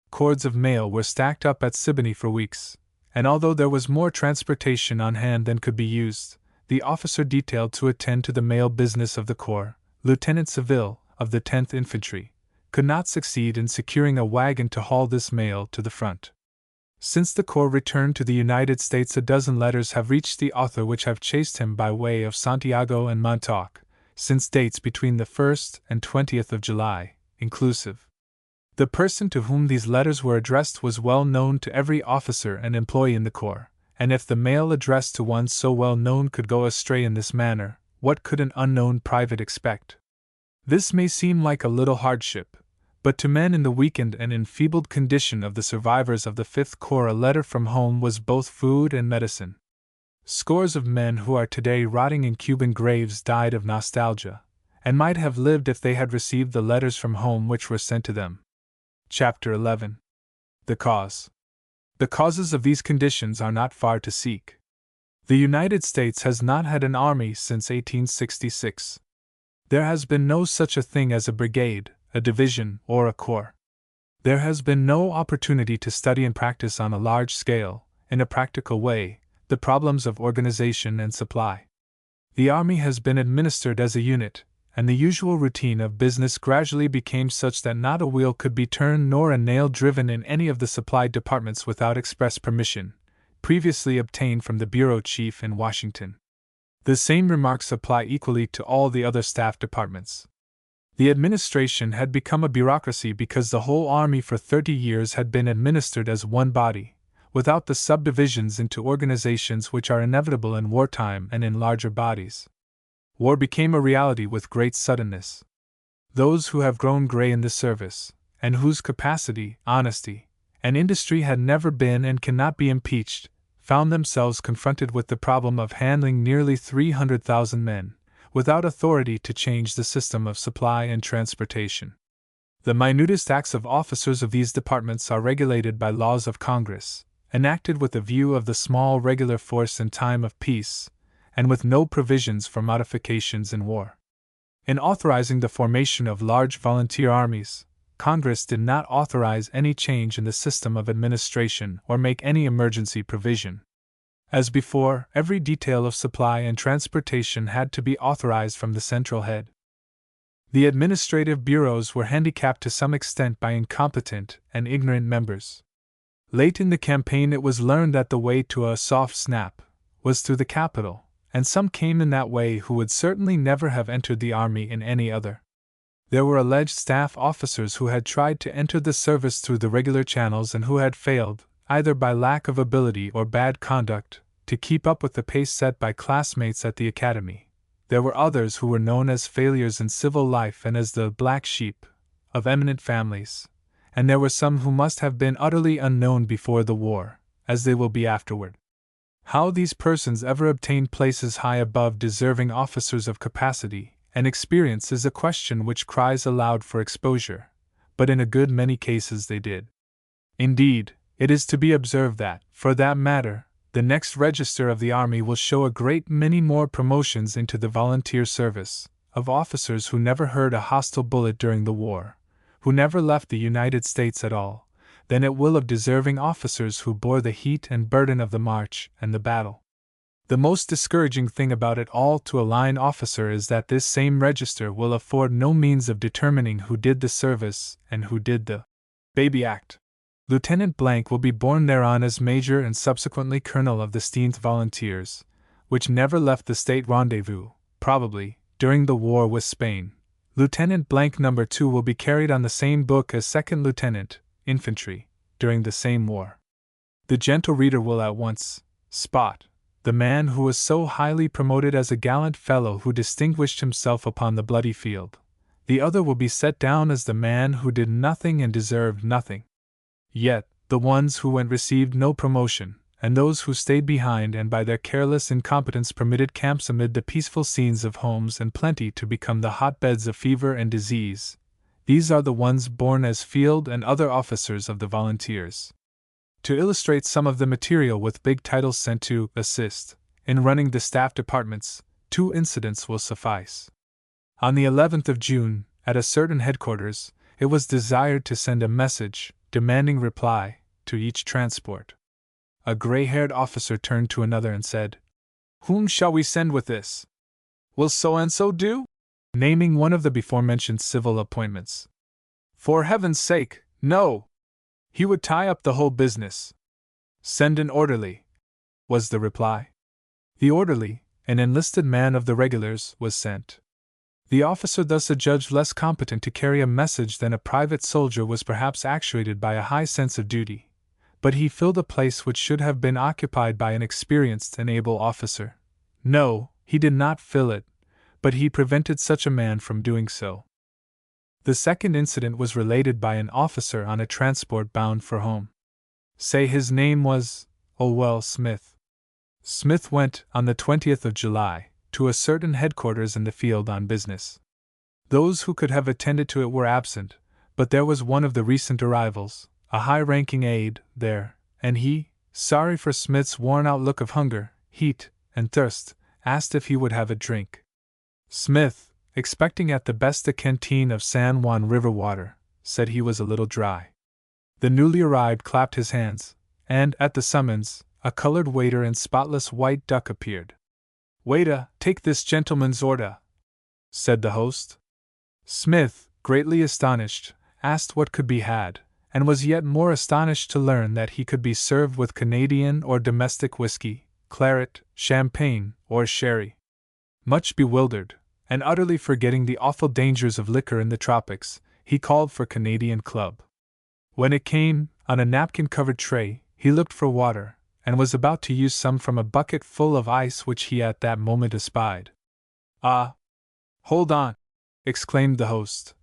Cords of mail were stacked up at Siboney for weeks, and although there was more transportation on hand than could be used, the officer detailed to attend to the mail business of the Corps, Lieutenant Seville, of the 10th Infantry, could not succeed in securing a wagon to haul this mail to the front. Since the Corps returned to the United States, a dozen letters have reached the author which have chased him by way of Santiago and Montauk, since dates between the 1st and 20th of July, inclusive. The person to whom these letters were addressed was well known to every officer and employee in the Corps, and if the mail addressed to one so well known could go astray in this manner, what could an unknown private expect? This may seem like a little hardship, but to men in the weakened and enfeebled condition of the survivors of the 5th Corps, a letter from home was both food and medicine. Scores of men who are today rotting in Cuban graves died of nostalgia, and might have lived if they had received the letters from home which were sent to them. Chapter 11. The Cause. The causes of these conditions are not far to seek. The United States has not had an army since 1866. There has been no such a thing as a brigade, a division, or a corps. There has been no opportunity to study and practice on a large scale, in a practical way, the problems of organization and supply. The army has been administered as a unit, and the usual routine of business gradually became such that not a wheel could be turned nor a nail driven in any of the supply departments without express permission, previously obtained from the bureau chief in Washington. The same remarks apply equally to all the other staff departments. The administration had become a bureaucracy because the whole army for 30 years had been administered as one body, without the subdivisions into organizations which are inevitable in wartime and in larger bodies. War became a reality with great suddenness. Those who have grown gray in the service, and whose capacity, honesty, and industry had never been and cannot be impeached, found themselves confronted with the problem of handling nearly 300,000 men, without authority to change the system of supply and transportation. The minutest acts of officers of these departments are regulated by laws of Congress, enacted with a view of the small regular force in time of peace, and with no provisions for modifications in war. In authorizing the formation of large volunteer armies, Congress did not authorize any change in the system of administration or make any emergency provision. As before, every detail of supply and transportation had to be authorized from the central head. The administrative bureaus were handicapped to some extent by incompetent and ignorant members. Late in the campaign it was learned that the way to a soft snap was through the capital, and some came in that way who would certainly never have entered the army in any other. There were alleged staff officers who had tried to enter the service through the regular channels and who had failed, either by lack of ability or bad conduct, to keep up with the pace set by classmates at the academy. There were others who were known as failures in civil life and as the black sheep of eminent families, and there were some who must have been utterly unknown before the war, as they will be afterward. How these persons ever obtained places high above deserving officers of capacity and experience is a question which cries aloud for exposure, but in a good many cases they did. Indeed, it is to be observed that, for that matter, the next register of the Army will show a great many more promotions into the volunteer service, of officers who never heard a hostile bullet during the war, who never left the United States at all, than it will of deserving officers who bore the heat and burden of the march and the battle. The most discouraging thing about it all to a line officer is that this same register will afford no means of determining who did the service and who did the baby act. Lieutenant Blank will be born thereon as Major and subsequently Colonel of the 16th Volunteers, which never left the state rendezvous, probably, during the war with Spain. Lieutenant Blank No. 2 will be carried on the same book as Second Lieutenant, Infantry, during the same war. The gentle reader will at once spot, the man who was so highly promoted as a gallant fellow who distinguished himself upon the bloody field. The other will be set down as the man who did nothing and deserved nothing. Yet, the ones who went received no promotion, and those who stayed behind and by their careless incompetence permitted camps amid the peaceful scenes of homes and plenty to become the hotbeds of fever and disease. These are the ones born as field and other officers of the volunteers. To illustrate some of the material with big titles sent to assist in running the staff departments, 2 incidents will suffice. On the 11th of June, at a certain headquarters, it was desired to send a message, demanding reply, to each transport. A gray-haired officer turned to another and said, "Whom shall we send with this? Will so-and-so do?" naming one of the before-mentioned civil appointments. "For heaven's sake, no! He would tie up the whole business." "Send an orderly," was the reply. The orderly, an enlisted man of the regulars, was sent. The officer thus adjudged less competent to carry a message than a private soldier was perhaps actuated by a high sense of duty, but he filled a place which should have been occupied by an experienced and able officer. No, he did not fill it, but he prevented such a man from doing so. The second incident was related by an officer on a transport bound for home. Say his name was Smith. Smith went, on the 20th of July, to a certain headquarters in the field on business. Those who could have attended to it were absent, but there was one of the recent arrivals, a high-ranking aide, there, and he, sorry for Smith's worn-out look of hunger, heat, and thirst, asked if he would have a drink. Smith, expecting at the best a canteen of San Juan River water, said he was a little dry. The newly arrived clapped his hands, and, at the summons, a colored waiter in spotless white duck appeared. "Waiter, take this gentleman's order," said the host. Smith, greatly astonished, asked what could be had, and was yet more astonished to learn that he could be served with Canadian or domestic whiskey, claret, champagne, or sherry. Much bewildered, and utterly forgetting the awful dangers of liquor in the tropics, he called for Canadian Club. When it came, on a napkin-covered tray, he looked for water, and was about to use some from a bucket full of ice which he at that moment espied. "Ah! Hold on!" exclaimed the host.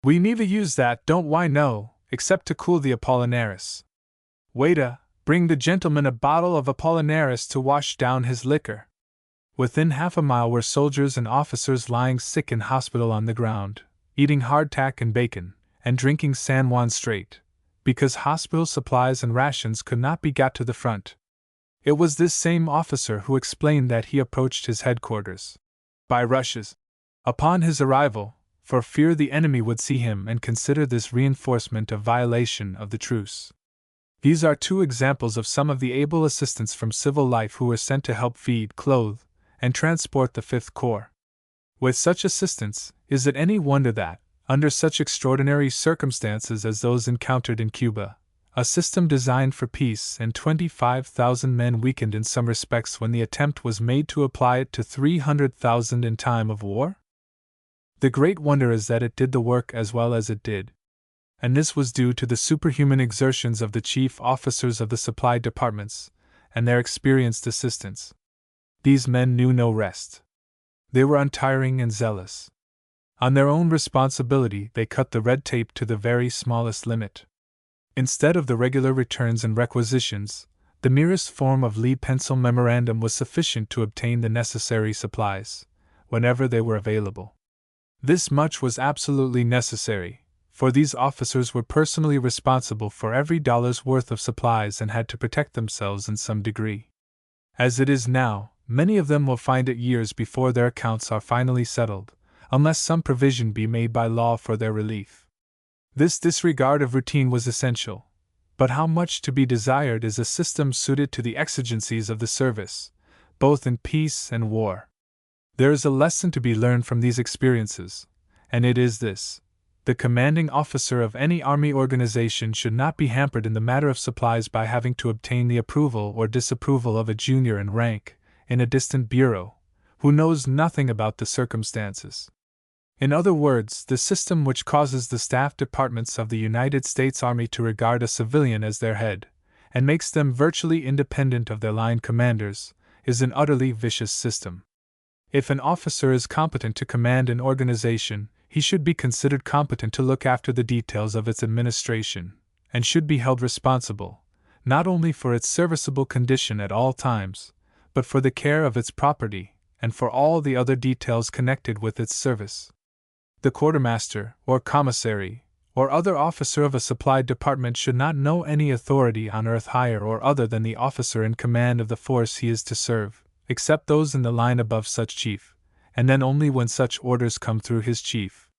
"We never use that, don't why no, except to cool the Apollinaris. Waiter, bring the gentleman a bottle of Apollinaris to wash down his liquor." Within half a mile were soldiers and officers lying sick in hospital on the ground, eating hardtack and bacon, and drinking San Juan straight, because hospital supplies and rations could not be got to the front. It was this same officer who explained that he approached his headquarters by rushes upon his arrival, for fear the enemy would see him and consider this reinforcement a violation of the truce. These are 2 examples of some of the able assistants from civil life who were sent to help feed, clothe, and transport the 5th Corps. With such assistance, is it any wonder that, under such extraordinary circumstances as those encountered in Cuba, a system designed for peace and 25,000 men weakened in some respects when the attempt was made to apply it to 300,000 in time of war? The great wonder is that it did the work as well as it did. And this was due to the superhuman exertions of the chief officers of the supply departments, and their experienced assistants. These men knew no rest. They were untiring and zealous. On their own responsibility, they cut the red tape to the very smallest limit. Instead of the regular returns and requisitions, the merest form of lead-pencil memorandum was sufficient to obtain the necessary supplies, whenever they were available. This much was absolutely necessary, for these officers were personally responsible for every dollar's worth of supplies and had to protect themselves in some degree. As it is now, many of them will find it years before their accounts are finally settled, unless some provision be made by law for their relief. This disregard of routine was essential, but how much to be desired is a system suited to the exigencies of the service, both in peace and war. There is a lesson to be learned from these experiences, and it is this: the commanding officer of any army organization should not be hampered in the matter of supplies by having to obtain the approval or disapproval of a junior in rank, in a distant bureau, who knows nothing about the circumstances. In other words, the system which causes the staff departments of the United States Army to regard a civilian as their head, and makes them virtually independent of their line commanders, is an utterly vicious system. If an officer is competent to command an organization, he should be considered competent to look after the details of its administration, and should be held responsible, not only for its serviceable condition at all times, but for the care of its property, and for all the other details connected with its service. The quartermaster, or commissary, or other officer of a supply department should not know any authority on earth higher or other than the officer in command of the force he is to serve, except those in the line above such chief, and then only when such orders come through his chief.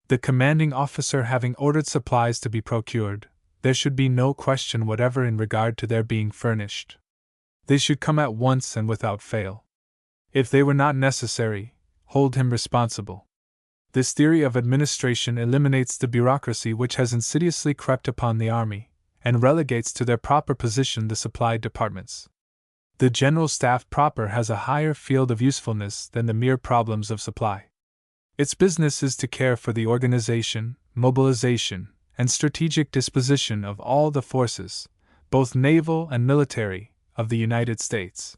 The commanding officer having ordered supplies to be procured, there should be no question whatever in regard to their being furnished. They should come at once and without fail. If they were not necessary, hold him responsible. This theory of administration eliminates the bureaucracy which has insidiously crept upon the army, and relegates to their proper position the supply departments. The general staff proper has a higher field of usefulness than the mere problems of supply. Its business is to care for the organization, mobilization, and strategic disposition of all the forces, both naval and military, of the United States.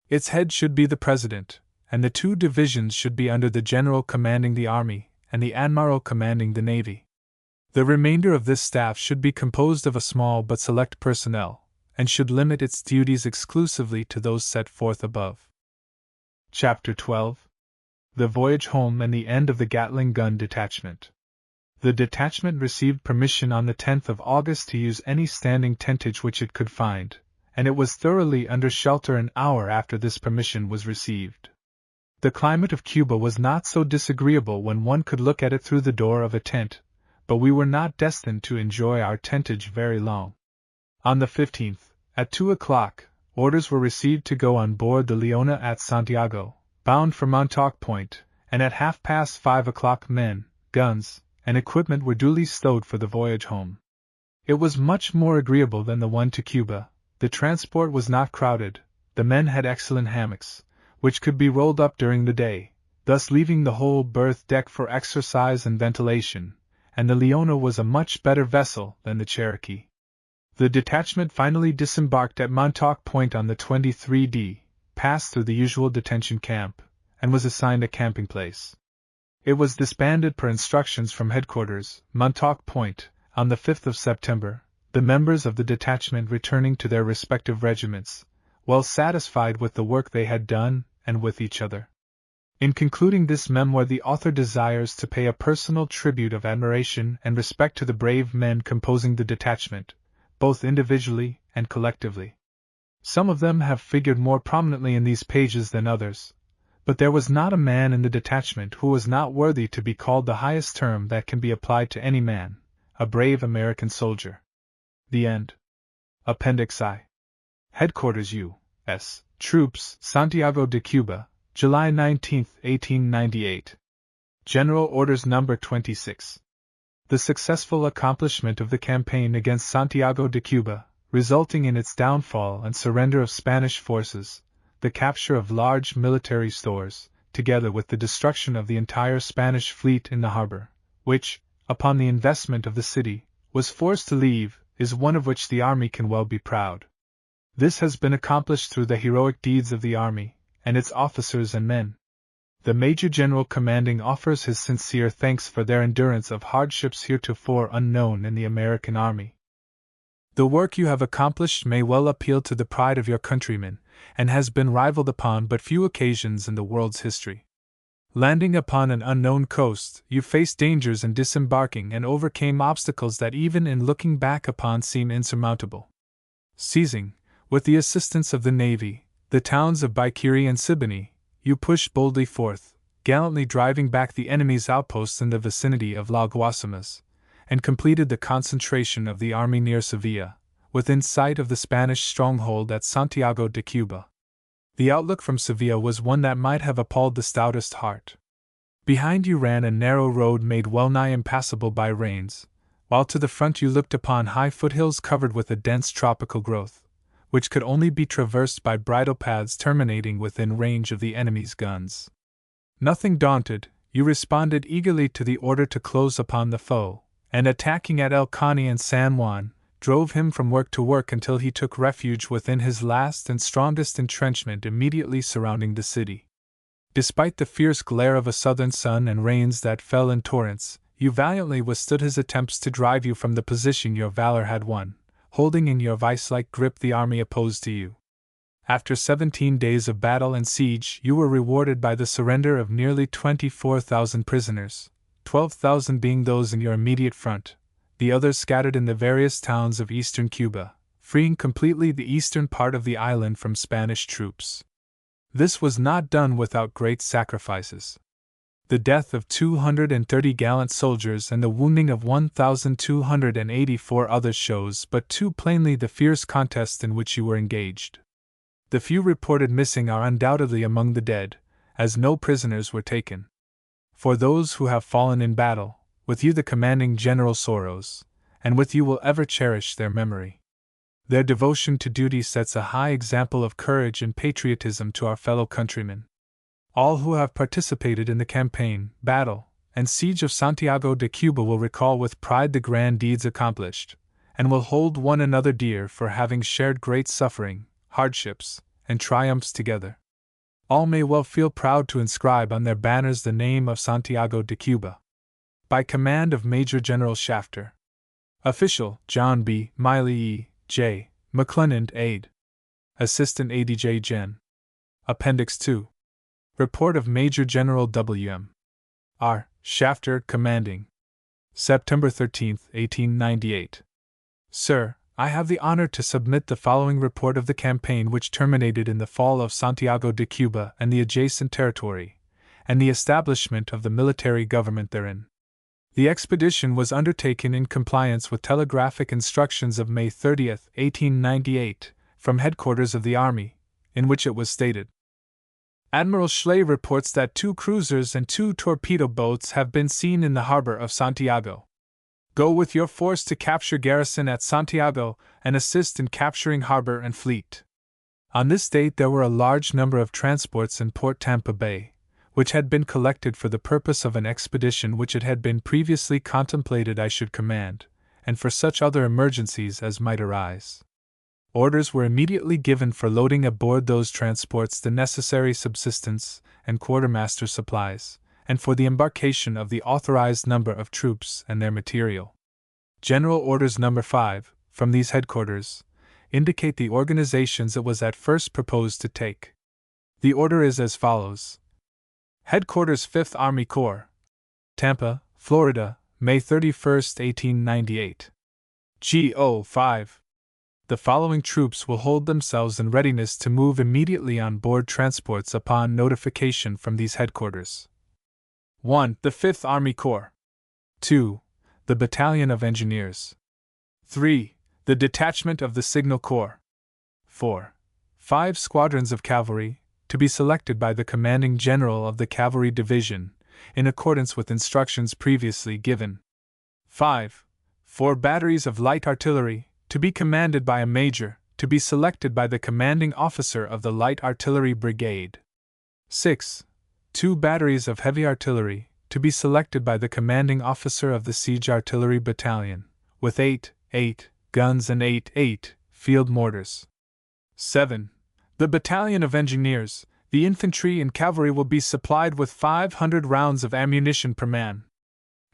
Its head should be the President, and the two divisions should be under the general commanding the army and the admiral commanding the navy. The remainder of this staff should be composed of a small but select personnel, and should limit its duties exclusively to those set forth above. Chapter 12. The Voyage Home and the End of the Gatling Gun Detachment. The detachment received permission on the 10th of August to use any standing tentage which it could find, and it was thoroughly under shelter an hour after this permission was received. The climate of Cuba was not so disagreeable when one could look at it through the door of a tent, but we were not destined to enjoy our tentage very long. On the 15th, at 2 o'clock, orders were received to go on board the Leona at Santiago, bound for Montauk Point, and at 5:30 o'clock men, guns, and equipment were duly stowed for the voyage home. It was much more agreeable than the one to Cuba. The transport was not crowded, the men had excellent hammocks, which could be rolled up during the day, thus leaving the whole berth deck for exercise and ventilation, and the Leona was a much better vessel than the Cherokee. The detachment finally disembarked at Montauk Point on the 23d, passed through the usual detention camp, and was assigned a camping place. It was disbanded per instructions from headquarters, Montauk Point, on the 5th of September, the members of the detachment returning to their respective regiments, well satisfied with the work they had done and with each other. In concluding this memoir, the author desires to pay a personal tribute of admiration and respect to the brave men composing the detachment, both individually and collectively. Some of them have figured more prominently in these pages than others, but there was not a man in the detachment who was not worthy to be called the highest term that can be applied to any man, a brave American soldier. The End. Appendix I. Headquarters U.S. Troops, Santiago de Cuba, July 19, 1898. General Orders No. 26. The successful accomplishment of the campaign against Santiago de Cuba, resulting in its downfall and surrender of Spanish forces, the capture of large military stores, together with the destruction of the entire Spanish fleet in the harbor, which, upon the investment of the city, was forced to leave, is one of which the army can well be proud. This has been accomplished through the heroic deeds of the army, and its officers and men. The Major General commanding offers his sincere thanks for their endurance of hardships heretofore unknown in the American army. The work you have accomplished may well appeal to the pride of your countrymen, and has been rivaled upon but few occasions in the world's history. Landing upon an unknown coast, you faced dangers in disembarking and overcame obstacles that even in looking back upon seem insurmountable. Seizing, with the assistance of the Navy, the towns of Baiquiri and Siboney, you pushed boldly forth, gallantly driving back the enemy's outposts in the vicinity of La Guasimas, and completed the concentration of the army near Sevilla, within sight of the Spanish stronghold at Santiago de Cuba. The outlook from Sevilla was one that might have appalled the stoutest heart. Behind you ran a narrow road made well-nigh impassable by rains, while to the front you looked upon high foothills covered with a dense tropical growth, which could only be traversed by bridle paths terminating within range of the enemy's guns. Nothing daunted, you responded eagerly to the order to close upon the foe, and attacking at El Cani and San Juan, drove him from work to work until he took refuge within his last and strongest entrenchment immediately surrounding the city. Despite the fierce glare of a southern sun and rains that fell in torrents, you valiantly withstood his attempts to drive you from the position your valor had won, holding in your vice-like grip the army opposed to you. After 17 days of battle and siege, you were rewarded by the surrender of nearly 24,000 prisoners, 12,000 being those in your immediate front, the others scattered in the various towns of eastern Cuba, freeing completely the eastern part of the island from Spanish troops. This was not done without great sacrifices. The death of 230 gallant soldiers and the wounding of 1,284 others shows but too plainly the fierce contest in which you were engaged. The few reported missing are undoubtedly among the dead, as no prisoners were taken. For those who have fallen in battle, with you the commanding general sorrows, and with you will ever cherish their memory. Their devotion to duty sets a high example of courage and patriotism to our fellow countrymen. All who have participated in the campaign, battle, and siege of Santiago de Cuba will recall with pride the grand deeds accomplished, and will hold one another dear for having shared great suffering, hardships, and triumphs together. All may well feel proud to inscribe on their banners the name of Santiago de Cuba. By command of Major General Shafter. Official, John B. Miley E. J. McClelland, Aide. Assistant ADJ Gen. Appendix 2. Report of Major General W.M. R. Shafter, Commanding. September 13, 1898. Sir, I have the honor to submit the following report of the campaign which terminated in the fall of Santiago de Cuba and the adjacent territory, and the establishment of the military government therein. The expedition was undertaken in compliance with telegraphic instructions of May 30, 1898, from headquarters of the Army, in which it was stated: Admiral Schley reports that 2 cruisers and 2 torpedo boats have been seen in the harbor of Santiago. Go with your force to capture garrison at Santiago and assist in capturing harbor and fleet. On this date there were a large number of transports in Port Tampa Bay, which had been collected for the purpose of an expedition which it had been previously contemplated I should command, and for such other emergencies as might arise. Orders were immediately given for loading aboard those transports the necessary subsistence and quartermaster supplies, and for the embarkation of the authorized number of troops and their material. General Orders No. 5, from these headquarters, indicate the organizations it was at first proposed to take. The order is as follows: Headquarters 5th Army Corps, Tampa, Florida, May 31, 1898. GO 5. The following troops will hold themselves in readiness to move immediately on board transports upon notification from these headquarters. 1. The 5th Army Corps. 2. The Battalion of Engineers. 3. The Detachment of the Signal Corps. 4. 5 squadrons of cavalry, to be selected by the commanding general of the cavalry division, in accordance with instructions previously given. 5. 4 batteries of light artillery, to be commanded by a major, to be selected by the commanding officer of the Light Artillery Brigade. 6. 2 batteries of heavy artillery, to be selected by the commanding officer of the Siege Artillery Battalion, with 8 guns and 8 field mortars. 7. The Battalion of Engineers, the infantry and cavalry will be supplied with 500 rounds of ammunition per man.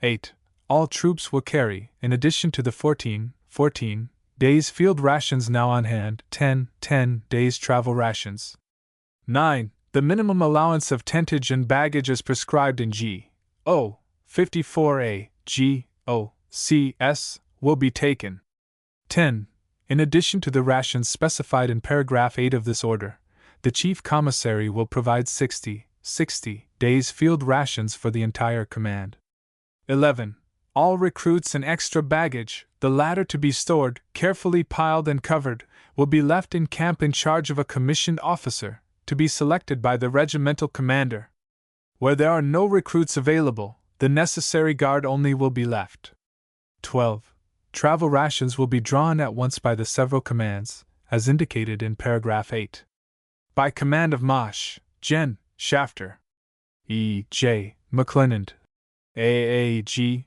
8. All troops will carry, in addition to the 14 days field rations now on hand, 10 days travel rations. 9. The minimum allowance of tentage and baggage as prescribed in G.O. 54A, G.O. C.S. will be taken. 10. In addition to the rations specified in paragraph 8 of this order, the Chief Commissary will provide 60 days field rations for the entire command. 11. All recruits and extra baggage, the latter to be stored, carefully piled and covered, will be left in camp in charge of a commissioned officer, to be selected by the regimental commander. Where there are no recruits available, the necessary guard only will be left. 12. Travel rations will be drawn at once by the several commands, as indicated in paragraph 8. By command of Mosh, Gen. Shafter. E. J. McClelland. AAG.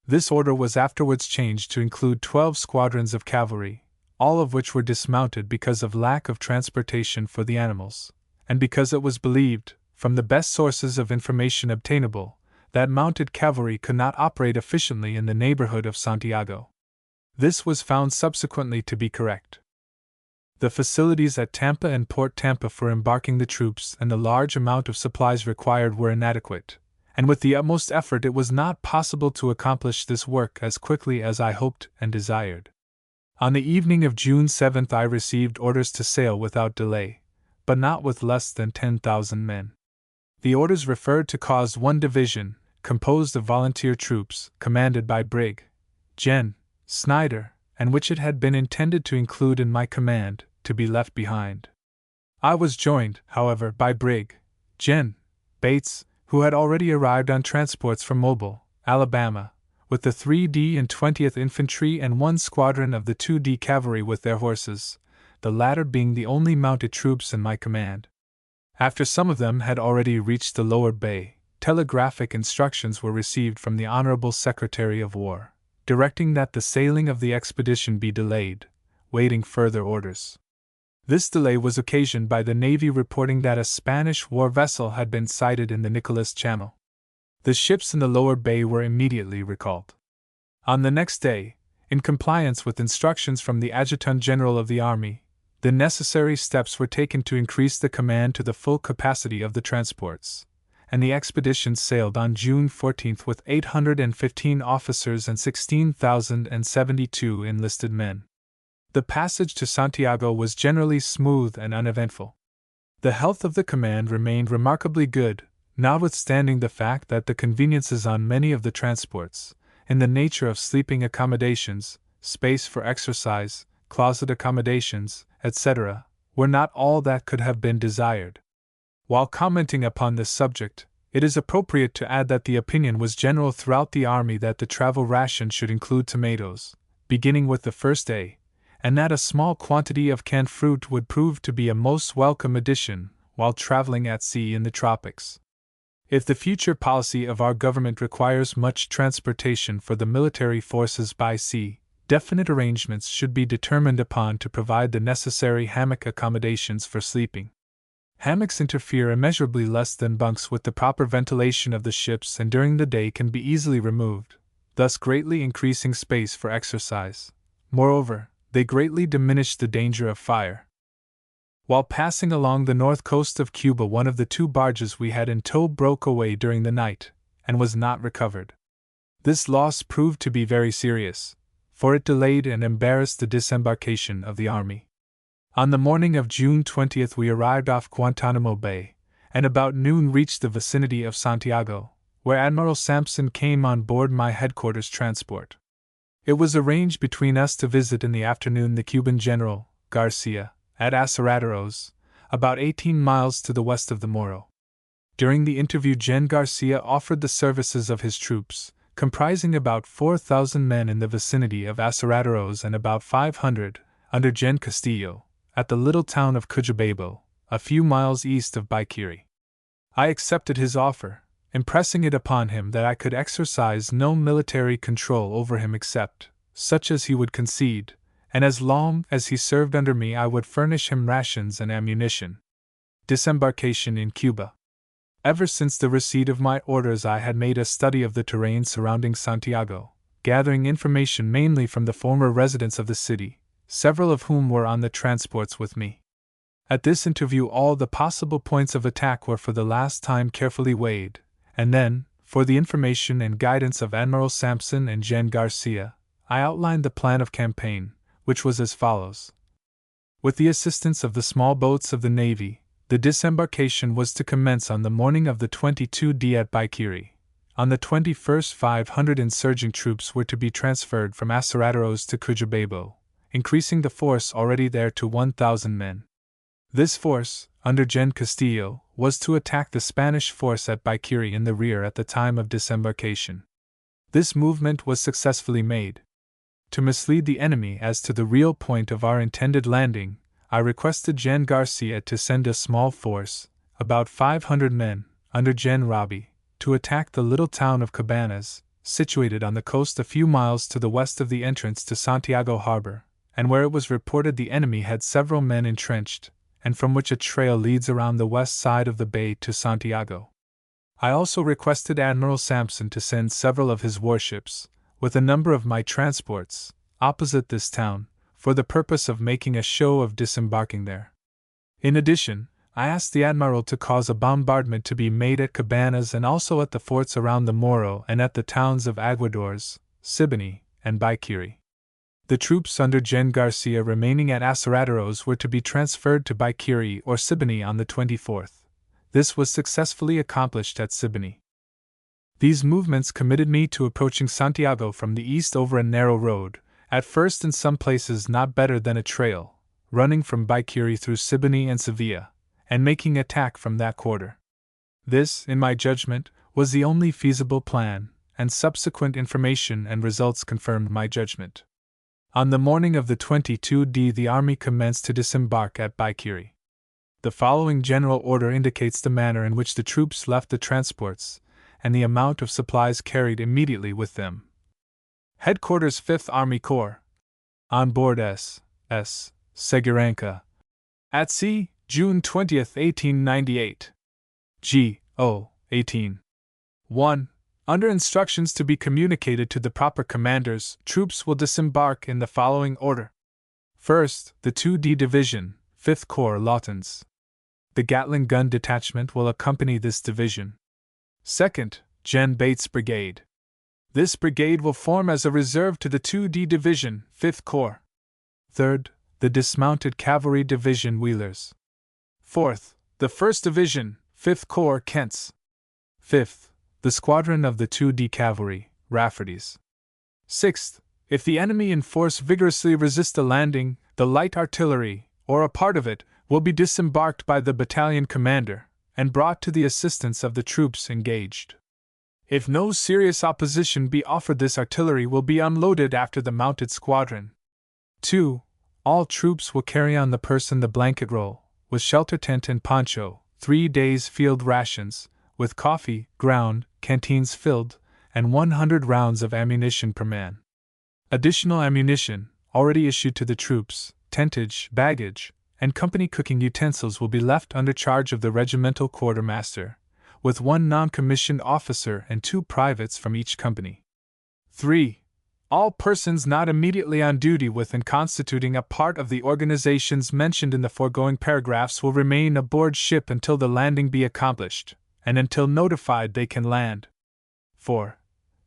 This order was afterwards changed to include 12 squadrons of cavalry, all of which were dismounted because of lack of transportation for the animals, and because it was believed, from the best sources of information obtainable, that mounted cavalry could not operate efficiently in the neighborhood of Santiago. This was found subsequently to be correct. The facilities at Tampa and Port Tampa for embarking the troops and the large amount of supplies required were inadequate, and with the utmost effort it was not possible to accomplish this work as quickly as I hoped and desired. On the evening of June 7th I received orders to sail without delay, but not with less than 10,000 men. The orders referred to caused one division, composed of volunteer troops, commanded by Brig. Gen. Snyder, and which it had been intended to include in my command, to be left behind. I was joined, however, by Brig. Gen. Bates, who had already arrived on transports from Mobile, Alabama, with the 3D and 20th Infantry and one squadron of the 2D Cavalry with their horses, the latter being the only mounted troops in my command. After some of them had already reached the lower bay, telegraphic instructions were received from the Honorable Secretary of War, directing that the sailing of the expedition be delayed, waiting further orders. This delay was occasioned by the Navy reporting that a Spanish war vessel had been sighted in the Nicholas Channel. The ships in the lower bay were immediately recalled. On the next day, in compliance with instructions from the Adjutant General of the Army, the necessary steps were taken to increase the command to the full capacity of the transports, and the expedition sailed on June 14th with 815 officers and 16,072 enlisted men. The passage to Santiago was generally smooth and uneventful. The health of the command remained remarkably good, notwithstanding the fact that the conveniences on many of the transports, in the nature of sleeping accommodations, space for exercise, closet accommodations, etc., were not all that could have been desired. While commenting upon this subject, it is appropriate to add that the opinion was general throughout the army that the travel ration should include tomatoes, beginning with the first day, and that a small quantity of canned fruit would prove to be a most welcome addition while traveling at sea in the tropics. If the future policy of our government requires much transportation for the military forces by sea, definite arrangements should be determined upon to provide the necessary hammock accommodations for sleeping. Hammocks interfere immeasurably less than bunks with the proper ventilation of the ships and during the day can be easily removed, thus greatly increasing space for exercise. Moreover, they greatly diminish the danger of fire. While passing along the north coast of Cuba, one of the two barges we had in tow broke away during the night, and was not recovered. This loss proved to be very serious, for it delayed and embarrassed the disembarkation of the army. On the morning of June 20th we arrived off Guantanamo Bay, and about noon reached the vicinity of Santiago, where Admiral Sampson came on board my headquarters transport. It was arranged between us to visit in the afternoon the Cuban General, Garcia, at Aserraderos, about 18 miles to the west of the Morro. During the interview Gen. Garcia offered the services of his troops, comprising about 4,000 men in the vicinity of Aserraderos and about 500, under Gen. Castillo, at the little town of Cujabebo, a few miles east of Baiquiri. I accepted his offer, impressing it upon him that I could exercise no military control over him except such as he would concede, and as long as he served under me I would furnish him rations and ammunition. Disembarkation in Cuba. Ever since the receipt of my orders I had made a study of the terrain surrounding Santiago, gathering information mainly from the former residents of the city, several of whom were on the transports with me. At this interview all the possible points of attack were for the last time carefully weighed, and then, for the information and guidance of Admiral Sampson and Gen. Garcia, I outlined the plan of campaign, which was as follows. With the assistance of the small boats of the Navy, the disembarkation was to commence on the morning of the 22d at Baiquiri. On the 21st 500 insurgent troops were to be transferred from Aserraderos to Cujabebo, increasing the force already there to 1,000 men. This force, under Gen. Castillo, was to attack the Spanish force at Baiquiri in the rear at the time of disembarkation. This movement was successfully made. To mislead the enemy as to the real point of our intended landing, I requested Gen. Garcia to send a small force, about 500 men, under Gen. Robbie, to attack the little town of Cabanas, situated on the coast a few miles to the west of the entrance to Santiago harbor, and where it was reported the enemy had several men entrenched, and from which a trail leads around the west side of the bay to Santiago. I also requested Admiral Sampson to send several of his warships, with a number of my transports, opposite this town, for the purpose of making a show of disembarking there. In addition, I asked the Admiral to cause a bombardment to be made at Cabanas and also at the forts around the Morro and at the towns of Aguadores, Siboney, and Baiquiri. The troops under Gen Garcia remaining at Aserraderos were to be transferred to Baiquiri or Siboney on the 24th. This was successfully accomplished at Siboney. These movements committed me to approaching Santiago from the east over a narrow road, at first in some places not better than a trail, running from Baiquiri through Siboney and Sevilla, and making attack from that quarter. This, in my judgment, was the only feasible plan, and subsequent information and results confirmed my judgment. On the morning of the 22d the army commenced to disembark at Baiquiri. The following general order indicates the manner in which the troops left the transports, and the amount of supplies carried immediately with them. Headquarters 5th Army Corps. On board S. Seguranca. At sea, June 20, 1898. G.O. 18. 1. Under instructions to be communicated to the proper commanders, troops will disembark in the following order. First, the 2D Division, 5th Corps Lawtons. The Gatling gun detachment will accompany this division. Second, Gen Bates Brigade. This brigade will form as a reserve to the 2D Division, 5th Corps. Third, the Dismounted Cavalry Division Wheelers. Fourth, the 1st Division, 5th Corps Kents. Fifth, the squadron of the 2D Cavalry, Rafferty's. Sixth, if the enemy in force vigorously resist a landing, the light artillery, or a part of it, will be disembarked by the battalion commander, and brought to the assistance of the troops engaged. If no serious opposition be offered, this artillery will be unloaded after the mounted squadron. 2. All troops will carry on the person the blanket roll, with shelter tent and poncho, 3 days' field rations, with coffee, ground, canteens filled, and 100 rounds of ammunition per man. Additional ammunition, already issued to the troops, tentage, baggage, and company cooking utensils will be left under charge of the regimental quartermaster, with 1 non-commissioned officer and 2 privates from each company. 3. All persons not immediately on duty with and constituting a part of the organizations mentioned in the foregoing paragraphs will remain aboard ship until the landing be accomplished, and until notified they can land. 4.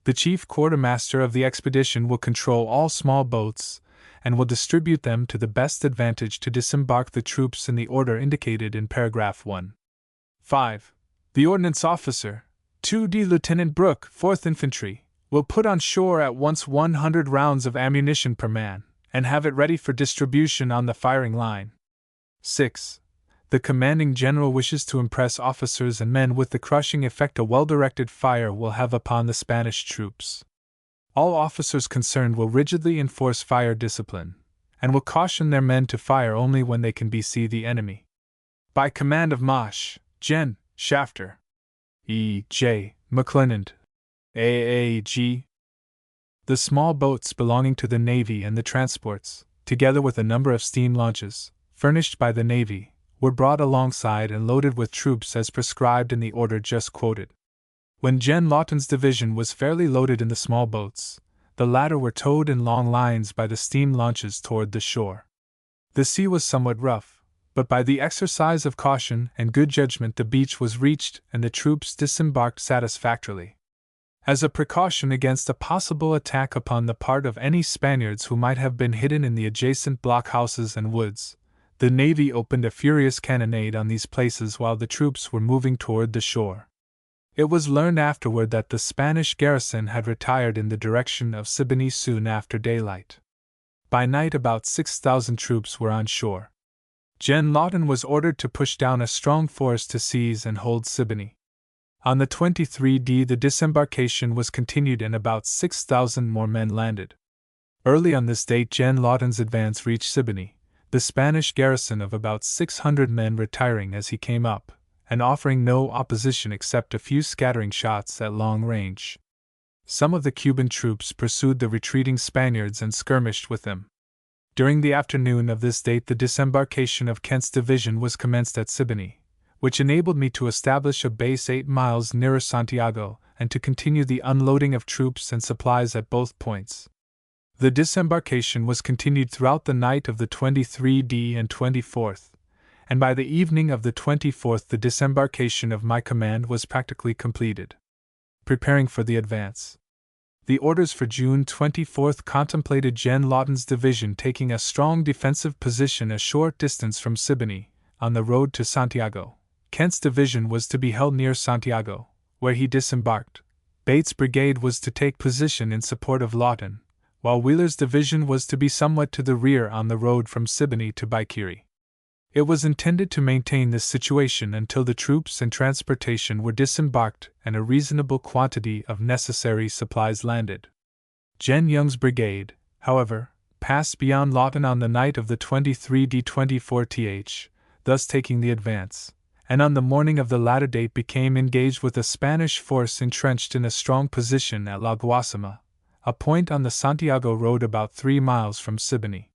The chief quartermaster of the expedition will control all small boats, and will distribute them to the best advantage to disembark the troops in the order indicated in paragraph 1. 5. The ordnance officer, 2D Lieutenant Brooke, 4th Infantry, will put on shore at once 100 rounds of ammunition per man, and have it ready for distribution on the firing line. 6. The commanding general wishes to impress officers and men with the crushing effect a well-directed fire will have upon the Spanish troops. All officers concerned will rigidly enforce fire discipline, and will caution their men to fire only when they can see the enemy. By command of Mosh, Gen. Shafter. E. J. McClernand. AAG. The small boats belonging to the Navy and the transports, together with a number of steam launches, furnished by the Navy, were brought alongside and loaded with troops as prescribed in the order just quoted. When Gen Lawton's division was fairly loaded in the small boats, the latter were towed in long lines by the steam launches toward the shore. The sea was somewhat rough, but by the exercise of caution and good judgment the beach was reached and the troops disembarked satisfactorily. As a precaution against a possible attack upon the part of any Spaniards who might have been hidden in the adjacent blockhouses and woods, the Navy opened a furious cannonade on these places while the troops were moving toward the shore. It was learned afterward that the Spanish garrison had retired in the direction of Siboney soon after daylight. By night about 6,000 troops were on shore. Gen Lawton was ordered to push down a strong force to seize and hold Siboney. On the 23d the disembarkation was continued and about 6,000 more men landed. Early on this date Gen Lawton's advance reached Siboney, the Spanish garrison of about 600 men retiring as he came up, and offering no opposition except a few scattering shots at long range. Some of the Cuban troops pursued the retreating Spaniards and skirmished with them. During the afternoon of this date, the disembarkation of Kent's division was commenced at Siboney, which enabled me to establish a base 8 miles nearer Santiago and to continue the unloading of troops and supplies at both points. The disembarkation was continued throughout the night of the 23d and 24th, and by the evening of the 24th the disembarkation of my command was practically completed. Preparing for the advance. The orders for June 24th contemplated Gen Lawton's division taking a strong defensive position a short distance from Siboney, on the road to Santiago. Kent's division was to be held near Santiago, where he disembarked. Bates' brigade was to take position in support of Lawton, while Wheeler's division was to be somewhat to the rear on the road from Siboney to Baikiri. It was intended to maintain this situation until the troops and transportation were disembarked and a reasonable quantity of necessary supplies landed. Gen Young's brigade, however, passed beyond Lawton on the night of the 23d-24th, thus taking the advance, and on the morning of the latter date became engaged with a Spanish force entrenched in a strong position at La Guasima, a point on the Santiago road about 3 miles from Siboney.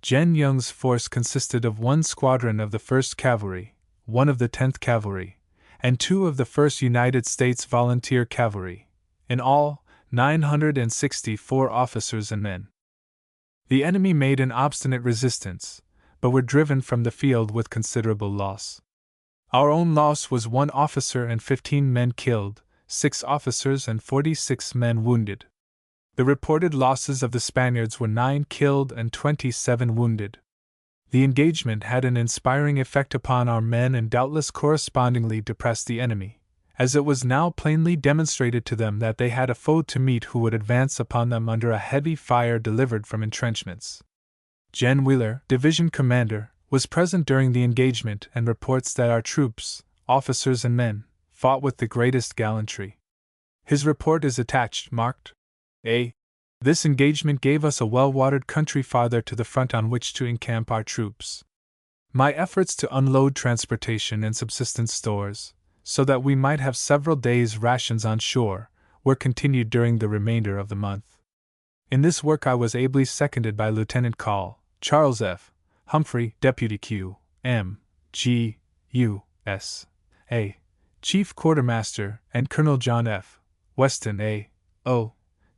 Gen Young's force consisted of 1 squadron of the 1st Cavalry, 1 of the 10th Cavalry, and 2 of the 1st United States Volunteer Cavalry, in all, 964 officers and men. The enemy made an obstinate resistance, but were driven from the field with considerable loss. Our own loss was 1 officer and 15 men killed, 6 officers and 46 men wounded. The reported losses of the Spaniards were 9 killed and 27 wounded. The engagement had an inspiring effect upon our men and doubtless correspondingly depressed the enemy, as it was now plainly demonstrated to them that they had a foe to meet who would advance upon them under a heavy fire delivered from entrenchments. Gen Wheeler, division commander, was present during the engagement and reports that our troops, officers and men, fought with the greatest gallantry. His report is attached, marked A. This engagement gave us a well-watered country farther to the front on which to encamp our troops. My efforts to unload transportation and subsistence stores, so that we might have several days' rations on shore, were continued during the remainder of the month. In this work I was ably seconded by Lieutenant Call, Charles F. Humphrey, Deputy Q. M. G. U. S. A. Chief Quartermaster, and Colonel John F. Weston, A. O.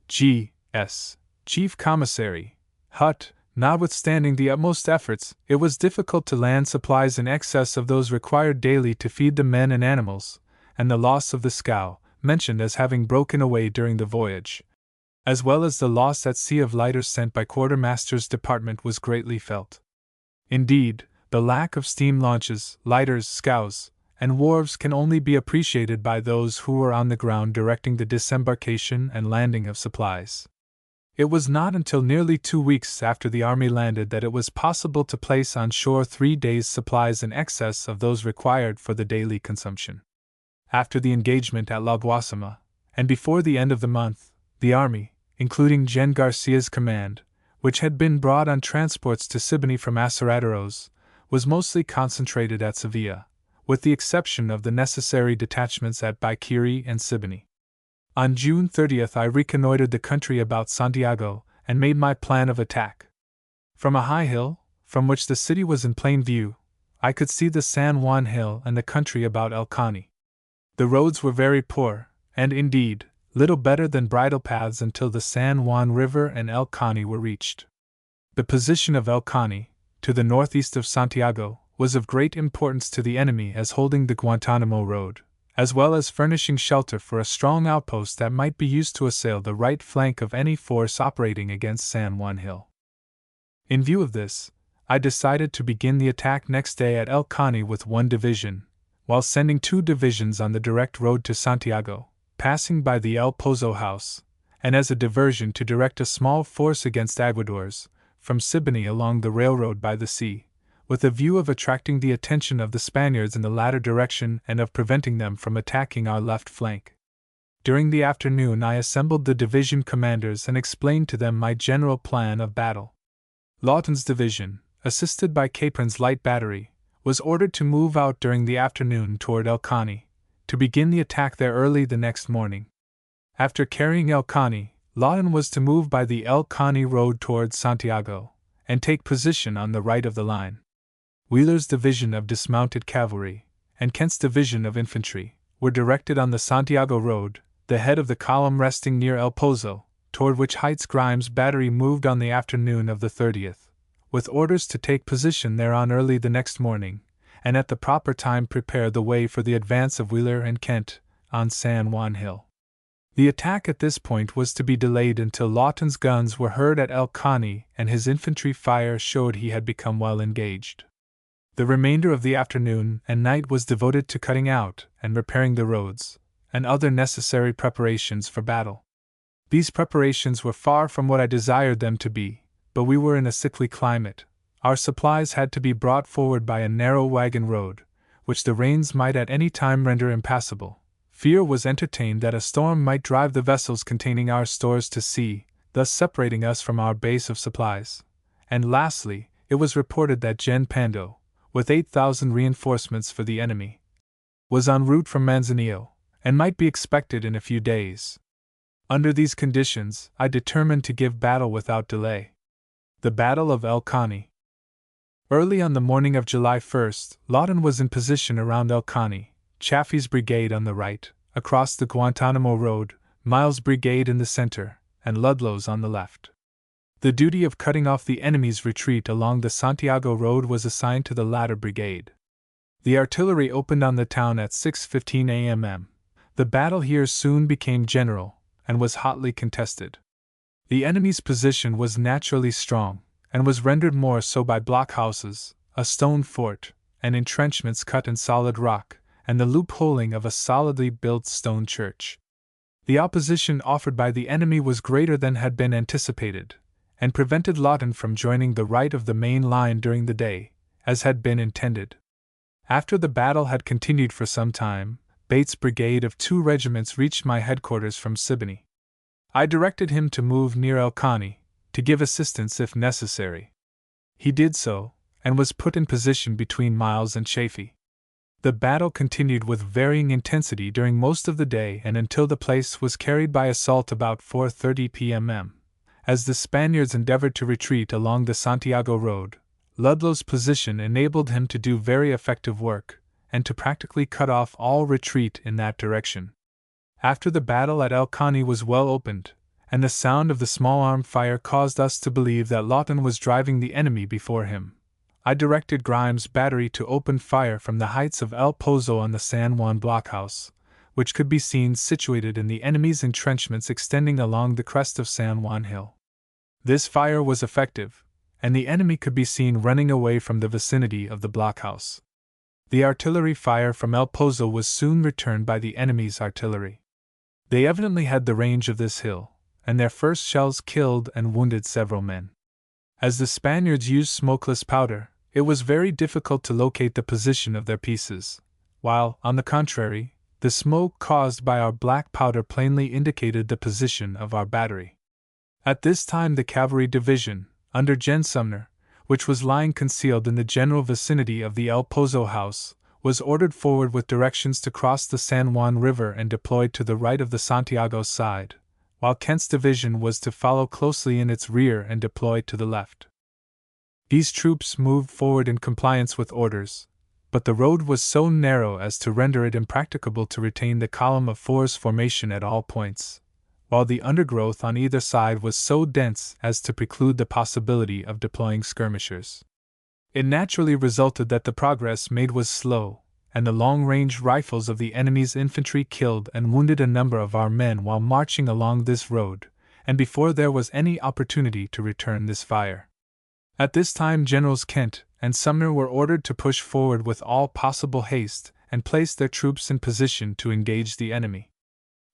G. S. Chief Commissary. Hut. Notwithstanding the utmost efforts, it was difficult to land supplies in excess of those required daily to feed the men and animals, and the loss of the scow, mentioned as having broken away during the voyage, as well as the loss at sea of lighters sent by Quartermaster's department, was greatly felt. Indeed, the lack of steam launches, lighters, scows, and wharves can only be appreciated by those who were on the ground directing the disembarkation and landing of supplies. It was not until nearly 2 weeks after the army landed that it was possible to place on shore 3 days' supplies in excess of those required for the daily consumption. After the engagement at La Guasima, and before the end of the month, the army, including Gen Garcia's command, which had been brought on transports to Siboney from Aserraderos, was mostly concentrated at Sevilla, with the exception of the necessary detachments at Baikiri and Siboney. On June 30th I reconnoitered the country about Santiago and made my plan of attack. From a high hill, from which the city was in plain view, I could see the San Juan Hill and the country about El Cani. The roads were very poor, and indeed, little better than bridle paths until the San Juan River and El Cani were reached. The position of El Cani, to the northeast of Santiago, was of great importance to the enemy as holding the Guantanamo road, as well as furnishing shelter for a strong outpost that might be used to assail the right flank of any force operating against San Juan Hill. In view of this, I decided to begin the attack next day at El Cani with 1 division, while sending 2 divisions on the direct road to Santiago, passing by the El Pozo house, and as a diversion to direct a small force against Aguadores, from Siboney along the railroad by the sea, with a view of attracting the attention of the Spaniards in the latter direction and of preventing them from attacking our left flank. During the afternoon I assembled the division commanders and explained to them my general plan of battle. Lawton's division, assisted by Capron's light battery, was ordered to move out during the afternoon toward El Cani, to begin the attack there early the next morning. After carrying El Cani, Lawton was to move by the El Cani road towards Santiago, and take position on the right of the line. Wheeler's division of dismounted cavalry, and Kent's division of infantry, were directed on the Santiago road, the head of the column resting near El Pozo, toward which heights Grimes' battery moved on the afternoon of the 30th, with orders to take position thereon early the next morning, and at the proper time prepare the way for the advance of Wheeler and Kent on San Juan Hill. The attack at this point was to be delayed until Lawton's guns were heard at El Cani and his infantry fire showed he had become well engaged. The remainder of the afternoon and night was devoted to cutting out and repairing the roads, and other necessary preparations for battle. These preparations were far from what I desired them to be, but we were in a sickly climate. Our supplies had to be brought forward by a narrow wagon road, which the rains might at any time render impassable. Fear was entertained that a storm might drive the vessels containing our stores to sea, thus separating us from our base of supplies. And lastly, it was reported that Gen Pando, with 8,000 reinforcements for the enemy, was en route from Manzanillo, and might be expected in a few days. Under these conditions, I determined to give battle without delay. The Battle of El Cani. Early on the morning of July 1st, Lawton was in position around El Cani, Chaffee's brigade on the right, across the Guantanamo Road, Miles' brigade in the center, and Ludlow's on the left. The duty of cutting off the enemy's retreat along the Santiago Road was assigned to the latter brigade. The artillery opened on the town at 6:15 a.m. The battle here soon became general, and was hotly contested. The enemy's position was naturally strong, and was rendered more so by blockhouses, a stone fort, and entrenchments cut in solid rock, and the loopholing of a solidly built stone church. The opposition offered by the enemy was greater than had been anticipated, and prevented Lawton from joining the right of the main line during the day, as had been intended. After the battle had continued for some time, Bates' brigade of 2 regiments reached my headquarters from Siboney. I directed him to move near El Cani, to give assistance if necessary. He did so, and was put in position between Miles and Chaffee. The battle continued with varying intensity during most of the day and until the place was carried by assault about 4:30 p.m. As the Spaniards endeavored to retreat along the Santiago road, Ludlow's position enabled him to do very effective work, and to practically cut off all retreat in that direction. After the battle at El Cani was well opened, and the sound of the small-arm fire caused us to believe that Lawton was driving the enemy before him, I directed Grimes' battery to open fire from the heights of El Pozo on the San Juan blockhouse, which could be seen situated in the enemy's entrenchments extending along the crest of San Juan Hill. This fire was effective, and the enemy could be seen running away from the vicinity of the blockhouse. The artillery fire from El Pozo was soon returned by the enemy's artillery. They evidently had the range of this hill, and their first shells killed and wounded several men. As the Spaniards used smokeless powder, it was very difficult to locate the position of their pieces, while, on the contrary, the smoke caused by our black powder plainly indicated the position of our battery. At this time the cavalry division, under Gen Sumner, which was lying concealed in the general vicinity of the El Pozo house, was ordered forward with directions to cross the San Juan River and deployed to the right of the Santiago side, while Kent's division was to follow closely in its rear and deploy to the left. These troops moved forward in compliance with orders, but the road was so narrow as to render it impracticable to retain the column of fours formation at all points, while the undergrowth on either side was so dense as to preclude the possibility of deploying skirmishers. It naturally resulted that the progress made was slow, and the long-range rifles of the enemy's infantry killed and wounded a number of our men while marching along this road, and before there was any opportunity to return this fire. At this time Generals Kent and Sumner were ordered to push forward with all possible haste and place their troops in position to engage the enemy.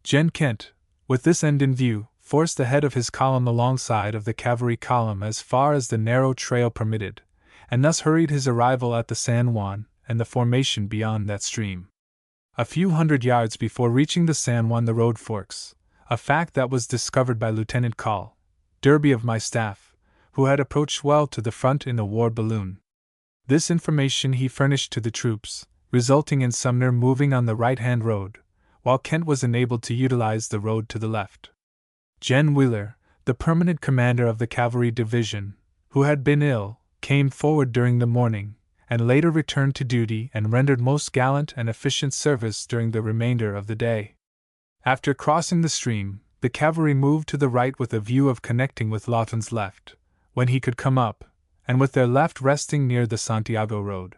Gen Kent, with this end in view, forced ahead of his column alongside of the cavalry column as far as the narrow trail permitted, and thus hurried his arrival at the San Juan and the formation beyond that stream. A few hundred yards before reaching the San Juan the road forks, a fact that was discovered by Lieutenant Call, Derby of my staff, who had approached well to the front in a war balloon. This information he furnished to the troops, resulting in Sumner moving on the right-hand road, while Kent was enabled to utilize the road to the left. Gen Wheeler, the permanent commander of the cavalry division, who had been ill, came forward during the morning, and later returned to duty and rendered most gallant and efficient service during the remainder of the day. After crossing the stream, the cavalry moved to the right with a view of connecting with Lawton's left, when he could come up, and with their left resting near the Santiago road.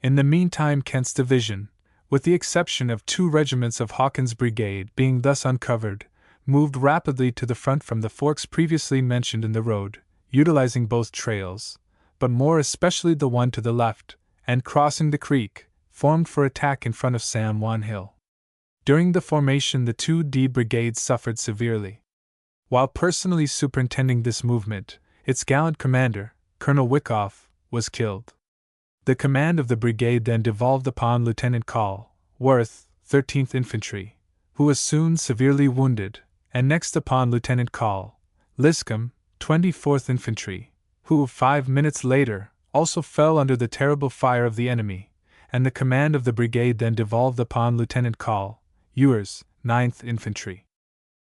In the meantime, Kent's division, with the exception of 2 regiments of Hawkins' brigade being thus uncovered, moved rapidly to the front from the forks previously mentioned in the road, utilizing both trails, but more especially the one to the left, and crossing the creek, formed for attack in front of San Juan Hill. During the formation, the 2D brigade suffered severely. While personally superintending this movement, its gallant commander, Colonel Wyckoff, was killed. The command of the brigade then devolved upon Lieutenant Call, Worth, 13th Infantry, who was soon severely wounded, and next upon Lieutenant Call, Liscombe, 24th Infantry, who, 5 minutes later, also fell under the terrible fire of the enemy, and the command of the brigade then devolved upon Lieutenant Call, Ewers, 9th Infantry.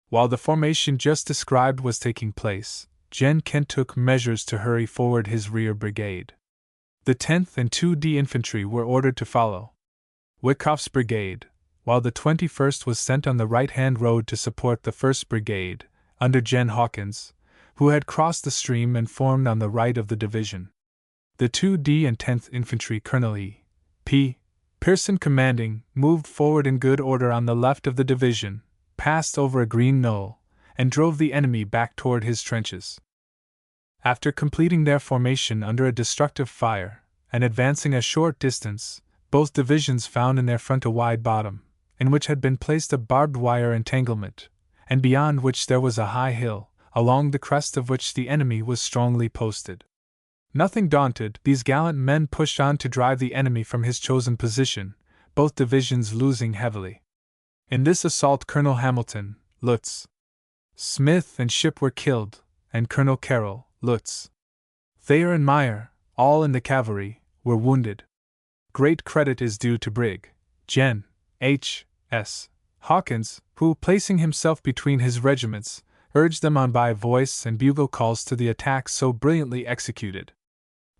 While the formation just described was taking place, Gen Kent took measures to hurry forward his rear brigade. The 10th and 2D Infantry were ordered to follow Wyckoff's brigade, while the 21st was sent on the right-hand road to support the 1st Brigade, under Gen Hawkins, who had crossed the stream and formed on the right of the division. The 2D and 10th Infantry, Colonel E. P. Pearson commanding, moved forward in good order on the left of the division, passed over a green knoll, and drove the enemy back toward his trenches. After completing their formation under a destructive fire, and advancing a short distance, both divisions found in their front a wide bottom, in which had been placed a barbed wire entanglement, and beyond which there was a high hill, along the crest of which the enemy was strongly posted. Nothing daunted, these gallant men pushed on to drive the enemy from his chosen position, both divisions losing heavily. In this assault Colonel Hamilton, Lutz, Smith and Shipp were killed, and Colonel Carroll, Lutz, Thayer and Meyer, all in the cavalry, were wounded. Great credit is due to Brig. Gen. H. S. Hawkins, who, placing himself between his regiments, urged them on by voice and bugle calls to the attack so brilliantly executed.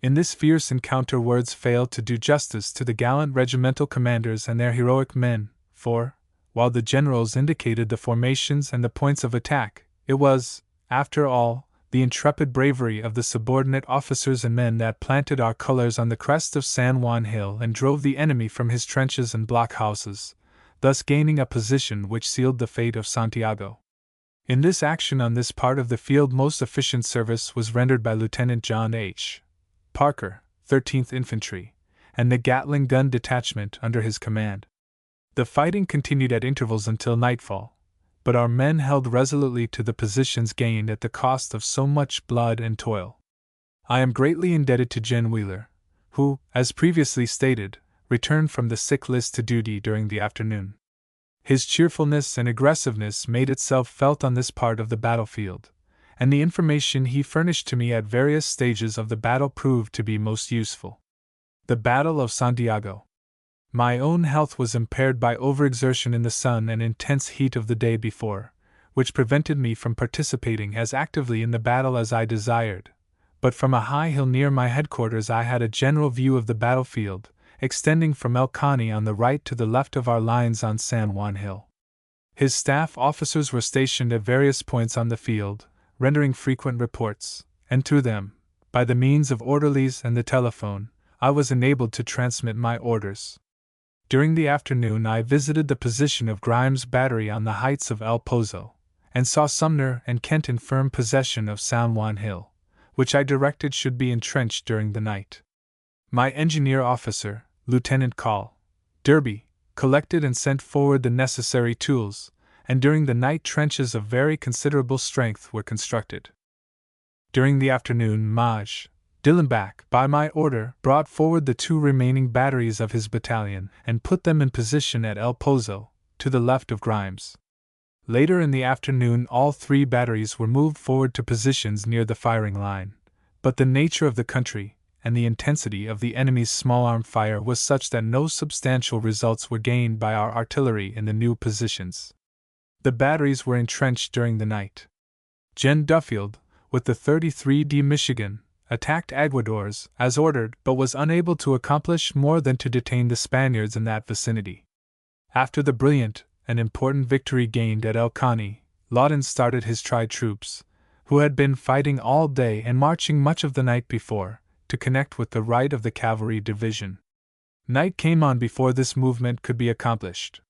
In this fierce encounter words fail to do justice to the gallant regimental commanders and their heroic men, for, while the generals indicated the formations and the points of attack, it was, after all, the intrepid bravery of the subordinate officers and men that planted our colors on the crest of San Juan Hill and drove the enemy from his trenches and blockhouses, thus gaining a position which sealed the fate of Santiago. In this action on this part of the field most efficient service was rendered by Lieutenant John H. Parker, 13th Infantry, and the Gatling gun detachment under his command. The fighting continued at intervals until nightfall, but our men held resolutely to the positions gained at the cost of so much blood and toil. I am greatly indebted to Gen Wheeler, who, as previously stated, returned from the sick list to duty during the afternoon. His cheerfulness and aggressiveness made itself felt on this part of the battlefield, and the information he furnished to me at various stages of the battle proved to be most useful. The Battle of Santiago. My own health was impaired by overexertion in the sun and intense heat of the day before, which prevented me from participating as actively in the battle as I desired, but from a high hill near my headquarters I had a general view of the battlefield, extending from El Caney on the right to the left of our lines on San Juan Hill. His staff officers were stationed at various points on the field, rendering frequent reports, and through them, by the means of orderlies and the telephone, I was enabled to transmit my orders. During the afternoon I visited the position of Grimes' battery on the heights of El Pozo, and saw Sumner and Kent in firm possession of San Juan Hill, which I directed should be entrenched during the night. My engineer officer, Lieutenant Call, Derby, collected and sent forward the necessary tools, and during the night trenches of very considerable strength were constructed. During the afternoon Maj. Dillenbach, by my order, brought forward the 2 remaining batteries of his battalion and put them in position at El Pozo, to the left of Grimes. Later in the afternoon all 3 batteries were moved forward to positions near the firing line, but the nature of the country, and the intensity of the enemy's small-arm fire was such that no substantial results were gained by our artillery in the new positions. The batteries were entrenched during the night. Gen. Duffield, with the 33d Michigan, attacked Aguadores as ordered but was unable to accomplish more than to detain the Spaniards in that vicinity. After the brilliant and important victory gained at El Caney, Lawton started his tried troops, who had been fighting all day and marching much of the night before, to connect with the right of the cavalry division. Night came on before this movement could be accomplished.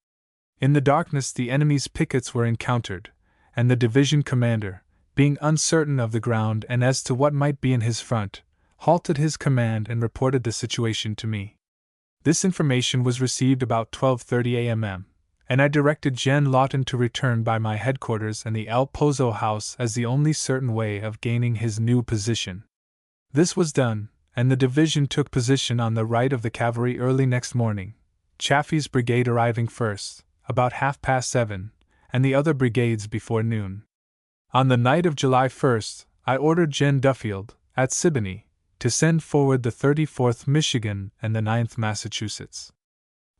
In the darkness the enemy's pickets were encountered, and the division commander, being uncertain of the ground and as to what might be in his front, halted his command and reported the situation to me. This information was received about 12:30 a.m., and I directed Gen. Lawton to return by my headquarters and the El Pozo house as the only certain way of gaining his new position. This was done, and the division took position on the right of the cavalry early next morning, Chaffee's brigade arriving first, about 7:30, and the other brigades before noon. On the night of July 1st, I ordered Gen. Duffield, at Siboney, to send forward the 34th Michigan and the 9th Massachusetts,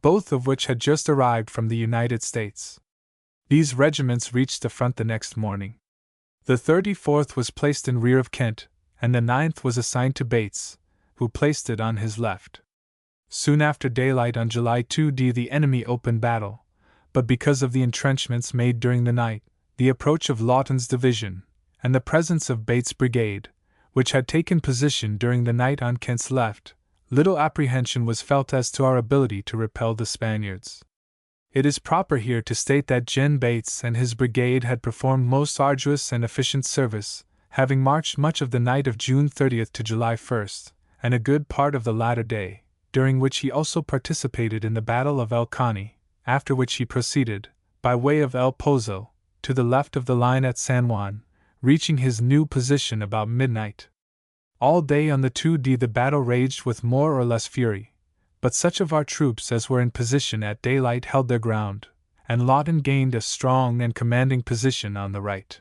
both of which had just arrived from the United States. These regiments reached the front the next morning. The 34th was placed in rear of Kent, and the 9th was assigned to Bates, who placed it on his left. Soon after daylight on July 2d the enemy opened battle, but because of the entrenchments made during the night, the approach of Lawton's division, and the presence of Bates' brigade, which had taken position during the night on Kent's left, little apprehension was felt as to our ability to repel the Spaniards. It is proper here to state that Gen. Bates and his brigade had performed most arduous and efficient service, having marched much of the night of June 30th to July 1st, and a good part of the latter day, during which he also participated in the Battle of El Caney, after which he proceeded, by way of El Pozo, to the left of the line at San Juan, reaching his new position about midnight. All day on the 2d the battle raged with more or less fury, but such of our troops as were in position at daylight held their ground, and Lawton gained a strong and commanding position on the right.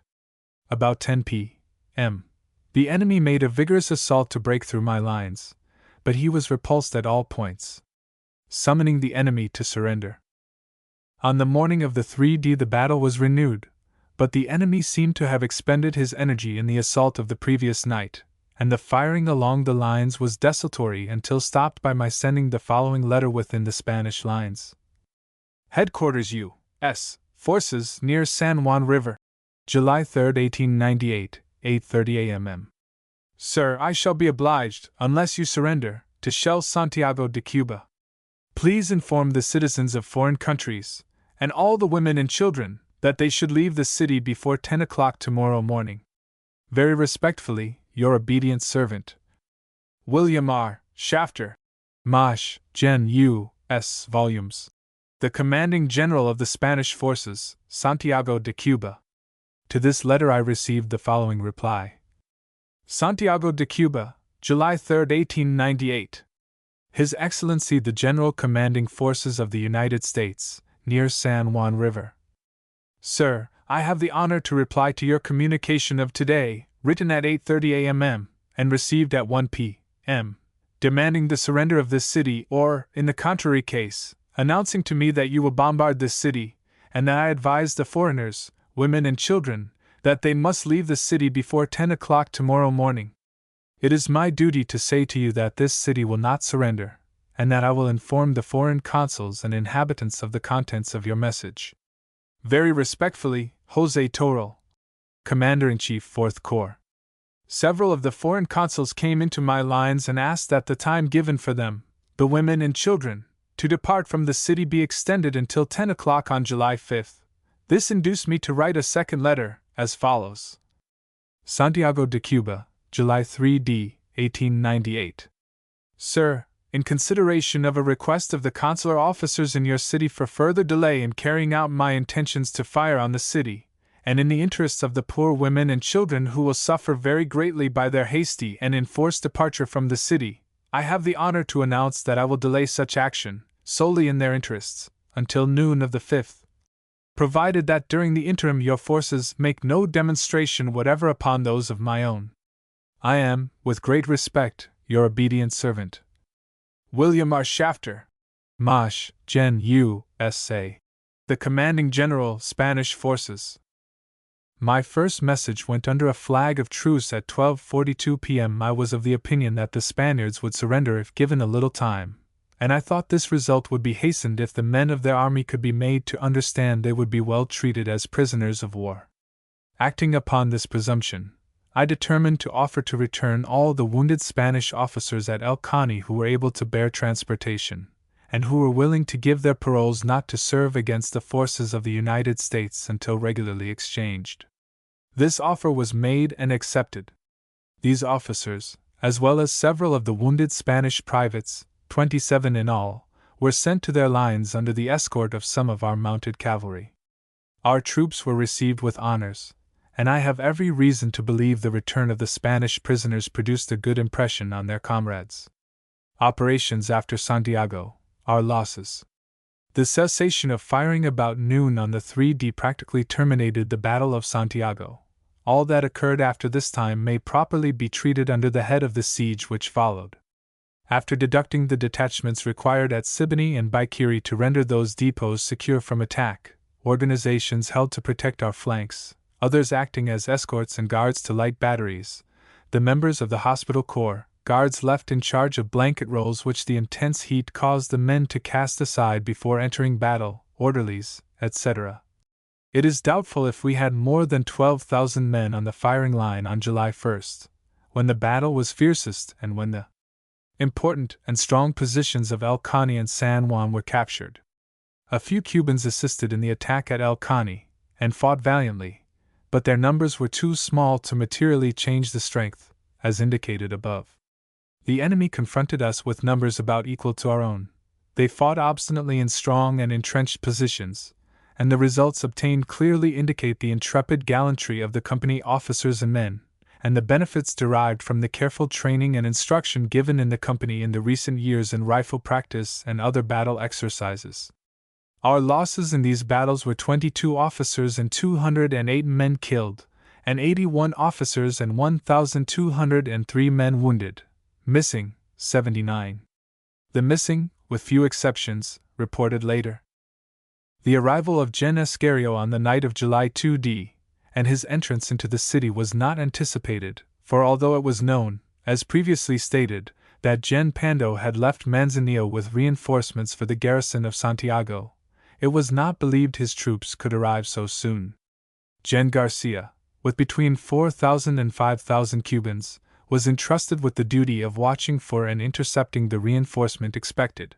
About 10 p.m., the enemy made a vigorous assault to break through my lines, but he was repulsed at all points, summoning the enemy to surrender. On the morning of the 3d the battle was renewed, but the enemy seemed to have expended his energy in the assault of the previous night, and the firing along the lines was desultory until stopped by my sending the following letter within the Spanish lines. Headquarters U.S. Forces near San Juan River, July 3, 1898, 8:30 a.m. Sir, I shall be obliged, unless you surrender, to shell Santiago de Cuba. Please inform the citizens of foreign countries, and all the women and children, that they should leave the city before 10 o'clock tomorrow morning. Very respectfully, your obedient servant, William R. Shafter, Mosh, Gen. U.S. Volumes. The Commanding General of the Spanish Forces, Santiago de Cuba. To this letter I received the following reply. Santiago de Cuba, July 3, 1898. His Excellency the General Commanding Forces of the United States, near San Juan River. Sir, I have the honor to reply to your communication of today, written at 8:30 a.m. and received at 1 p.m., demanding the surrender of this city or, in the contrary case, announcing to me that you will bombard this city, and that I advise the foreigners, women and children, that they must leave the city before 10 o'clock tomorrow morning. It is my duty to say to you that this city will not surrender, and that I will inform the foreign consuls and inhabitants of the contents of your message. Very respectfully, Jose Toral, Commander-in-Chief 4th Corps. Several of the foreign consuls came into my lines and asked that the time given for them, the women and children, to depart from the city be extended until 10 o'clock on July 5th. This induced me to write a second letter, as follows. Santiago de Cuba, July 3d, 1898. Sir, in consideration of a request of the consular officers in your city for further delay in carrying out my intentions to fire on the city, and in the interests of the poor women and children who will suffer very greatly by their hasty and enforced departure from the city, I have the honor to announce that I will delay such action, solely in their interests, until noon of the 5th, provided that during the interim your forces make no demonstration whatever upon those of my own. I am, with great respect, your obedient servant, William R. Shafter, Mosh, Gen. U.S.A. The Commanding General, Spanish Forces. My first message went under a flag of truce at 12:42 p.m. I was of the opinion that the Spaniards would surrender if given a little time, and I thought this result would be hastened if the men of their army could be made to understand they would be well treated as prisoners of war. Acting upon this presumption, I determined to offer to return all the wounded Spanish officers at El Caney who were able to bear transportation, and who were willing to give their paroles not to serve against the forces of the United States until regularly exchanged. This offer was made and accepted. These officers, as well as several of the wounded Spanish privates, 27 in all, were sent to their lines under the escort of some of our mounted cavalry. Our troops were received with honors, and I have every reason to believe the return of the Spanish prisoners produced a good impression on their comrades. Operations after Santiago. Our losses. The cessation of firing about noon on the 3D practically terminated the Battle of Santiago. All that occurred after this time may properly be treated under the head of the siege which followed. After deducting the detachments required at Siboney and Baikiri to render those depots secure from attack, organizations held to protect our flanks, others acting as escorts and guards to light batteries, the members of the hospital corps, guards left in charge of blanket rolls which the intense heat caused the men to cast aside before entering battle, orderlies, etc. It is doubtful if we had more than 12,000 men on the firing line on July 1st, when the battle was fiercest and when the important and strong positions of El Caney and San Juan were captured. A few Cubans assisted in the attack at El Caney, and fought valiantly, but their numbers were too small to materially change the strength, as indicated above. The enemy confronted us with numbers about equal to our own. They fought obstinately in strong and entrenched positions, and the results obtained clearly indicate the intrepid gallantry of the company officers and men, and the benefits derived from the careful training and instruction given in the company in the recent years in rifle practice and other battle exercises. Our losses in these battles were 22 officers and 208 men killed, and 81 officers and 1,203 men wounded, missing 79. The missing, with few exceptions, reported later. The arrival of Gen. Escario on the night of July 2d, and his entrance into the city was not anticipated, for although it was known, as previously stated, that Gen. Pando had left Manzanillo with reinforcements for the garrison of Santiago, it was not believed his troops could arrive so soon. Gen. Garcia, with between 4,000 and 5,000 Cubans, was entrusted with the duty of watching for and intercepting the reinforcement expected.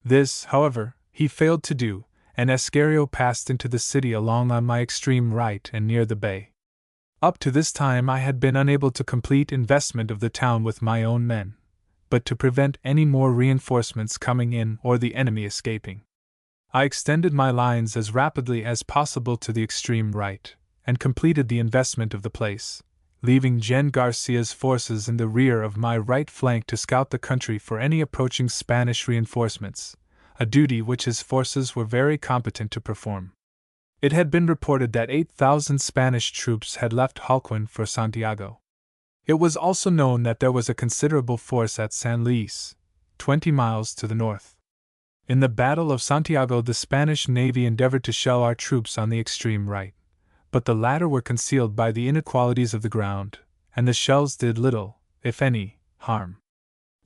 This, however, he failed to do, and Escario passed into the city along on my extreme right and near the bay. Up to this time I had been unable to complete investment of the town with my own men, but to prevent any more reinforcements coming in or the enemy escaping, I extended my lines as rapidly as possible to the extreme right, and completed the investment of the place, leaving Gen. Garcia's forces in the rear of my right flank to scout the country for any approaching Spanish reinforcements, a duty which his forces were very competent to perform. It had been reported that 8,000 Spanish troops had left Halquin for Santiago. It was also known that there was a considerable force at San Luis, 20 miles to the north. In the Battle of Santiago, the Spanish Navy endeavored to shell our troops on the extreme right, but the latter were concealed by the inequalities of the ground, and the shells did little, if any, harm.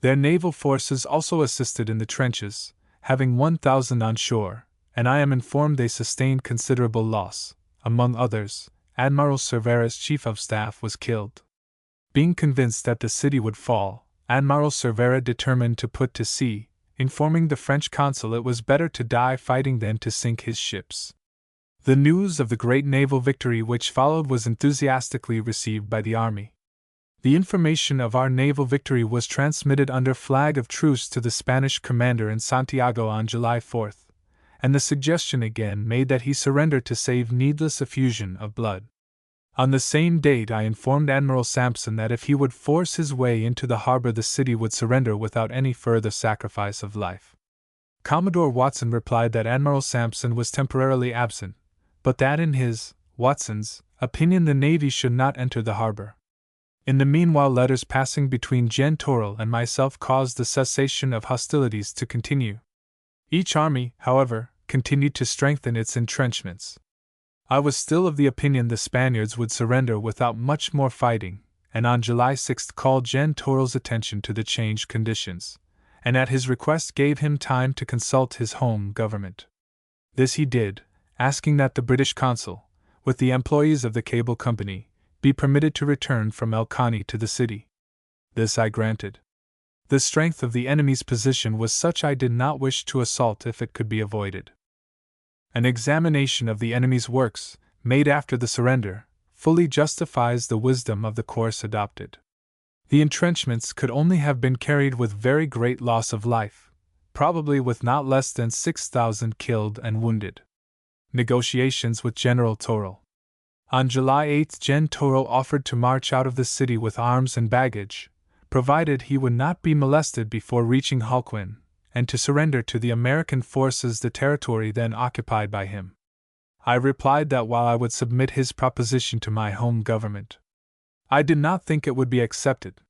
Their naval forces also assisted in the trenches, having 1,000 on shore, and I am informed they sustained considerable loss. Among others, Admiral Cervera's chief of staff was killed. Being convinced that the city would fall, Admiral Cervera determined to put to sea, informing the French consul it was better to die fighting than to sink his ships. The news of the great naval victory which followed was enthusiastically received by the army. The information of our naval victory was transmitted under flag of truce to the Spanish commander in Santiago on July 4th, and the suggestion again made that he surrender to save needless effusion of blood. On the same date I informed Admiral Sampson that if he would force his way into the harbor the city would surrender without any further sacrifice of life. Commodore Watson replied that Admiral Sampson was temporarily absent, but that in his, Watson's, opinion the Navy should not enter the harbor. In the meanwhile, letters passing between Gen Toral and myself caused the cessation of hostilities to continue. Each army, however, continued to strengthen its entrenchments. I was still of the opinion the Spaniards would surrender without much more fighting, and on July 6 called Gen Toral's attention to the changed conditions, and at his request gave him time to consult his home government. This he did, asking that the British consul, with the employees of the cable company, be permitted to return from El Khani to the city. This I granted. The strength of the enemy's position was such I did not wish to assault if it could be avoided. An examination of the enemy's works, made after the surrender, fully justifies the wisdom of the course adopted. The entrenchments could only have been carried with very great loss of life, probably with not less than 6,000 killed and wounded. Negotiations with General Toral. On July 8, Gen Toral offered to march out of the city with arms and baggage, provided he would not be molested before reaching Holguin, and to surrender to the American forces the territory then occupied by him. I replied that while I would submit his proposition to my home government, I did not think it would be accepted.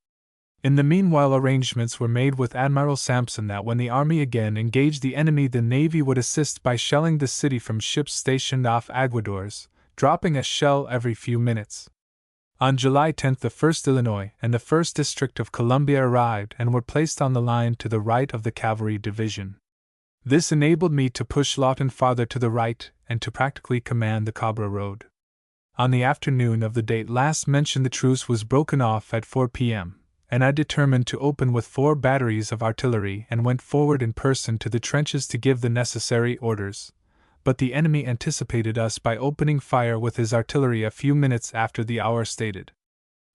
In the meanwhile, arrangements were made with Admiral Sampson that when the army again engaged the enemy, the Navy would assist by shelling the city from ships stationed off Aguadores, dropping a shell every few minutes. On July 10, the 1st Illinois and the 1st District of Columbia arrived and were placed on the line to the right of the cavalry division. This enabled me to push Lawton farther to the right and to practically command the Cabra Road. On the afternoon of the date last mentioned, the truce was broken off at 4 p.m., and I determined to open with 4 batteries of artillery and went forward in person to the trenches to give the necessary orders. But the enemy anticipated us by opening fire with his artillery a few minutes after the hour stated.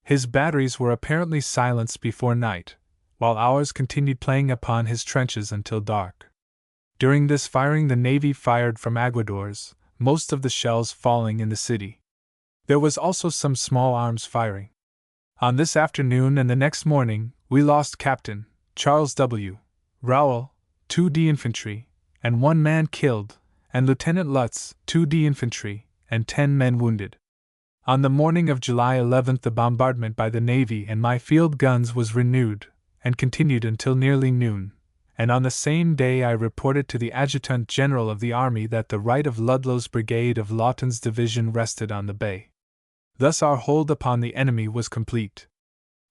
His batteries were apparently silenced before night, while ours continued playing upon his trenches until dark. During this firing the Navy fired from Aguadores, most of the shells falling in the city. There was also some small arms firing. On this afternoon and the next morning, we lost Captain Charles W. Rowell, 2D Infantry, and 1 man killed, and Lieutenant Lutz, 2D Infantry, and 10 men wounded. On the morning of July 11 the bombardment by the Navy and my field guns was renewed, and continued until nearly noon, and on the same day I reported to the Adjutant General of the Army that the right of Ludlow's brigade of Lawton's division rested on the bay. Thus our hold upon the enemy was complete.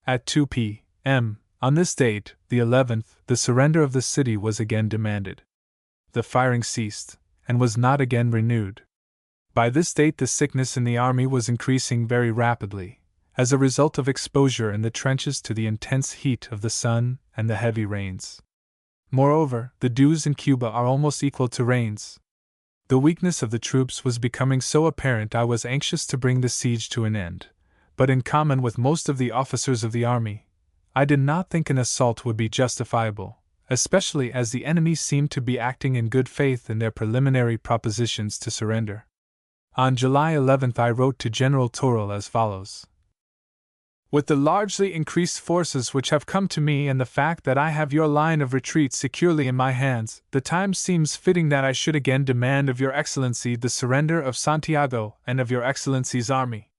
At 2 p.m., on this date, the 11th, the surrender of the city was again demanded. The firing ceased, and was not again renewed. By this date the sickness in the army was increasing very rapidly, as a result of exposure in the trenches to the intense heat of the sun and the heavy rains. Moreover, the dews in Cuba are almost equal to rains. The weakness of the troops was becoming so apparent I was anxious to bring the siege to an end, but in common with most of the officers of the army, I did not think an assault would be justifiable, especially as the enemy seemed to be acting in good faith in their preliminary propositions to surrender. On July 11 I wrote to General Toral as follows. With the largely increased forces which have come to me and the fact that I have your line of retreat securely in my hands, the time seems fitting that I should again demand of Your Excellency the surrender of Santiago and of Your Excellency's army.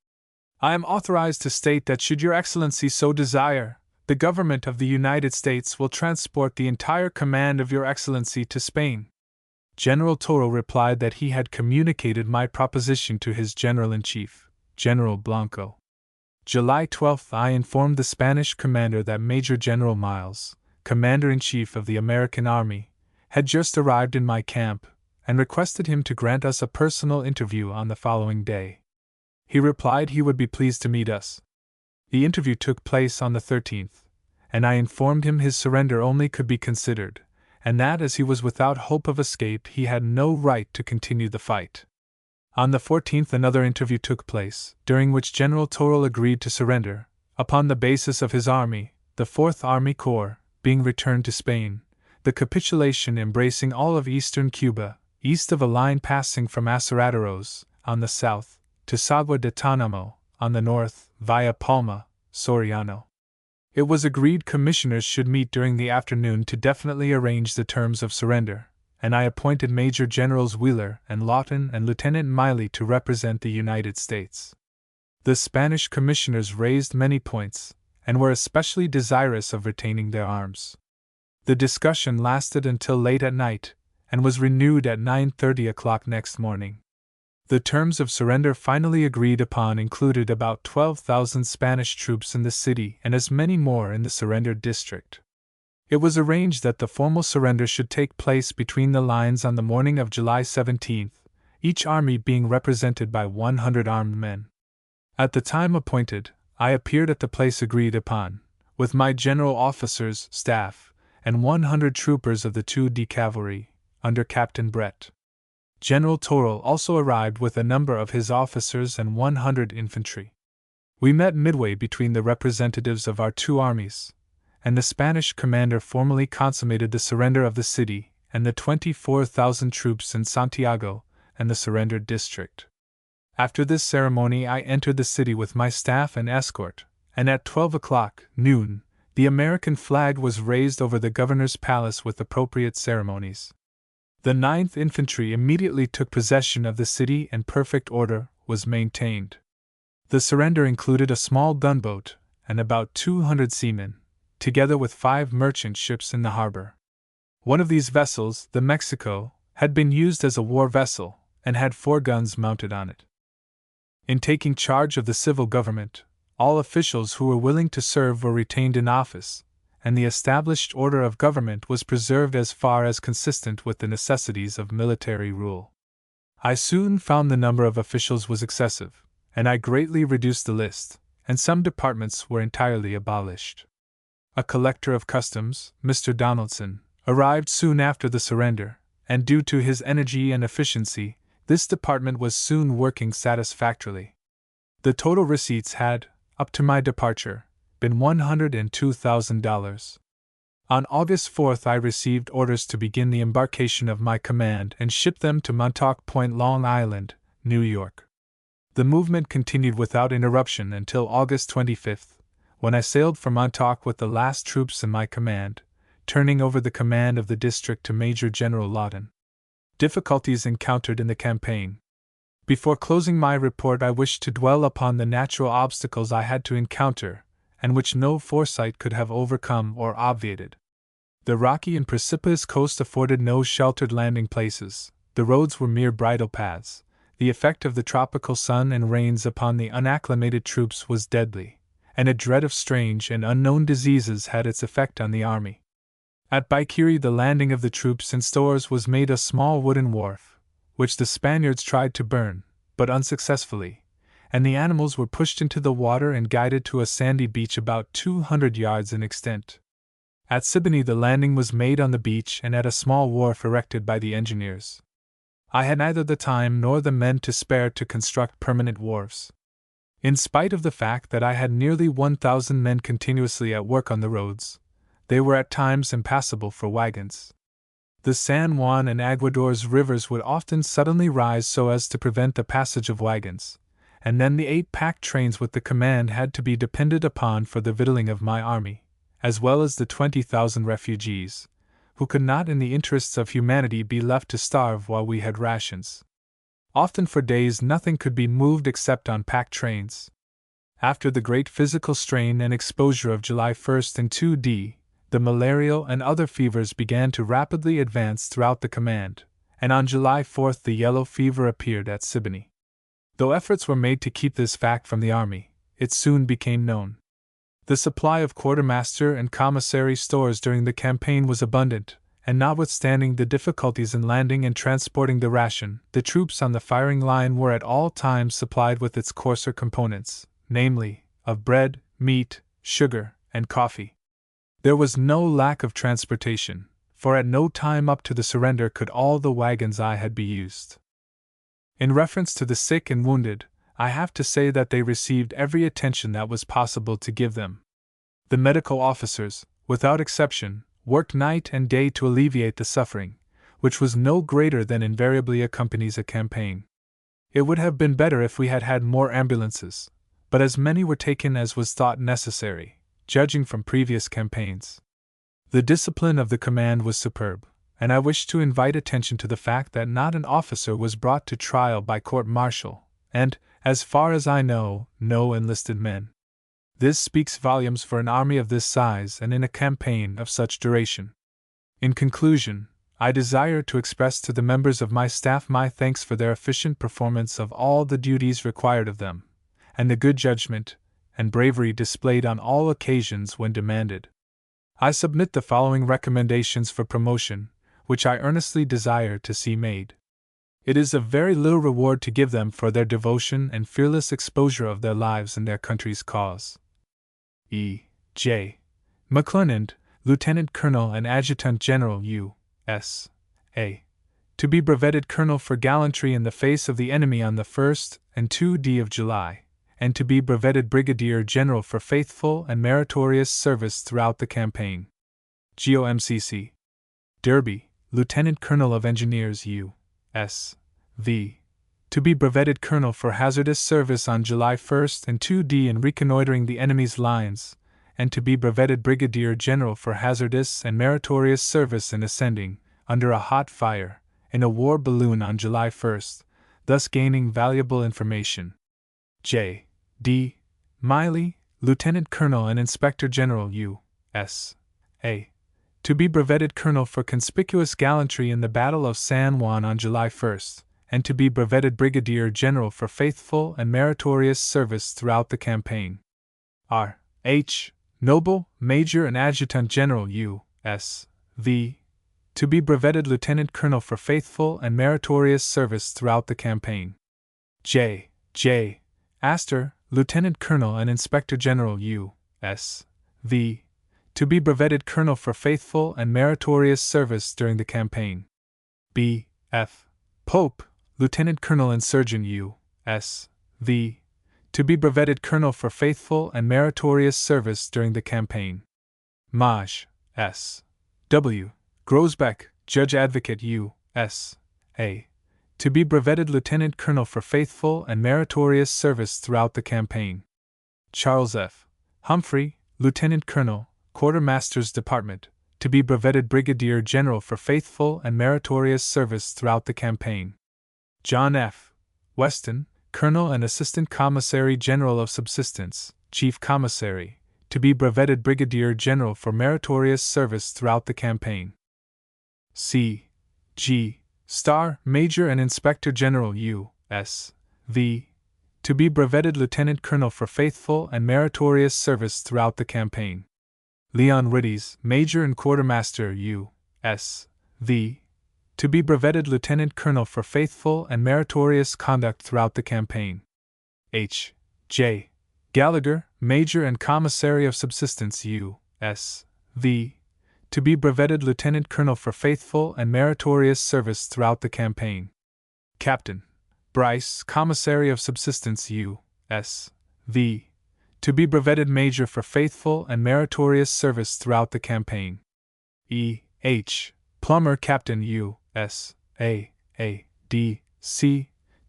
I am authorized to state that should Your Excellency so desire, the government of the United States will transport the entire command of Your Excellency to Spain. General Toral replied that he had communicated my proposition to his General-in-Chief, General Blanco. July 12 I informed the Spanish commander that Major General Miles, Commander-in-Chief of the American Army, had just arrived in my camp, and requested him to grant us a personal interview on the following day. He replied he would be pleased to meet us. The interview took place on the 13th, and I informed him his surrender only could be considered, and that as he was without hope of escape he had no right to continue the fight. On the 14th another interview took place, during which General Toral agreed to surrender, upon the basis of his army, the 4th Army Corps, being returned to Spain, the capitulation embracing all of eastern Cuba, east of a line passing from Aserraderos, on the south, to Sagua de Tanamo, on the north, via Palma, Soriano. It was agreed commissioners should meet during the afternoon to definitely arrange the terms of surrender, and I appointed Major Generals Wheeler and Lawton and Lieutenant Miley to represent the United States. The Spanish commissioners raised many points, and were especially desirous of retaining their arms. The discussion lasted until late at night, and was renewed at 9:30 o'clock next morning. The terms of surrender finally agreed upon included about 12,000 Spanish troops in the city and as many more in the surrendered district. It was arranged that the formal surrender should take place between the lines on the morning of July 17th, each army being represented by 100 armed men. At the time appointed, I appeared at the place agreed upon, with my general officers, staff, and 100 troopers of the 2D Cavalry, under Captain Brett. General Toral also arrived with a number of his officers and 100 infantry. We met midway between the representatives of our two armies, and the Spanish commander formally consummated the surrender of the city and the 24,000 troops in Santiago and the surrendered district. After this ceremony I entered the city with my staff and escort, and at 12 o'clock, noon, the American flag was raised over the governor's palace with appropriate ceremonies. The 9th Infantry immediately took possession of the city and perfect order was maintained. The surrender included a small gunboat and about 200 seamen, together with 5 merchant ships in the harbor. One of these vessels, the Mexico, had been used as a war vessel and had 4 guns mounted on it. In taking charge of the civil government, all officials who were willing to serve were retained in office, and the established order of government was preserved as far as consistent with the necessities of military rule. I soon found the number of officials was excessive, and I greatly reduced the list, and some departments were entirely abolished. A collector of customs, Mr. Donaldson, arrived soon after the surrender, and due to his energy and efficiency, this department was soon working satisfactorily. The total receipts had, up to my departure, been $102,000. On August 4th I received orders to begin the embarkation of my command and ship them to Montauk Point, Long Island, New York. The movement continued without interruption until August 25th, when I sailed for Montauk with the last troops in my command, turning over the command of the district to Major General Lawton. Difficulties encountered in the campaign. Before closing my report I wish to dwell upon the natural obstacles I had to encounter, and which no foresight could have overcome or obviated. The rocky and precipitous coast afforded no sheltered landing places, the roads were mere bridle paths, the effect of the tropical sun and rains upon the unacclimated troops was deadly, and a dread of strange and unknown diseases had its effect on the army. At Baikiri the landing of the troops and stores was made a small wooden wharf, which the Spaniards tried to burn, but unsuccessfully, and the animals were pushed into the water and guided to a sandy beach about 200 yards in extent. At Siboney the landing was made on the beach and at a small wharf erected by the engineers. I had neither the time nor the men to spare to construct permanent wharves. In spite of the fact that I had nearly 1,000 men continuously at work on the roads, they were at times impassable for wagons. The San Juan and Aguadores rivers would often suddenly rise so as to prevent the passage of wagons, and then the 8 pack trains with the command had to be depended upon for the victualling of my army, as well as the 20,000 refugees, who could not in the interests of humanity be left to starve while we had rations. Often for days nothing could be moved except on pack trains. After the great physical strain and exposure of July 1st and 2D, the malarial and other fevers began to rapidly advance throughout the command, and on July 4th the yellow fever appeared at Siboney. Though efforts were made to keep this fact from the army, it soon became known. The supply of quartermaster and commissary stores during the campaign was abundant, and notwithstanding the difficulties in landing and transporting the ration, the troops on the firing line were at all times supplied with its coarser components, namely, of bread, meat, sugar, and coffee. There was no lack of transportation, for at no time up to the surrender could all the wagons I had be used. In reference to the sick and wounded, I have to say that they received every attention that was possible to give them. The medical officers, without exception, worked night and day to alleviate the suffering, which was no greater than invariably accompanies a campaign. It would have been better if we had had more ambulances, but as many were taken as was thought necessary, judging from previous campaigns. The discipline of the command was superb, and I wish to invite attention to the fact that not an officer was brought to trial by court-martial, and, As far as I know, no enlisted men. This speaks volumes for an army of this size and in a campaign of such duration. In conclusion, I desire to express to the members of my staff my thanks for their efficient performance of all the duties required of them, and the good judgment and bravery displayed on all occasions when demanded. I submit the following recommendations for promotion, which I earnestly desire to see made. It is of very little reward to give them for their devotion and fearless exposure of their lives in their country's cause. E. J. McClernand, Lieutenant Colonel and Adjutant General U.S.A. To be brevetted Colonel for gallantry in the face of the enemy on the 1st and 2d of July, and to be brevetted Brigadier General for faithful and meritorious service throughout the campaign. GOMCC. Derby, Lieutenant Colonel of Engineers U.S.V. To be brevetted Colonel for hazardous service on July 1st and 2d in reconnoitering the enemy's lines, and to be brevetted Brigadier General for hazardous and meritorious service in ascending, under a hot fire, in a war balloon on July 1st, thus gaining valuable information. J. D. Miley, Lieutenant Colonel and Inspector General U.S.A. To be brevetted Colonel for conspicuous gallantry in the Battle of San Juan on July 1st, and to be brevetted Brigadier General for faithful and meritorious service throughout the campaign. R. H. Noble, Major and Adjutant General U.S.V. To be brevetted Lieutenant Colonel for faithful and meritorious service throughout the campaign. J. J. Astor, Lieutenant Colonel and Inspector General U.S.V. To be brevetted Colonel for faithful and meritorious service during the campaign. B. F. Pope, Lieutenant Colonel and Surgeon U.S.V. To be brevetted Colonel for faithful and meritorious service during the campaign. Maj. S. W. Grosbeck, Judge Advocate U.S.A. To be brevetted Lieutenant Colonel for faithful and meritorious service throughout the campaign. Charles F. Humphrey, Lieutenant Colonel, Quartermaster's Department, to be brevetted Brigadier General for faithful and meritorious service throughout the campaign. John F. Weston, Colonel and Assistant Commissary General of Subsistence, Chief Commissary, to be brevetted Brigadier General for meritorious service throughout the campaign. C. G. Starr, Major and Inspector General U.S.V. To be brevetted Lieutenant Colonel for faithful and meritorious service throughout the campaign. Leon Riddies, Major and Quartermaster U.S.V. To be brevetted Lieutenant Colonel for faithful and meritorious conduct throughout the campaign. H. J. Gallagher, Major and Commissary of Subsistence U.S.V. To be brevetted Lieutenant Colonel for faithful and meritorious service throughout the campaign. Captain Bryce, Commissary of Subsistence U.S.V. To be brevetted Major for faithful and meritorious service throughout the campaign. E. H. Plummer, Captain U.S.A.D.C.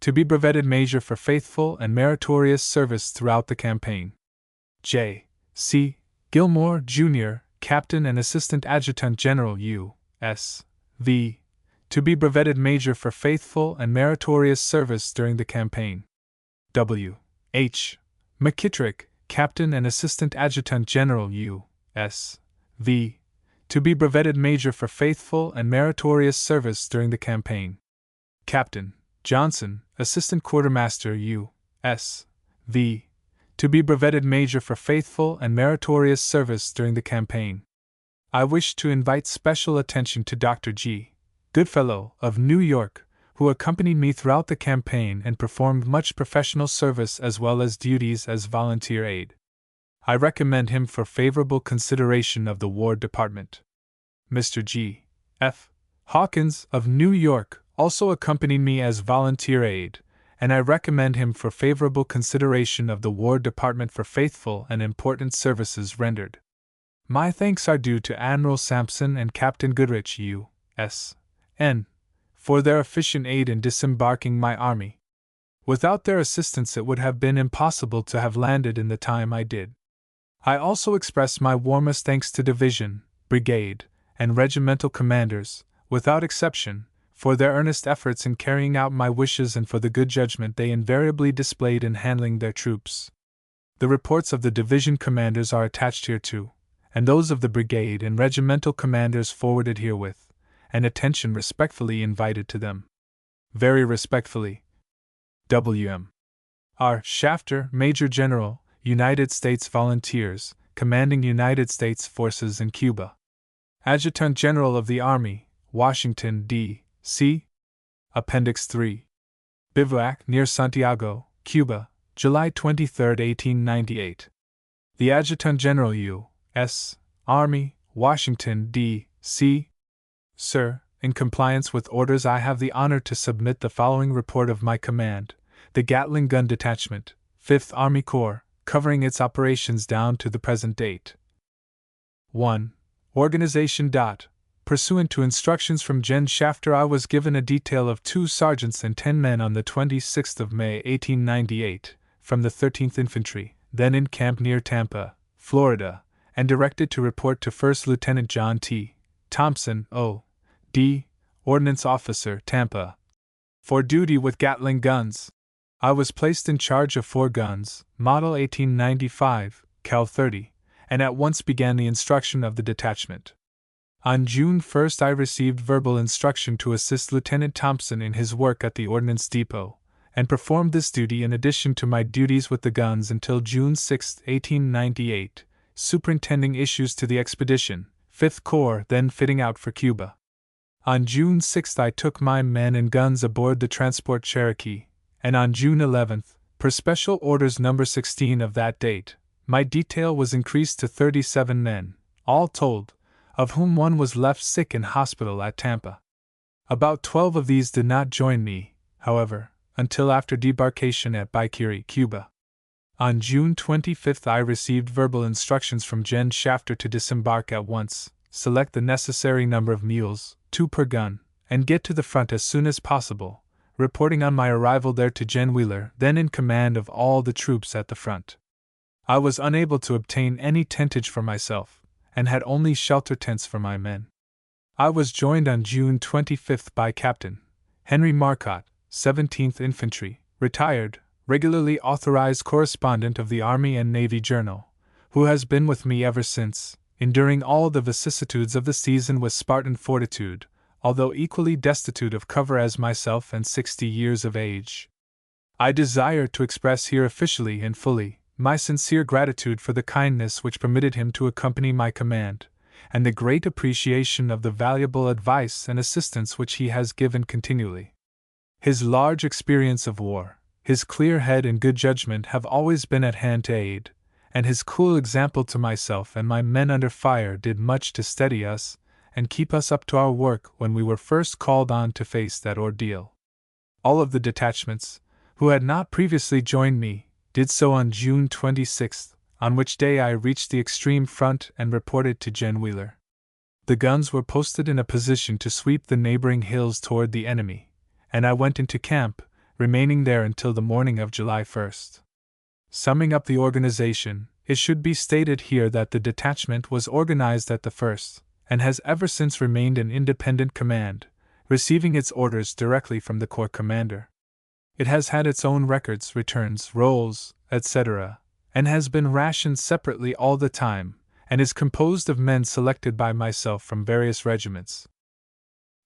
To be brevetted Major for faithful and meritorious service throughout the campaign. J. C. Gilmore, Jr., Captain and Assistant Adjutant General U.S.V. To be brevetted Major for faithful and meritorious service during the campaign. W. H. McKittrick, Captain and Assistant Adjutant General U.S.V. To be brevetted Major for faithful and meritorious service during the campaign. Captain Johnson, Assistant Quartermaster U.S.V. To be brevetted Major for faithful and meritorious service during the campaign. I wish to invite special attention to Dr. G. Goodfellow of New York, who accompanied me throughout the campaign and performed much professional service as well as duties as volunteer aide. I recommend him for favorable consideration of the War Department. Mr. G. F. Hawkins of New York also accompanied me as volunteer aide, and I recommend him for favorable consideration of the War Department for faithful and important services rendered. My thanks are due to Admiral Sampson and Captain Goodrich U.S.N. for their efficient aid in disembarking my army. Without their assistance it would have been impossible to have landed in the time I did. I also express my warmest thanks to division, brigade, and regimental commanders, without exception, for their earnest efforts in carrying out my wishes and for the good judgment they invariably displayed in handling their troops. The reports of the division commanders are attached hereto, and those of the brigade and regimental commanders forwarded herewith, and attention respectfully invited to them. Very respectfully, W.M. R. Shafter, Major General, United States Volunteers, commanding United States forces in Cuba. Adjutant General of the Army, Washington, D.C. Appendix 3. Bivouac near Santiago, Cuba, July 23, 1898. The Adjutant General U.S. Army, Washington, D.C. Sir, in compliance with orders, I have the honor to submit the following report of my command, the Gatling Gun Detachment, 5th Army Corps, covering its operations down to the present date. 1. Organization. Pursuant to instructions from Gen. Shafter, I was given a detail of 2 sergeants and 10 men on the 26th of May, 1898, from the 13th Infantry, then in camp near Tampa, Florida, and directed to report to First Lieutenant John T. Thompson, O.D., Ordnance Officer, Tampa, for duty with Gatling guns. I was placed in charge of 4 guns, Model 1895, Cal 30, and at once began the instruction of the detachment. On June 1st I received verbal instruction to assist Lieutenant Thompson in his work at the Ordnance Depot, and performed this duty in addition to my duties with the guns until June 6, 1898, superintending issues to the expedition, 5th Corps then fitting out for Cuba. On June 6 I took my men and guns aboard the transport Cherokee, and on June 11, per special orders number 16 of that date, my detail was increased to 37 men, all told, of whom 1 was left sick in hospital at Tampa. About 12 of these did not join me, however, until after debarkation at Baiquiri, Cuba. On June 25 I received verbal instructions from Gen. Shafter to disembark at once, select the necessary number of mules, 2 per gun, and get to the front as soon as possible, reporting on my arrival there to Gen. Wheeler, then in command of all the troops at the front. I was unable to obtain any tentage for myself, and had only shelter tents for my men. I was joined on June 25 by Captain Henry Marcotte, 17th Infantry, retired, regularly authorized correspondent of the Army and Navy Journal, who has been with me ever since, enduring all the vicissitudes of the season with Spartan fortitude, although equally destitute of cover as myself and 60 years of age. I desire to express here officially and fully my sincere gratitude for the kindness which permitted him to accompany my command, and the great appreciation of the valuable advice and assistance which he has given continually. His large experience of war, his clear head and good judgment have always been at hand to aid, and his cool example to myself and my men under fire did much to steady us and keep us up to our work when we were first called on to face that ordeal. All of the detachments, who had not previously joined me, did so on June 26, on which day I reached the extreme front and reported to Gen. Wheeler. The guns were posted in a position to sweep the neighboring hills toward the enemy, and I went into camp, remaining there until the morning of July 1st. Summing up the organization, it should be stated here that the detachment was organized at the first, and has ever since remained an independent command, receiving its orders directly from the Corps Commander. It has had its own records, returns, rolls, etc., and has been rationed separately all the time, and is composed of men selected by myself from various regiments.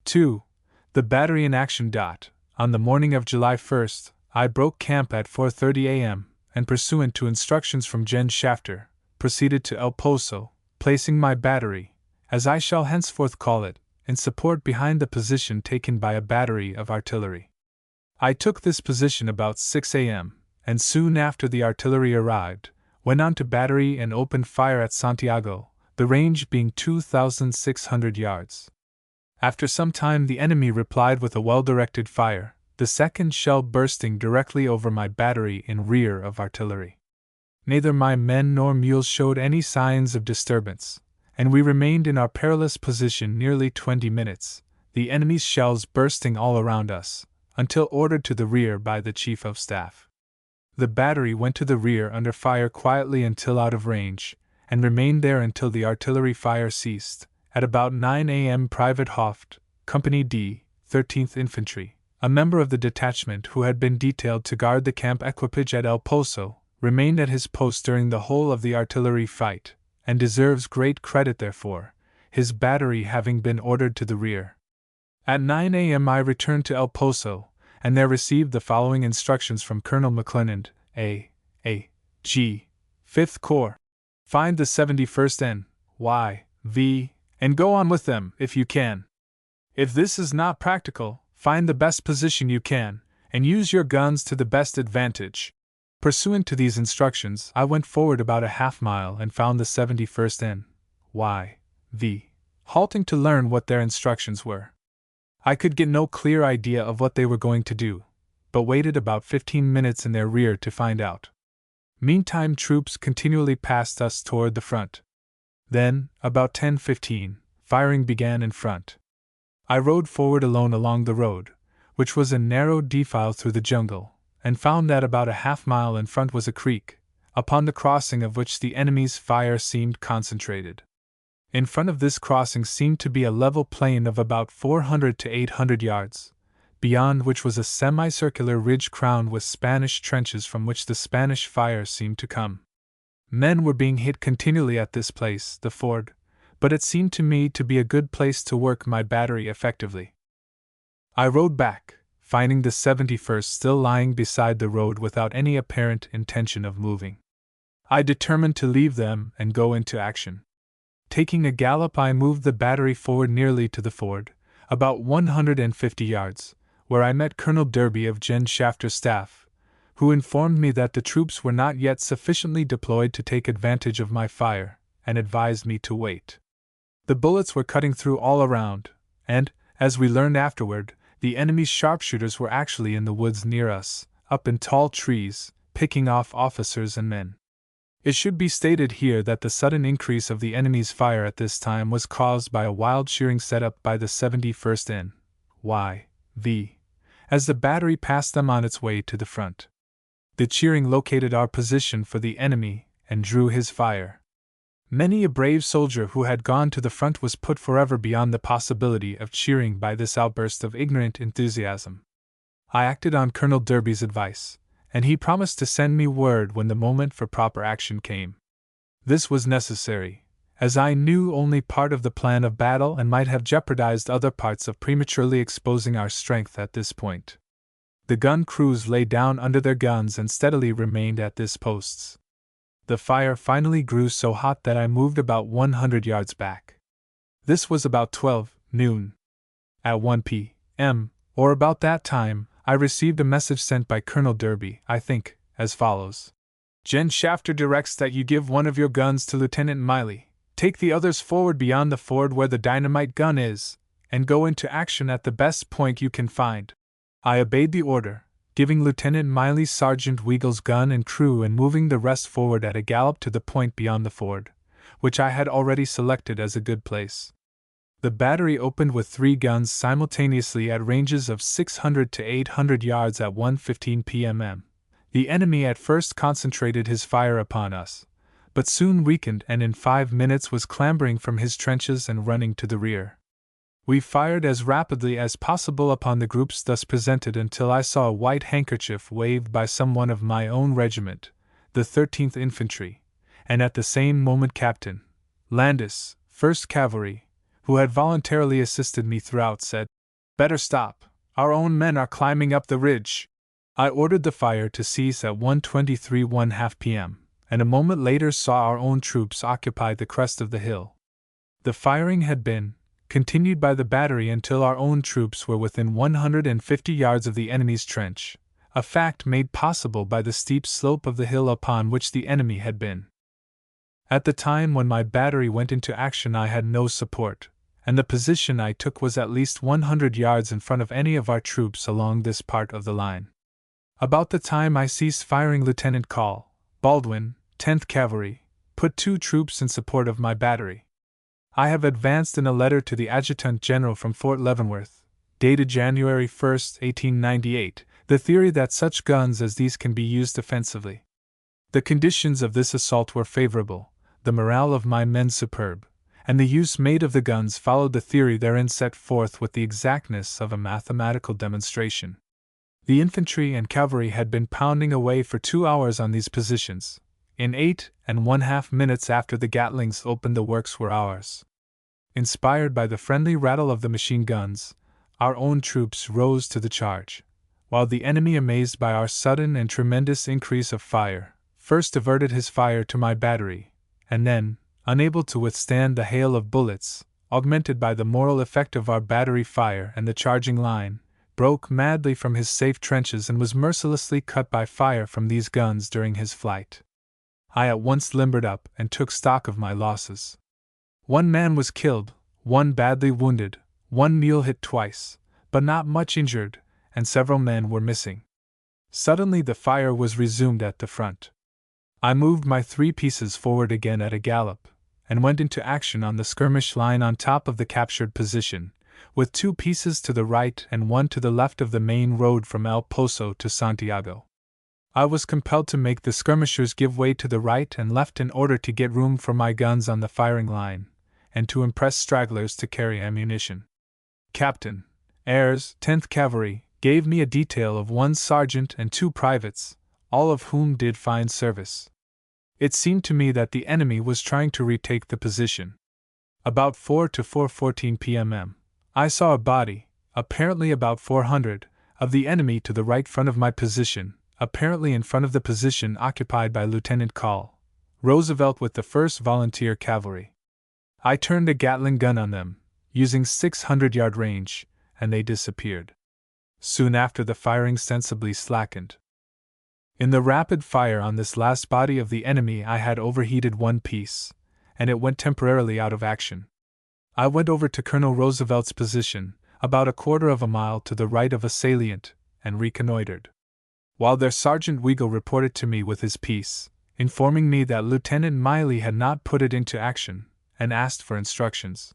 2. The battery in action. On the morning of July 1st, I broke camp at 4:30 a.m., and pursuant to instructions from Gen. Shafter, proceeded to El Poso, placing my battery, as I shall henceforth call it, in support behind the position taken by a battery of artillery. I took this position about 6 a.m., and soon after the artillery arrived, went on to battery and opened fire at Santiago, the range being 2,600 yards. After some time the enemy replied with a well-directed fire, the second shell bursting directly over my battery in rear of artillery. Neither my men nor mules showed any signs of disturbance, and we remained in our perilous position nearly 20 minutes, the enemy's shells bursting all around us, until ordered to the rear by the Chief of Staff. The battery went to the rear under fire quietly until out of range, and remained there until the artillery fire ceased. At about 9 a.m. Private Hoft, Company D, 13th Infantry, a member of the detachment who had been detailed to guard the camp equipage at El Poso, remained at his post during the whole of the artillery fight, and deserves great credit therefor, his battery having been ordered to the rear. At 9 a.m. I returned to El Poso, and there received the following instructions from Colonel McClernand, A.G., 5th Corps. Find the 71st N.Y.V., and go on with them, if you can. If this is not practical, find the best position you can, and use your guns to the best advantage. Pursuant to these instructions, I went forward about a half-mile and found the 71st N.Y.V., halting to learn what their instructions were. I could get no clear idea of what they were going to do, but waited about 15 minutes in their rear to find out. Meantime, troops continually passed us toward the front. Then, about 10:15, firing began in front. I rode forward alone along the road, which was a narrow defile through the jungle, and found that about a half-mile in front was a creek, upon the crossing of which the enemy's fire seemed concentrated. In front of this crossing seemed to be a level plain of about 400 to 800 yards, beyond which was a semicircular ridge crowned with Spanish trenches from which the Spanish fire seemed to come. Men were being hit continually at this place, the ford, but it seemed to me to be a good place to work my battery effectively. I rode back, finding the 71st still lying beside the road without any apparent intention of moving. I determined to leave them and go into action. Taking a gallop, I moved the battery forward nearly to the ford, about 150 yards, where I met Colonel Derby of Gen Shafter's staff, who informed me that the troops were not yet sufficiently deployed to take advantage of my fire, and advised me to wait. The bullets were cutting through all around, and, as we learned afterward, the enemy's sharpshooters were actually in the woods near us, up in tall trees, picking off officers and men. It should be stated here that the sudden increase of the enemy's fire at this time was caused by a wild cheering set up by the 71st N.Y.V. as the battery passed them on its way to the front. The cheering located our position for the enemy and drew his fire. Many a brave soldier who had gone to the front was put forever beyond the possibility of cheering by this outburst of ignorant enthusiasm. I acted on Colonel Derby's advice, and he promised to send me word when the moment for proper action came. This was necessary, as I knew only part of the plan of battle and might have jeopardized other parts of prematurely exposing our strength at this point. The gun crews lay down under their guns and steadily remained at their posts. The fire finally grew so hot that I moved about 100 yards back. This was about 12 noon. At 1 p.m., or about that time, I received a message sent by Colonel Derby, I think, as follows. Gen Shafter directs that you give one of your guns to Lieutenant Miley, take the others forward beyond the ford where the dynamite gun is, and go into action at the best point you can find. I obeyed the order, giving Lieutenant Miley Sergeant Weagle's gun and crew and moving the rest forward at a gallop to the point beyond the ford, which I had already selected as a good place. The battery opened with 3 guns simultaneously at ranges of 600 to 800 yards at 1:15 p.m. The enemy at first concentrated his fire upon us, but soon weakened and in 5 minutes was clambering from his trenches and running to the rear. We fired as rapidly as possible upon the groups thus presented until I saw a white handkerchief waved by someone of my own regiment, the 13th Infantry, and at the same moment Captain Landis, 1st Cavalry, who had voluntarily assisted me throughout, said, "Better stop, our own men are climbing up the ridge." I ordered the fire to cease at 1:23 p.m., and a moment later saw our own troops occupy the crest of the hill. The firing had been continued by the battery until our own troops were within 150 yards of the enemy's trench, a fact made possible by the steep slope of the hill upon which the enemy had been. At the time when my battery went into action I had no support, and the position I took was at least 100 yards in front of any of our troops along this part of the line. About the time I ceased firing, Lieutenant Call Baldwin, 10th Cavalry, put 2 troops in support of my battery. I have advanced in a letter to the Adjutant General from Fort Leavenworth, dated January 1, 1898, the theory that such guns as these can be used offensively. The conditions of this assault were favorable, the morale of my men superb, and the use made of the guns followed the theory therein set forth with the exactness of a mathematical demonstration. The infantry and cavalry had been pounding away for 2 hours on these positions. In 8½ minutes after the Gatlings opened, the works were ours. Inspired by the friendly rattle of the machine guns, our own troops rose to the charge, while the enemy, amazed by our sudden and tremendous increase of fire, first diverted his fire to my battery, and then, unable to withstand the hail of bullets, augmented by the moral effect of our battery fire and the charging line, broke madly from his safe trenches and was mercilessly cut by fire from these guns during his flight. I at once limbered up and took stock of my losses. 1 man was killed, 1 badly wounded, 1 mule hit twice, but not much injured, and several men were missing. Suddenly the fire was resumed at the front. I moved my 3 pieces forward again at a gallop, and went into action on the skirmish line on top of the captured position, with 2 pieces to the right and 1 to the left of the main road from El Poso to Santiago. I was compelled to make the skirmishers give way to the right and left in order to get room for my guns on the firing line, and to impress stragglers to carry ammunition. Captain Ayres, 10th Cavalry, gave me a detail of 1 sergeant and 2 privates, all of whom did fine service. It seemed to me that the enemy was trying to retake the position. About 4 to 4:14 p.m. I saw a body, apparently about 400, of the enemy to the right front of my position, apparently in front of the position occupied by Lieutenant Call Roosevelt with the 1st Volunteer Cavalry. I turned a Gatling gun on them, using 600-yard range, and they disappeared. Soon after, the firing sensibly slackened. In the rapid fire on this last body of the enemy I had overheated 1 piece, and it went temporarily out of action. I went over to Colonel Roosevelt's position, about a quarter of a mile to the right of a salient, and reconnoitered. While there, Sergeant Weigel reported to me with his piece, informing me that Lieutenant Miley had not put it into action, and asked for instructions.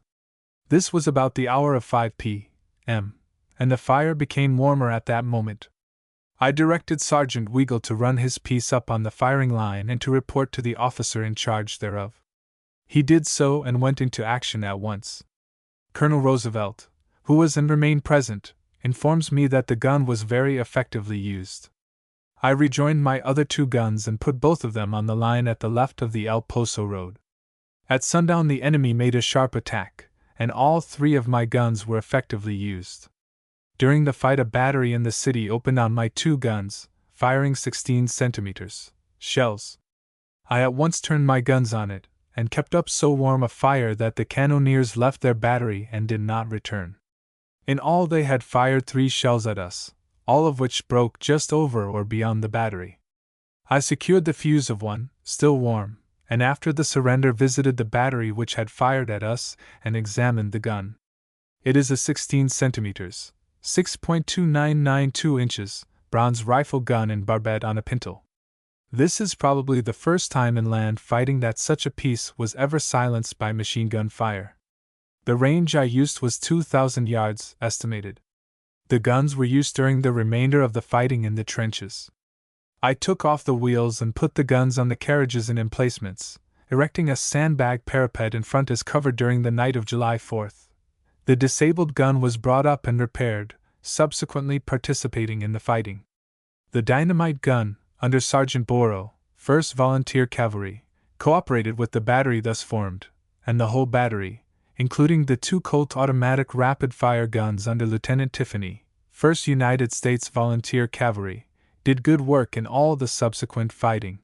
This was about the hour of 5 p.m., and the fire became warmer at that moment. I directed Sergeant Weigel to run his piece up on the firing line and to report to the officer in charge thereof. He did so and went into action at once. Colonel Roosevelt, who was and remained present, informs me that the gun was very effectively used. I rejoined my other 2 guns and put both of them on the line at the left of the El Poso road. At sundown the enemy made a sharp attack, and all 3 of my guns were effectively used. During the fight a battery in the city opened on my 2 guns, firing 16 centimeters shells. I at once turned my guns on it, and kept up so warm a fire that the cannoneers left their battery and did not return. In all they had fired 3 shells at us, all of which broke just over or beyond the battery. I secured the fuse of one, still warm, and after the surrender visited the battery which had fired at us and examined the gun. It is a 16 centimeters, 6.2992 inches, bronze rifle gun and barbette on a pintle. This is probably the first time in land fighting that such a piece was ever silenced by machine gun fire. The range I used was 2,000 yards, estimated. The guns were used during the remainder of the fighting in the trenches. I took off the wheels and put the guns on the carriages in emplacements, erecting a sandbag parapet in front as cover during the night of July 4th. The disabled gun was brought up and repaired, subsequently participating in the fighting. The dynamite gun, under Sergeant Borrow, 1st Volunteer Cavalry, cooperated with the battery thus formed, and the whole battery, including the 2 Colt automatic rapid-fire guns under Lieutenant Tiffany, 1st United States Volunteer Cavalry, did good work in all the subsequent fighting.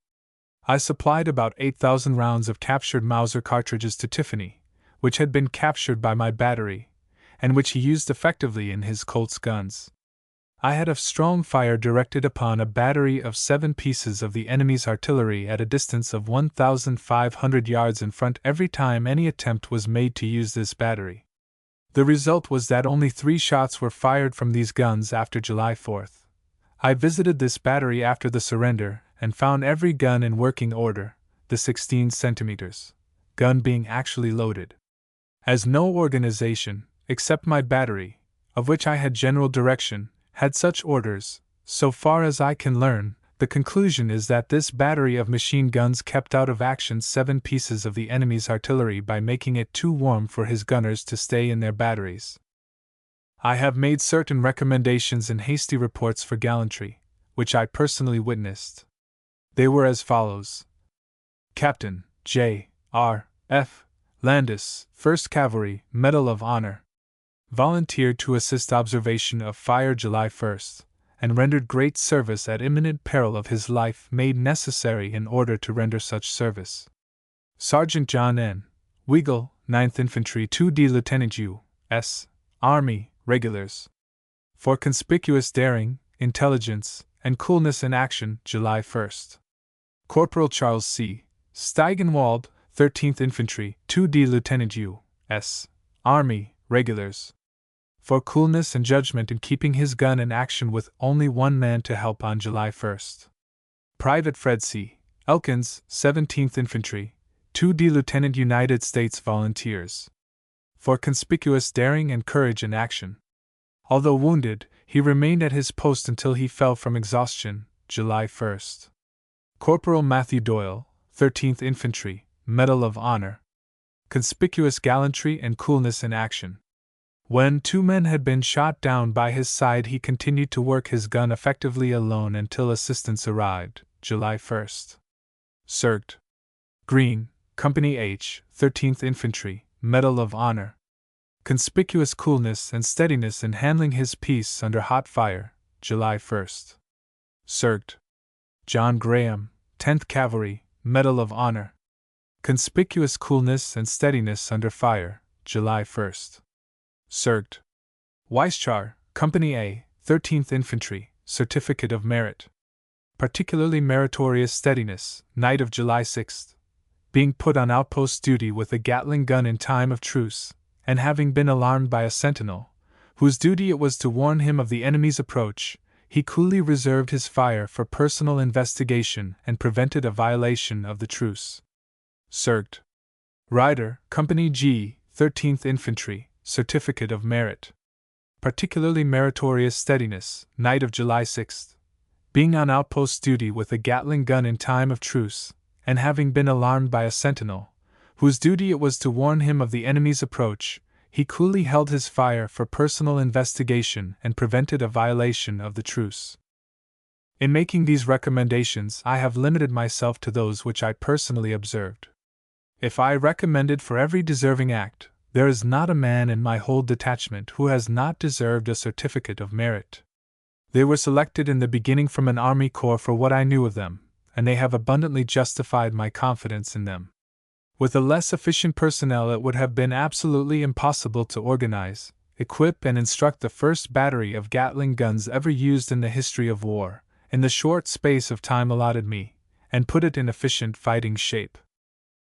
I supplied about 8,000 rounds of captured Mauser cartridges to Tiffany, which had been captured by my battery, and which he used effectively in his Colt's guns. I had a strong fire directed upon a battery of 7 pieces of the enemy's artillery at a distance of 1,500 yards in front every time any attempt was made to use this battery. The result was that only 3 shots were fired from these guns after July 4th. I visited this battery after the surrender and found every gun in working order, the 16 centimeters gun being actually loaded. As no organization, except my battery, of which I had general direction, had such orders, so far as I can learn, The conclusion is that this battery of machine guns kept out of action 7 pieces of the enemy's artillery by making it too warm for his gunners to stay in their batteries. I have made certain recommendations in hasty reports for gallantry, which I personally witnessed. They were as follows: Captain J. R. F. Landis, 1st Cavalry, Medal of Honor. Volunteered to assist observation of fire July 1st, and rendered great service at imminent peril of his life made necessary in order to render such service. Sergeant John N. Weigel, 9th Infantry, 2D Lieutenant U.S. Army, Regulars. For conspicuous daring, intelligence, and coolness in action, July 1st. Corporal Charles C. Steigenwald, 13th Infantry, 2D Lieutenant U.S. Army, Regulars. For coolness and judgment in keeping his gun in action with only one man to help on July 1st. Private Fred C. Elkins, 17th Infantry, 2D Lieutenant United States Volunteers. For conspicuous daring and courage in action. Although wounded, he remained at his post until he fell from exhaustion, July 1st. Corporal Matthew Doyle, 13th Infantry, Medal of Honor. Conspicuous gallantry and coolness in action. When 2 men had been shot down by his side, he continued to work his gun effectively alone until assistance arrived, July 1st. Sergt. Green, Company H, 13th Infantry, Medal of Honor. Conspicuous coolness and steadiness in handling his piece under hot fire, July 1st. Sergt. John Graham, 10th Cavalry, Medal of Honor. Conspicuous coolness and steadiness under fire, July 1st. Sergt. Weischar, Company A, 13th Infantry, Certificate of Merit. Particularly meritorious steadiness, night of July 6th. Being put on outpost duty with a Gatling gun in time of truce, and having been alarmed by a sentinel, whose duty it was to warn him of the enemy's approach, he coolly reserved his fire for personal investigation and prevented a violation of the truce. Sergt. Ryder, Company G, 13th Infantry, Certificate of Merit. Particularly meritorious steadiness, night of July 6th. Being on outpost duty with a Gatling gun in time of truce, and having been alarmed by a sentinel, whose duty it was to warn him of the enemy's approach, he coolly held his fire for personal investigation and prevented a violation of the truce. In making these recommendations, I have limited myself to those which I personally observed. If I recommended for every deserving act, there is not a man in my whole detachment who has not deserved a certificate of merit. They were selected in the beginning from an army corps for what I knew of them, and they have abundantly justified my confidence in them. With a less efficient personnel, it would have been absolutely impossible to organize, equip, and instruct the first battery of Gatling guns ever used in the history of war, in the short space of time allotted me, and put it in efficient fighting shape.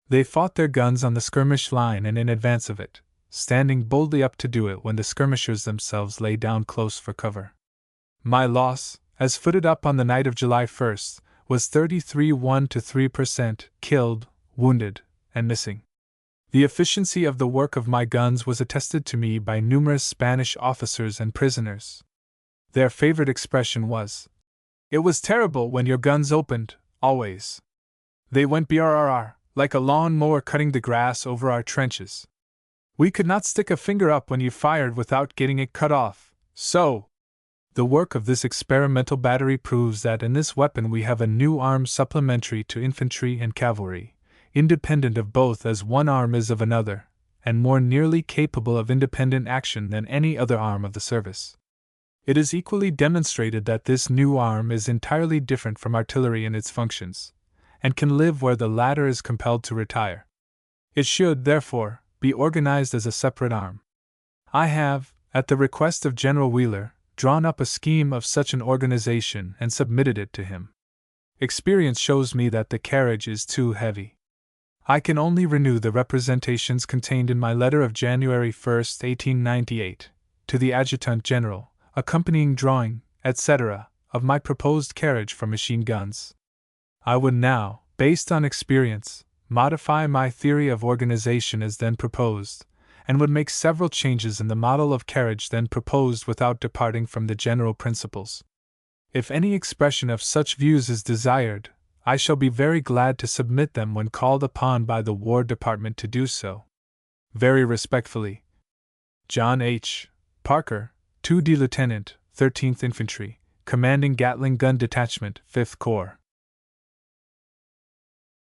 They fought their guns on the skirmish line and in advance of it, standing boldly up to do it when the skirmishers themselves lay down close for cover. My loss, as footed up on the night of July 1st, was 33 to 3% killed, wounded, and missing. The efficiency of the work of my guns was attested to me by numerous Spanish officers and prisoners. Their favorite expression was, "It was terrible when your guns opened, always. They went brrr, like a lawn mower cutting the grass over our trenches. We could not stick a finger up when you fired without getting it cut off, so." The work of this experimental battery proves that in this weapon we have a new arm supplementary to infantry and cavalry, independent of both as one arm is of another, and more nearly capable of independent action than any other arm of the service. It is equally demonstrated that this new arm is entirely different from artillery in its functions, and can live where the latter is compelled to retire. It should, therefore, be organized as a separate arm. I have, at the request of General Wheeler, drawn up a scheme of such an organization and submitted it to him. Experience shows me that the carriage is too heavy. I can only renew the representations contained in my letter of January 1, 1898, to the Adjutant General, accompanying drawing, etc., of my proposed carriage for machine guns. I would now, based on experience, modify my theory of organization as then proposed, and would make several changes in the model of carriage then proposed without departing from the general principles. If any expression of such views is desired, I shall be very glad to submit them when called upon by the War Department to do so. Very respectfully, John H. Parker, 2D Lieutenant, 13th Infantry, commanding Gatling Gun Detachment, 5th Corps.